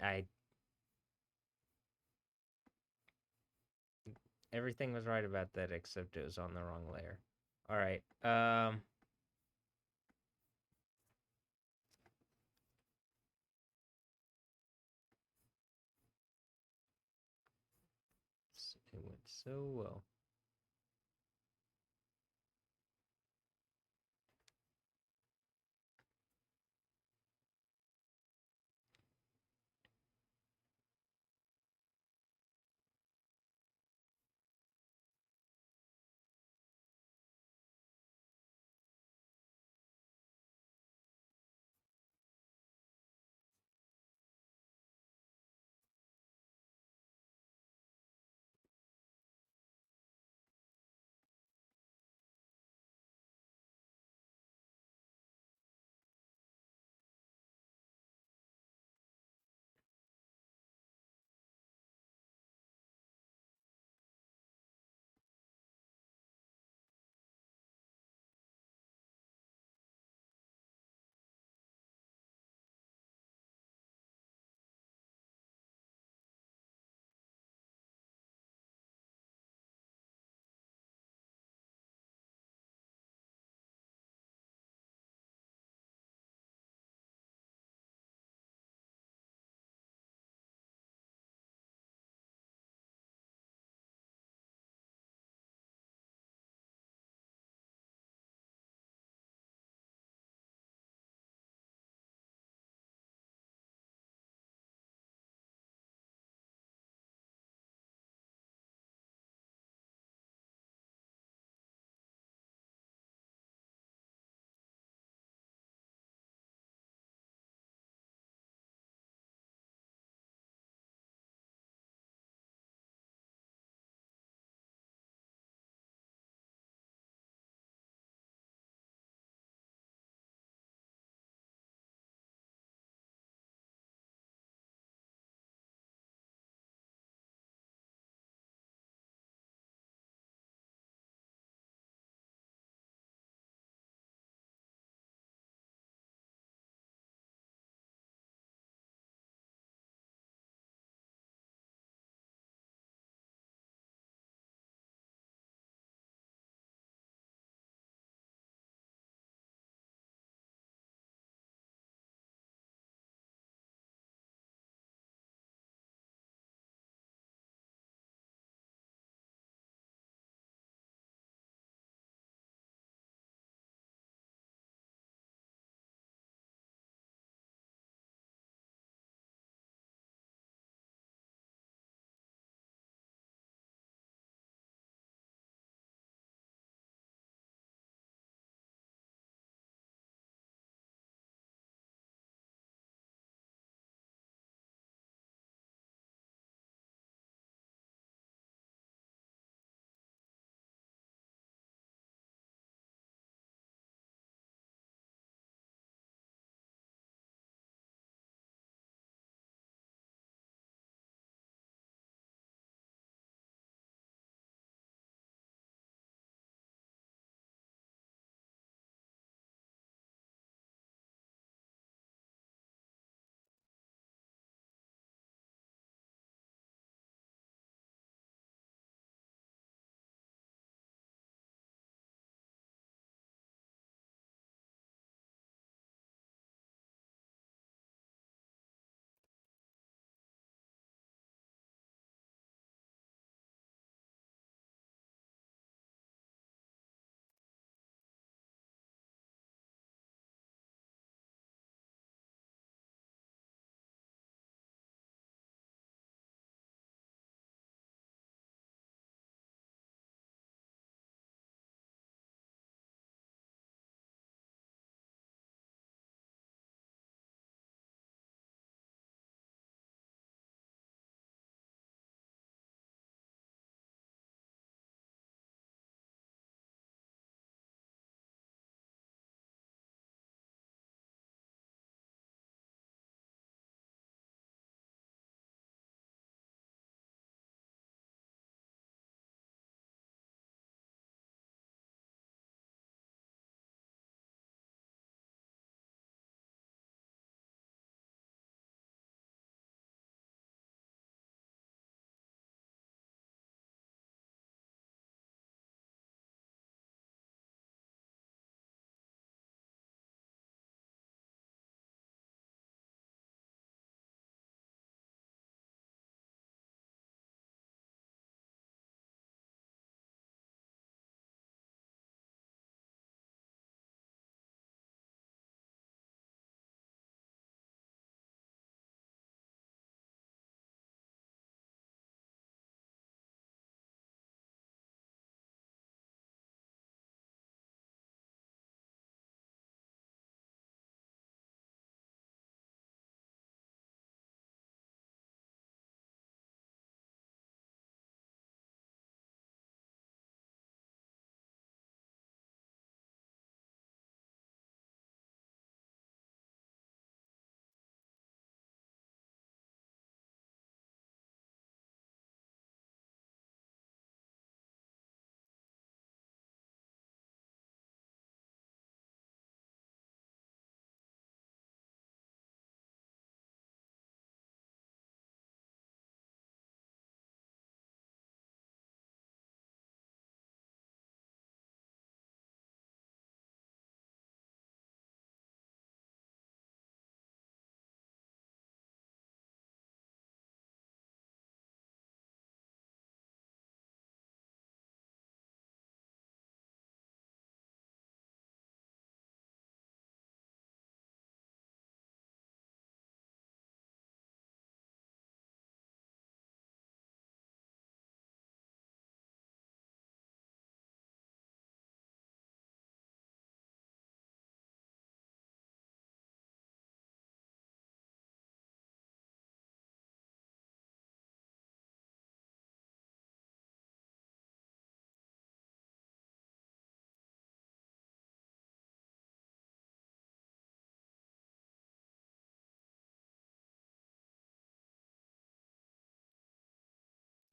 I everything was right about that except it was on the wrong layer. All right. It went so well.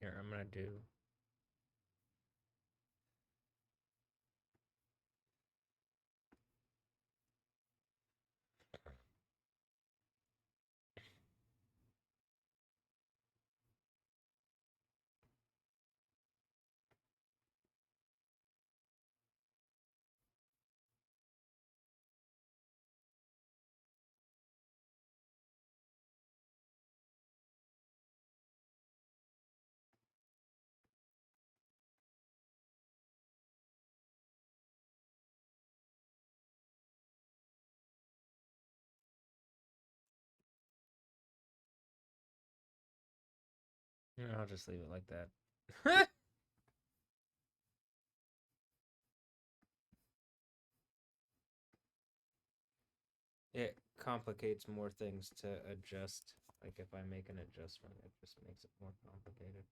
Here, I'm gonna do. Yeah, I'll just leave it like that. It complicates more things to adjust. Like if I make an adjustment, it just makes it more complicated.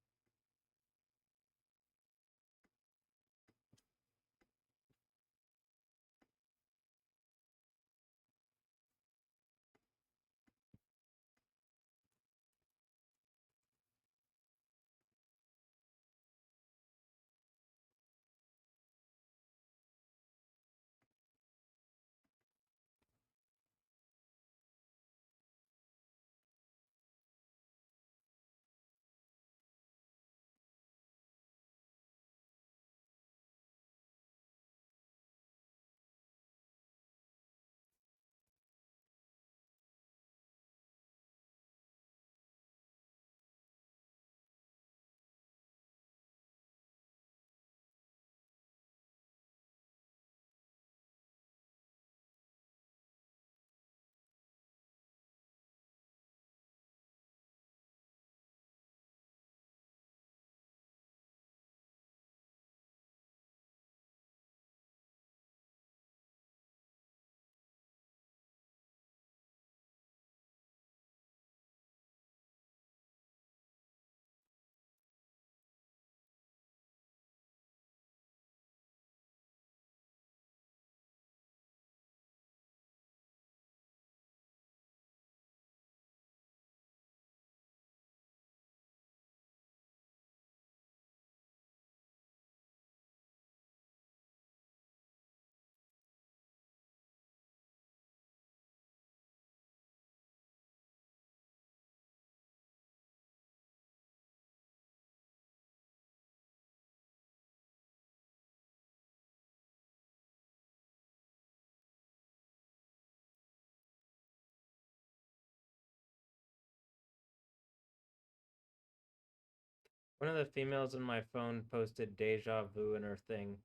One of the females in my phone posted deja vu in her thing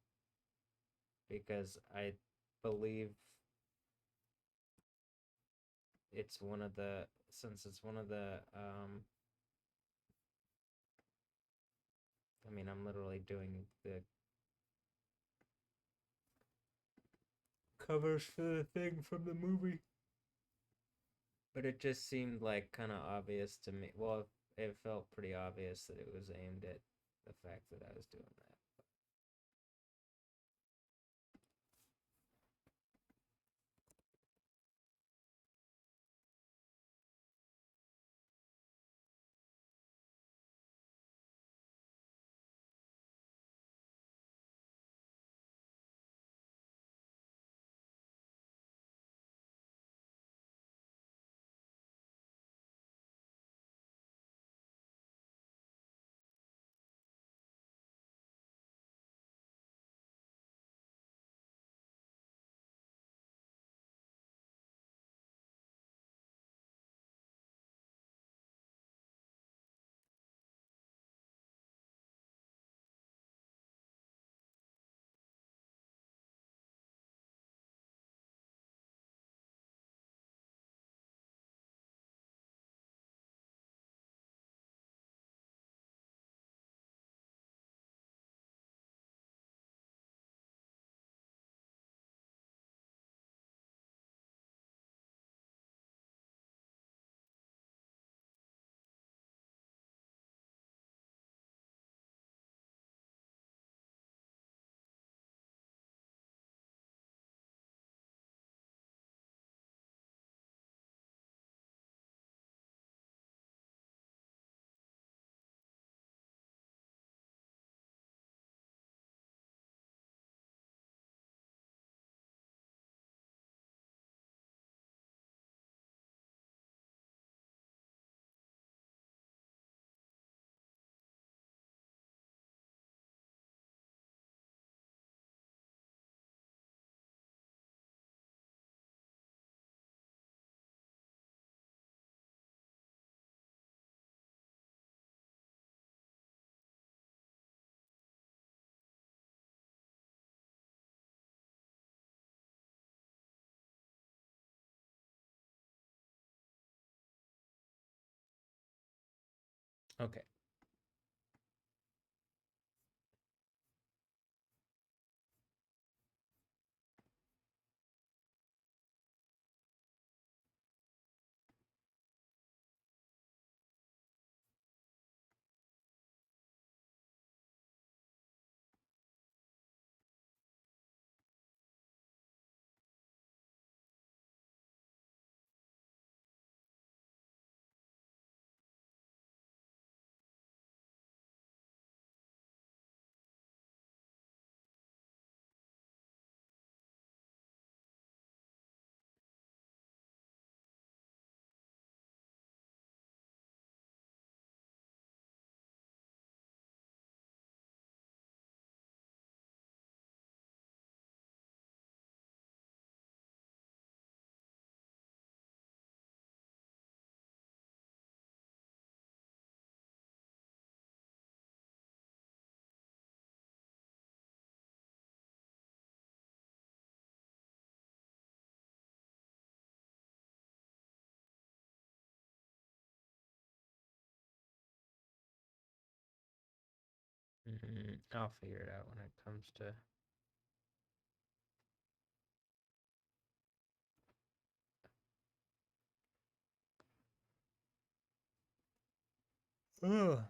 because I believe it's one of the I mean, I'm literally doing the covers for the thing from the movie. But it just seemed like kind of obvious to me. Well, it felt pretty obvious that it was aimed at the fact that I was doing that. Okay. I'll figure it out when it comes to. Ugh.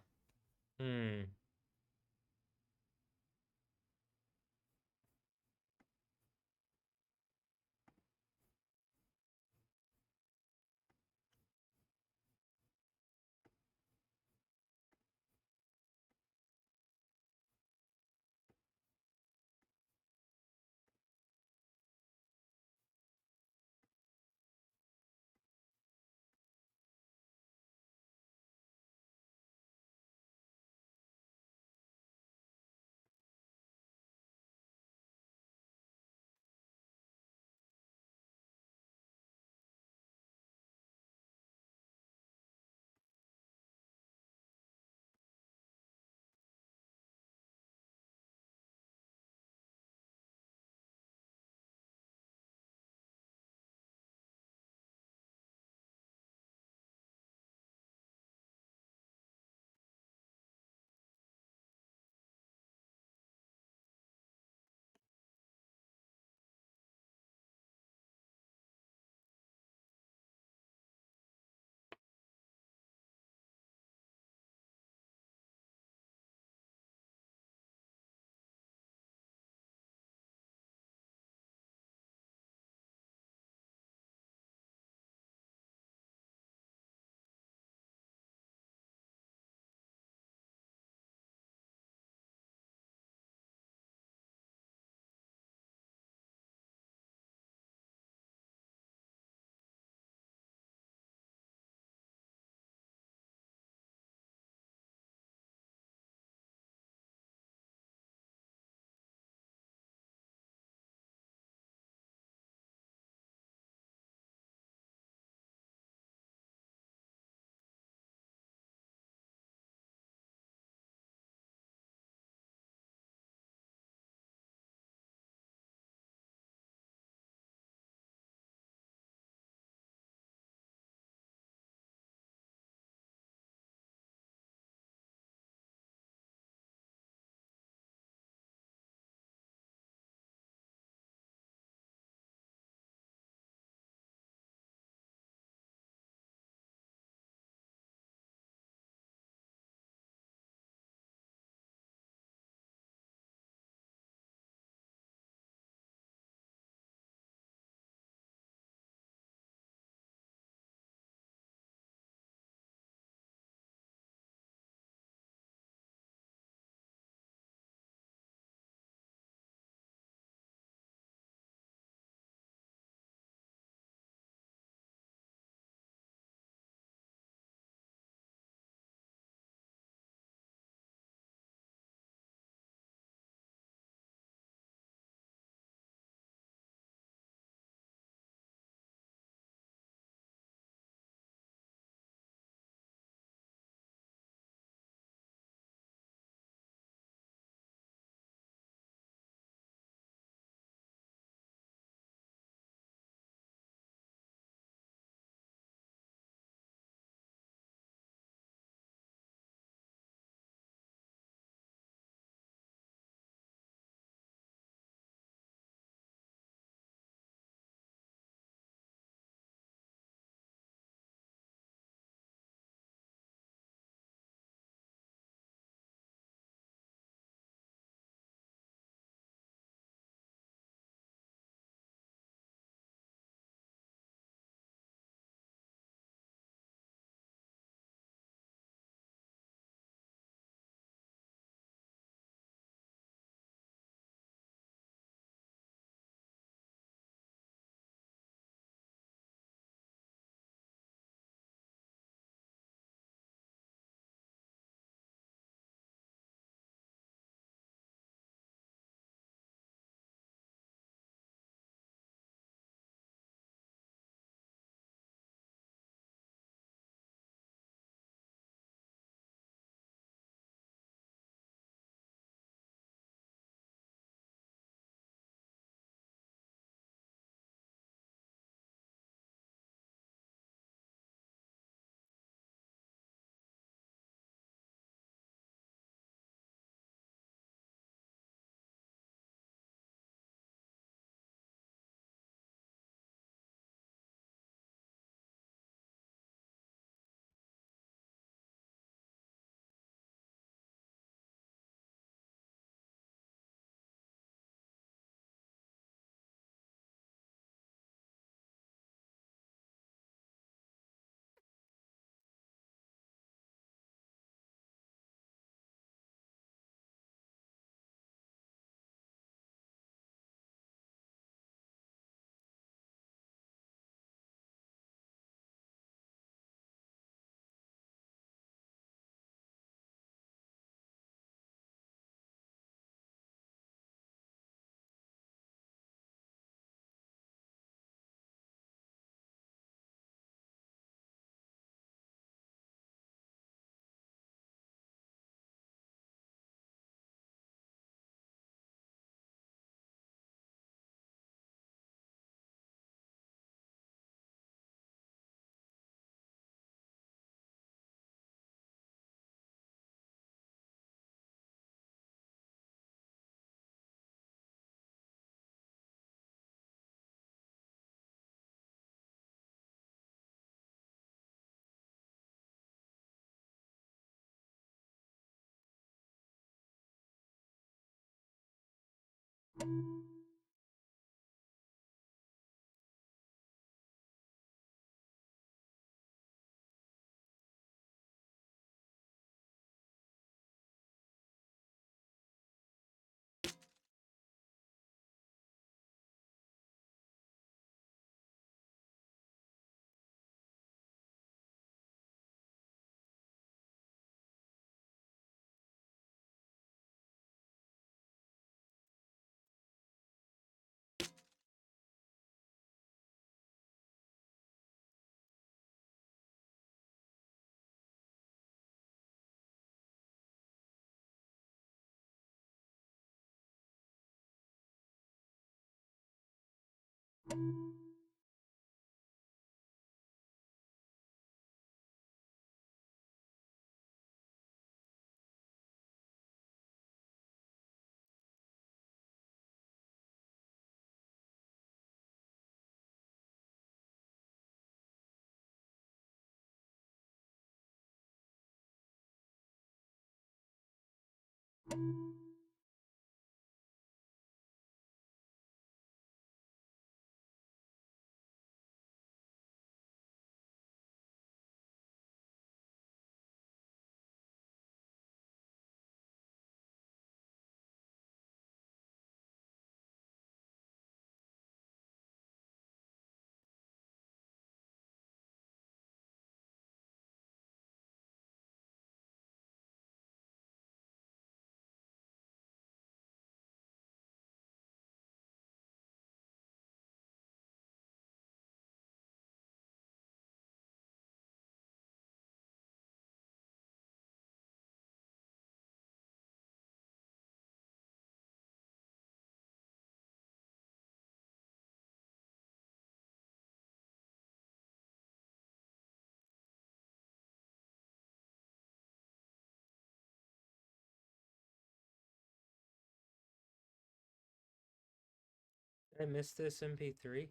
Did I miss this MP3?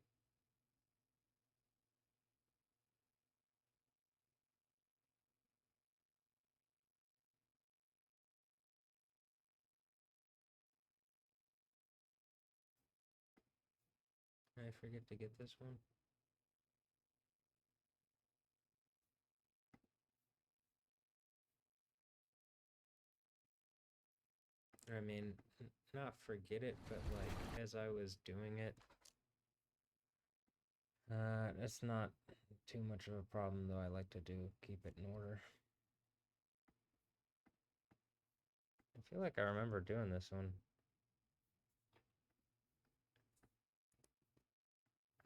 Did I forget to get this one? I mean, not forget it, but like as I was doing it, it's not too much of a problem though. I like to keep it in order. I feel like I remember doing this one.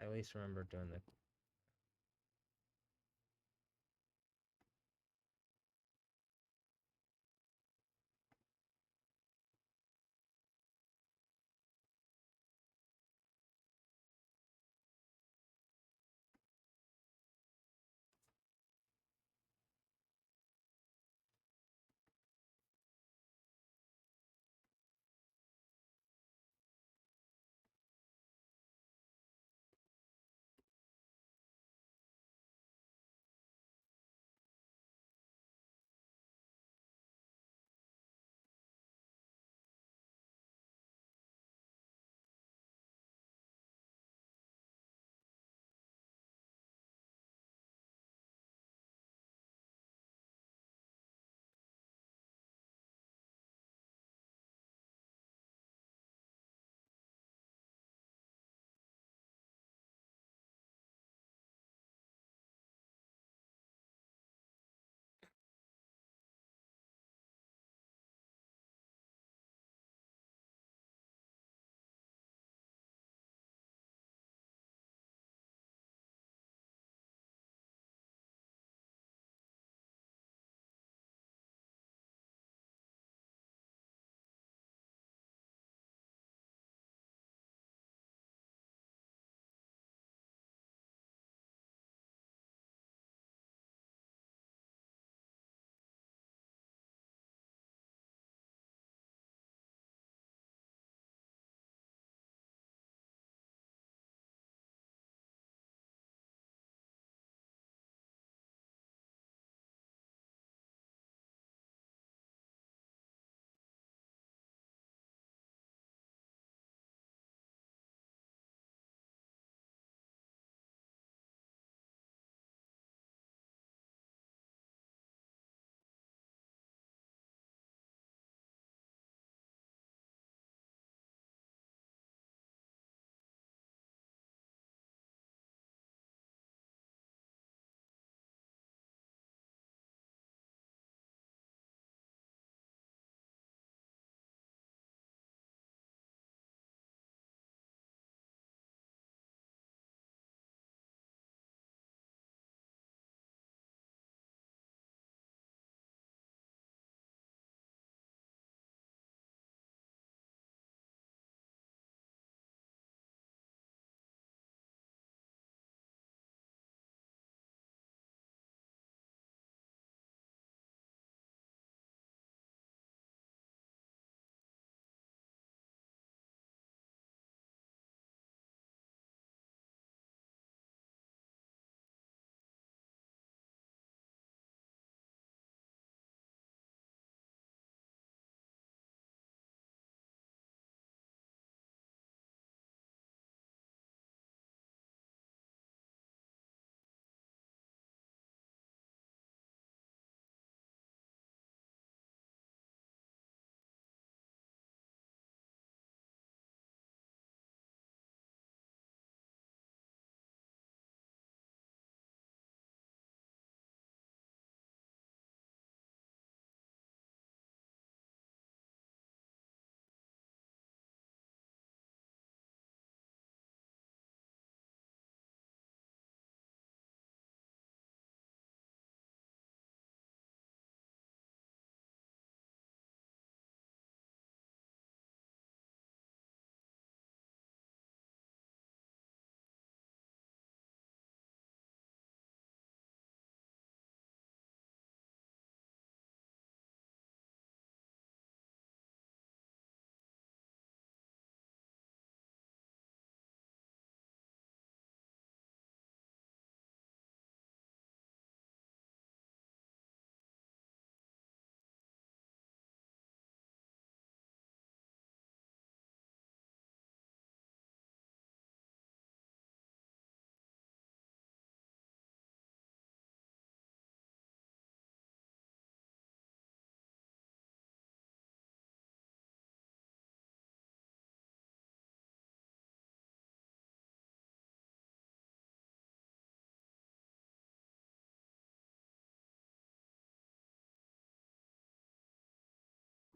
I at least remember doing the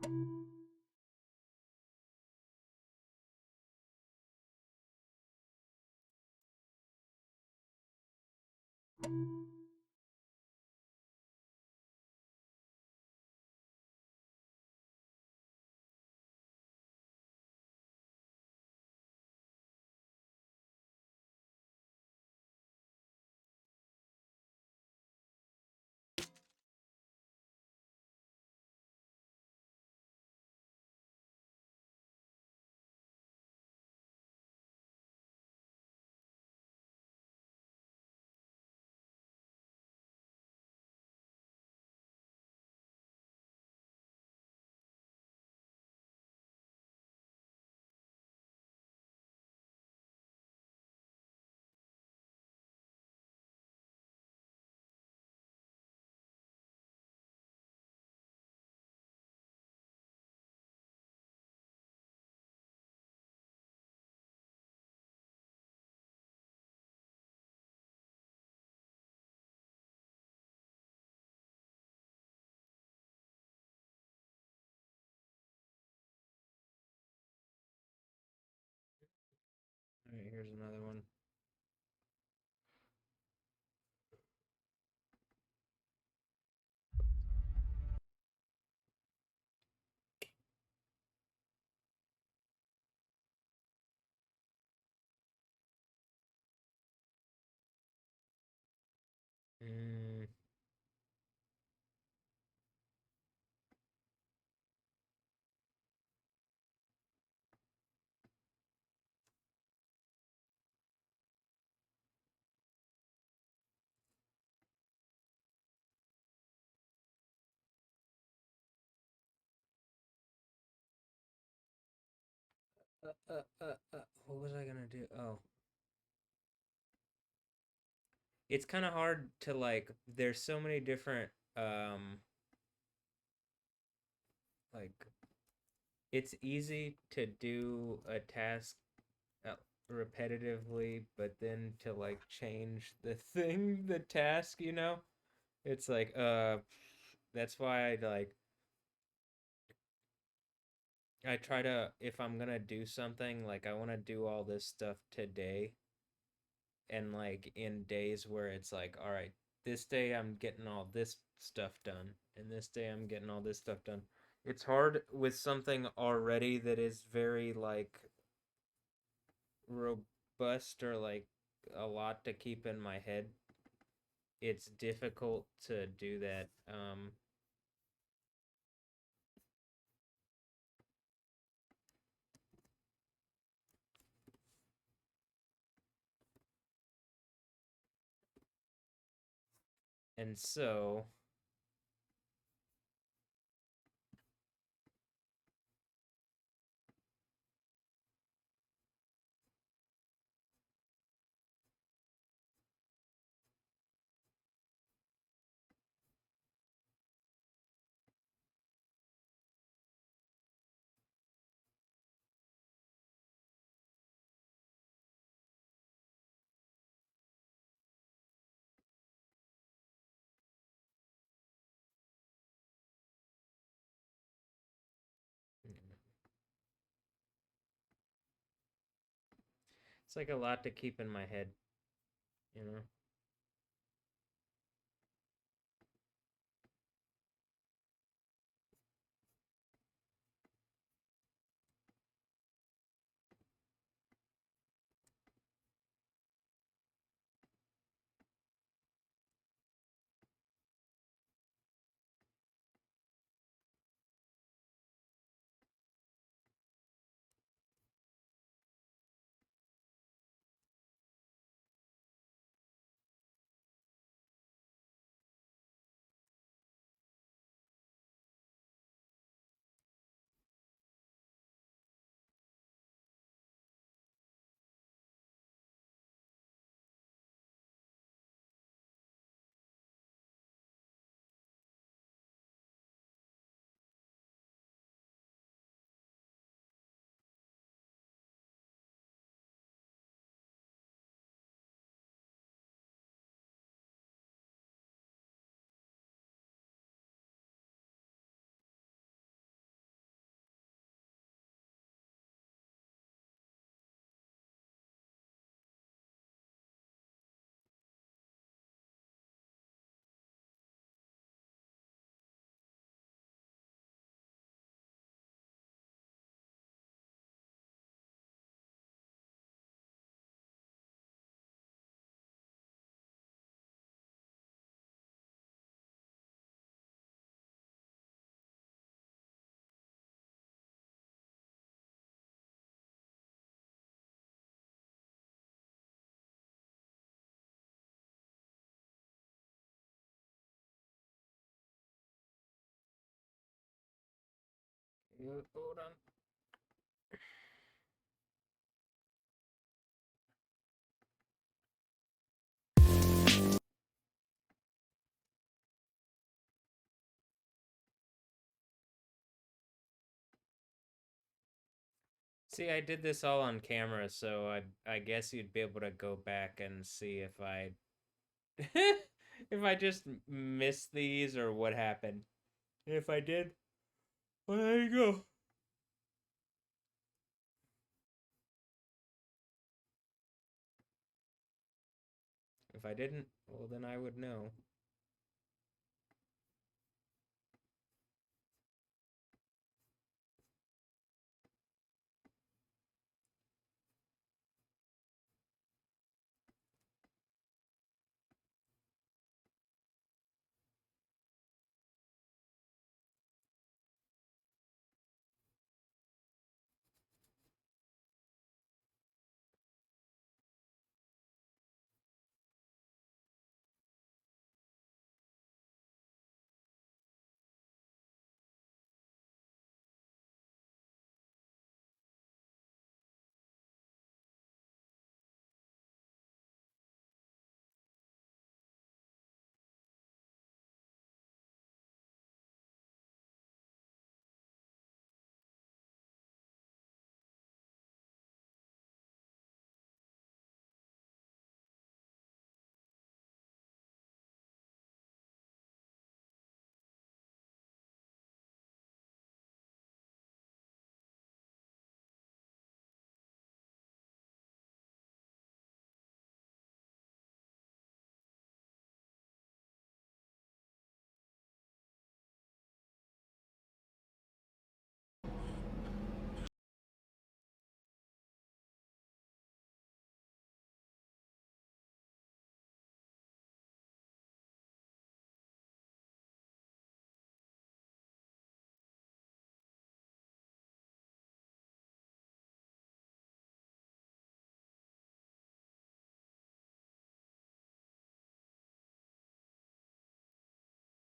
All right, here's another one. Mm. What was I gonna do? Oh, it's kind of hard to like. There's so many different like. It's easy to do a task repetitively, but then to like change the thing, the task, you know? It's like that's why I try to, if I'm gonna do something, like I want to do all this stuff today, and like in days where it's like, all right, this day I'm getting all this stuff done, and this day I'm getting all this stuff done. It's hard with something already that is very like robust or like a lot to keep in my head. It's difficult to do that. And so it's like a lot to keep in my head, you know? Hold on. See, I did this all on camera, so I guess you'd be able to go back and see if I if I just missed these or what happened. If I did, well, there you go. If I didn't, well, then I would know.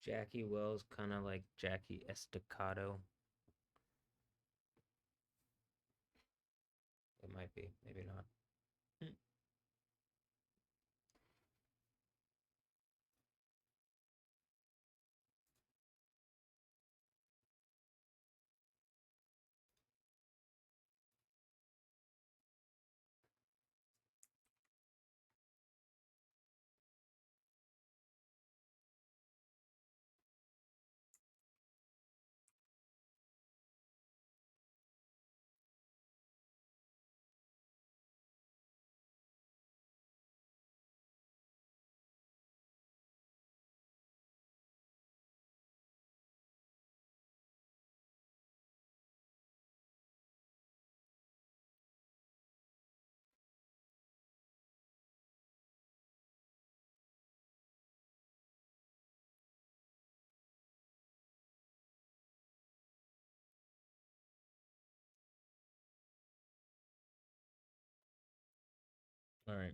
Jackie Wells, kind of like Jackie Estacado. It might be, maybe not. All right.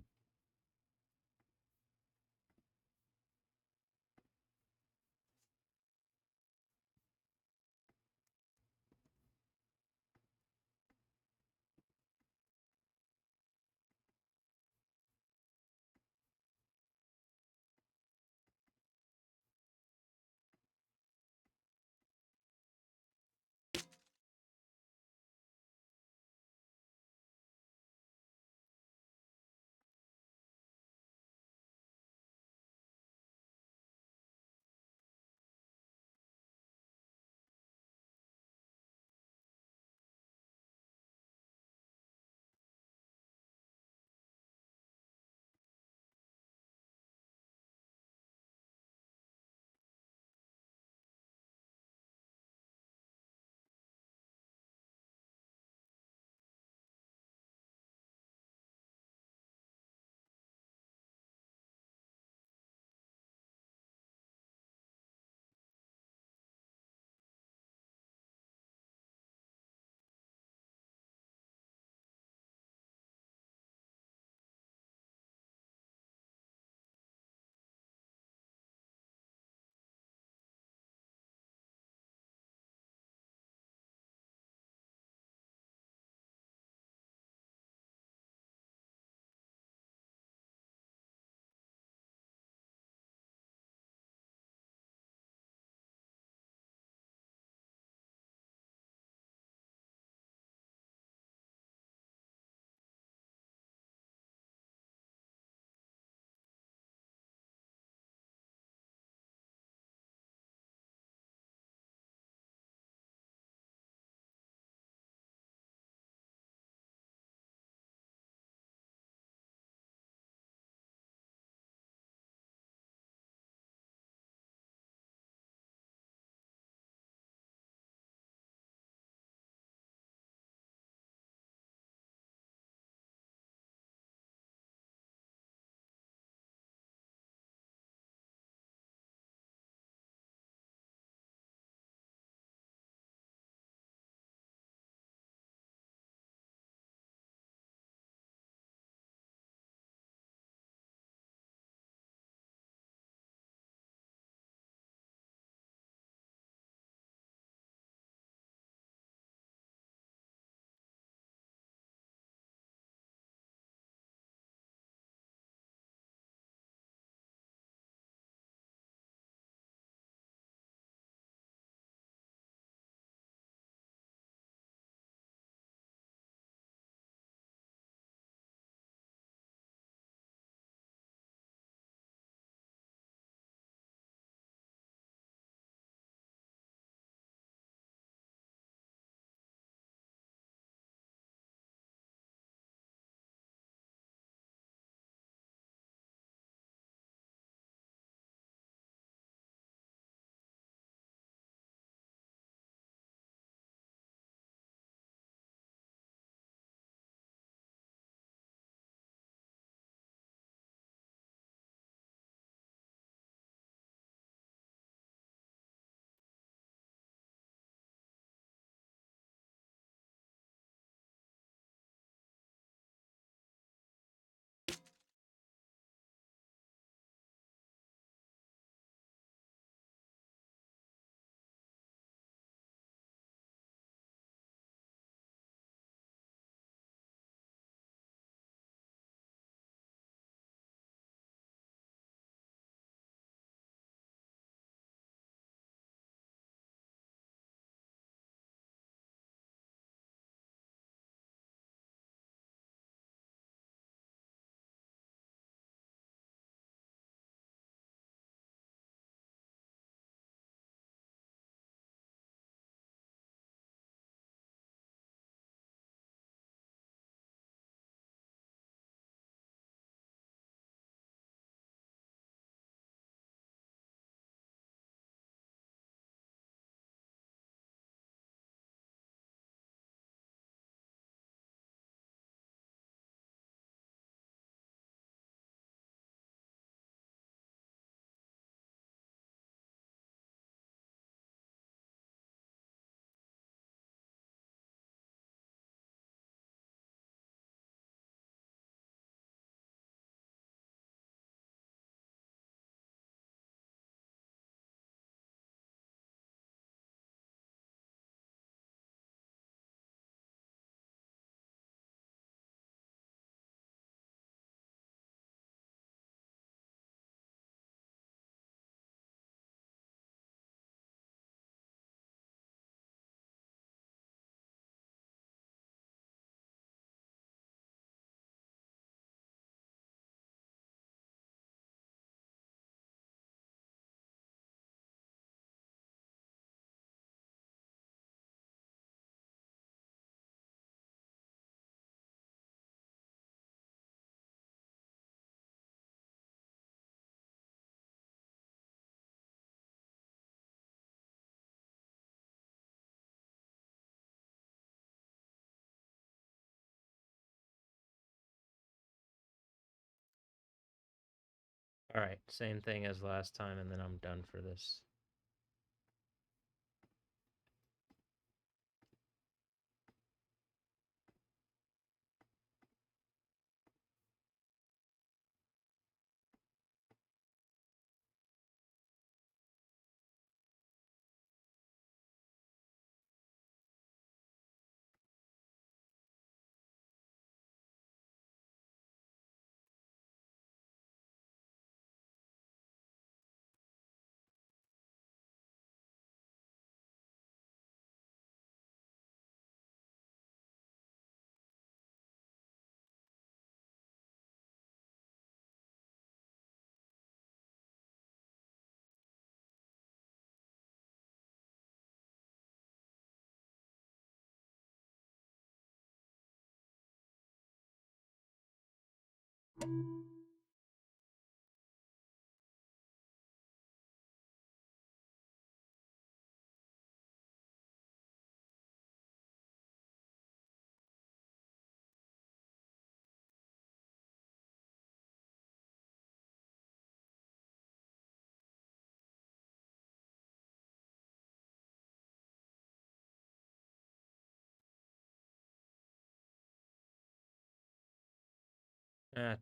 All right, same thing as last time, and then I'm done for this.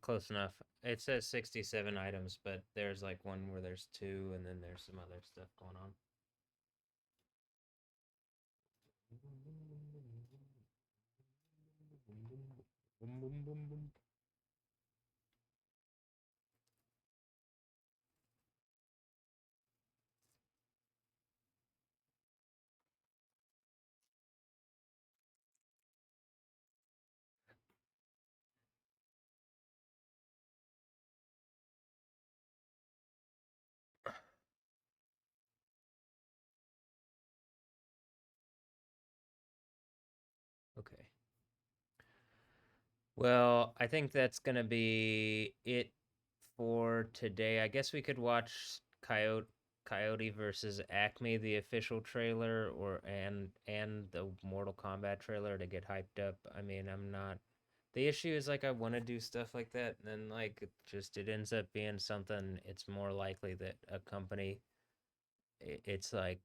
Close enough. It says 67 items, but there's like one where there's 2, and then there's some other stuff going on. Okay. Well, I think that's gonna be it for today. I guess we could watch Coyote versus Acme, the official trailer, or and the Mortal Kombat trailer to get hyped up. I mean, I'm not. The issue is like I want to do stuff like that, and then like it ends up being something. It's more likely that a company, it's like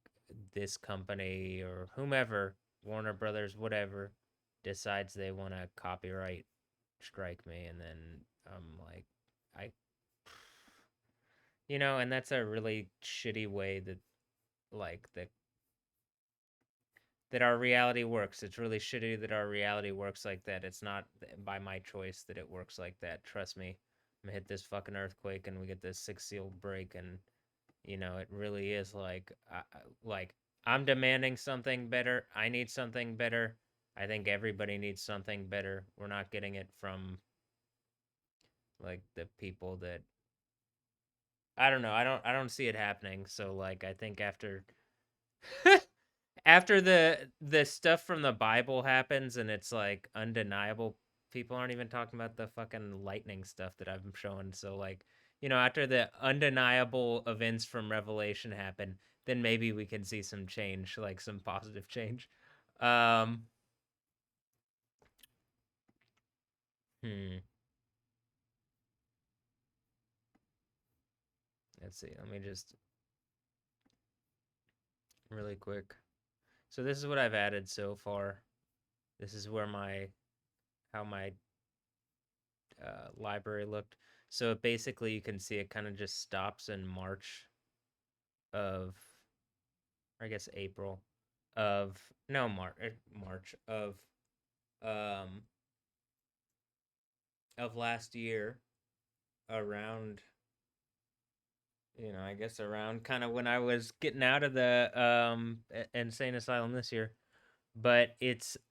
this company or whomever, Warner Brothers, whatever, decides they want to copyright strike me, and then I'm like, I, and that's a really shitty way that, like, that our reality works. It's really shitty that our reality works like that. It's not by my choice that it works like that. Trust me. I'm gonna hit this fucking earthquake, and we get this 6 sealed break, and it really is like I'm demanding something better. I need something better. I think everybody needs something better. We're not getting it from like the people that I don't know. I don't see it happening. So like I think after after the stuff from the Bible happens and it's like undeniable, people aren't even talking about the fucking lightning stuff that I'm showing. So like, after the undeniable events from Revelation happen, then maybe we can see some change, like some positive change. Um hmm. Let's see. Let me just really quick. So this is what I've added so far. This is where how my library looked. So basically, you can see it kind of just stops in March of, or I guess April of, no, March um of last year, around, I guess around kind of when I was getting out of the insane asylum this year. But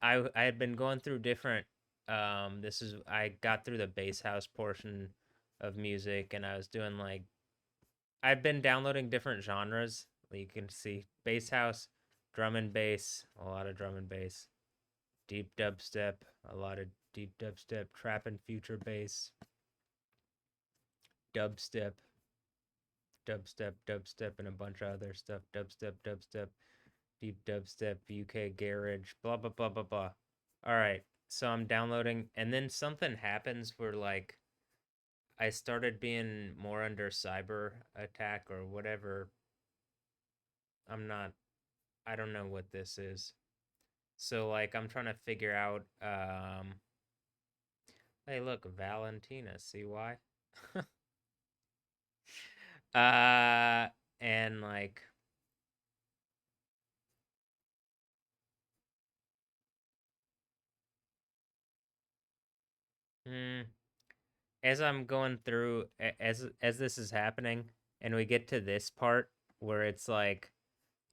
I had been going through different, I got through the bass house portion of music, and I was doing like, I've been downloading different genres. You can see bass house, drum and bass, a lot of drum and bass, deep dubstep, a lot of deep dubstep, trap and future bass, dubstep, dubstep, and a bunch of other stuff. Dubstep, deep dubstep, UK garage, blah blah blah blah blah. All right, so I'm downloading, and then something happens where like I started being more under cyber attack or whatever. I don't know what this is. So like I'm trying to figure out hey look, Valentina, see why? And like as I'm going through as this is happening and we get to this part where it's like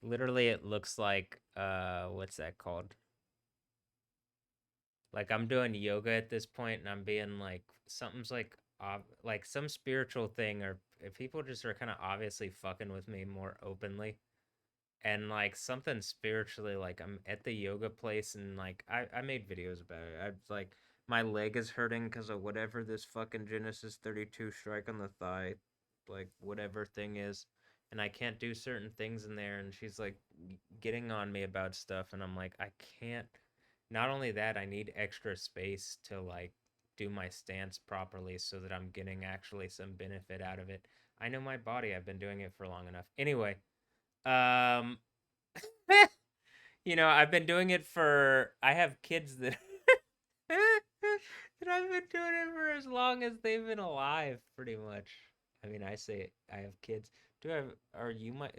literally it looks like what's that called? Like I'm doing yoga at this point and I'm being like something's like some spiritual thing or if people just are kind of obviously fucking with me more openly and like something spiritually like I'm at the yoga place and like I made videos about it. I like my leg is hurting because of whatever this fucking Genesis 32 strike on the thigh like whatever thing is and I can't do certain things in there and she's like getting on me about stuff and I'm like I can't. Not only that, I need extra space to like do my stance properly so that I'm getting actually some benefit out of it. I know my body, I've been doing it for long enough. Anyway, um I've been doing it for I have kids that that I've been doing it for as long as they've been alive, pretty much. I mean, I say I have kids. Do I have, are you my,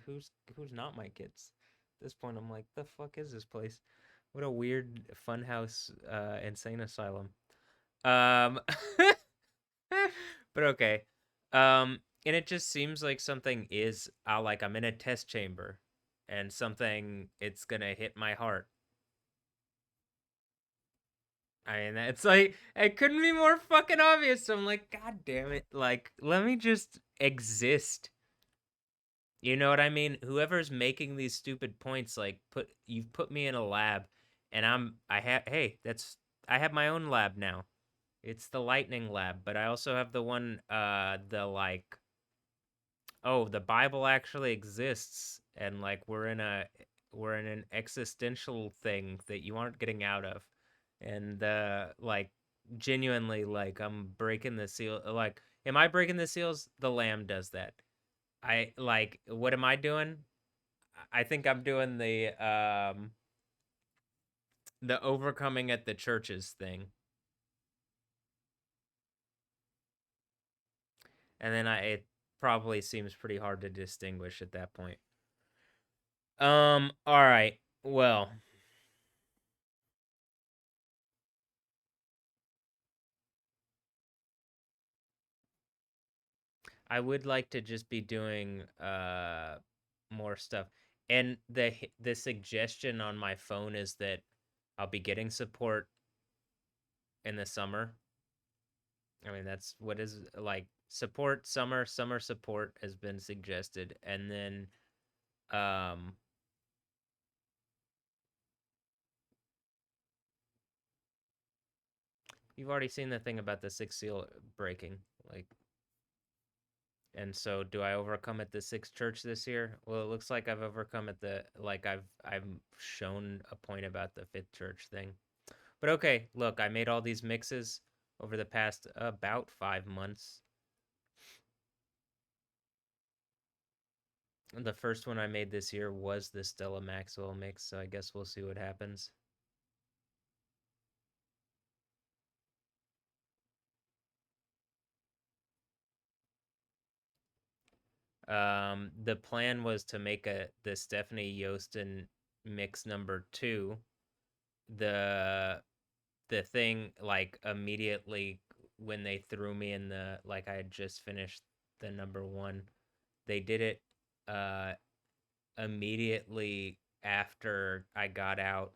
who's not my kids? At this point, I'm like, the fuck is this place? What a weird funhouse, insane asylum. Um, but okay. And it just seems like something is, like I'm in a test chamber and something, it's gonna hit my heart. I mean, it's like, it couldn't be more fucking obvious. So I'm like, God damn it. Like, let me just exist. You know what I mean? Whoever's making these stupid points, like, you've put me in a lab and I have my own lab now. It's the lightning lab, but I also have the one, the Bible actually exists and like we're in an existential thing that you aren't getting out of. And like genuinely like I'm breaking the seal like am I breaking the seals? The lamb does that. I like what am I doing? I think I'm doing the overcoming at the churches thing. And then it probably seems pretty hard to distinguish at that point. All right. Well, I would like to just be doing more stuff. And the suggestion on my phone is that I'll be getting support in the summer. I mean, that's what is like support summer support has been suggested and then you've already seen the thing about the sixth seal breaking like and so do I overcome at the sixth church this year? Well, it looks like I've overcome at the like I've shown a point about the fifth church thing. But okay, look, I made all these mixes over the past about 5 months. The first one I made this year was the Stella Maxwell mix, so I guess we'll see what happens. The plan was to make the Stephanie Yostin mix number 2. The thing like immediately when they threw me in the like I had just finished the number 1, they did it immediately after I got out.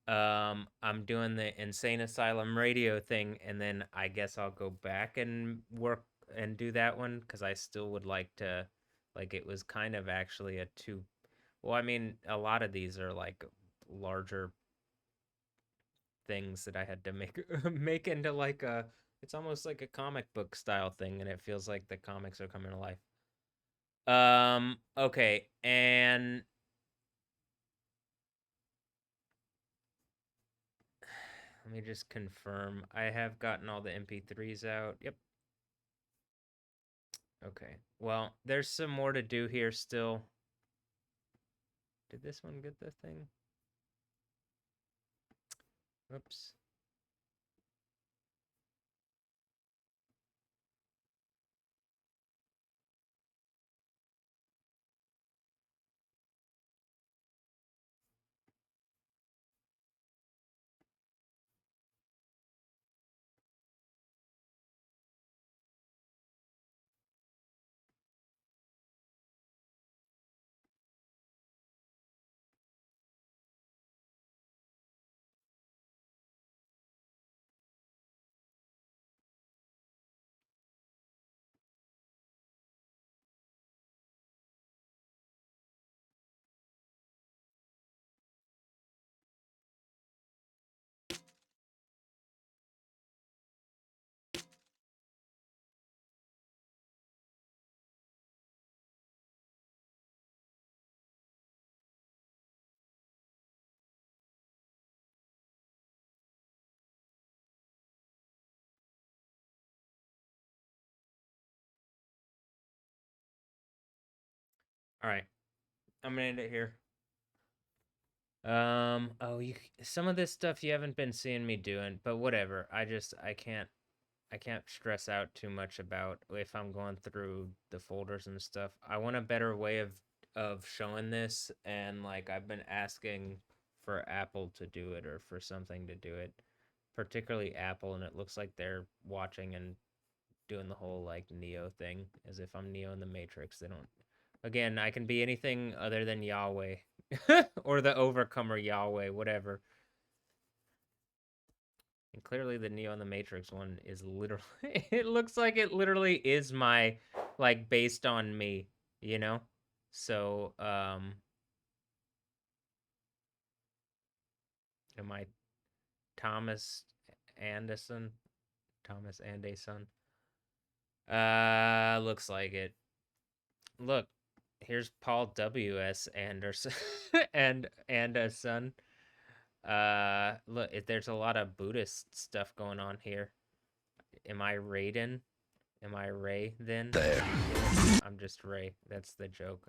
I'm doing the Insane Asylum radio thing and then I guess I'll go back and work and do that one because I still would like to like it was kind of actually a two well I mean a lot of these are like larger things that I had to make make into like a it's almost like a comic book style thing and it feels like the comics are coming to life. Okay, and Let me just confirm. I have gotten all the MP3s out. Yep. Okay. Well, there's some more to do here still. Did this one get the thing? Oops. All right. I'm gonna end it here. Oh, some of this stuff you haven't been seeing me doing, but whatever. I can't stress out too much about if I'm going through the folders and stuff. I want a better way of showing this, and like I've been asking for Apple to do it or for something to do it, particularly Apple, and it looks like they're watching and doing the whole like Neo thing as if I'm Neo in the Matrix. They don't. Again, I can be anything other than Yahweh or the Overcomer Yahweh, whatever. And clearly the Neo in the Matrix one is literally, it looks like it literally is my, like, based on me, you know? So, am I Thomas Anderson? Thomas Anderson? Looks like it. Look, here's Paul W.S. Anderson and a son. Look, there's a lot of Buddhist stuff going on here. Am I Raiden? Am I Ray then? There. I'm just Ray. That's the joke.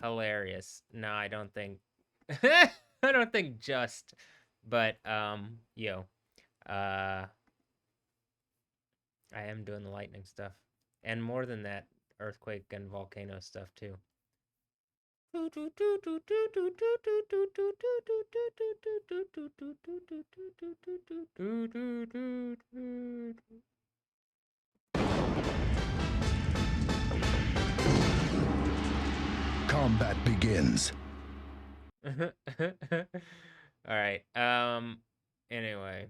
Hilarious. No, I don't think. I don't think just. But yo, I am doing the lightning stuff, and more than that, earthquake and volcano stuff too. Combat begins. All right. Anyway,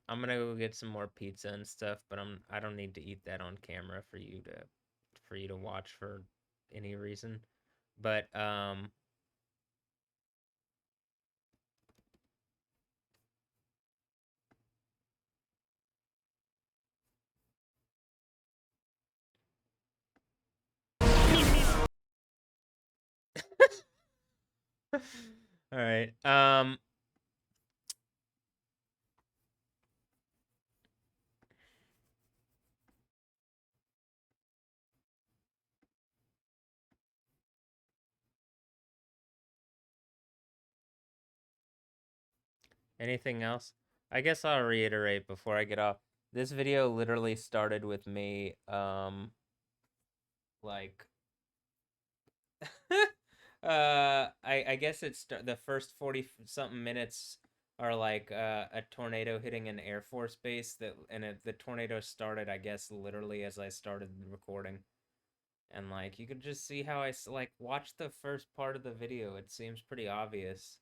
I'm gonna go get some more pizza and stuff, but I don't need to eat that on camera for you to watch for any reason. But all right. Anything else? I guess I'll reiterate before I get off. This video literally started with me like I guess it's the first 40 something minutes are like a tornado hitting an Air Force base the tornado started, I guess, literally as I started recording. And like you could just see how like watch the first part of the video. It seems pretty obvious.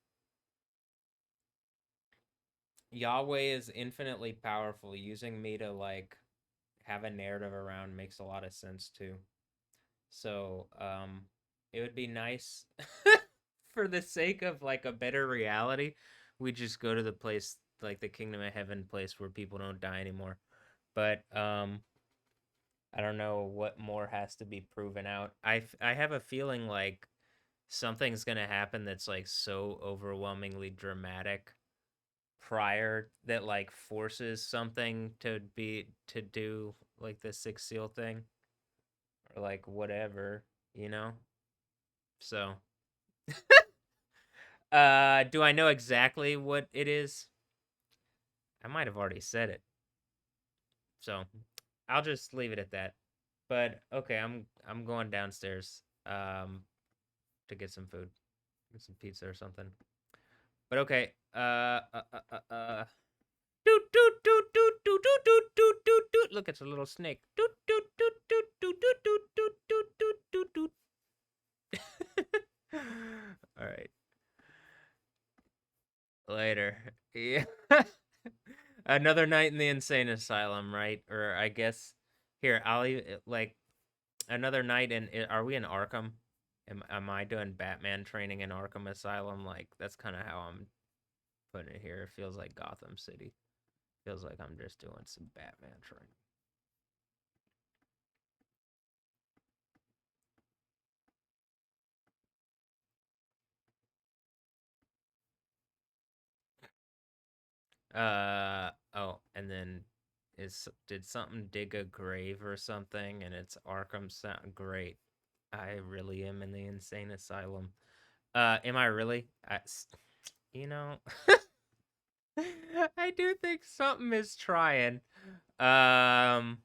Yahweh is infinitely powerful. Using me to like have a narrative around makes a lot of sense too. So, it would be nice for the sake of like a better reality, we just go to the place like the Kingdom of Heaven place where people don't die anymore. But I don't know what more has to be proven out. I have a feeling like something's gonna happen that's like so overwhelmingly dramatic prior that like forces something to do like the Sixth Seal thing or like whatever, you know? So do I know exactly what it is? I might have already said it. So I'll just leave it at that. But okay, I'm going downstairs to get some food. Get some pizza or something. But okay, doot doot doot doot doot doot doot doot doot doot. Look, it's a little snake. Doot doot doot doot doot doot doot doot doot doot doot doot. All right. Later. Yeah. Another night in the insane asylum, right? Or I guess here, I'll like another night in. Are we in Arkham? Am I doing Batman training in Arkham Asylum? Like that's kind of how I'm putting it here. It feels like Gotham City. Feels like I'm just doing some Batman training. Oh, and then did something dig a grave or something and it's Arkham sound great. I really am in the insane asylum. Am I really? You know, I do think something is trying. But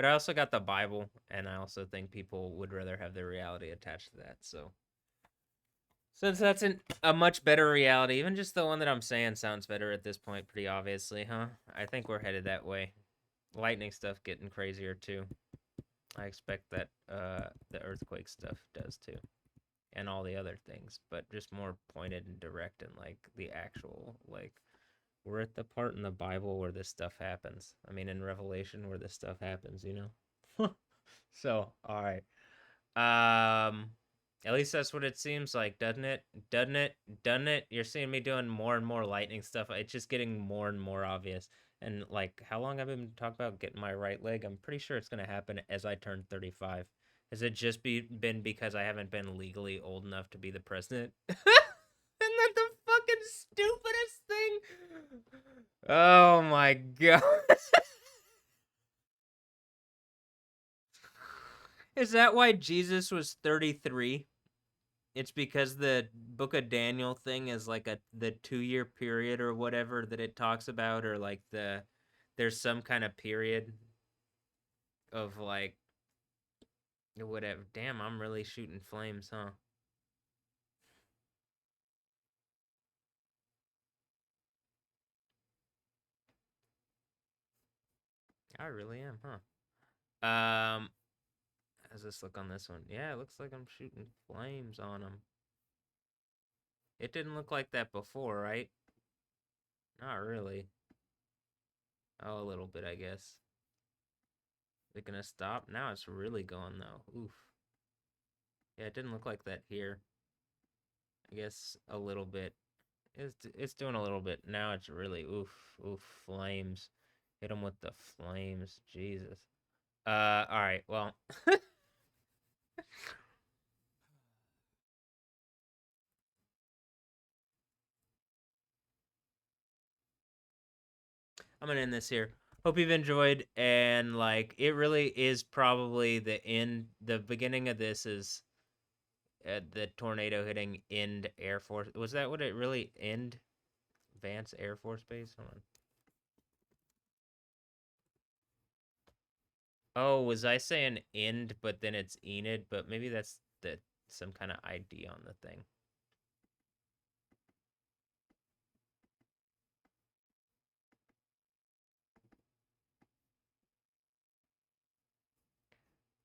I also got the Bible, and I also think people would rather have their reality attached to that. So since that's a much better reality, even just the one that I'm saying sounds better at this point, pretty obviously, huh? I think we're headed that way. Lightning stuff getting crazier too. I expect that the earthquake stuff does too. And all the other things, but just more pointed and direct and like the actual like we're at the part in the Bible where this stuff happens. I mean in Revelation where this stuff happens, you know? So, all right. At least that's what it seems like, doesn't it? Doesn't it? Doesn't it? You're seeing me doing more and more lightning stuff. It's just getting more and more obvious. And like, how long I've been talking about getting my right leg? I'm pretty sure it's gonna happen as I turn 35. Has it just been because I haven't been legally old enough to be the president? Isn't that the fucking stupidest thing? Oh my god. Is that why Jesus was 33? It's because the Book of Daniel thing is like the 2-year period or whatever that it talks about, or like there's some kind of period of like whatever. Damn, I'm really shooting flames, huh? I really am, huh? How's this look on this one? Yeah, it looks like I'm shooting flames on them. It didn't look like that before, right? Not really. Oh, a little bit, I guess. Is it gonna stop? Now it's really going, though. Oof. Yeah, it didn't look like that here. I guess a little bit. It's doing a little bit. Now it's really, oof, flames. Hit them with the flames. Jesus. Alright, well. I'm gonna end this here. Hope you've enjoyed, and like it really is probably the beginning of this is the tornado hitting End Air Force. Was that what it really End? Vance Air Force Base? Hold on. Oh, was I saying End, but then it's Enid? But maybe that's some kind of ID on the thing.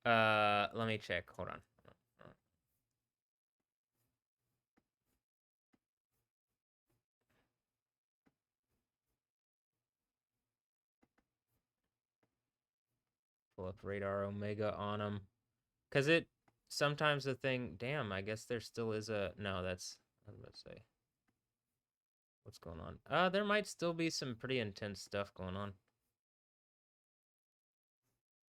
Let me check. Hold on. Pull up Radar Omega on them. Because it, sometimes the thing, damn, I guess there still is a, no, that's, I was about to say. What's going on? There might still be some pretty intense stuff going on.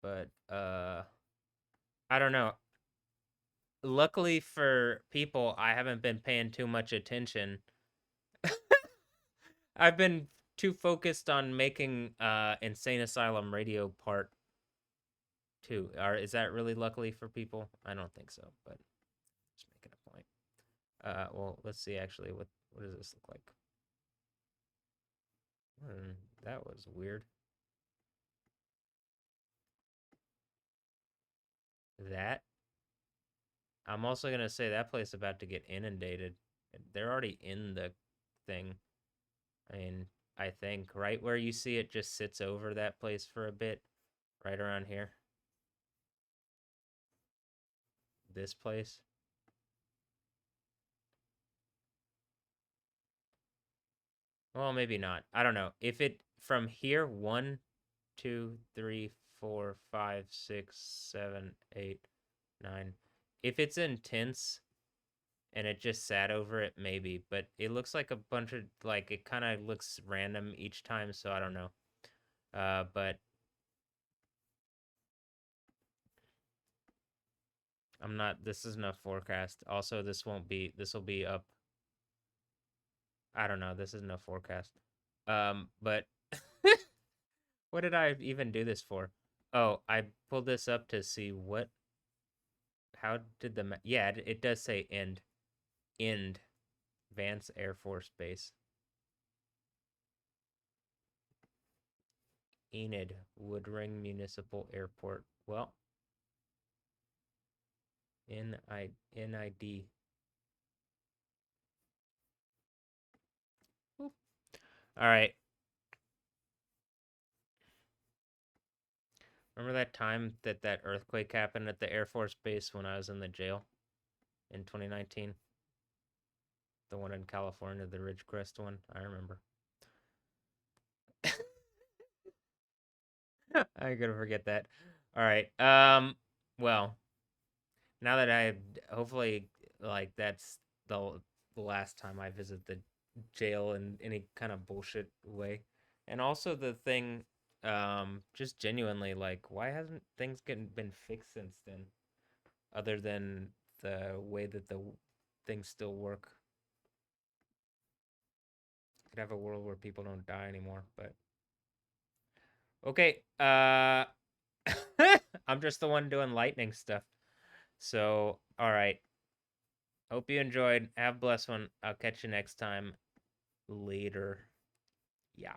But, I don't know. luckily for people, I haven't been paying too much attention. I've been too focused on making Insane Asylum Radio Part 2. Is that really luckily for people? I don't think so, but just making a point. Well, let's see actually what does this look like? That was weird. That. I'm also gonna say that place is about to get inundated. They're already in the thing. I mean, I think right where you see it just sits over that place for a bit, right around here. This place. Well, maybe not. I don't know. If it from here 1, 2, 3, 4, 5, 6, 7, 8, 9. If it's intense and it just sat over it, maybe. But it looks like a bunch of like it kind of looks random each time, so I don't know. But I'm not. This isn't a forecast. Also, this will be up. I don't know. This isn't a forecast. But what did I even do this for? Oh, I pulled this up to see what. How did the yeah? It does say end Vance Air Force Base. Enid Woodring Municipal Airport. Well, NID. All right. Remember that time that earthquake happened at the Air Force Base when I was in the jail in 2019? The one in California, the Ridgecrest one. I remember. I'm gonna forget that. All right. Well, now that I hopefully like that's the last time I visit the jail in any kind of bullshit way, and also the thing, just genuinely like why hasn't things been fixed since then, other than the way that the things still work. Could have a world where people don't die anymore, but okay. I'm just the one doing lightning stuff. So, all right. Hope you enjoyed. Have a blessed one. I'll catch you next time. Later. Yeah.